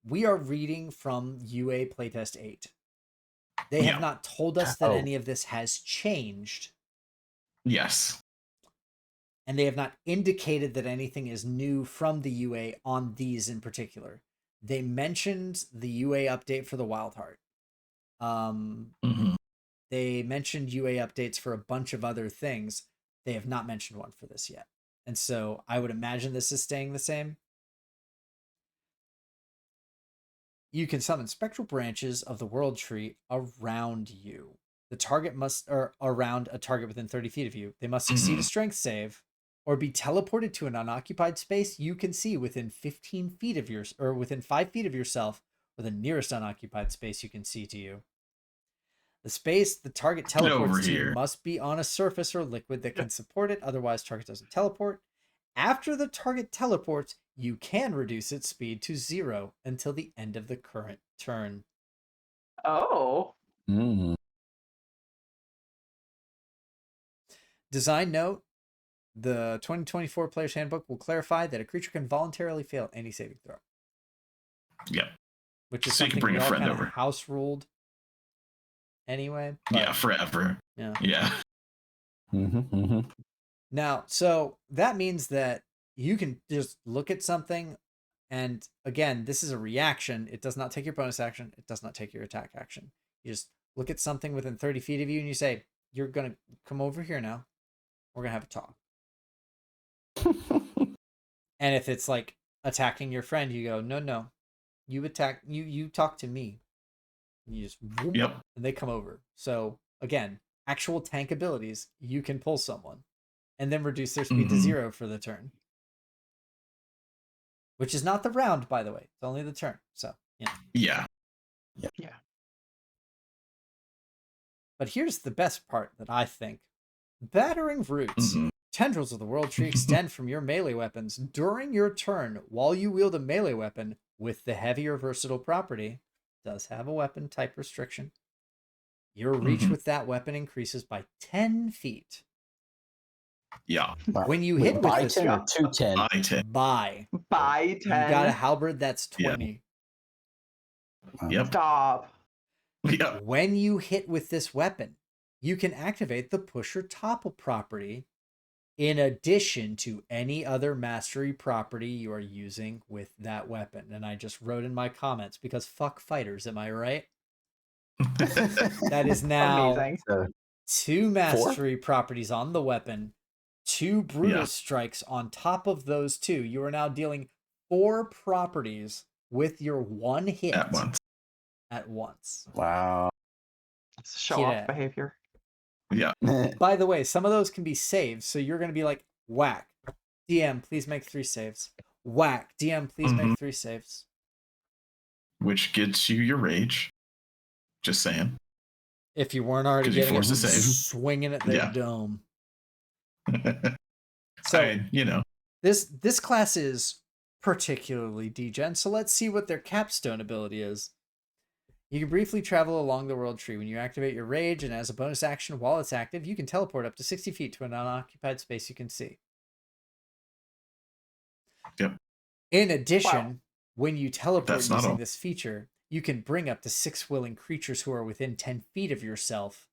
We are reading from UA Playtest 8. They have not told us that any of this has changed. Yes. And they have not indicated that anything is new from the UA on these in particular. They mentioned the UA update for the Wild Heart. They mentioned UA updates for a bunch of other things. They have not mentioned one for this yet. And so I would imagine this is staying the same. You can summon spectral branches of the World Tree around you. The target must, or around a target within 30 feet of you. They must succeed a strength save or be teleported to an unoccupied space you can see within 15 feet of yours, or within 5 feet of yourself, or the nearest unoccupied space you can see to you. The space the target teleports to must be on a surface or liquid that can support it, otherwise target doesn't teleport. After the target teleports, you can reduce its speed to 0 until the end of the current turn. Oh. Design note, the 2024 Player's Handbook will clarify that a creature can voluntarily fail any saving throw. Yeah. Which is so something you can bring a friend over. House ruled anyway. Yeah, forever. Yeah. Now, so that means that you can just look at something, and again, this is a reaction. It does not take your bonus action. It does not take your attack action. You just look at something within 30 feet of you, and you say, you're going to come over here now. We're going to have a talk. And if it's like attacking your friend, you go, no. You attack, you talk to me. And you just, whoop, and they come over. So again, actual tank abilities, you can pull someone and then reduce their speed to 0 for the turn. Which is not the round, by the way. It's only the turn. So, yeah. But here's the best part that I think. Battering Roots. Tendrils of the World Tree extend from your melee weapons. During your turn, while you wield a melee weapon with the heavier versatile property, does have a weapon type restriction, your reach with that weapon increases by 10 feet. Yeah. When you Wait, hit with by this, 10 or 210? By 10. By 10. You got a halberd that's 20. Yep. Stop. Yep. When you hit with this weapon, you can activate the push or topple property in addition to any other mastery property you are using with that weapon. And I just wrote in my comments because fuck fighters, am I right? That is now amazing. 2 mastery properties on the weapon, 2 brutal strikes on top of those 2. You are now dealing 4 properties with your 1 hit at once. Wow. It's show-off behavior. Yeah. By the way, some of those can be saved, so you're going to be like, whack. DM, please make 3 saves. Whack. DM, please make 3 saves. Which gets you your rage. Just saying. If you weren't already getting it, save. swinging at their dome. So, you know. This class is particularly degen, so let's see what their capstone ability is. You can briefly travel along the world tree when you activate your rage, and as a bonus action while it's active, you can teleport up to 60 feet to an unoccupied space you can see. Yep. In addition, when you teleport That's not using all. this feature, you can bring up to 6 willing creatures who are within 10 feet of yourself.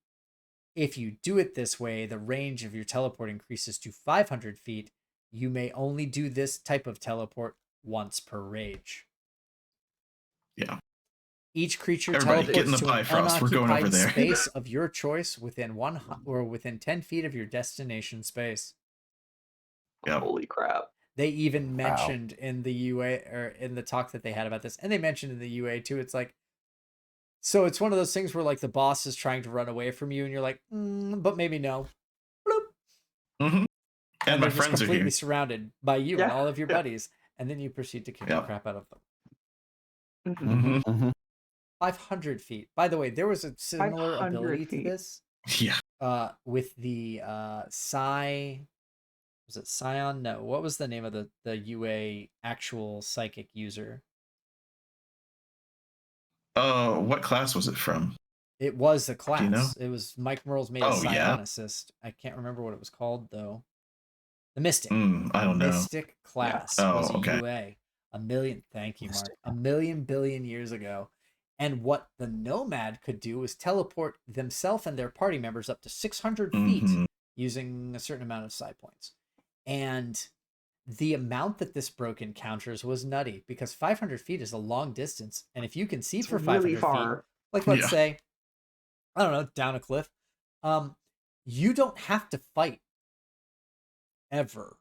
If you do it this way, the range of your teleport increases to 500 feet. You may only do this type of teleport once per rage. Yeah. Each creature Everybody, get in the teleports to an Bifrost. We're going over unoccupied there. space of your choice within within 10 feet of your destination space. Yep. Holy crap. They even mentioned in the UA, or in the talk that they had about this, and they mentioned in the UA too, it's like, so it's one of those things where like the boss is trying to run away from you and you're like, but maybe no. Bloop. And my they're just friends are completely here. surrounded by you and all of your buddies, and then you proceed to kick the crap out of them. 500 feet. By the way, there was a similar ability to this. Yeah. With the Psi. Was it Scion? No. What was the name of the UA actual psychic user? What class was it from? It was the class. Do you know? It was Mike Merle's made a Psionicist. I can't remember what it was called though. The Mystic. I don't know. Mystic class was a okay. UA. A million. Thank you, Mark. A million billion years ago. And what the Nomad could do was teleport themselves and their party members up to 600 feet using a certain amount of psi points. And the amount that this broke encounters was nutty because 500 feet is a long distance. And if you can see for 500 really far. feet, like let's say, I don't know, down a cliff, you don't have to fight ever.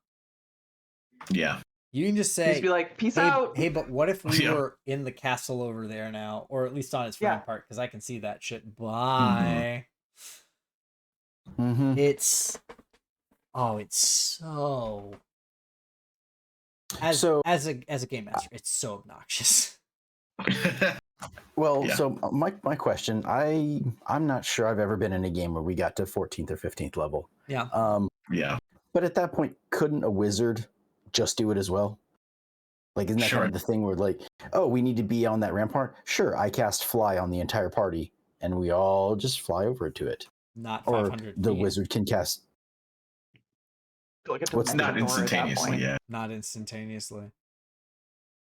Yeah. You can just say, just be like, peace hey, out. Hey, but what if we were in the castle over there now, or at least on its front part, because I can see that shit. Bye. It's so as a game master, it's so obnoxious. Well, so my question, I'm not sure I've ever been in a game where we got to 14th or 15th level. Yeah. Yeah. But at that point, couldn't a wizard just do it as well? Like, isn't that kind of the thing where, like, oh, we need to be on that rampart? Sure, I cast fly on the entire party, and we all just fly over to it. Not 500 the feet. wizard can cast. What's not instantaneously? Yeah, not instantaneously.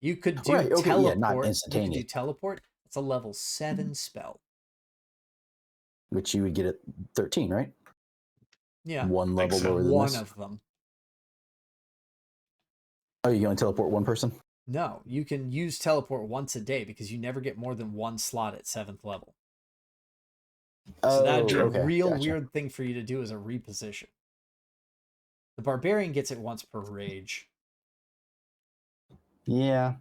You could do teleport. Yeah, not instantaneous. You could do teleport. It's a level 7 spell, which you would get at 13, right? Yeah, one level lower than one this. of them. Oh, you only teleport one person? No, you can use teleport once a day because you never get more than 1 slot at 7th level. So that'd be a real weird thing for you to do as a reposition. The barbarian gets it once per rage. Yeah.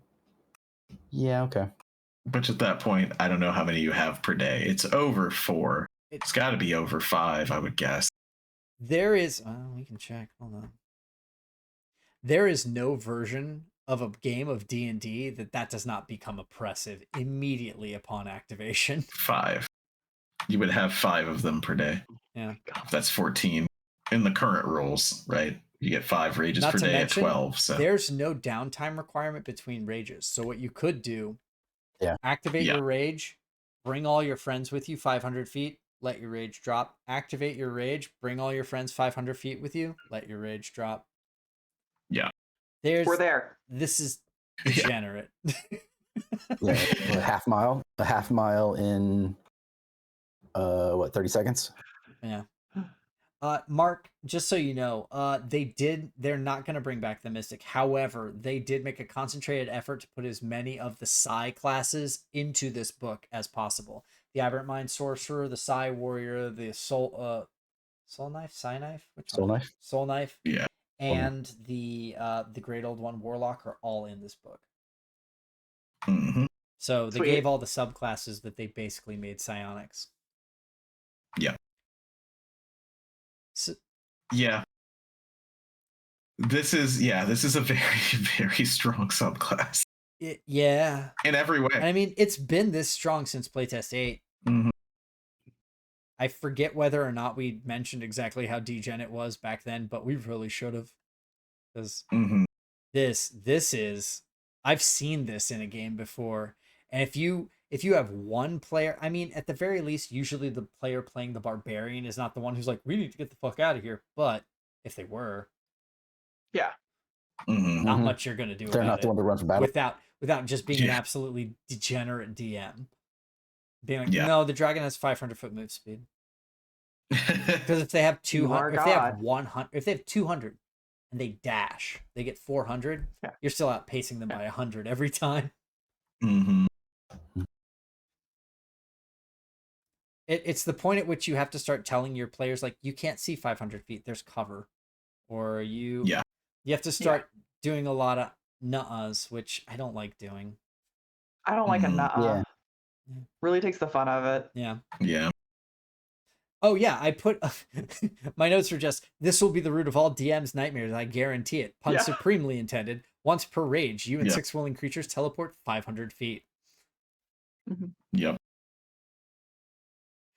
Yeah, okay. But at that point, I don't know how many you have per day. It's over 4. It's got to be over 5, I would guess. There is... we can check. Hold on. There is no version of a game of D&D that does not become oppressive immediately upon activation. 5. You would have 5 of them per day. Yeah. That's 14 in the current rules, right? You get 5 rages Not per to day mention, at 12. So there's no downtime requirement between rages. So what you could do, activate Yeah. your rage, bring all your friends with you 500 feet, let your rage drop. Activate your rage, bring all your friends 500 feet with you, let your rage drop. Yeah. We're there. This is degenerate. Yeah, a half mile in what, 30 seconds? Yeah. Mark, just so you know, they're not going to bring back the Mystic. However, they did make a concentrated effort to put as many of the Psi classes into this book as possible. The Aberrant Mind Sorcerer, the Psi Warrior, the Soul Knife, Psi Knife? Which Soul one? Knife? Soul Knife. Yeah. And the Great Old One Warlock are all in this book. Mm-hmm. So they gave all the subclasses that they basically made psionics. Yeah. So, yeah. This is a very, very strong subclass. Yeah. In every way. I mean, it's been this strong since playtest 8. Mm-hmm. I forget whether or not we mentioned exactly how degen it was back then, but we really should have. Because this is, I've seen this in a game before. And if you have one player, I mean, at the very least, usually the player playing the barbarian is not the one who's like, we need to get the fuck out of here. But if they were, not much you're gonna do. They're not the one to run for battle without just being an absolutely degenerate DM. Being like, no, the dragon has 500-foot move speed. Because if they have 200, if they have 100, if they have 200, and they dash, they get 400. You're still outpacing them by 100 every time. It's the point at which you have to start telling your players, like, you can't see 500 feet. There's cover, or you have to start doing a lot of nuh-uhs, which I don't like doing. I don't like a nuh-uh. Yeah. Really takes the fun of it. Yeah. Oh yeah, I put my notes are just, this will be the root of all DM's nightmares. I guarantee it. Pun supremely intended. Once per rage, you and 6 willing creatures teleport 500 feet. Yep.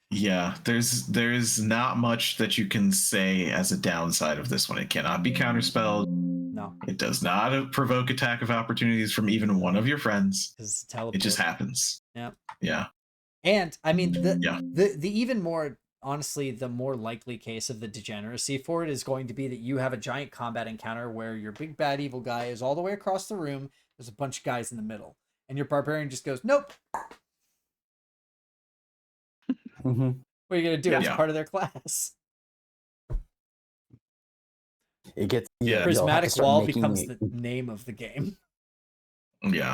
Yeah, there's not much that you can say as a downside of this one. It cannot be counterspelled. No. It does not provoke attack of opportunities from even one of your friends. It just happens. Yeah. Yeah. And I mean, the even more, honestly, the more likely case of the degeneracy for it is going to be that you have a giant combat encounter where your big bad evil guy is all the way across the room. There's a bunch of guys in the middle, and your barbarian just goes, nope. What are you gonna do? It's part of their class. It gets Prismatic Wall becomes the name of the game. Yeah.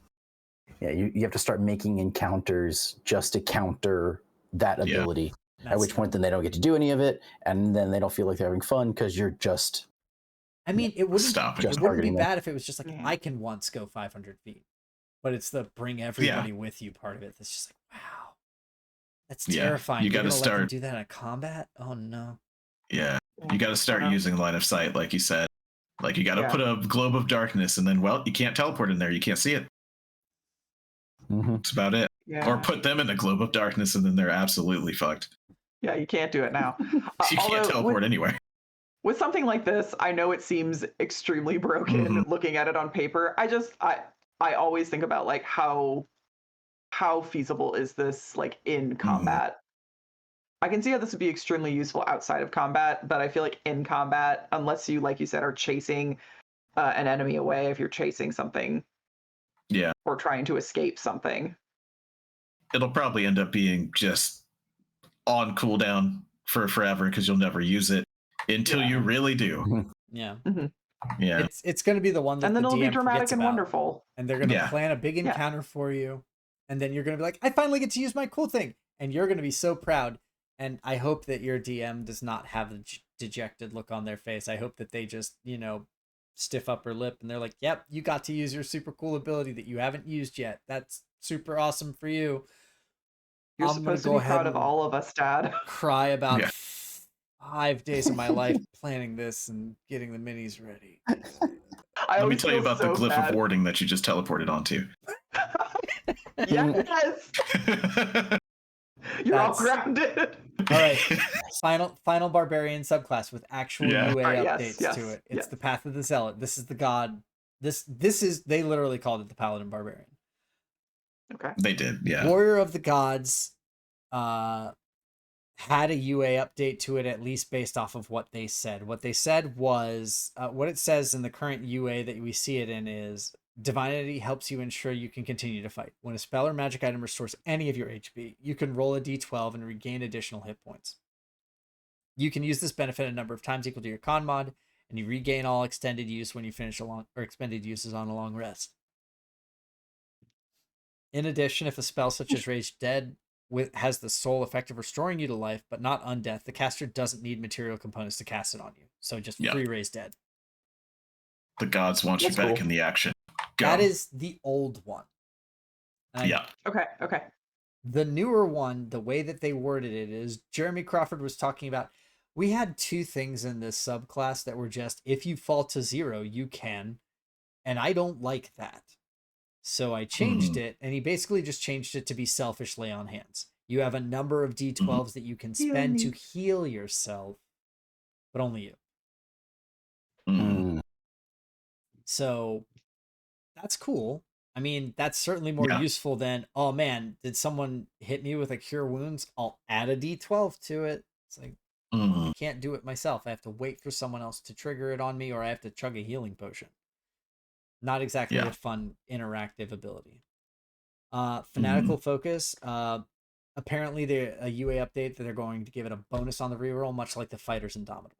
Yeah, you have to start making encounters just to counter that ability. At which point then they don't get to do any of it, and then they don't feel like they're having fun because you're just. I mean, it wouldn't be bad if it was just like, I can once go 500 feet, but it's the bring everybody with you part of it. That's just like, wow. That's terrifying. You got to start. Let them do that in combat? Oh no. Yeah, you got to start using line of sight, like you said. Like you got to put a globe of darkness, and then you can't teleport in there. You can't see it. That's about it. Yeah. Or put them in a globe of darkness, and then they're absolutely fucked. Yeah, you can't do it now. You can't teleport anywhere. With something like this, I know it seems extremely broken looking at it on paper. I always think about like how feasible is this like in combat. I can see how this would be extremely useful outside of combat, but I feel like in combat, unless you, like you said, are chasing an enemy away, if you're chasing something, or trying to escape something, it'll probably end up being just on cooldown for forever because you'll never use it until you really do. Yeah. Yeah. It's going to be the one that and then the it'll DM be dramatic and about, wonderful. and they're going to plan a big encounter for you, and then you're going to be like, I finally get to use my cool thing, and you're going to be so proud. And I hope that your DM does not have a dejected look on their face. I hope that they just, stiff upper lip and they're like, yep, you got to use your super cool ability that you haven't used yet. That's super awesome for you. You're supposed to be proud of all of us, Dad. Cry about 5 days of my life planning this and getting the minis ready. Let me tell you about the glyph of warding that you just teleported onto. Yes. You're all grounded. All right. Final barbarian subclass with actual UA updates to it. It's the Path of the Zealot. This is the god. This is, they literally called it the Paladin Barbarian. Okay. They did, yeah. Warrior of the Gods had a UA update to it, at least based off of what they said. What they said was, what it says in the current UA that we see it in is, Divinity helps you ensure you can continue to fight. When a spell or magic item restores any of your HP, you can roll a d12 and regain additional hit points. You can use this benefit a number of times equal to your con mod, and you regain all extended use when you finish expended uses on a long rest. In addition, if a spell such as Rage Dead has the sole effect of restoring you to life, but not undeath, the caster doesn't need material components to cast it on you. So just free Raise Dead. The gods want you back in the action. Go. That is the old one. Okay. The newer one, the way that they worded it is, Jeremy Crawford was talking about, we had two things in this subclass that were just, if you fall to 0, you can. And I don't like that. So I changed it, and he basically just changed it to be selfish lay on hands. You have a number of d12s that you can spend to heal yourself, but only you. So that's cool. I mean, that's certainly more useful than, oh man, did someone hit me with a cure wounds? I'll add a d12 to it. It's like, I can't do it myself. I have to wait for someone else to trigger it on me, or I have to chug a healing potion. Not exactly a fun interactive ability. Fanatical Focus. Apparently, a UA update that they're going to give it a bonus on the reroll, much like the Fighter's Indomitable.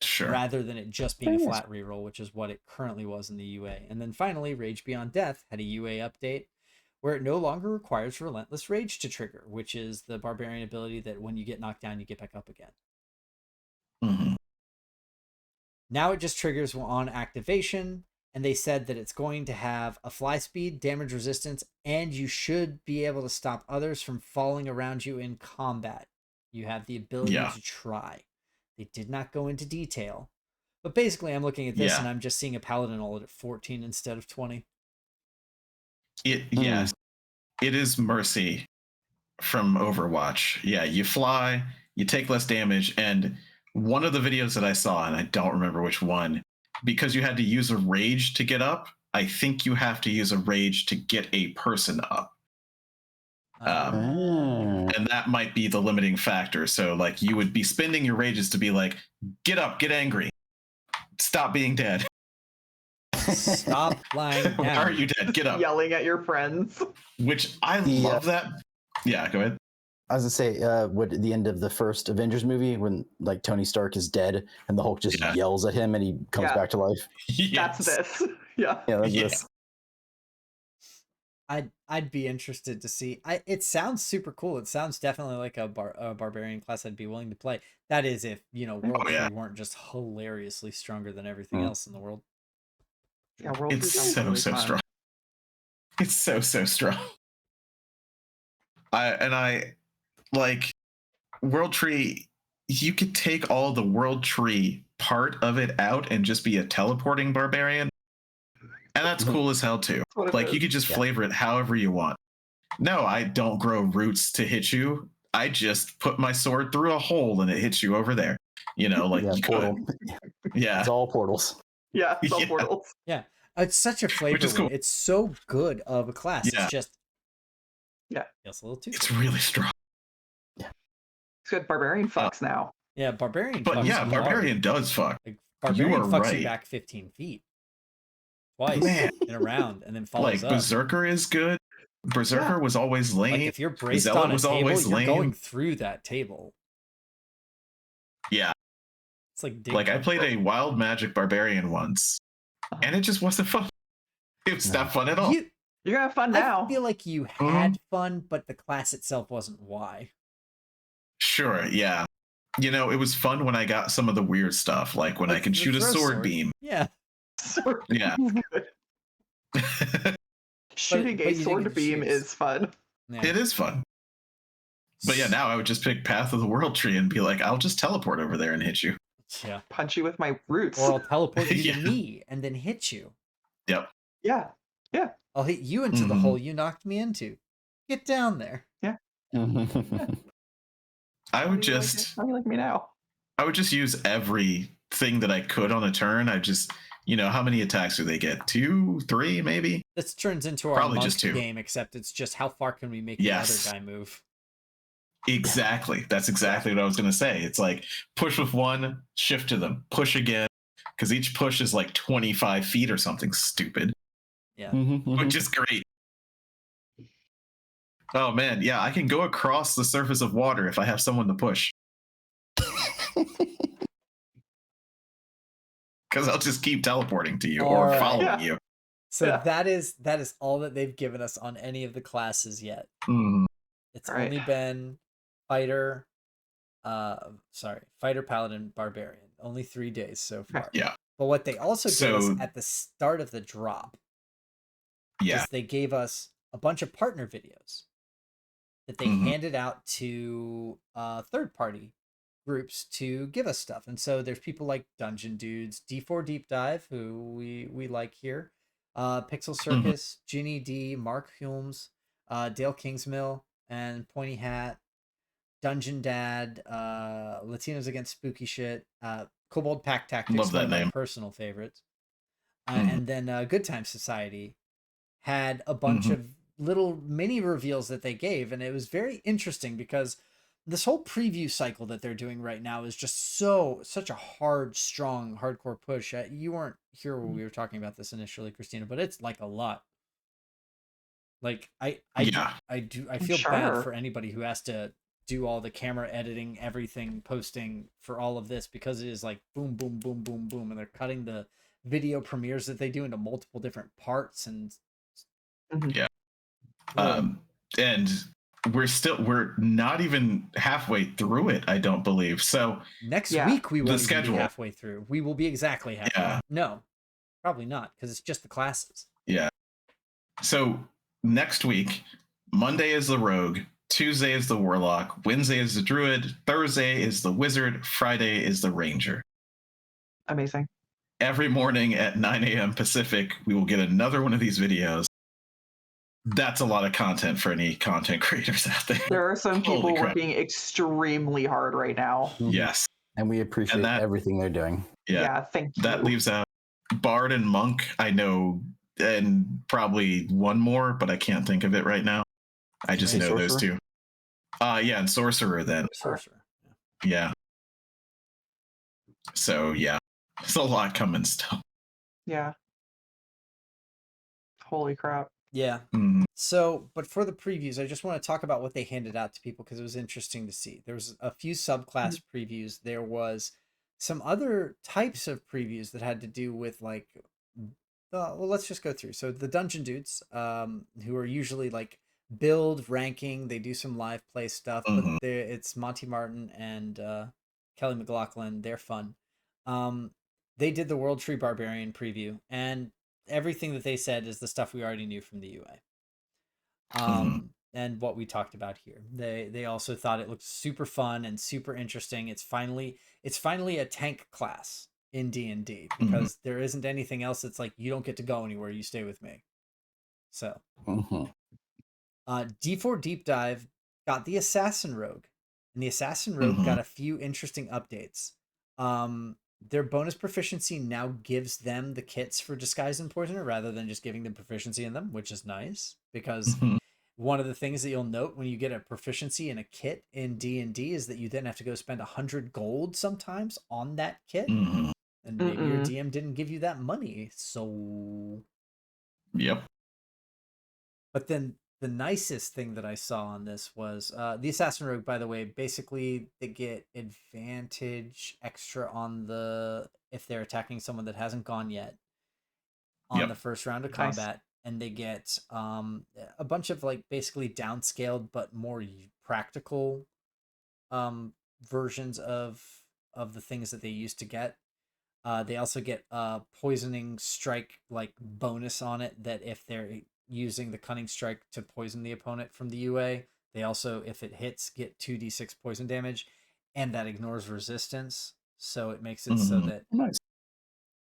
Sure. Rather than it just being a flat reroll, which is what it currently was in the UA. And then finally, Rage Beyond Death had a UA update where it no longer requires Relentless Rage to trigger, which is the barbarian ability that when you get knocked down, you get back up again. Now it just triggers on activation, and they said that it's going to have a fly speed, damage resistance, and you should be able to stop others from falling around you in combat. You have the ability to try. They did not go into detail. But basically, I'm looking at this, and I'm just seeing a paladin ult at 14 instead of 20. Yes. It is Mercy from Overwatch. Yeah, you fly, you take less damage, and one of the videos that I saw, and I don't remember which one, because you had to use a rage to get up, I think you have to use a rage to get a person up. And that might be the limiting factor. So, like, you would be spending your rages to be like, get up, get angry, stop being dead. Stop lying down. Why are you dead? Get up. Yelling at your friends. Which I love that. Yeah, go ahead. I was gonna say, what at the end of the first Avengers movie, when like Tony Stark is dead and the Hulk just yells at him and he comes back to life. Yes. That's this. Yeah. That's this. I'd be interested to see. It sounds super cool. It sounds definitely like a barbarian class I'd be willing to play. That is if, World 3 weren't just hilariously stronger than everything else in the world. Yeah, World 3 it's so really strong. It's so strong. I like World Tree. You could take all the World Tree part of it out and just be a teleporting barbarian. And that's cool as hell too. Like you could just flavor it however you want. No, I don't grow roots to hit you. I just put my sword through a hole and it hits you over there. Like you portal. It's all portals. Yeah, it's all portals. Yeah. It's such a flavor. Cool. It's so good of a class. It's just it's a little too. It's really strong. Yeah. It's good. Barbarian fucks now. Yeah, barbarian. But barbarian does fuck. Like, barbarian fucks you back 15 feet. Twice in a round, and then follows up. Berserker is good. Berserker was always lame. Like if you're braced on a table, you're going through that table. Yeah. It's like I played a wild magic barbarian once, and it just wasn't fun. It was not fun at all. You're gonna have fun now. I feel like you had fun, but the class itself wasn't why. Sure, yeah. It was fun when I got some of the weird stuff, like when I can shoot a sword beam. Yeah. Yeah. Shooting a sword beam is fun. Yeah. It is fun. But yeah, now I would just pick Path of the World Tree and be like, I'll just teleport over there and hit you. Yeah. Punch you with my roots. Or I'll teleport you to me and then hit you. Yep. Yeah. I'll hit you into the hole you knocked me into. Get down there. Yeah. I would just how do you like me now? I would just use everything that I could on a turn. I just, how many attacks do they get? 2, 3, maybe? This turns into our Probably monk just 2. game, except it's just how far can we make Yes. the other guy move? Exactly. That's exactly what I was going to say. It's like push with 1, shift to them, push again, because each push is like 25 feet or something stupid. Yeah. Which is great. Oh man, yeah, I can go across the surface of water if I have someone to push. Because I'll just keep teleporting to you or following you. So that is all that they've given us on any of the classes yet. It's only been fighter, paladin, barbarian. Only 3 days so far. Yeah. But what they also gave us at the start of the drop is they gave us a bunch of partner videos that they handed out to third-party groups to give us stuff. And so there's people like Dungeon Dudes, D4 Deep Dive, who we like here, Pixel Circus, Ginny D, Mark Hulmes, Dale Kingsmill, and Pointy Hat, Dungeon Dad, Latinos Against Spooky Shit, Kobold Pack Tactics, one of my personal favorites. And then Good Time Society had a bunch of little mini reveals that they gave, and it was very interesting because this whole preview cycle that they're doing right now is just such a strong, hardcore push. You weren't here when we were talking about this initially, Christina, but it's like a lot. Like I feel bad for anybody who has to do all the camera editing, everything, posting for all of this, because it is like boom, boom, boom, boom, boom, and they're cutting the video premieres that they do into multiple different parts and and we're not even halfway through it, I don't believe. So next week we won't even be halfway through. We will be exactly halfway. No, probably not, because it's just the classes. Yeah. So next week, Monday is the rogue, Tuesday is the warlock, Wednesday is the druid, Thursday is the wizard, Friday is the ranger. Amazing. Every morning at 9 a.m. Pacific, we will get another one of these videos. That's a lot of content for any content creators out there. There are some people working extremely hard right now. Yes. And we appreciate everything they're doing. Yeah, thank you. That leaves out Bard and Monk, I know, and probably one more, but I can't think of it right now. I just know those two. And Sorcerer then. Sorcerer. Yeah. So, yeah. There's a lot coming still. Yeah. Holy crap. Yeah. So, but for the previews, I just want to talk about what they handed out to people because it was interesting to see. There was a few subclass previews. There was some other types of previews that had to do with like, well, let's just go through. So the Dungeon Dudes, who are usually like build ranking, they do some live play stuff, but it's Monty Martin and Kelly McLaughlin. They're fun. They did the World Tree Barbarian preview, and everything that they said is the stuff we already knew from the UA. And what we talked about here. They also thought it looked super fun and super interesting. It's finally a tank class in D&D because there isn't anything else that's like you don't get to go anywhere, you stay with me. So D4 Deep Dive got the Assassin Rogue, and the Assassin Rogue got a few interesting updates. Their bonus proficiency now gives them the kits for Disguise and Poisoner rather than just giving them proficiency in them, which is nice because one of the things that you'll note when you get a proficiency in a kit in D&D is that you then have to go spend 100 gold sometimes on that kit. And maybe your DM didn't give you that money, so... Yep. But then the nicest thing that I saw on this was the Assassin Rogue, by the way, basically they get advantage extra on if they're attacking someone that hasn't gone yet on the first round of combat. And they get a bunch of like basically downscaled but more practical versions of the things that they used to get. They also get a poisoning strike like bonus on it that if they're using the cunning strike to poison the opponent from the UA, they also, if it hits, get 2d6 poison damage, and that ignores resistance. So it makes it so that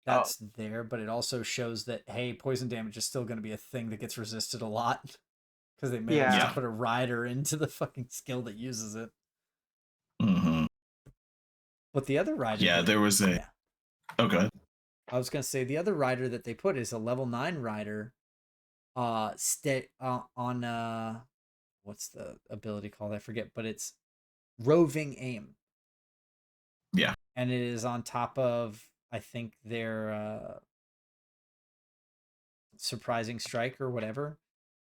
that's there, but it also shows that, hey, poison damage is still going to be a thing that gets resisted a lot. because they managed to put a rider into the fucking skill that uses it. Mm-hmm. But the other rider, there was a. Oh, go ahead. I was gonna say the other rider that they put is a level 9 rider. On what's the ability called? I forget, but it's roving aim. Yeah. And it is on top of, I think, their surprising strike or whatever.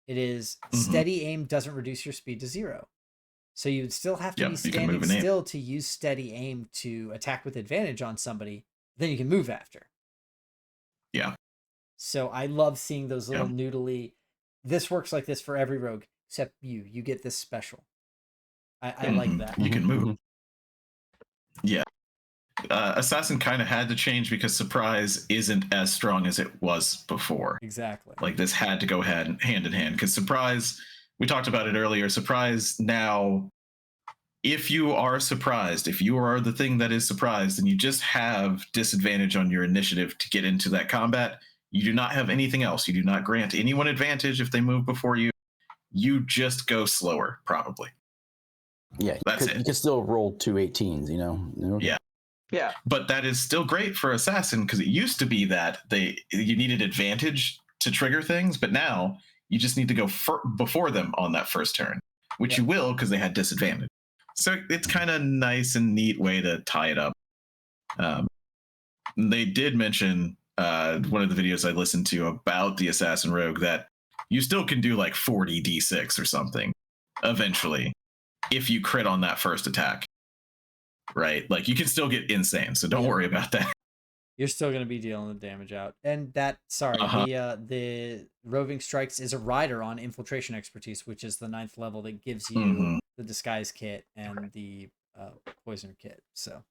It is steady aim doesn't reduce your speed to 0. So you would still have to be standing still to use steady aim to attack with advantage on somebody. Then you can move after. Yeah. So I love seeing those little noodly. This works like this for every rogue except you. You get this special. I like that. You can move. Yeah. Assassin kind of had to change because surprise isn't as strong as it was before. Exactly. Like this had to go hand in hand because surprise, we talked about it earlier. Surprise now, if you are surprised, if you are the thing that is surprised, then you just have disadvantage on your initiative to get into that combat. You do not have anything else. You do not grant anyone advantage if they move before you. You just go slower, probably. Yeah, that's it. You can still roll 2 18s, you know? Yeah. Yeah. But that is still great for Assassin because it used to be that you needed advantage to trigger things, but now you just need to go before them on that first turn, which you will because they had disadvantage. So it's kind of nice and neat way to tie it up. They did mention one of the videos I listened to about the Assassin Rogue that you still can do like 40 D6 or something eventually if you crit on that first attack. Right? Like you can still get insane, so don't worry about that. You're still going to be dealing the damage out. And that, the Roving Strikes is a rider on Infiltration Expertise, which is the 9th level that gives you the Disguise Kit and the Poison Kit. So.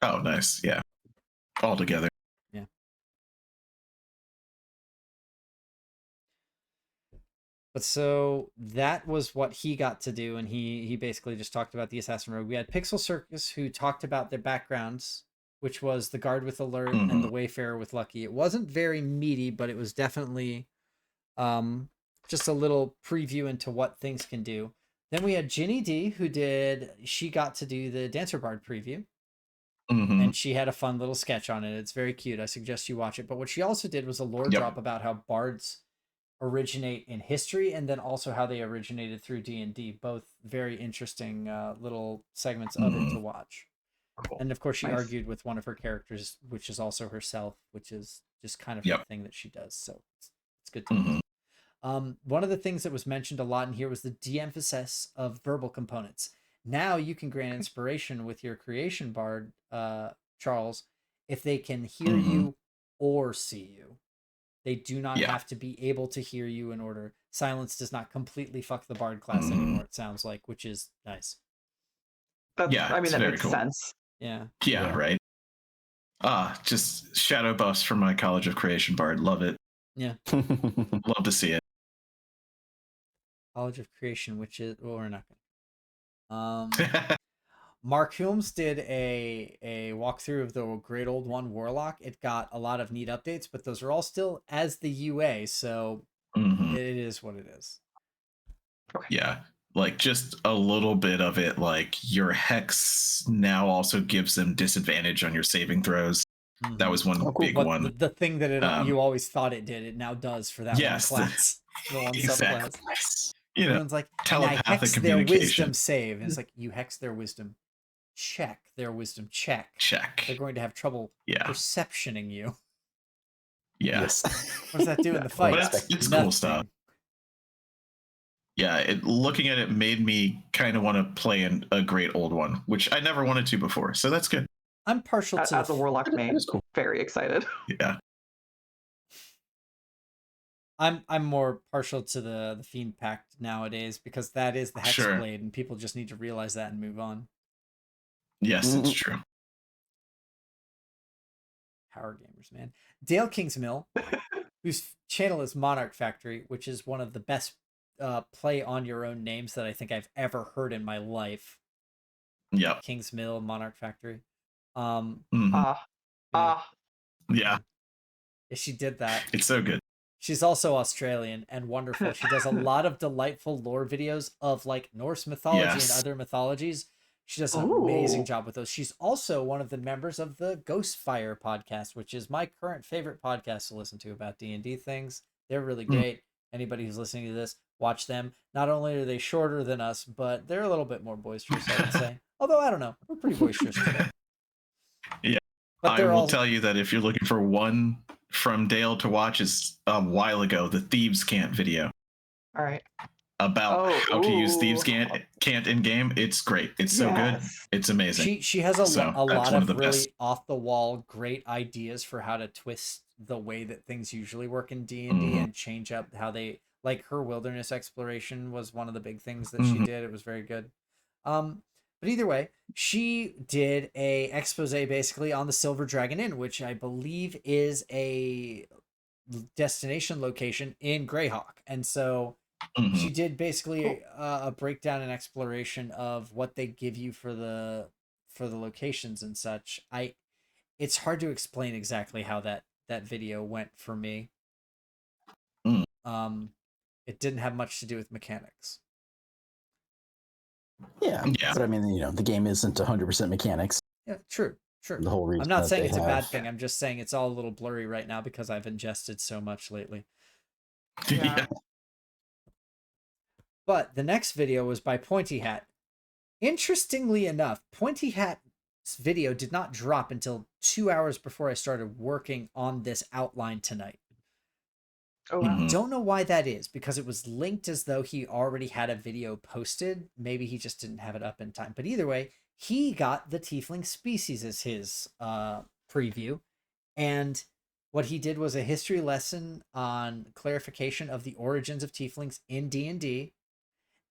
Oh, nice. Yeah. All together. Yeah. But so that was what he got to do, and he basically just talked about the Assassin Rogue. We had Pixel Circus, who talked about their backgrounds, which was the Guard with Alert and the Wayfarer with Lucky. It wasn't very meaty, but it was definitely just a little preview into what things can do. Then we had Ginny D, she got to do the Dancer Bard preview. And she had a fun little sketch on it. It's very cute. I suggest you watch it. But what she also did was a lore drop about how bards originate in history and then also how they originated through D&D. Both very interesting little segments of it to watch. Cool. And of course she argued with one of her characters, which is also herself, which is just kind of the thing that she does. So it's good to know. One of the things that was mentioned a lot in here was the de-emphasis of verbal components. Now you can grant inspiration with your creation bard, Charles, if they can hear you or see you. They do not have to be able to hear you in order. Silence does not completely fuck the bard class anymore, it sounds like, which is nice. That makes sense. Yeah. Yeah, right. Just shadow buffs from my College of Creation bard. Love it. Yeah. Love to see it. College of Creation, which is, well, we're not going. Mark Hulmes did a walkthrough of the Great Old One Warlock. It got a lot of neat updates, but those are all still as the UA, so it is what it is. Okay. Yeah, like just a little bit of it, like your Hex now also gives them disadvantage on your saving throws. That was one big one. The thing that you always thought it did, it now does for that one class. The one subclass. You know, everyone's like, telepathic communication. Their wisdom save. And it's like, you hex their wisdom. Check their wisdom. Check. They're going to have trouble perceptioning you. Yes. What does that do in the fight? But it's cool stuff. Yeah, looking at it made me kind of want to play a Great Old One, which I never wanted to before. So that's good. I'm partial to as a Warlock main. Cool. Very excited. Yeah. I'm more partial to the Fiend Pact nowadays because that is the Hexblade, and people just need to realize that and move on. Yes, it's true. Power gamers, man. Dale Kingsmill, whose channel is Monarch Factory, which is one of the best play on your own names that I think I've ever heard in my life. Yep. Kingsmill, Monarch Factory. Yeah. Yeah, she did that. It's so good. She's also Australian and wonderful. She does a lot of delightful lore videos of like Norse mythology and other mythologies. She does an amazing job with those. She's also one of the members of the Ghostfire podcast, which is my current favorite podcast to listen to about D&D things. They're really great. Anybody who's listening to this, watch them. Not only are they shorter than us, but they're a little bit more boisterous, I would say. Although, I don't know. We're pretty boisterous today. Yeah. But I will tell you that if you're looking for one from Dale to watch, is a while ago, the Thieves Cant video. All right. About how to use Thieves Cant in game. It's great. It's so good. It's amazing. She has a lot of really off the wall great ideas for how to twist the way that things usually work in D&D and change up how they, like, her wilderness exploration was one of the big things that she did. It was very good. But either way, she did a expose basically on the Silver Dragon Inn, which I believe is a destination location in Greyhawk. And so she did basically a breakdown and exploration of what they give you for the locations and such. It's hard to explain exactly how that video went for me. It didn't have much to do with mechanics. Yeah, but I mean, the game isn't 100% mechanics. Yeah, true. The whole reason I'm not saying it's a bad thing. I'm just saying it's all a little blurry right now because I've ingested so much lately. Yeah. But the next video was by Pointy Hat. Interestingly enough, Pointy Hat's video did not drop until 2 hours before I started working on this outline tonight. Oh, wow. Don't know why that is, because it was linked as though he already had a video posted. Maybe he just didn't have it up in time. But either way, he got the Tiefling species as his preview. And what he did was a history lesson on clarification of the origins of Tieflings in D&D.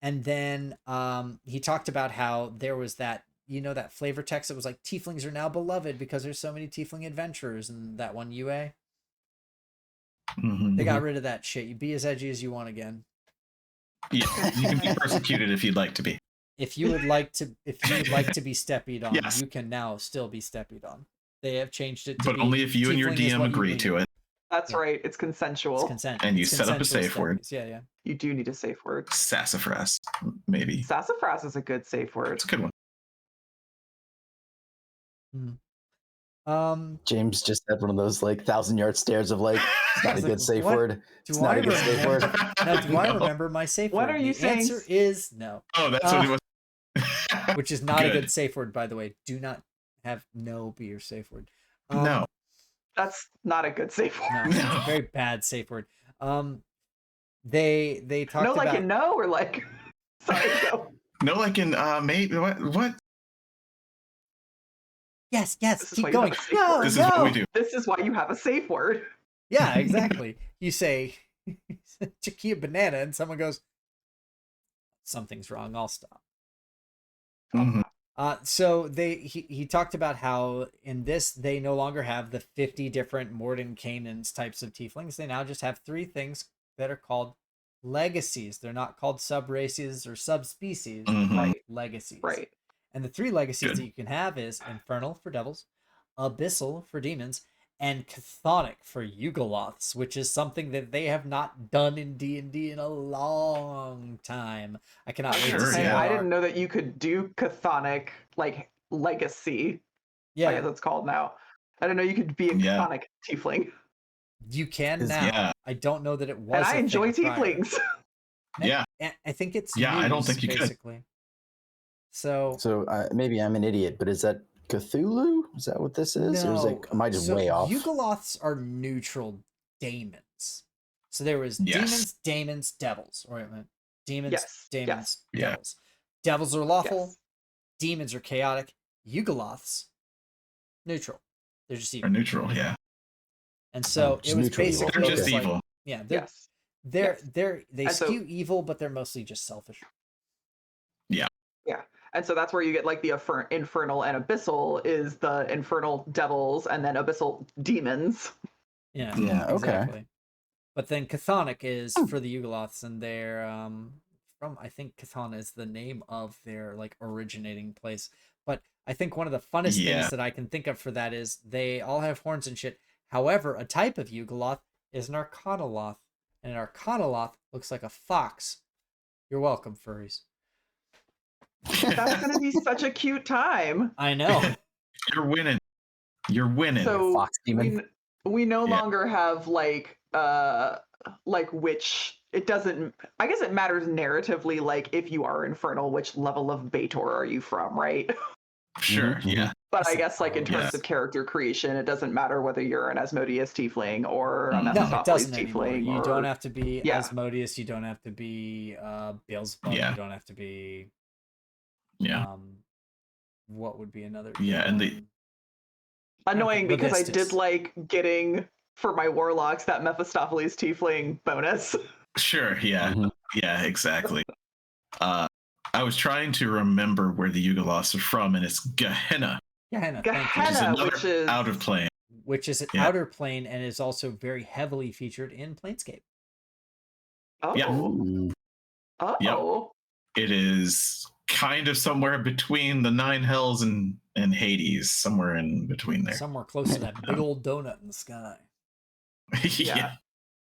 And then he talked about how there was that, that flavor text that was like, Tieflings are now beloved because there's so many Tiefling adventurers in that one UA. They got rid of that shit. You be as edgy as you want again. Yeah, you can be persecuted if you'd like to be. If you would like to be steppied on, you can now still be steppied on. They have changed it to but only if you and your DM agree to it. That's right. It's consensual. It's consent. And you set up a safe word. Yeah. You do need a safe word. Sassafras, maybe. Sassafras is a good safe word. It's a good one. James just had one of those 1,000-yard stares of it's not a good safe word. It's not a good safe word. Now, do I remember my safe word? What are you saying? The answer is no. Oh, that's what it was. Which is not a good safe word, by the way. Do not have no be your safe word. No. That's not a good safe word. No, it's a very bad safe word. They talked about... No, like in no, or like... Sorry, go. No, like in maybe... What? Yes, keep going. No, this is what we do. This is why you have a safe word. Yeah, exactly. You say, Chiquilla banana, and someone goes, something's wrong, I'll stop. So he talked about how in this, they no longer have the 50 different Morden Canaans types of tieflings. They now just have 3 things that are called legacies. They're not called sub-races or subspecies, Right. Legacies. Right. And the 3 legacies that you can have is Infernal for devils, Abyssal for demons, and Chthonic for Yugoloths, which is something that they have not done in D&D in a long time. I cannot wait to see how I didn't know that you could do Chthonic, legacy. Yeah. I guess it's called now. I didn't know you could be a Chthonic tiefling. You can now. Yeah. I don't know that it was. And I enjoy tieflings. I think it's I don't think you basically. Could. So maybe I'm an idiot, but is that Cthulhu? Is that what this is? No. Or am I just way off? Yugoloths are neutral daemons. So there was demons, devils. Or demons, demons, devils. Devils are lawful. Demons are chaotic. Yugoloths, neutral. They're just evil. Are neutral, yeah. And so it was basically they're just evil. Yeah, they skew evil, but they're mostly just selfish. Yeah. Yeah. And so that's where you get the infernal and abyssal is the infernal devils and then abyssal demons. Yeah. Yeah. Exactly. Okay. But then Chthonic is for the Yugoloths, and they're from, I think Chthon is the name of their originating place. But I think one of the funnest things that I can think of for that is they all have horns and shit. However, a type of Yugoloth is an Arcanoloth, and an Arcanoloth looks like a fox. You're welcome, furries. That's gonna be such a cute time. I know. You're winning. You're winning. So Fox demon. we no longer have like which it doesn't. I guess it matters narratively. Like if you are infernal, which level of Baator are you from, right? Sure. Yeah. But I guess like in terms of character creation, it doesn't matter whether you're an Asmodeus tiefling or a Mephistopheles tiefling. You don't have to be Asmodeus. You don't have to be Beelzebub. Yeah. You don't have to be. Yeah. What would be another? Yeah, and the annoying because I did like getting for my warlocks that Mephistopheles tiefling bonus. Sure. Yeah. Yeah. Exactly. I was trying to remember where the Yugoloths are from, and it's Gehenna. Gehenna, which is out of plane. Which is an outer plane and is also very heavily featured in Planescape. Oh. Yeah. Oh. Yep. It is kind of somewhere between the Nine Hells and Hades, somewhere in between there. Somewhere close to that big old donut in the sky.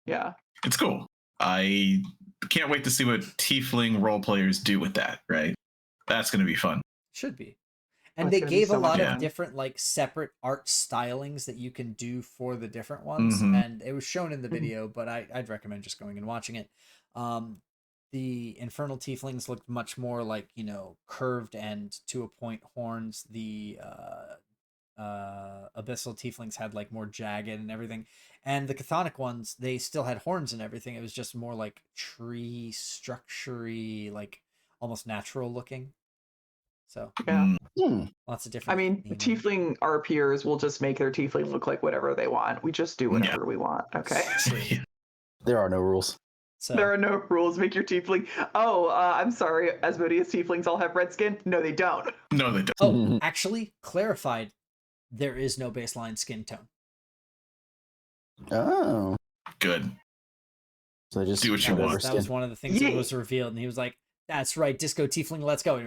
Yeah. It's cool. I can't wait to see what tiefling role players do with that, right? That's going to be fun. Should be. And they gave a lot of different like separate art stylings that you can do for the different ones. And it was shown in the video, but I'd recommend just going and watching it. The infernal tieflings looked much more like, curved and to a point horns. The abyssal tieflings had like more jagged and everything, and the chthonic ones, they still had horns and everything. It was just more like tree structure-y, like almost natural looking. So lots of different. I mean, tiefling RPers will just make their tiefling look like whatever they want. We just do whatever we want. Okay. There are no rules. So, there are no rules. Make your tiefling. Oh, I'm sorry. Asmodeus tieflings all have red skin. No, they don't. No, they don't. Oh, actually, clarified. There is no baseline skin tone. Oh, good. So just do what you want. That was one of the things that was revealed, and he was like, "That's right, Disco Tiefling, let's go."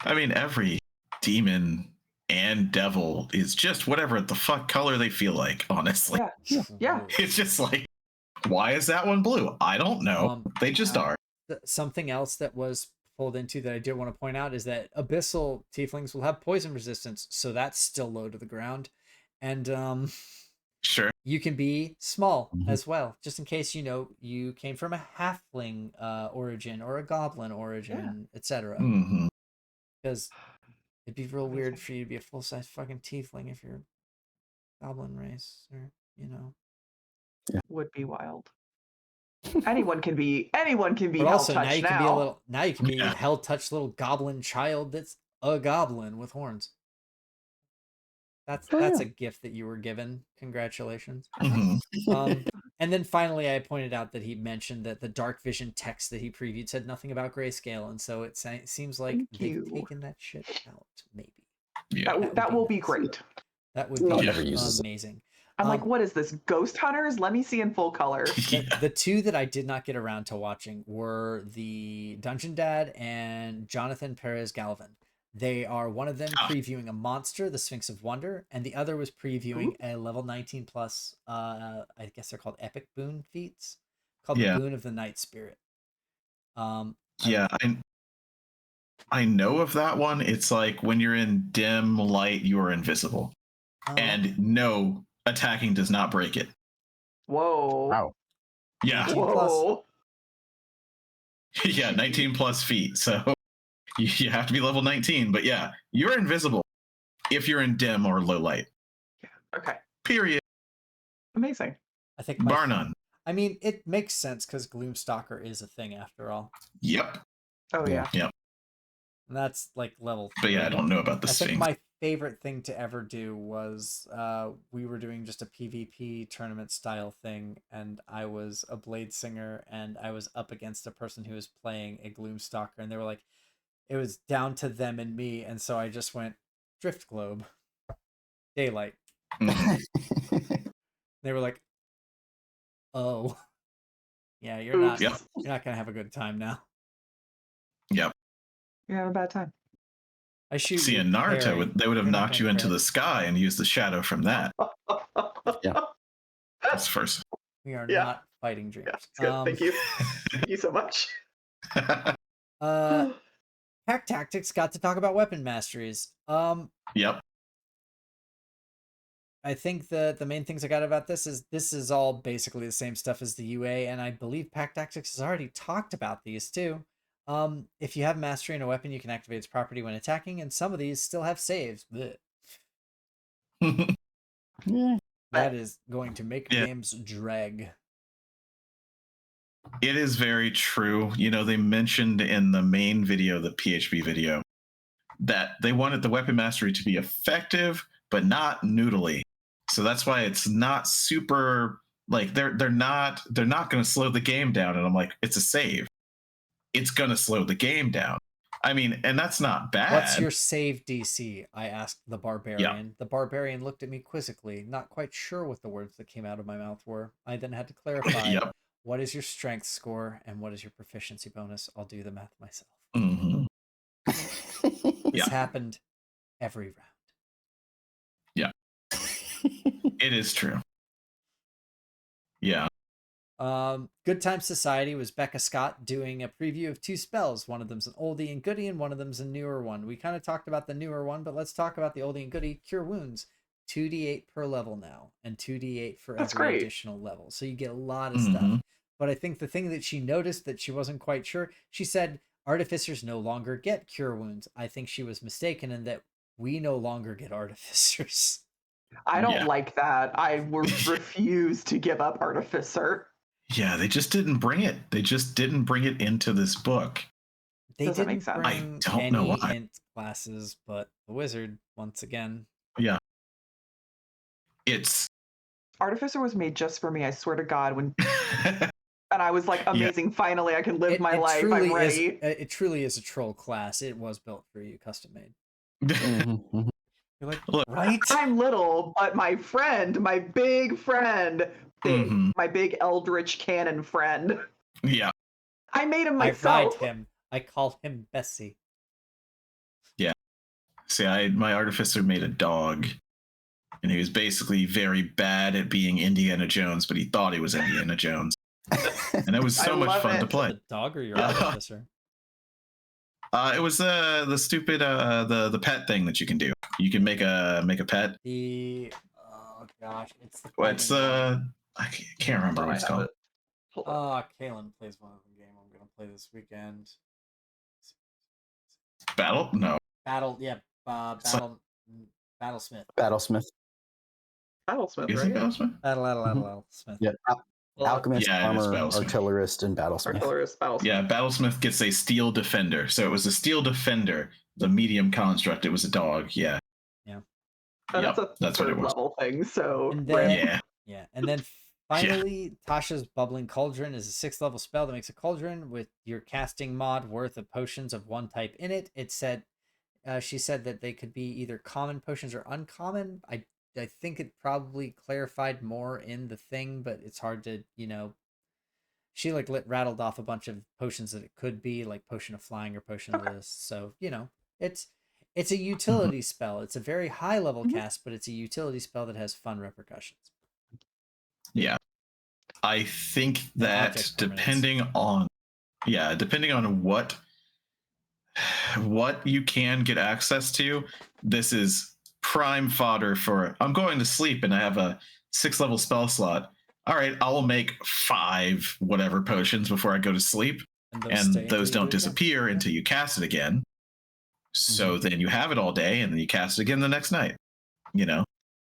I mean, every demon and devil is just whatever the fuck color they feel like, honestly. Yeah. It's just like, why is that one blue? I don't know. They just are. Something else that was pulled into that I did want to point out is that abyssal tieflings will have poison resistance, so that's still low to the ground. And sure, you can be small as well, just in case you came from a halfling origin or a goblin origin, etc. Because it'd be real weird for you to be a full-size fucking tiefling if you're goblin race, or would be wild. Anyone can be but hell also touched now you can be a hell touched little goblin child that's a goblin with horns. That's a gift that you were given. Congratulations. And then finally I pointed out that he mentioned that the dark vision text that he previewed said nothing about grayscale, and so it seems like they've taken that shit out. Maybe that will be great. That would be amazing. I'm like, what is this? Ghost Hunters? Let me see in full color. The two that I did not get around to watching were the Dungeon Dad and Jonathan Perez Galvin. They are one of them previewing a monster, the Sphinx of Wonder, and the other was previewing a level 19 plus, I guess they're called epic boon feats, called the Boon of the Night Spirit. I know of that one. It's like when you're in dim light, you are invisible. And no, attacking does not break it. Whoa. Wow. Yeah. 19 plus. Yeah, 19 plus feet. So you have to be level 19, but yeah, you're invisible if you're in dim or low light. Yeah. Okay. Period. Amazing. I think bar none. I mean, it makes sense because Gloomstalker is a thing after all. Yep. Oh yeah. Yep. And that's like level 3. But yeah, I don't know about the Sphinx. I think Sphinx. my favorite thing to ever do was we were doing just a PvP tournament style thing, and I was a Blade Singer, and I was up against a person who was playing a Gloomstalker, and they were like, it was down to them and me, and so I just went Drift Globe, Daylight. They were like, "Oh, yeah, you're not gonna have a good time now." Yep. You're having a bad time. I shoot. See, in Naruto, they would have knocked you into the sky and used the shadow from that. Yeah. That's first. We are not fighting dreams. Yeah, it's good. Thank you. Thank you so much. Pack Tactics got to talk about weapon masteries. Yep. I think the main things I got about this is all basically the same stuff as the UA, and I believe Pack Tactics has already talked about these too. If you have mastery in a weapon, you can activate its property when attacking, and some of these still have saves. That is going to make games drag. It is very true. You know, they mentioned in the main video, the PHP video, that they wanted the weapon mastery to be effective, but not noodly. So that's why it's not super, like, they're not going to slow the game down. And I'm like, it's a save. It's going to slow the game down. I mean, and that's not bad. What's your save DC? I asked the barbarian. Yeah. The barbarian looked at me quizzically, not quite sure what the words that came out of my mouth were. I then had to clarify. Yep. What is your strength score and what is your proficiency bonus? I'll do the math myself. Mm-hmm. This happened every round. Yeah. It is true. Yeah. Good Time Society was Becca Scott doing a preview of 2 spells. One of them's an oldie and goodie, and one of them's a newer one. We kind of talked about the newer one, but let's talk about the oldie and goodie. Cure Wounds, 2d8 per level now, and 2d8 for every additional level. So you get a lot of stuff. But I think the thing that she noticed that she wasn't quite sure, she said artificers no longer get Cure Wounds. I think she was mistaken in that we no longer get artificers. I don't like that. I refuse to give up artificer. Yeah, they just didn't bring it. They just didn't bring it into this book. They Doesn't didn't make sense. bring I don't know why. int classes, but the wizard, once again. Yeah. It's Artificer was made just for me, I swear to God, when and I was like, amazing, finally I can live my life. I'm ready. It truly is a troll class. It was built for you, custom made. You're like, look, right? I'm little, but my friend, my big friend, my big eldritch cannon friend. Yeah. I made him I myself. ride him. I call him Bessie. Yeah. See, my artificer made a dog, and he was basically very bad at being Indiana Jones, but he thought he was Indiana Jones. And it was so much fun to play. The dog or your artificer? It was the stupid the pet thing that you can do. You can make a pet. Oh gosh, it's I can't remember what it's called. Kaylin plays one of the game I'm gonna play this weekend. Battle? No. Battlesmith. Battlesmith. Battlesmith, Is right? it Battlesmith? Battlesmith. Yeah. Alchemist, yeah, it is armor, Battlesmith. artillerist, and battlesmith. Battlesmith. Yeah, Battlesmith gets a steel defender. So it was a steel defender, the medium construct. It was a dog. Yeah. Yeah. That's a that's what it was. level thing. So And then, yeah. And then finally, Tasha's Bubbling Cauldron is a 6th level spell that makes a cauldron with your casting mod worth of potions of one type in it. It said, she said that they could be either common potions or uncommon. I think it probably clarified more in the thing, but it's hard to, she rattled off a bunch of potions that it could be, like potion of flying or potion of this. So, it's a utility spell. It's a very high level cast, but it's a utility spell that has fun repercussions. Yeah. I think that depending on what you can get access to, this is prime fodder for, I'm going to sleep and I have a 6th level spell slot. All right, I'll make 5 whatever potions before I go to sleep. And those don't disappear until you cast it again. So then you have it all day and then you cast it again the next night. The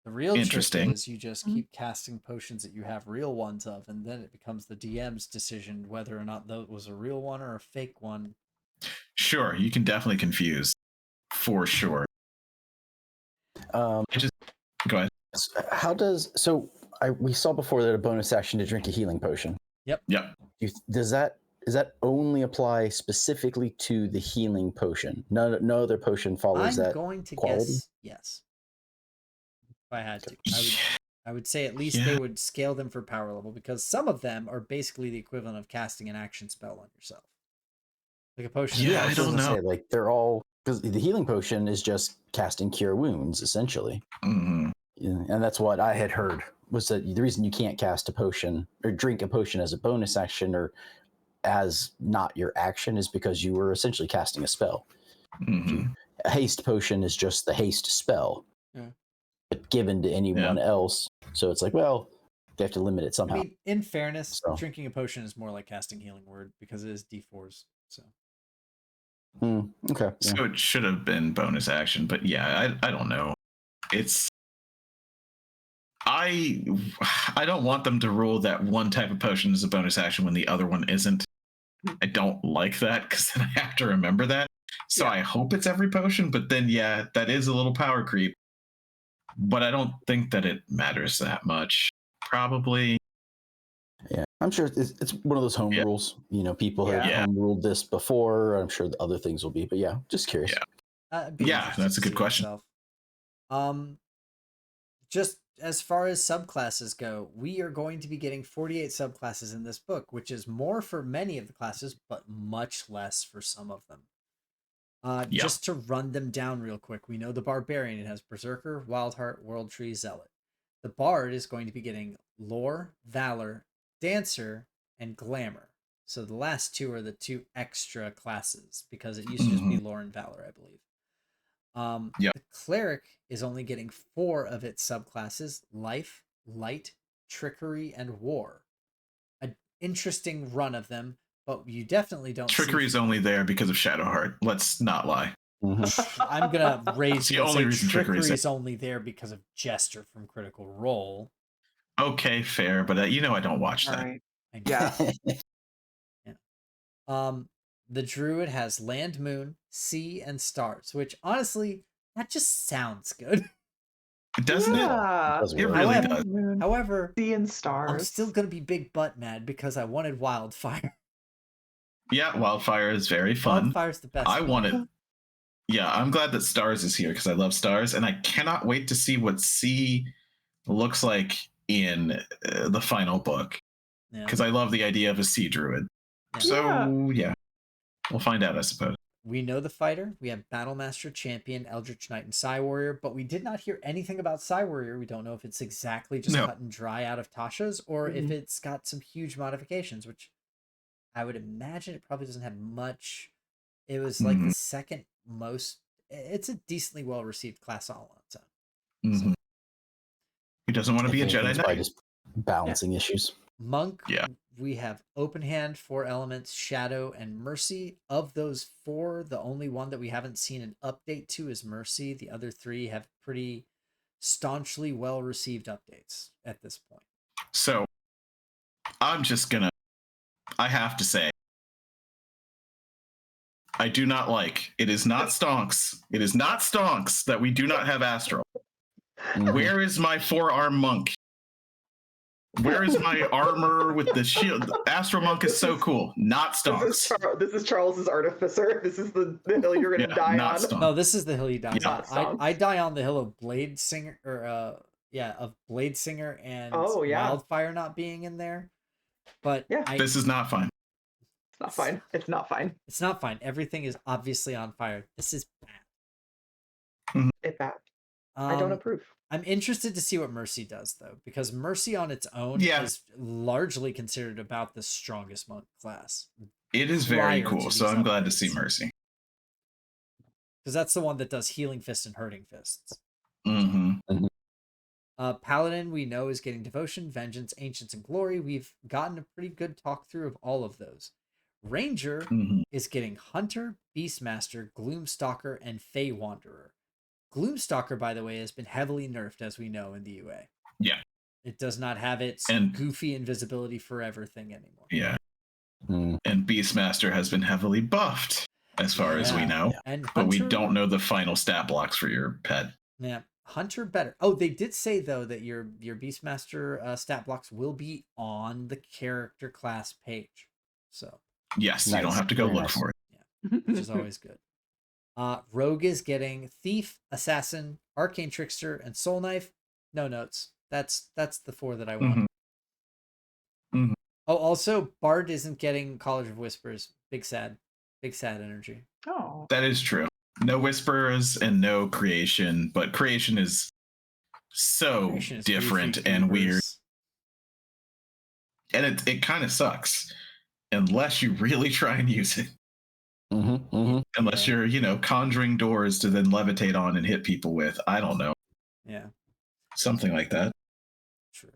real trick is you just keep casting potions that you have real ones of, and then it becomes the DM's decision whether or not that was a real one or a fake one. Sure, you can definitely confuse, for sure. Go ahead. We saw before that a bonus action to drink a healing potion. Yep. Does that only apply specifically to the healing potion? No other potion follows that. I'm going to quality? guess yes. If I had to, I would say at least they would scale them for power level, because some of them are basically the equivalent of casting an action spell on yourself, like a potion. Yeah, I don't know. They're all, because the healing potion is just casting Cure Wounds essentially. Mm-hmm. And that's what I had heard, was that the reason you can't cast a potion or drink a potion as a bonus action or as not your action is because you were essentially casting a spell. A haste potion is just the haste spell, but given to anyone else. So it's like, well, they have to limit it somehow. I mean, in fairness, drinking a potion is more like casting Healing Word because it is D4s. So. Okay. So it should have been bonus action, but yeah, I don't know. I don't want them to rule that one type of potion is a bonus action when the other one isn't. I don't like that because then I have to remember that. So I hope it's every potion, but then that is a little power creep. But I don't think that it matters that much. Probably. Yeah, I'm sure it's one of those home rules. You know, people have home ruled this before. I'm sure the other things will be, but just curious. Yeah, that's a good question. Just as far as subclasses go, we are going to be getting 48 subclasses in this book, which is more for many of the classes, but much less for some of them. Just to run them down real quick, we know the Barbarian, it has Berserker, Wildheart, World Tree, Zealot. The Bard is going to be getting Lore, Valor, Dancer, and Glamour. So the last two are the two extra classes, because it used to just be Lore and Valor, I believe. The Cleric is only getting 4 of its subclasses: Life, Light, Trickery, and War. An interesting run of them, but you definitely don't Trickery is only there because of Shadowheart. Let's not lie. I'm gonna raise the only reason Trickery is only there because of Jester from Critical Role. Okay, fair, but I don't watch that. Right. Yeah. The Druid has Land, Moon, Sea, and Stars, which honestly, that just sounds good. Doesn't it? It really does. However, Sea and Stars. I'm still gonna be big butt mad because I wanted Wildfire. Yeah, Wildfire is very fun. Wildfire's the best. I wanted. Yeah, I'm glad that Stars is here because I love Stars, and I cannot wait to see what Sea looks like in the final book. Because I love the idea of a Sea Druid. So we'll find out, I suppose. We know the fighter. We have Battlemaster, Champion, Eldritch Knight, and Psy Warrior, but we did not hear anything about Psy Warrior. We don't know if it's exactly just cut and dry out of Tasha's, or if it's got some huge modifications, which I would imagine it probably doesn't have much. It was like the second most. It's a decently well-received class all on its own. So. He doesn't want to be a Jedi Knight. Just balancing issues. Monk, we have Open Hand, 4 Elements, Shadow, and Mercy. Of those 4, the only one that we haven't seen an update to is Mercy. The other 3 have pretty staunchly well-received updates at this point. So, I have to say, I do not like, it is not stonks that we do not have Astral. Where is my 4-arm monk? Where is my armor with the shield? Astral Monk is so cool. Not stonks. This is Charles's Artificer. This is the hill you're going to die on. Stonks. No, this is the hill you die on. I die on the hill of Blade Singer, of Blade Singer and Wildfire not being in there. But this is not fine. It's not fine. It's not fine. It's not fine. Everything is obviously on fire. This is bad. It's bad. I don't approve. I'm interested to see what Mercy does, though, because Mercy on its own is largely considered about the strongest monk class. It is very cool, so I'm glad to see Mercy. Because that's the one that does Healing Fist and Hurting Fists. Paladin, we know, is getting Devotion, Vengeance, Ancients, and Glory. We've gotten a pretty good talk through of all of those. Ranger is getting Hunter, Beastmaster, Gloomstalker, and Fey Wanderer. Gloomstalker, by the way, has been heavily nerfed, as we know, in the UA. Yeah. It does not have its goofy invisibility forever thing anymore. Yeah. And Beastmaster has been heavily buffed, as far as we know. And Hunter, but we don't know the final stat blocks for your pet. Yeah. Hunter better. Oh, they did say, though, that your Beastmaster stat blocks will be on the character class page. So. Yes, you don't have to go look for it. Yeah, which is always good. Rogue is getting Thief, Assassin, Arcane Trickster, and Soul Knife. No notes. That's the 4 that I want. Oh, also, Bard isn't getting College of Whispers. Big sad energy. Oh, that is true. No Whispers and no Creation, but Creation is so different and weird. And it kind of sucks unless you really try and use it. Unless you're, conjuring doors to then levitate on and hit people with. I don't know. Yeah. Something like that. True.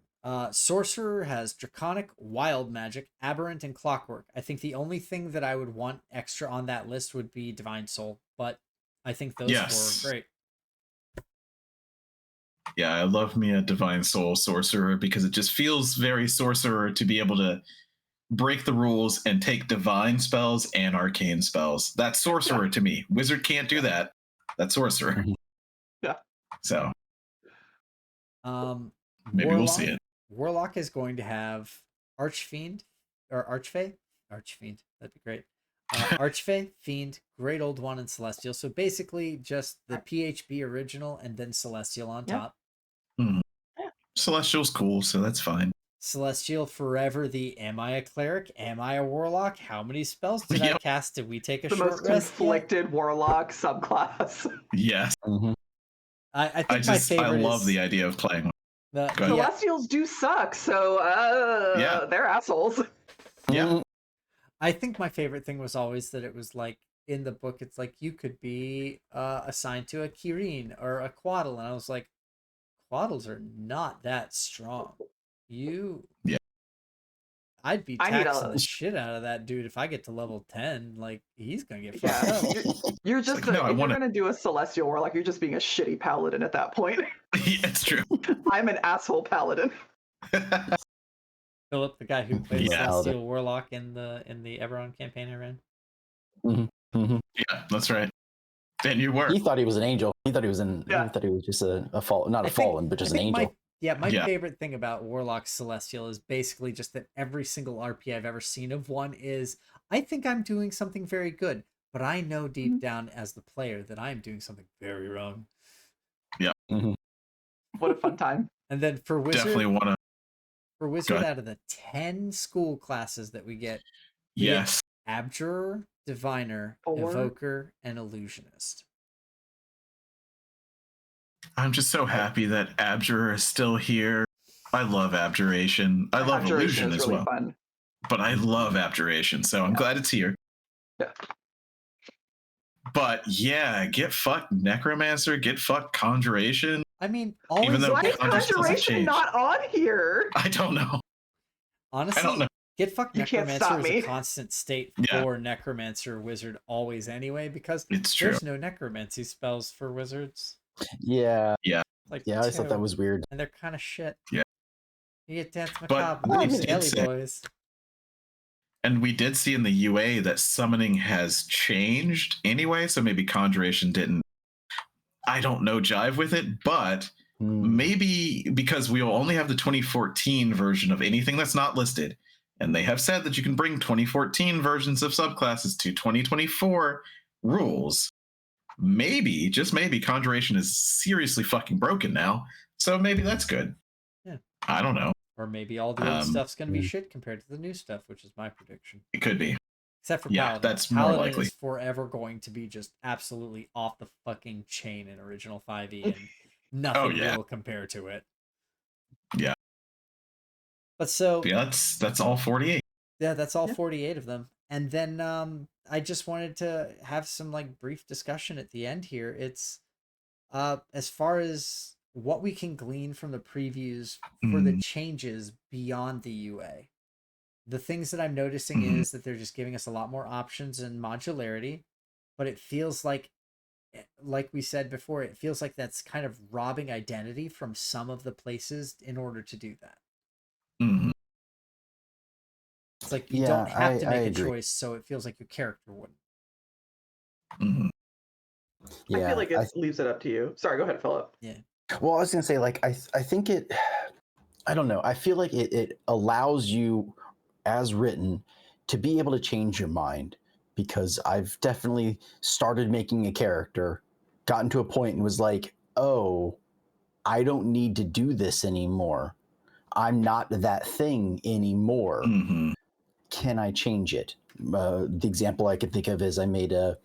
Sorcerer has Draconic, Wild Magic, Aberrant, and Clockwork. I think the only thing that I would want extra on that list would be Divine Soul, but I think those four are great. Yeah, I love me a Divine Soul Sorcerer because it just feels very Sorcerer to be able to break the rules and take divine spells and arcane spells. That's Sorcerer to me. Wizard can't do that. That's Sorcerer. Yeah. So maybe Warlock, we'll see it. Warlock is going to have Archfiend or Archfey. Archfiend. That'd be great. Archfey, Fiend, Great Old One, and Celestial. So basically just the PHB original and then Celestial on top. Celestial's cool, so that's fine. Celestial forever. The am I a cleric? Am I a warlock? How many spells did I cast? Did we take a short rest? The most conflicted warlock subclass. Yes. I think my favorite. I love the idea of playing. Celestials do suck, so they're assholes. Yeah. I think my favorite thing was always that it was like in the book. It's like you could be assigned to a Kirin or a Quaddle, and I was like, Quaddles are not that strong. I'd be taxing the shit out of that dude if I get to level 10. Like, he's gonna get fucked up. You're just if you're gonna do a Celestial Warlock, you're just being a shitty paladin at that point. Yeah, it's true. I'm an asshole paladin. Philip, the guy who plays Celestial Warlock in the Eberron campaign I ran. Yeah, that's right. And you were. He thought he was an angel. He thought he was he thought he was just a fall, not a fallen, but just an angel. My favorite thing about Warlock Celestial is basically just that every single RP I've ever seen of one is, I think I'm doing something very good, but I know deep down as the player that I'm doing something very wrong. Yeah. What a fun time. And then for Wizard, definitely want to. For Wizard, out of the 10 school classes that we get, Abjurer, Diviner, Evoker, and Illusionist. I'm just so happy that Abjurer is still here. I love Abjuration. I love Illusion as well. Fun. But I love Abjuration, so I'm glad it's here. Yeah. But yeah, get fucked Necromancer, get fucked Conjuration. I mean, even though why is Conjuration not on here? I don't know. Honestly, I don't know. Get fucked Necromancer is a constant state for Necromancer Wizard always anyway, because there's no Necromancy spells for Wizards. Yeah. Like I thought that was weird. And they're kind of shit. Yeah. You get Dance Macabre, Skelly Boys. And we did see in the UA that summoning has changed anyway, so maybe Conjuration didn't, I don't know, jive with it, but maybe because we'll only have the 2014 version of anything that's not listed, and they have said that you can bring 2014 versions of subclasses to 2024 rules. Maybe, just maybe, Conjuration is seriously fucking broken now, so maybe that's good. Yeah. I don't know. Or maybe all the old stuff's going to be shit compared to the new stuff, which is my prediction. It could be. Except for Paladin. That's Paladin more likely. Is forever going to be just absolutely off the fucking chain in original 5e, and nothing will compare to it. Yeah. But so... Yeah, that's all 48. Yeah, that's all 48 of them. And then I just wanted to have some like brief discussion at the end here. It's as far as what we can glean from the previews for the changes beyond the UA. The things that I'm noticing is that they're just giving us a lot more options and modularity, but it feels like we said before, it feels like that's kind of robbing identity from some of the places in order to do that. It's like you don't have to make a choice, so it feels like your character wouldn't. I feel like it leaves it up to you. Sorry, go ahead, Philip. Yeah. Well, I was gonna say, like, I think it. I don't know. I feel like it allows you, as written, to be able to change your mind, because I've definitely started making a character, gotten to a point and was like, oh, I don't need to do this anymore. I'm not that thing anymore. Can I change it? The example I could think of is I made a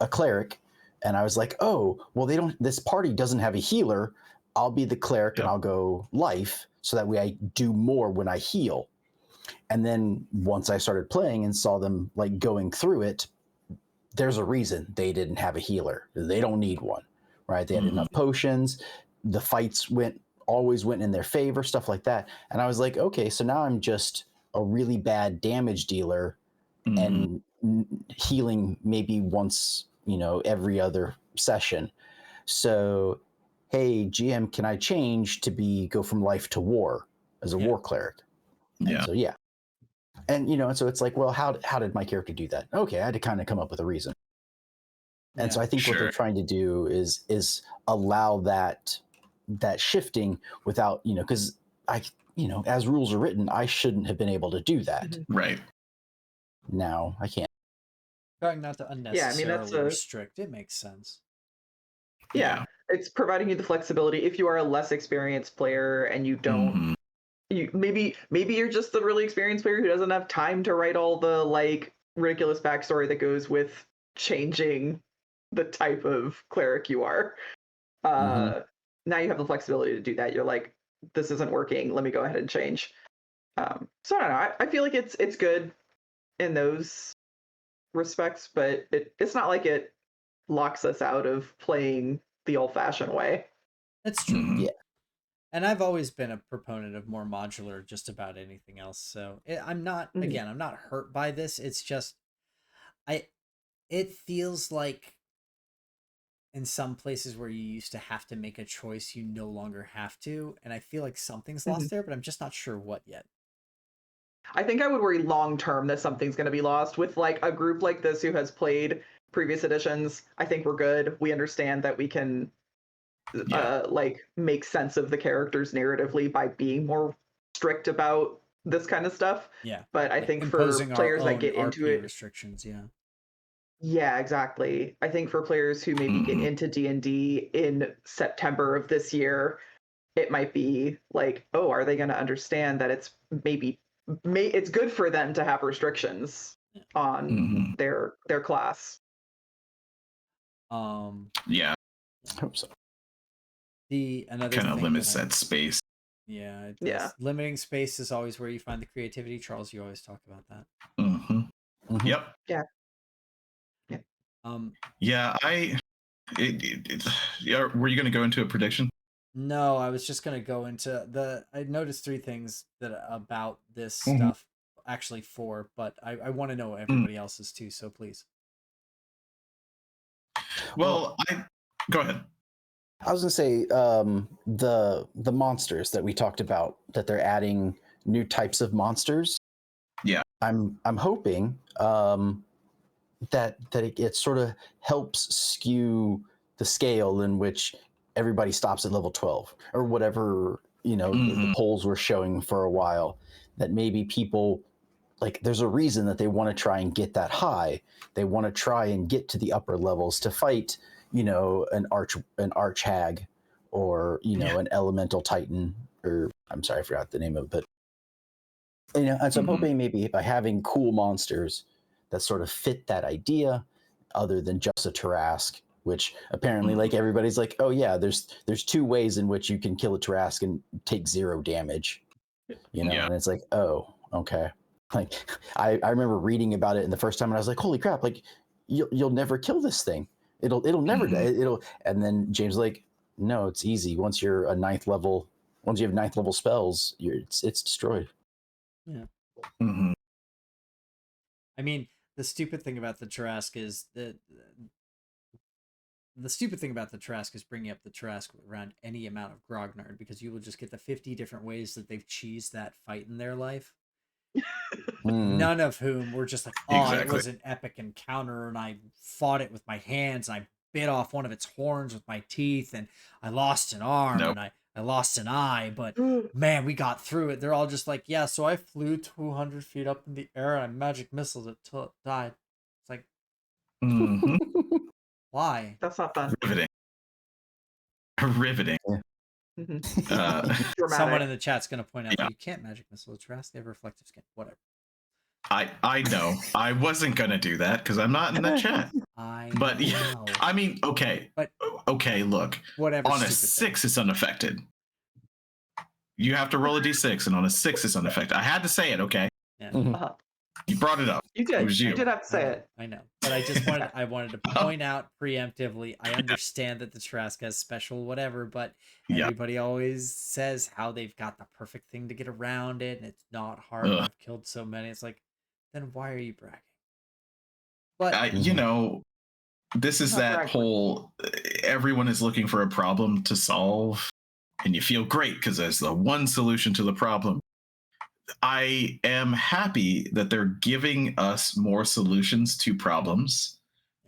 cleric, and I was like, oh, well, this party doesn't have a healer. I'll be the cleric and I'll go life, so that way I do more when I heal. And then once I started playing and saw them like going through it, there's a reason they didn't have a healer. They don't need one, right? They had enough potions. The fights always went in their favor, stuff like that. And I was like, okay, so now I'm just a really bad damage dealer and healing maybe once, every other session. So, hey, GM, can I change to go from life to war as a war cleric? And so, yeah. And, so it's like, well, how did my character do that? Okay, I had to kind of come up with a reason. And so I think what they're trying to do is allow that shifting without, because as rules are written, I shouldn't have been able to do that. Right. Now I can't. Trying not to unnecessarily restrict. It makes sense. Yeah. It's providing you the flexibility. If you are a less experienced player and you don't, maybe you're just the really experienced player who doesn't have time to write all the like ridiculous backstory that goes with changing the type of cleric you are. Now you have the flexibility to do that. You're like, this isn't working. Let me go ahead and change. So I don't know. I feel like it's good in those respects, but it's not like it locks us out of playing the old-fashioned way. That's true. Yeah. And I've always been a proponent of more modular just about anything else. So I'm not, again, I'm not hurt by this. It's just, it feels like in some places where you used to have to make a choice, you no longer have to. And I feel like something's lost there, but I'm just not sure what yet. I think I would worry long-term that something's going to be lost with like a group like this who has played previous editions. I think we're good. We understand that we can like make sense of the characters narratively by being more strict about this kind of stuff. Yeah. But I think for players that get into it, restrictions, yeah, exactly. I think for players who maybe get into D&D in September of this year, it might be like, oh, are they going to understand that it's it's good for them to have restrictions on their class. Yeah. I hope so. Another kind of limits that space. Yeah, limiting space is always where you find the creativity. Charles, you always talk about that. Yep. Yeah. Were you going to go into a prediction? No, I was just going to go into I noticed 3 things about this stuff, actually 4, but I want to know everybody else's too, so please. Well, go ahead. I was going to say the monsters that we talked about, that they're adding new types of monsters. Yeah. I'm hoping that it sort of helps skew the scale in which everybody stops at level 12 or whatever, the polls were showing for a while, that maybe people, like, there's a reason that they want to try and get that high. They want to try and get to the upper levels to fight, an arch hag or, an elemental titan, or I'm sorry, I forgot the name of it, but, and so I'm hoping maybe by having cool monsters that sort of fit that idea, other than just a Tarrasque, which apparently like everybody's like, oh yeah, there's 2 ways in which you can kill a Tarrasque and take 0 damage, and it's like, oh, okay. Like I remember reading about it, and the first time, and I was like, holy crap, like you'll never kill this thing. It'll never die. And then James was like, no, it's easy. Once you're a 9th level, once you have 9th level spells, it's destroyed. Yeah. I mean, the stupid thing about the Tarrasque is bringing up the Tarrasque around any amount of grognard, because you will just get the 50 different ways that they've cheesed that fight in their life. None of whom were just like, it was an epic encounter, and I fought it with my hands, and I bit off one of its horns with my teeth, and I lost an arm, and I lost an eye, but man, we got through it. They're all just like, yeah, so I flew 200 feet up in the air, and I magic missiled it till it died. It's like, why? That's not fun. Riveting. Someone in the chat's going to point out that you can't magic missile a Tarrasque. They have reflective skin. Whatever. I know. I wasn't going to do that because I'm not in the chat. But yeah, I mean, okay. But okay, look. Whatever. On a 6, it's unaffected. You have to roll a d6, and on a 6, it's unaffected. I had to say it, okay? Yeah. Uh-huh. You brought it up. You did. It was you. You did have to say it. I know. But I wanted to point out preemptively. I understand that the Trask has special whatever, but everybody always says how they've got the perfect thing to get around it, and it's not hard. I've killed so many. It's like, then why are you bragging? But you know, this is that whole everyone is looking for a problem to solve, and you feel great because there's the one solution to the problem. I am happy that they're giving us more solutions to problems,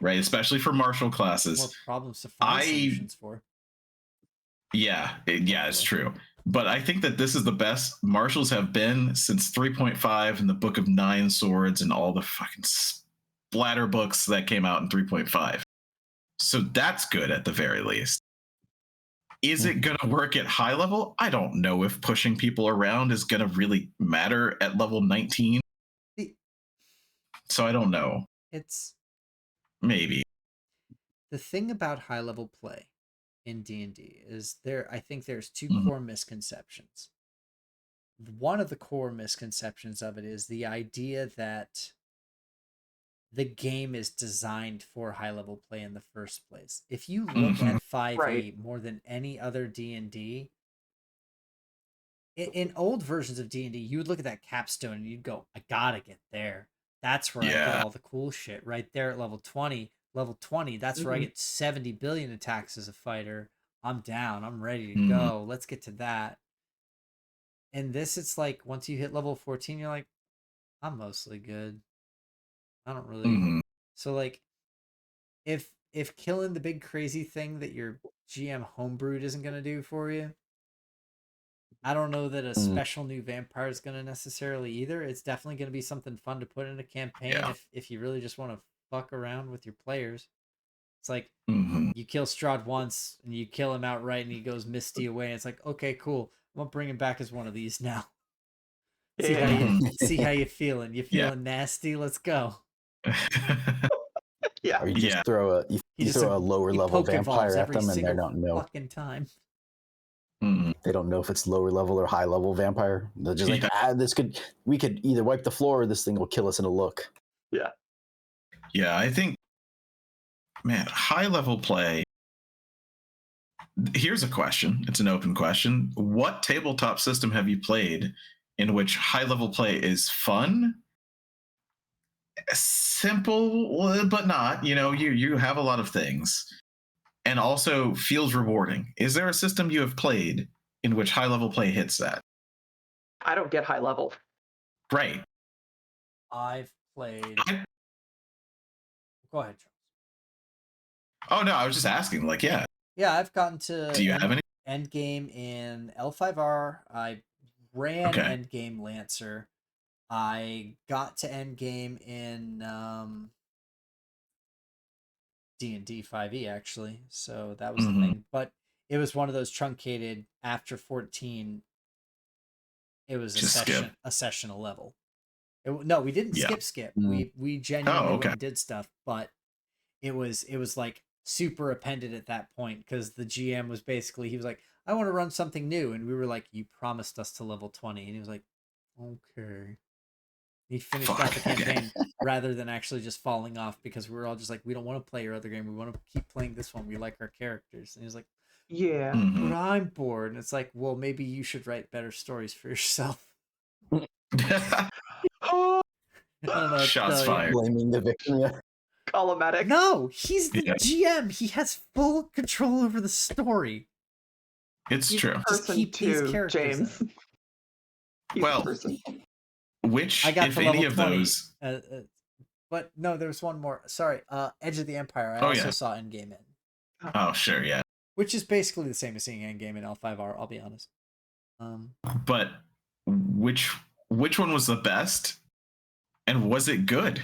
right? Especially for martial classes. More problems to find solutions for. Yeah, it's true. But I think that this is the best martials have been since 3.5 and the Book of Nine Swords and all the fucking splatter books that came out in 3.5. So that's good at the very least. Is it going to work at high level? I don't know if pushing people around is going to really matter at level 19. So I don't know. It's maybe. The thing about high level play in D&D is I think there's two core misconceptions. One of the core misconceptions of it is the idea that the game is designed for high level play in the first place. If you look at 5e more than any other D&D, in old versions of D&D, you would look at that capstone and you'd go, I gotta get there. That's where I get all the cool shit. Right there at level 20. Level 20, that's where I get 70 billion attacks as a fighter. I'm down. I'm ready to go. Let's get to that. And this, it's like, once you hit level 14, you're like, I'm mostly good. I don't really... So, like, if killing the big crazy thing that your GM homebrewed isn't going to do for you, I don't know that a special new vampire is going to necessarily either. It's definitely going to be something fun to put in a campaign if you really just want to fuck around with your players. It's like, you kill Strahd once, and you kill him outright, and he goes Misty away, and it's like, okay, cool. I'm going to bring him back as one of these now. See how you feeling. You feeling nasty? Let's go. Or you just throw a lower level vampire at them, and they don't know. Fucking time. They don't know if it's lower level or high level vampire. They're just like, we could either wipe the floor or this thing will kill us in a look. Yeah, I think, man, high level play. Here's a question. It's an open question. What tabletop system have you played in which high level play is fun, simple, but not, you have a lot of things, and also feels rewarding? Is there a system you have played in which high level play hits that? I don't get high level. Right. I've played... Go ahead, Charles. Oh, no, I was just asking, Yeah, I've gotten to... Do you have any? Endgame in L5R. I ran Endgame Lancer. I got to Endgame in D&D 5e, actually. So that was the thing. But it was one of those truncated, after 14, it was a sessional level. No, we didn't skip. We genuinely went and did stuff, but it was like super appended at that point, because the GM was basically, he was like, I want to run something new, and we were like, you promised us to level 20, and he was like, okay. He finished out the campaign rather than actually just falling off, because we were all just like, we don't want to play your other game, we want to keep playing this one, we like our characters. And he was like, but I'm bored. And it's like, well, maybe you should write better stories for yourself. Shots fired. Blaming the victim. Call-o-matic. No, he's the GM. He has full control over the story. It's true. Just keep these characters. James. Well, which, I got if to any level of 20, those... but no, there was one more. Sorry, Edge of the Empire. I also saw Endgame in. Oh, sure, yeah. Which is basically the same as seeing Endgame in L5R, I'll be honest. But which one was the best? And was it good?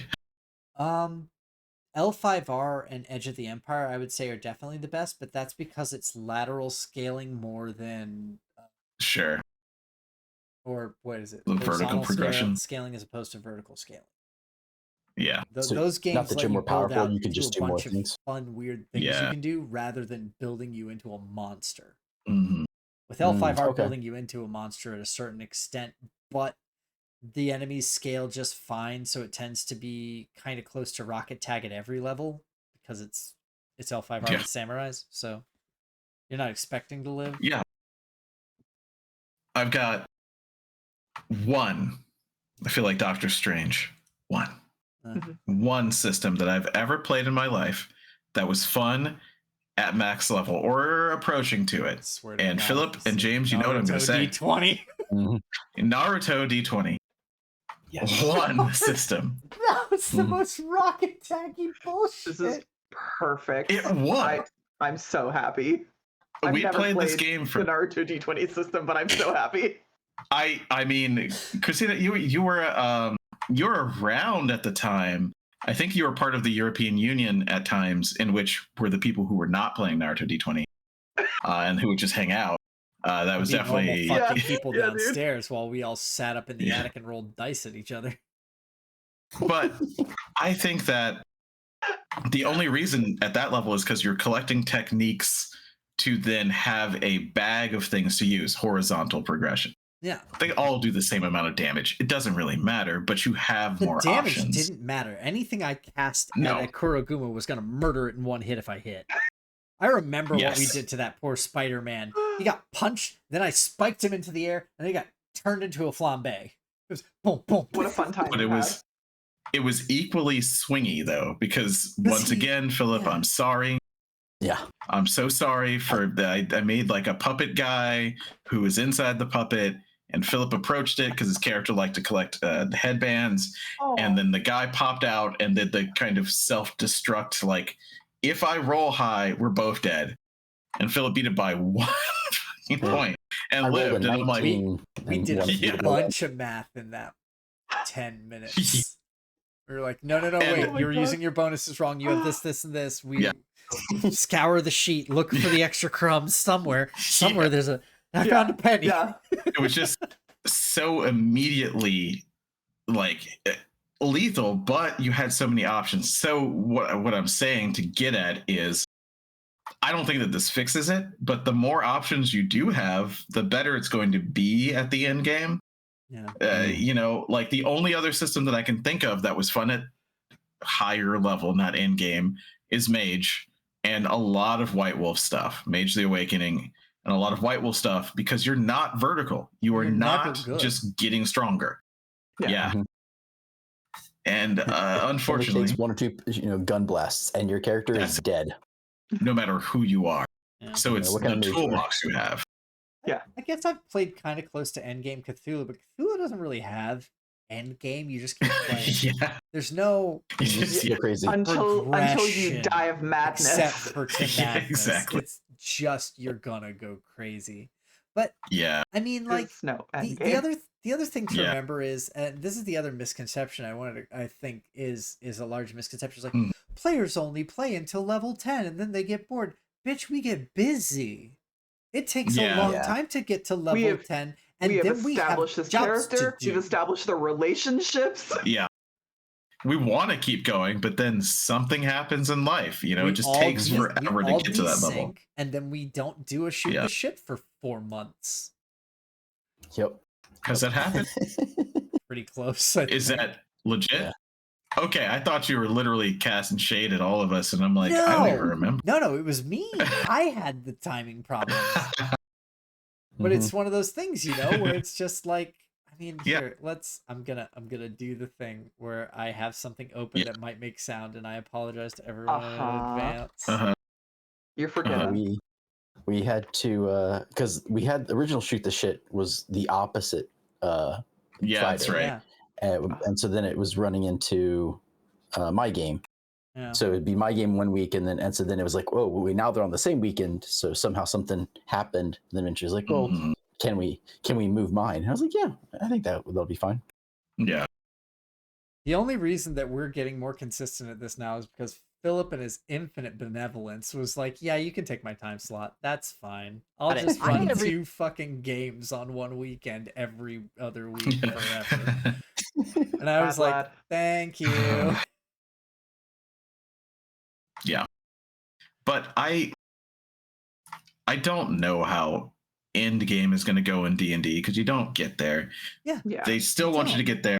L5R and Edge of the Empire, I would say, are definitely the best, but that's because it's lateral scaling more than... Sure. Or what is it? The vertical progression. Scaling as opposed to vertical scaling. Yeah. Those games not that you're more powerful, you can just do more things. Fun, weird things you can do rather than building you into a monster. Mm-hmm. With L5R building you into a monster at a certain extent, but the enemies scale just fine, so it tends to be kind of close to Rocket Tag at every level because it's L5R with samurais, so you're not expecting to live. Yeah. I've got one. I feel like Doctor Strange. One system that I've ever played in my life that was fun at max level or approaching to it. And Philip and James, you know what I'm going to say. D20. Naruto D20. Yes. One system. That was the most Rocket Taggy bullshit. This is perfect. It was. I'm so happy. We played this game for the Naruto D20 system, but I'm so happy. I mean, Christina, you were around at the time. I think you were part of the European Union at times, in which were the people who were not playing Naruto D20 and who would just hang out. That was definitely fucking people downstairs while we all sat up in the attic and rolled dice at each other. But I think that the only reason at that level is because you're collecting techniques to then have a bag of things to use, horizontal progression. Yeah. They all do the same amount of damage. It doesn't really matter, but you have more damage options. Didn't matter. Anything I cast at a Kuroguma was going to murder it in one hit if I hit. I remember what we did to that poor Spider-Man. He got punched, then I spiked him into the air, and he got turned into a flambe. It was boom, boom. What a fun time. But it was equally swingy, though, because once again, Philip, I'm sorry. Yeah. I'm so sorry for that. I made like a puppet guy who was inside the puppet, and Philip approached it because his character liked to collect the headbands. And then the guy popped out and did the kind of self-destruct, like, if I roll high, we're both dead. And Philip beat it by 1 point and lived. And I'm like, we did a bunch of math in that 10 minutes. We were like, no, wait, you're using your bonuses wrong. You have this, and this. We scour the sheet, look for the extra crumbs somewhere. There's I found a penny. Yeah. It was just so immediately like lethal, but you had so many options. So what I'm saying to get at is, I don't think that this fixes it, but the more options you do have, the better it's going to be at the end game. Yeah. Like the only other system that I can think of that was fun at higher level, not end game, is Mage, and a lot of White Wolf stuff, Mage the Awakening, and a lot of White Wolf stuff, because you're not vertical. You're not just getting stronger. Yeah. Mm-hmm. And unfortunately, it takes 1 or 2 gun blasts, and your character is dead. No matter who you are. Yeah. So it's the toolbox you have. Yeah. I guess I've played kind of close to Endgame Cthulhu, but Cthulhu doesn't really have Endgame. You just keep playing. There's no crazy until you die of madness. Except for madness. Exactly. It's just you're gonna go crazy. But I mean, like the other thing to remember is, and this is the other misconception I think is a large misconception. Is like players only play until level 10 and then they get bored. Bitch, we get busy. It takes a long time to get to level 10, and we have then established this character. We've established the relationships. Yeah. We want to keep going, but then something happens in life. It just takes forever to get to that level. And then we don't do a shoot the shit for 4 months. Yep. Has that happened? Pretty close. Is that legit? Yeah. Okay, I thought you were literally casting shade at all of us, and I'm like, I don't even remember. No, it was me. I had the timing problems. But it's one of those things, where it's just like, I mean, here, I'm gonna do the thing where I have something open that might make sound, and I apologize to everyone in advance. You're forgetting. We had to because we had the original shoot the shit was the opposite. Friday. That's right. And so then it was running into my game. Yeah. So it'd be my game 1 week, and so then it was like, whoa, now they're on the same weekend. So somehow something happened. And then she was like, well, can we move mine? And I was like, yeah, I think that'll be fine. Yeah. The only reason that we're getting more consistent at this now is because Philip and his infinite benevolence was like, yeah, you can take my time slot. That's fine. I'll just run 2 fucking games on one weekend every other week forever. And I was like, thank you. Yeah. But I don't know how end game is going to go in D&D because you don't get there. Yeah. They still want you to get there.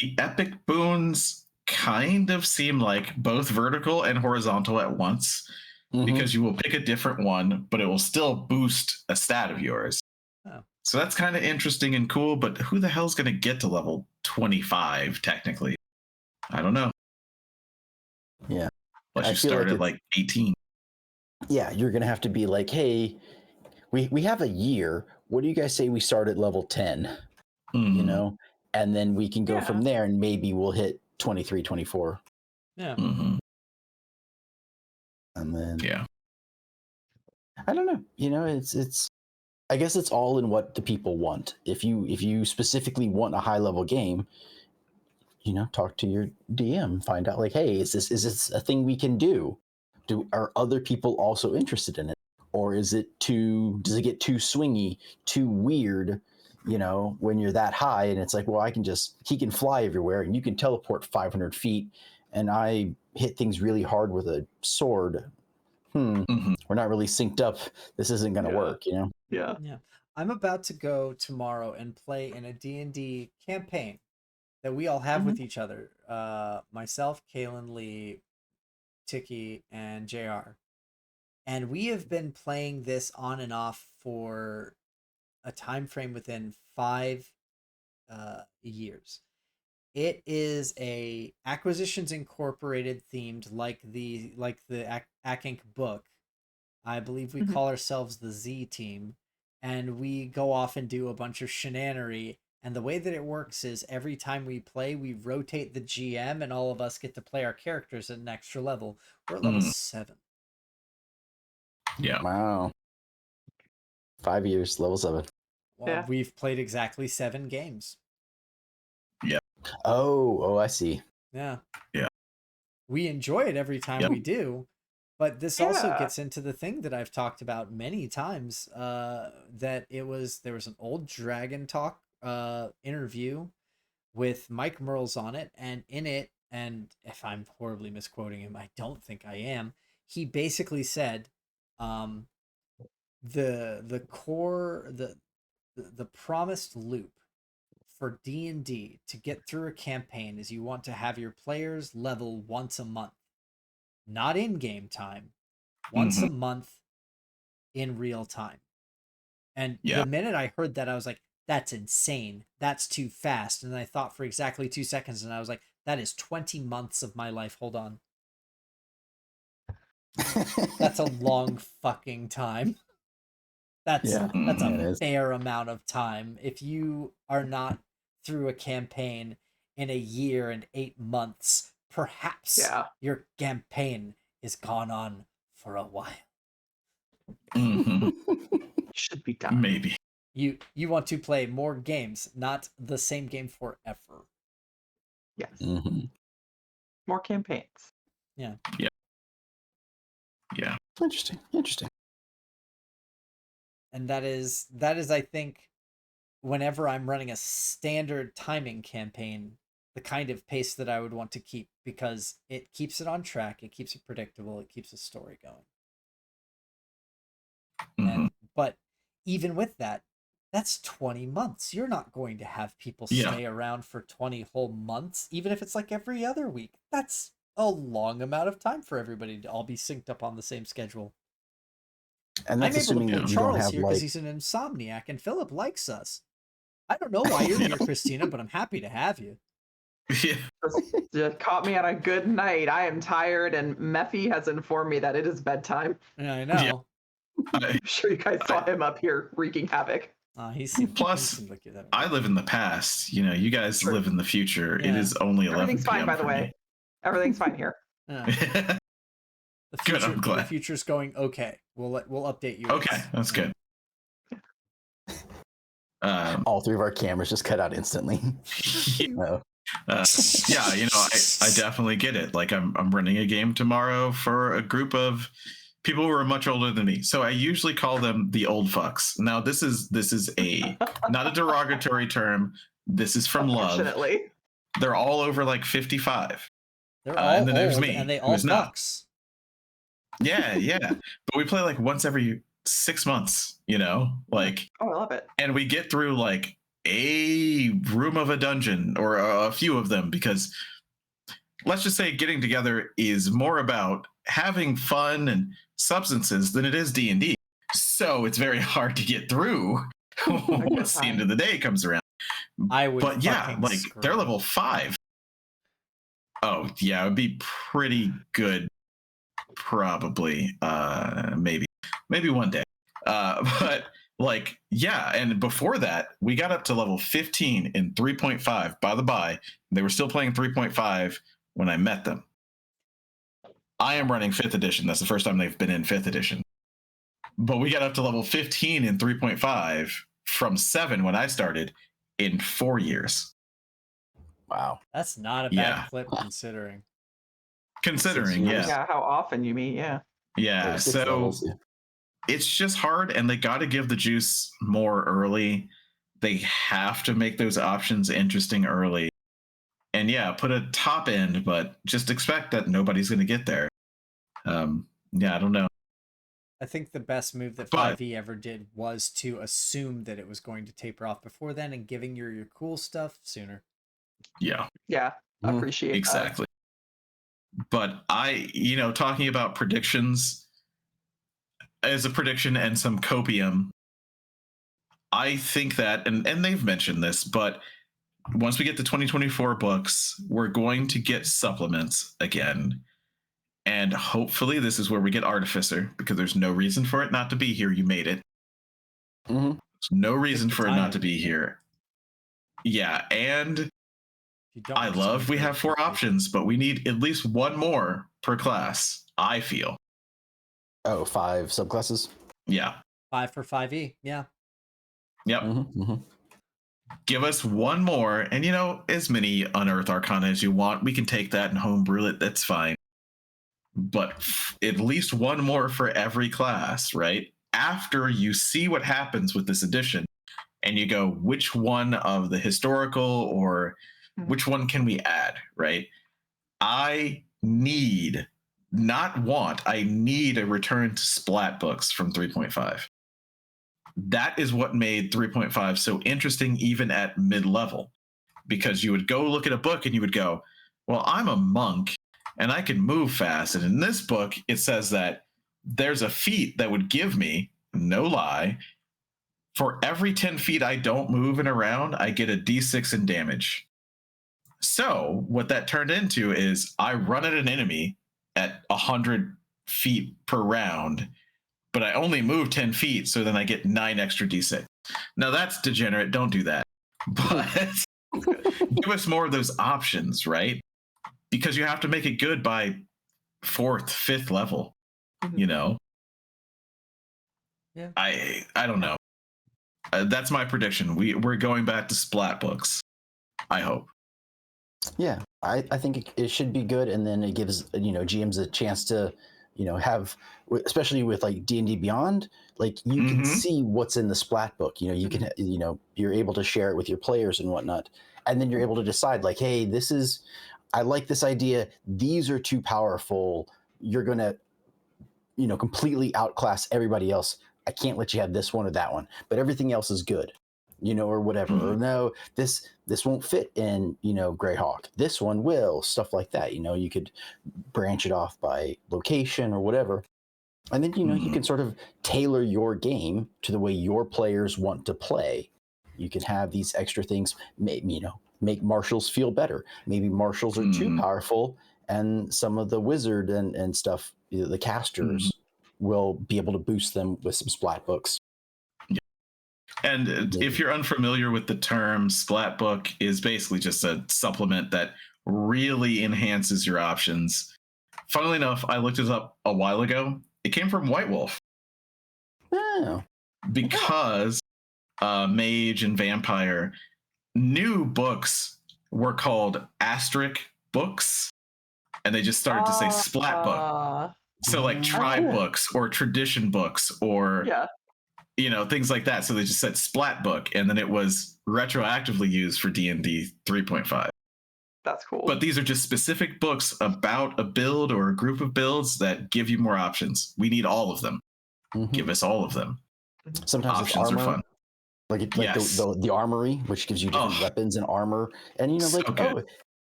The epic boons kind of seem like both vertical and horizontal at once because you will pick a different one, but it will still boost a stat of yours. Oh. So that's kind of interesting and cool, but who the hell's going to get to level 25 technically? I don't know. Yeah. Unless you start at like 18. Yeah, you're going to have to be like, hey, we have a year. What do you guys say we start at level 10? You know? And then we can go from there and maybe we'll hit 23, 24. Yeah. And then I don't know. You know, it's I guess it's all in what the people want. If you specifically want a high level game, you know, talk to your DM, find out like, hey, is this a thing we can do? Are other people also interested in it? Or does it get too swingy, too weird, you know, when you're that high and it's like, well, he can fly everywhere and you can teleport 500 feet and I hit things really hard with a sword. We're not really synced up. This isn't going to work, you know? Yeah. I'm about to go tomorrow and play in a D&D campaign that we all have with each other. Myself, Kaylin, Lee, Tiki, and JR. And we have been playing this on and off for a time frame within 5 years. It is a Acquisitions Incorporated themed, like the Inc. book. I believe we call ourselves the Z team, and we go off and do a bunch of shenanery. And the way that it works is every time we play, we rotate the GM, and all of us get to play our characters at an extra level. We're at level 7. Yeah. Wow. 5 years, level 7. Well, we've played exactly 7 games. Yeah. Oh, I see. Yeah. Yeah. We enjoy it every time we do, but this also gets into the thing that I've talked about many times, that there was an old Dragon Talk interview with Mike Merles on it, and in it, and if I'm horribly misquoting him, I don't think I am, he basically said the core, the promised loop for D&D to get through a campaign is you want to have your players level once a month, not in game time, once a month in real time. And the minute I heard that, I was like, that's insane. That's too fast. And I thought for exactly 2 seconds, and I was like, that is 20 months of my life. Hold on. That's a long fucking time. That's a fair amount of time. If you are not through a campaign in a year and 8 months, perhaps your campaign is gone on for a while. Should be done. Maybe. You want to play more games, not the same game forever. Yes. More campaigns. Yeah. Interesting. And that is I think, whenever I'm running a standard timing campaign, the kind of pace that I would want to keep, because it keeps it on track, it keeps it predictable, it keeps the story going. But even with that, that's 20 months. You're not going to have people stay around for 20 whole months, even if it's like every other week. That's a long amount of time for everybody to all be synced up on the same schedule. And that's assuming that you Charles don't have here because he's an insomniac, and Philip likes us. I don't know why you're here, Christina, but I'm happy to have you. Just caught me on a good night. I am tired, and Mephi has informed me that it is bedtime. Yeah, I know. I'm sure you guys saw him up here wreaking havoc. Plus, I live in the past. You know, you guys live in the future. It is only 11 Everything's fine, PM by the way. me. Everything's fine here. The future, good, I'm glad. The future's going okay. We'll update you. Okay, that's good. All 3 of our cameras just cut out instantly. No. Yeah, you know, I definitely get it. Like, I'm running a game tomorrow for a group of people who are much older than me, so I usually call them the old fucks. Now, this is a not a derogatory term. This is from love. They're all over like 55. They're all and then there's old, me, and they who all is not. fucks. Yeah. But we play like once every 6 months, you know? Like, oh, I love it. And we get through like a room of a dungeon or a few of them because let's just say getting together is more about having fun and substances than it is D&D. So it's very hard to get through once the end of the day comes around. But yeah, like they're level 5. Oh yeah, it would be pretty good. Probably, maybe one day. But like, yeah, and before that, we got up to level 15 in 3.5. By the by, they were still playing 3.5 when I met them. I am running 5th edition. That's the first time they've been in 5th edition. But we got up to level 15 in 3.5 from 7 when I started in 4 years. Wow. That's not a bad clip considering. Yeah, how often you meet, Yeah, so levels, it's just hard, and they got to give the juice more early. They have to make those options interesting early. And yeah, put a top end, but just expect that nobody's going to get there. Yeah, I don't know. I think the best move that 5e ever did was to assume that it was going to taper off before then and giving your cool stuff sooner. Yeah. Yeah, I appreciate exactly. But talking about predictions as a prediction and some copium, I think that, and they've mentioned this, but once we get the 2024 books, we're going to get supplements again. And hopefully this is where we get Artificer, because there's no reason for it not to be here. You made it. There's no reason for it not to be here. Yeah, and I love we have 4 options, but we need at least one more per class, I feel. Oh, 5 subclasses? Yeah. 5 for 5e, yeah. Yep. Give us one more, and as many Unearth Arcana as you want. We can take that and homebrew it. That's fine. But at least one more for every class, right? After you see what happens with this edition, and you go, which one of the historical or which one can we add, right? I need a return to splat books from 3.5. That is what made 3.5 so interesting, even at mid-level, because you would go look at a book and you would go, well, I'm a monk and I can move fast. And in this book, it says that there's a feat that would give me, no lie, for every 10 feet I don't move and around, I get a d6 in damage. So what that turned into is I run at an enemy at 100 feet per round, but I only move 10 feet, so then I get 9 extra d6. Now that's degenerate. Don't do that. But give us more of those options, right? Because you have to make it good by 4th, 5th level, Yeah. I don't know. That's my prediction. We're going back to splat books, I hope. Yeah, I think it should be good, and then it gives GMs a chance to have, especially with like D&D Beyond, like you can see what's in the splat book. You can you're able to share it with your players and whatnot, and then you're able to decide like, hey, I like this idea. These are too powerful. You're gonna completely outclass everybody else. I can't let you have this one or that one, but everything else is good, or whatever. Or no, this won't fit in Greyhawk. This one will, stuff like that. You could branch it off by location or whatever, and then you can sort of tailor your game to the way your players want to play. You can have these extra things, make marshals feel better. Maybe marshals are too powerful, and some of the wizard and stuff, the casters will be able to boost them with some splat books. Yeah. And if you're unfamiliar with the term, splat book is basically just a supplement that really enhances your options. Funnily enough, I looked it up a while ago. It came from White Wolf. Oh. Because Mage and Vampire, new books were called asterisk books, and they just started to say splat book. So like tribe books or tradition books or things like that. So they just said splat book, and then it was retroactively used for D&D 3.5. That's cool. But these are just specific books about a build or a group of builds that give you more options. We need all of them. Give us all of them. Sometimes options armor, are fun. Like Yes. the armory, which gives you different weapons and armor. And you know, like, good.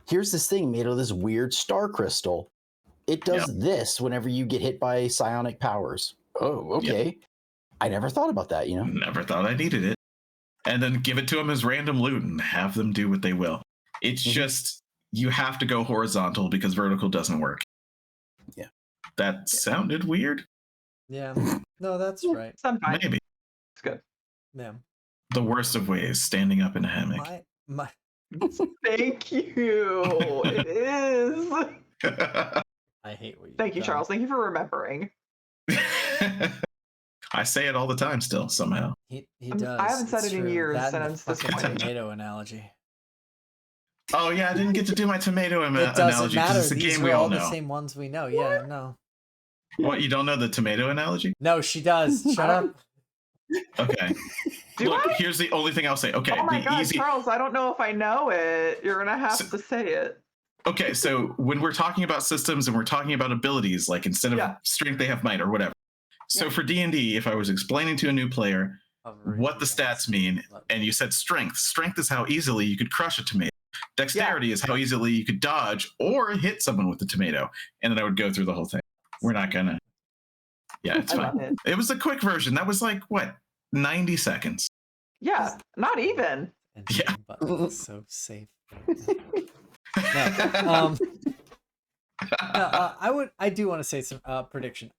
Here's this thing made of this weird star crystal. It does this whenever you get hit by psionic powers. Oh, okay. Yep. I never thought about that, you know? Never thought I needed it. And then give it to them as random loot and have them do what they will. It's just, you have to go horizontal because vertical doesn't work. Yeah. That sounded weird. Yeah. No, that's right. Sometimes. Maybe. It's good. Yeah. The worst of ways, standing up in a hammock. Thank you. It is. I hate what you Thank you, Charles. Thank you for remembering. I say it all the time still, somehow. He does. I haven't said it in years, and it's disappointing. Tomato analogy. Oh, yeah, I didn't get to do my tomato analogy. It doesn't matter. It's a These game are we all all know. the same ones we know. Yeah, no. What, you don't know the tomato analogy? No, she does. Shut up. Okay. Look, here's the only thing I'll say. Okay. Oh my God, Charles, I don't know if I know it. You're going to have to say it. Okay, so when we're talking about systems and we're talking about abilities, like instead of strength, they have might or whatever. So for D&D, if I was explaining to a new player what the stats mean, and you said strength is how easily you could crush a tomato. Dexterity is how easily you could dodge or hit someone with a tomato. And then I would go through the whole thing. We're not going to. Yeah, it's fine. It was a quick version. That was like, what, 90 seconds? Yeah, not even. Yeah. So safe. No, I do want to say some prediction.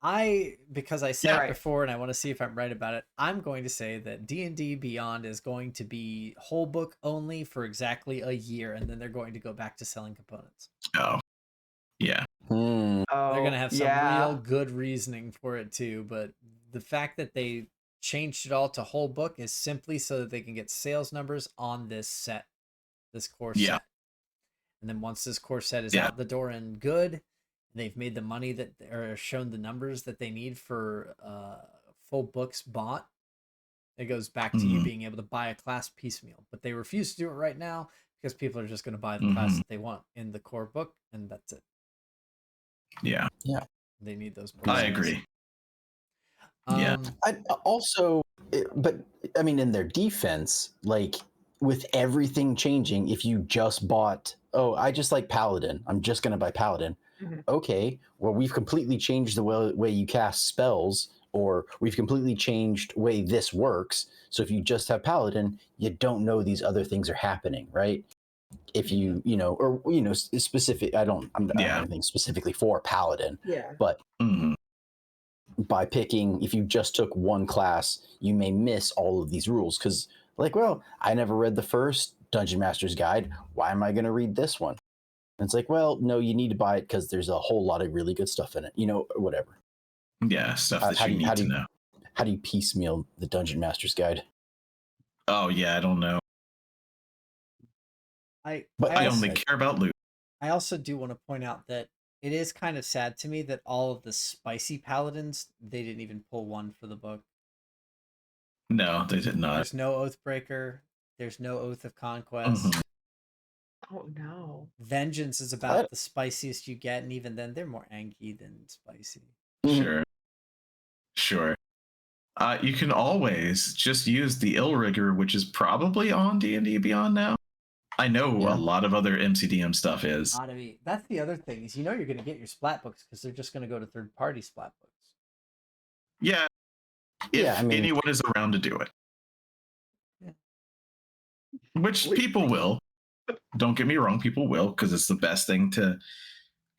Because I said it before and I want to see if I'm right about it. I'm going to say that D&D Beyond is going to be whole book only for exactly a year, and then they're going to go back to selling components. Oh, yeah. They're going to have some real good reasoning for it too, but the fact that they changed it all to whole book is simply so that they can get sales numbers on this core set. And then once this core set is out the door and good, they've made the money that or shown the numbers that they need for full books bought, it goes back to you being able to buy a class piecemeal. But they refuse to do it right now because people are just going to buy the class that they want in the core book, and that's it. Yeah. They need those. I agree. I also, but I mean, in their defense, like with everything changing, if you just bought, I just like Paladin, I'm just going to buy Paladin. Okay, well, we've completely changed the way you cast spells, or we've completely changed the way this works. So if you just have Paladin, you don't know these other things are happening, right? If you, specific, I don't have anything specifically for Paladin, but by picking, if you just took one class, you may miss all of these rules because, like, well, I never read the first Dungeon Master's Guide. Why am I going to read this one? And it's like, well, no, you need to buy it because there's a whole lot of really good stuff in it, or whatever. Yeah, stuff that you need to know. How do you piecemeal the Dungeon Master's Guide? Oh, yeah, I don't know. I only care about loot. I also do want to point out that it is kind of sad to me that all of the spicy paladins, they didn't even pull one for the book. No, they did not. There's no Oathbreaker. There's no Oath of Conquest. Oh, no. Vengeance is about the spiciest you get, and even then, they're more angy than spicy. Sure. You can always just use the Illrigger, which is probably on D&D Beyond now. I know a lot of other MCDM stuff is. That's the other thing is you're going to get your splat books because they're just going to go to third-party splat books. Yeah. If anyone is around to do it. Yeah. Which people will. Don't get me wrong, people will, because it's the best thing to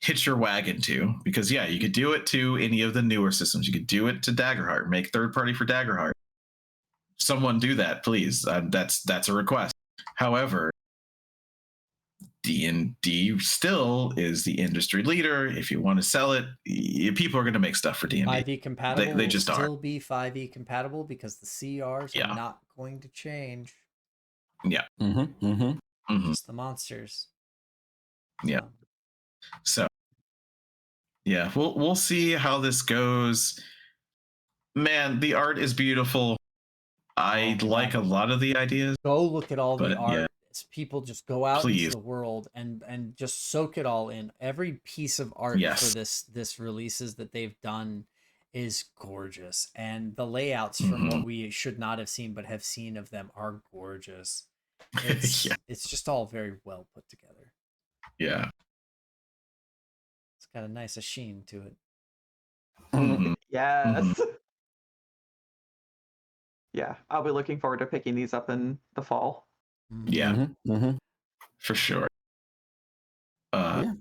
hitch your wagon to. Because, you could do it to any of the newer systems. You could do it to Daggerheart. Make third-party for Daggerheart. Someone do that, please. That's a request. However, D&D still is the industry leader. If you want to sell it, people are going to make stuff for D&D. 5e compatible they just will are. still be 5e compatible because the CRs are not going to change. Yeah. Just the monsters. Yeah. So, we'll see how this goes. Man, the art is beautiful. I like a lot of the ideas. Go look at all the art is people just go out into the world and just soak it all in. Every piece of art for this releases that they've done is gorgeous, and the layouts from what we should not have seen but have seen of them are gorgeous. It's just all very well put together. Yeah, it's got a nice sheen to it. Yes. Yeah, I'll be looking forward to picking these up in the fall. Yeah, for sure. Yeah.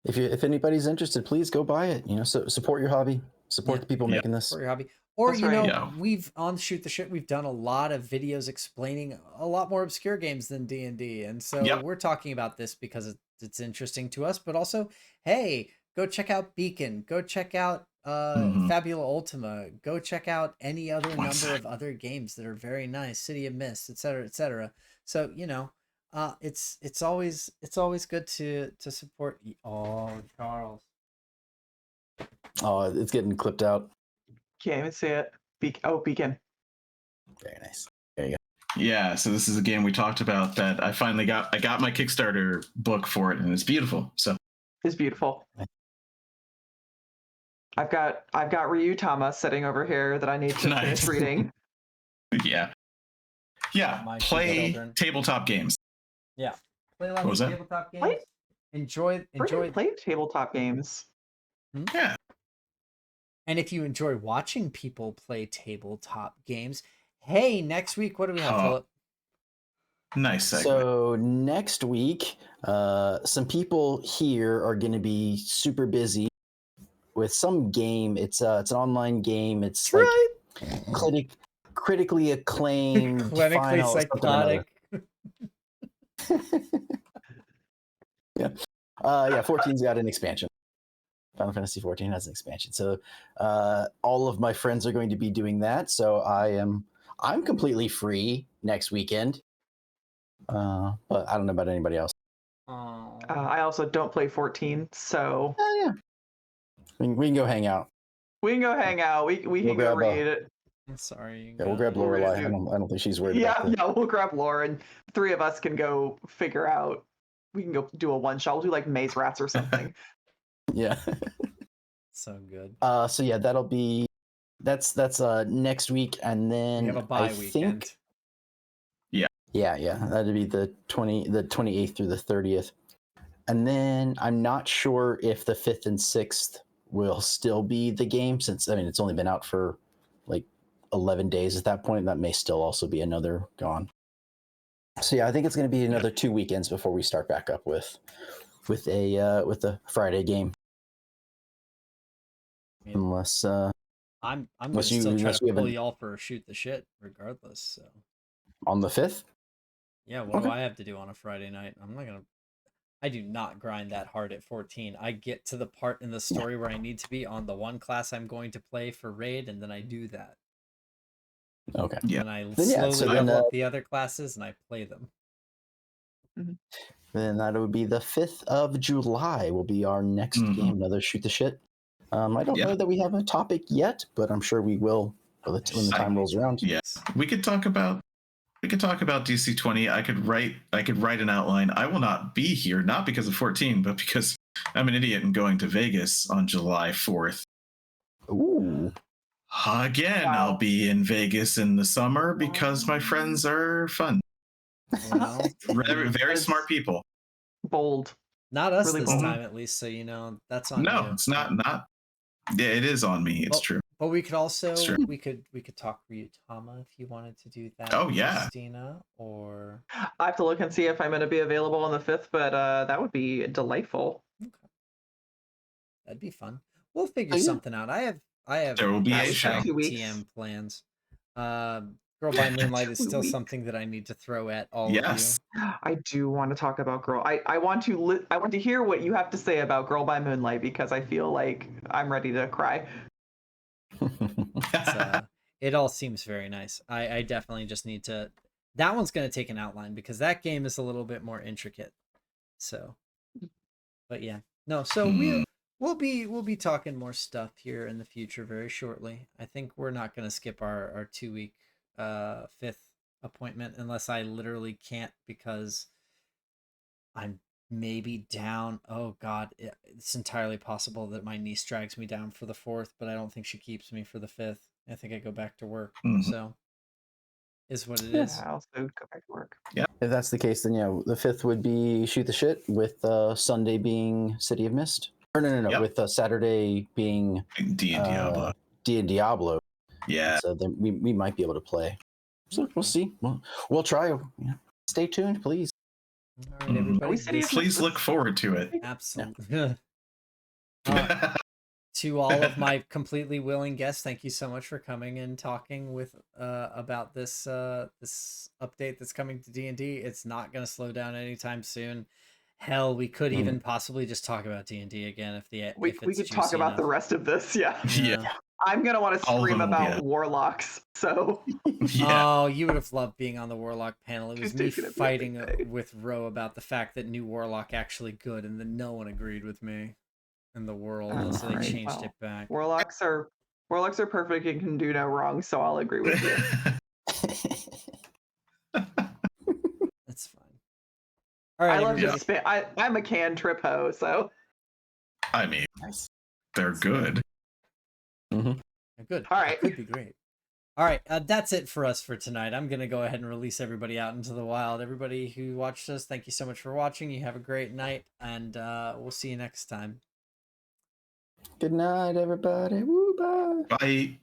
If anybody's interested, please go buy it. You know, so support your hobby, support the people making this. Support your hobby. Or we've on Shoot the Shit, we've done a lot of videos explaining a lot more obscure games than D&D, and so we're talking about this because it's interesting to us, but also, hey, go check out Beacon, go check out Fabula Ultima, go check out any other number of other games that are very nice, City of Mist, etc., etc. So it's always good to support. Oh, Charles. Oh, it's getting clipped out. Can't even see it. Beacon. Very nice. There you go. Yeah, so this is a game we talked about that I finally got. I got my Kickstarter book for it, and it's beautiful. So it's beautiful. I've got Ryutama sitting over here that I need to finish reading. Yeah. Play tabletop games. Yeah. Play a lot of tabletop games. Enjoy. Play tabletop games. Yeah. And if you enjoy watching people play tabletop games, hey, next week, what do we have, Philip? Nice segue. So next week, some people here are going to be super busy with some game. It's an online game. It's critically acclaimed, clinically psychotic. Yeah. 14's got an expansion. Final Fantasy 14 has an expansion. So all of my friends are going to be doing that. So I'm completely free next weekend. But I don't know about anybody else. I also don't play 14, so we can go hang out. We can go hang out. We can go read it. I'm sorry. Yeah, we'll grab Lorelai. I don't think she's worried about it. Yeah, we'll grab Laura, and three of us can go figure out. We can go do a one shot. We'll do like Maze Rats or something. Yeah. So good. So yeah, that's next week, and then we have a bye weekend. Yeah, that'd be the 28th through the 30th, and then I'm not sure if the 5th and 6th will still be the game, since it's only been out for like 11 days at that point. That may still also be another gone. So yeah, I think it's going to be another 2 weekends before we start back up with a Friday game. Unless I'm going to still try to pull y'all for Shoot the Shit regardless. So on the 5th. Yeah, what do I have to do on a Friday night? I do not grind that hard at 14. I get to the part in the story where I need to be on the one class I'm going to play for raid, and then I do that. Okay. Yeah. And I slowly level up the other classes and I play them. Then that would be the 5th of July will be our next game, another Shoot the Shit. I don't know that we have a topic yet, but I'm sure we will when the time rolls around. Yes, we could talk about DC20. I could write an outline. I will not be here, not because of 14, but because I'm an idiot and going to Vegas on July 4th. Ooh. Again, wow. I'll be in Vegas in the summer because my friends are fun. Well, very smart people. Bold. Not us really this time, at least. So that's on. No, you. It's not. Yeah, it is on me. It's true. But we could also we could talk Ryutama if you wanted to do that. Oh yeah, Christina. Or I have to look and see if I'm going to be available on the 5th, but that would be delightful. Okay. That'd be fun. We'll figure something out. I have there will be a show. TM plans. Girl by Moonlight is still something that I need to throw at all of you. I do want to talk about Girl. I want to hear what you have to say about Girl by Moonlight because I feel like I'm ready to cry. It all seems very nice. I definitely just need to. That one's going to take an outline because that game is a little bit more intricate. So, but yeah, no. So we'll be talking more stuff here in the future very shortly. I think we're not going to skip our 2 week 5th appointment unless I literally can't because I'm maybe down. Oh God, it's entirely possible that my niece drags me down for the 4th, but I don't think she keeps me for the 5th. I think I go back to work. So is what it is. I also go back to work. Yeah. If that's the case, then yeah, the 5th would be Shoot the Shit, with Sunday being City of Mist. Or no, Yep. with Saturday being D and Diablo. D and Diablo. Yeah. So then we might be able to play. So we'll see. We'll try. Yeah. Stay tuned, please. All right, everybody. Please look forward to it. Absolutely. To all of my completely willing guests, thank you so much for coming and talking with about this this update that's coming to D&D. It's not going to slow down anytime soon. Hell, we could even possibly just talk about D&D again if we could talk about enough. the rest of this. Yeah. Yeah. I'm gonna want to scream about warlocks. So. Yeah. Oh, you would have loved being on the Warlock panel. It was me fighting with Ro about the fact that new Warlock actually good, and then no one agreed with me in the world, so they changed it back. Warlocks are perfect and can do no wrong, so I'll agree with you. That's fine. All right, I love just spit. I'm a cantrip hoe, so. I mean, they're good. They're good. All right. It could be great. All right, that's it for us for tonight. I'm going to go ahead and release everybody out into the wild. Everybody who watched us, thank you so much for watching. You have a great night, and we'll see you next time. Good night, everybody. Woo, bye. Bye.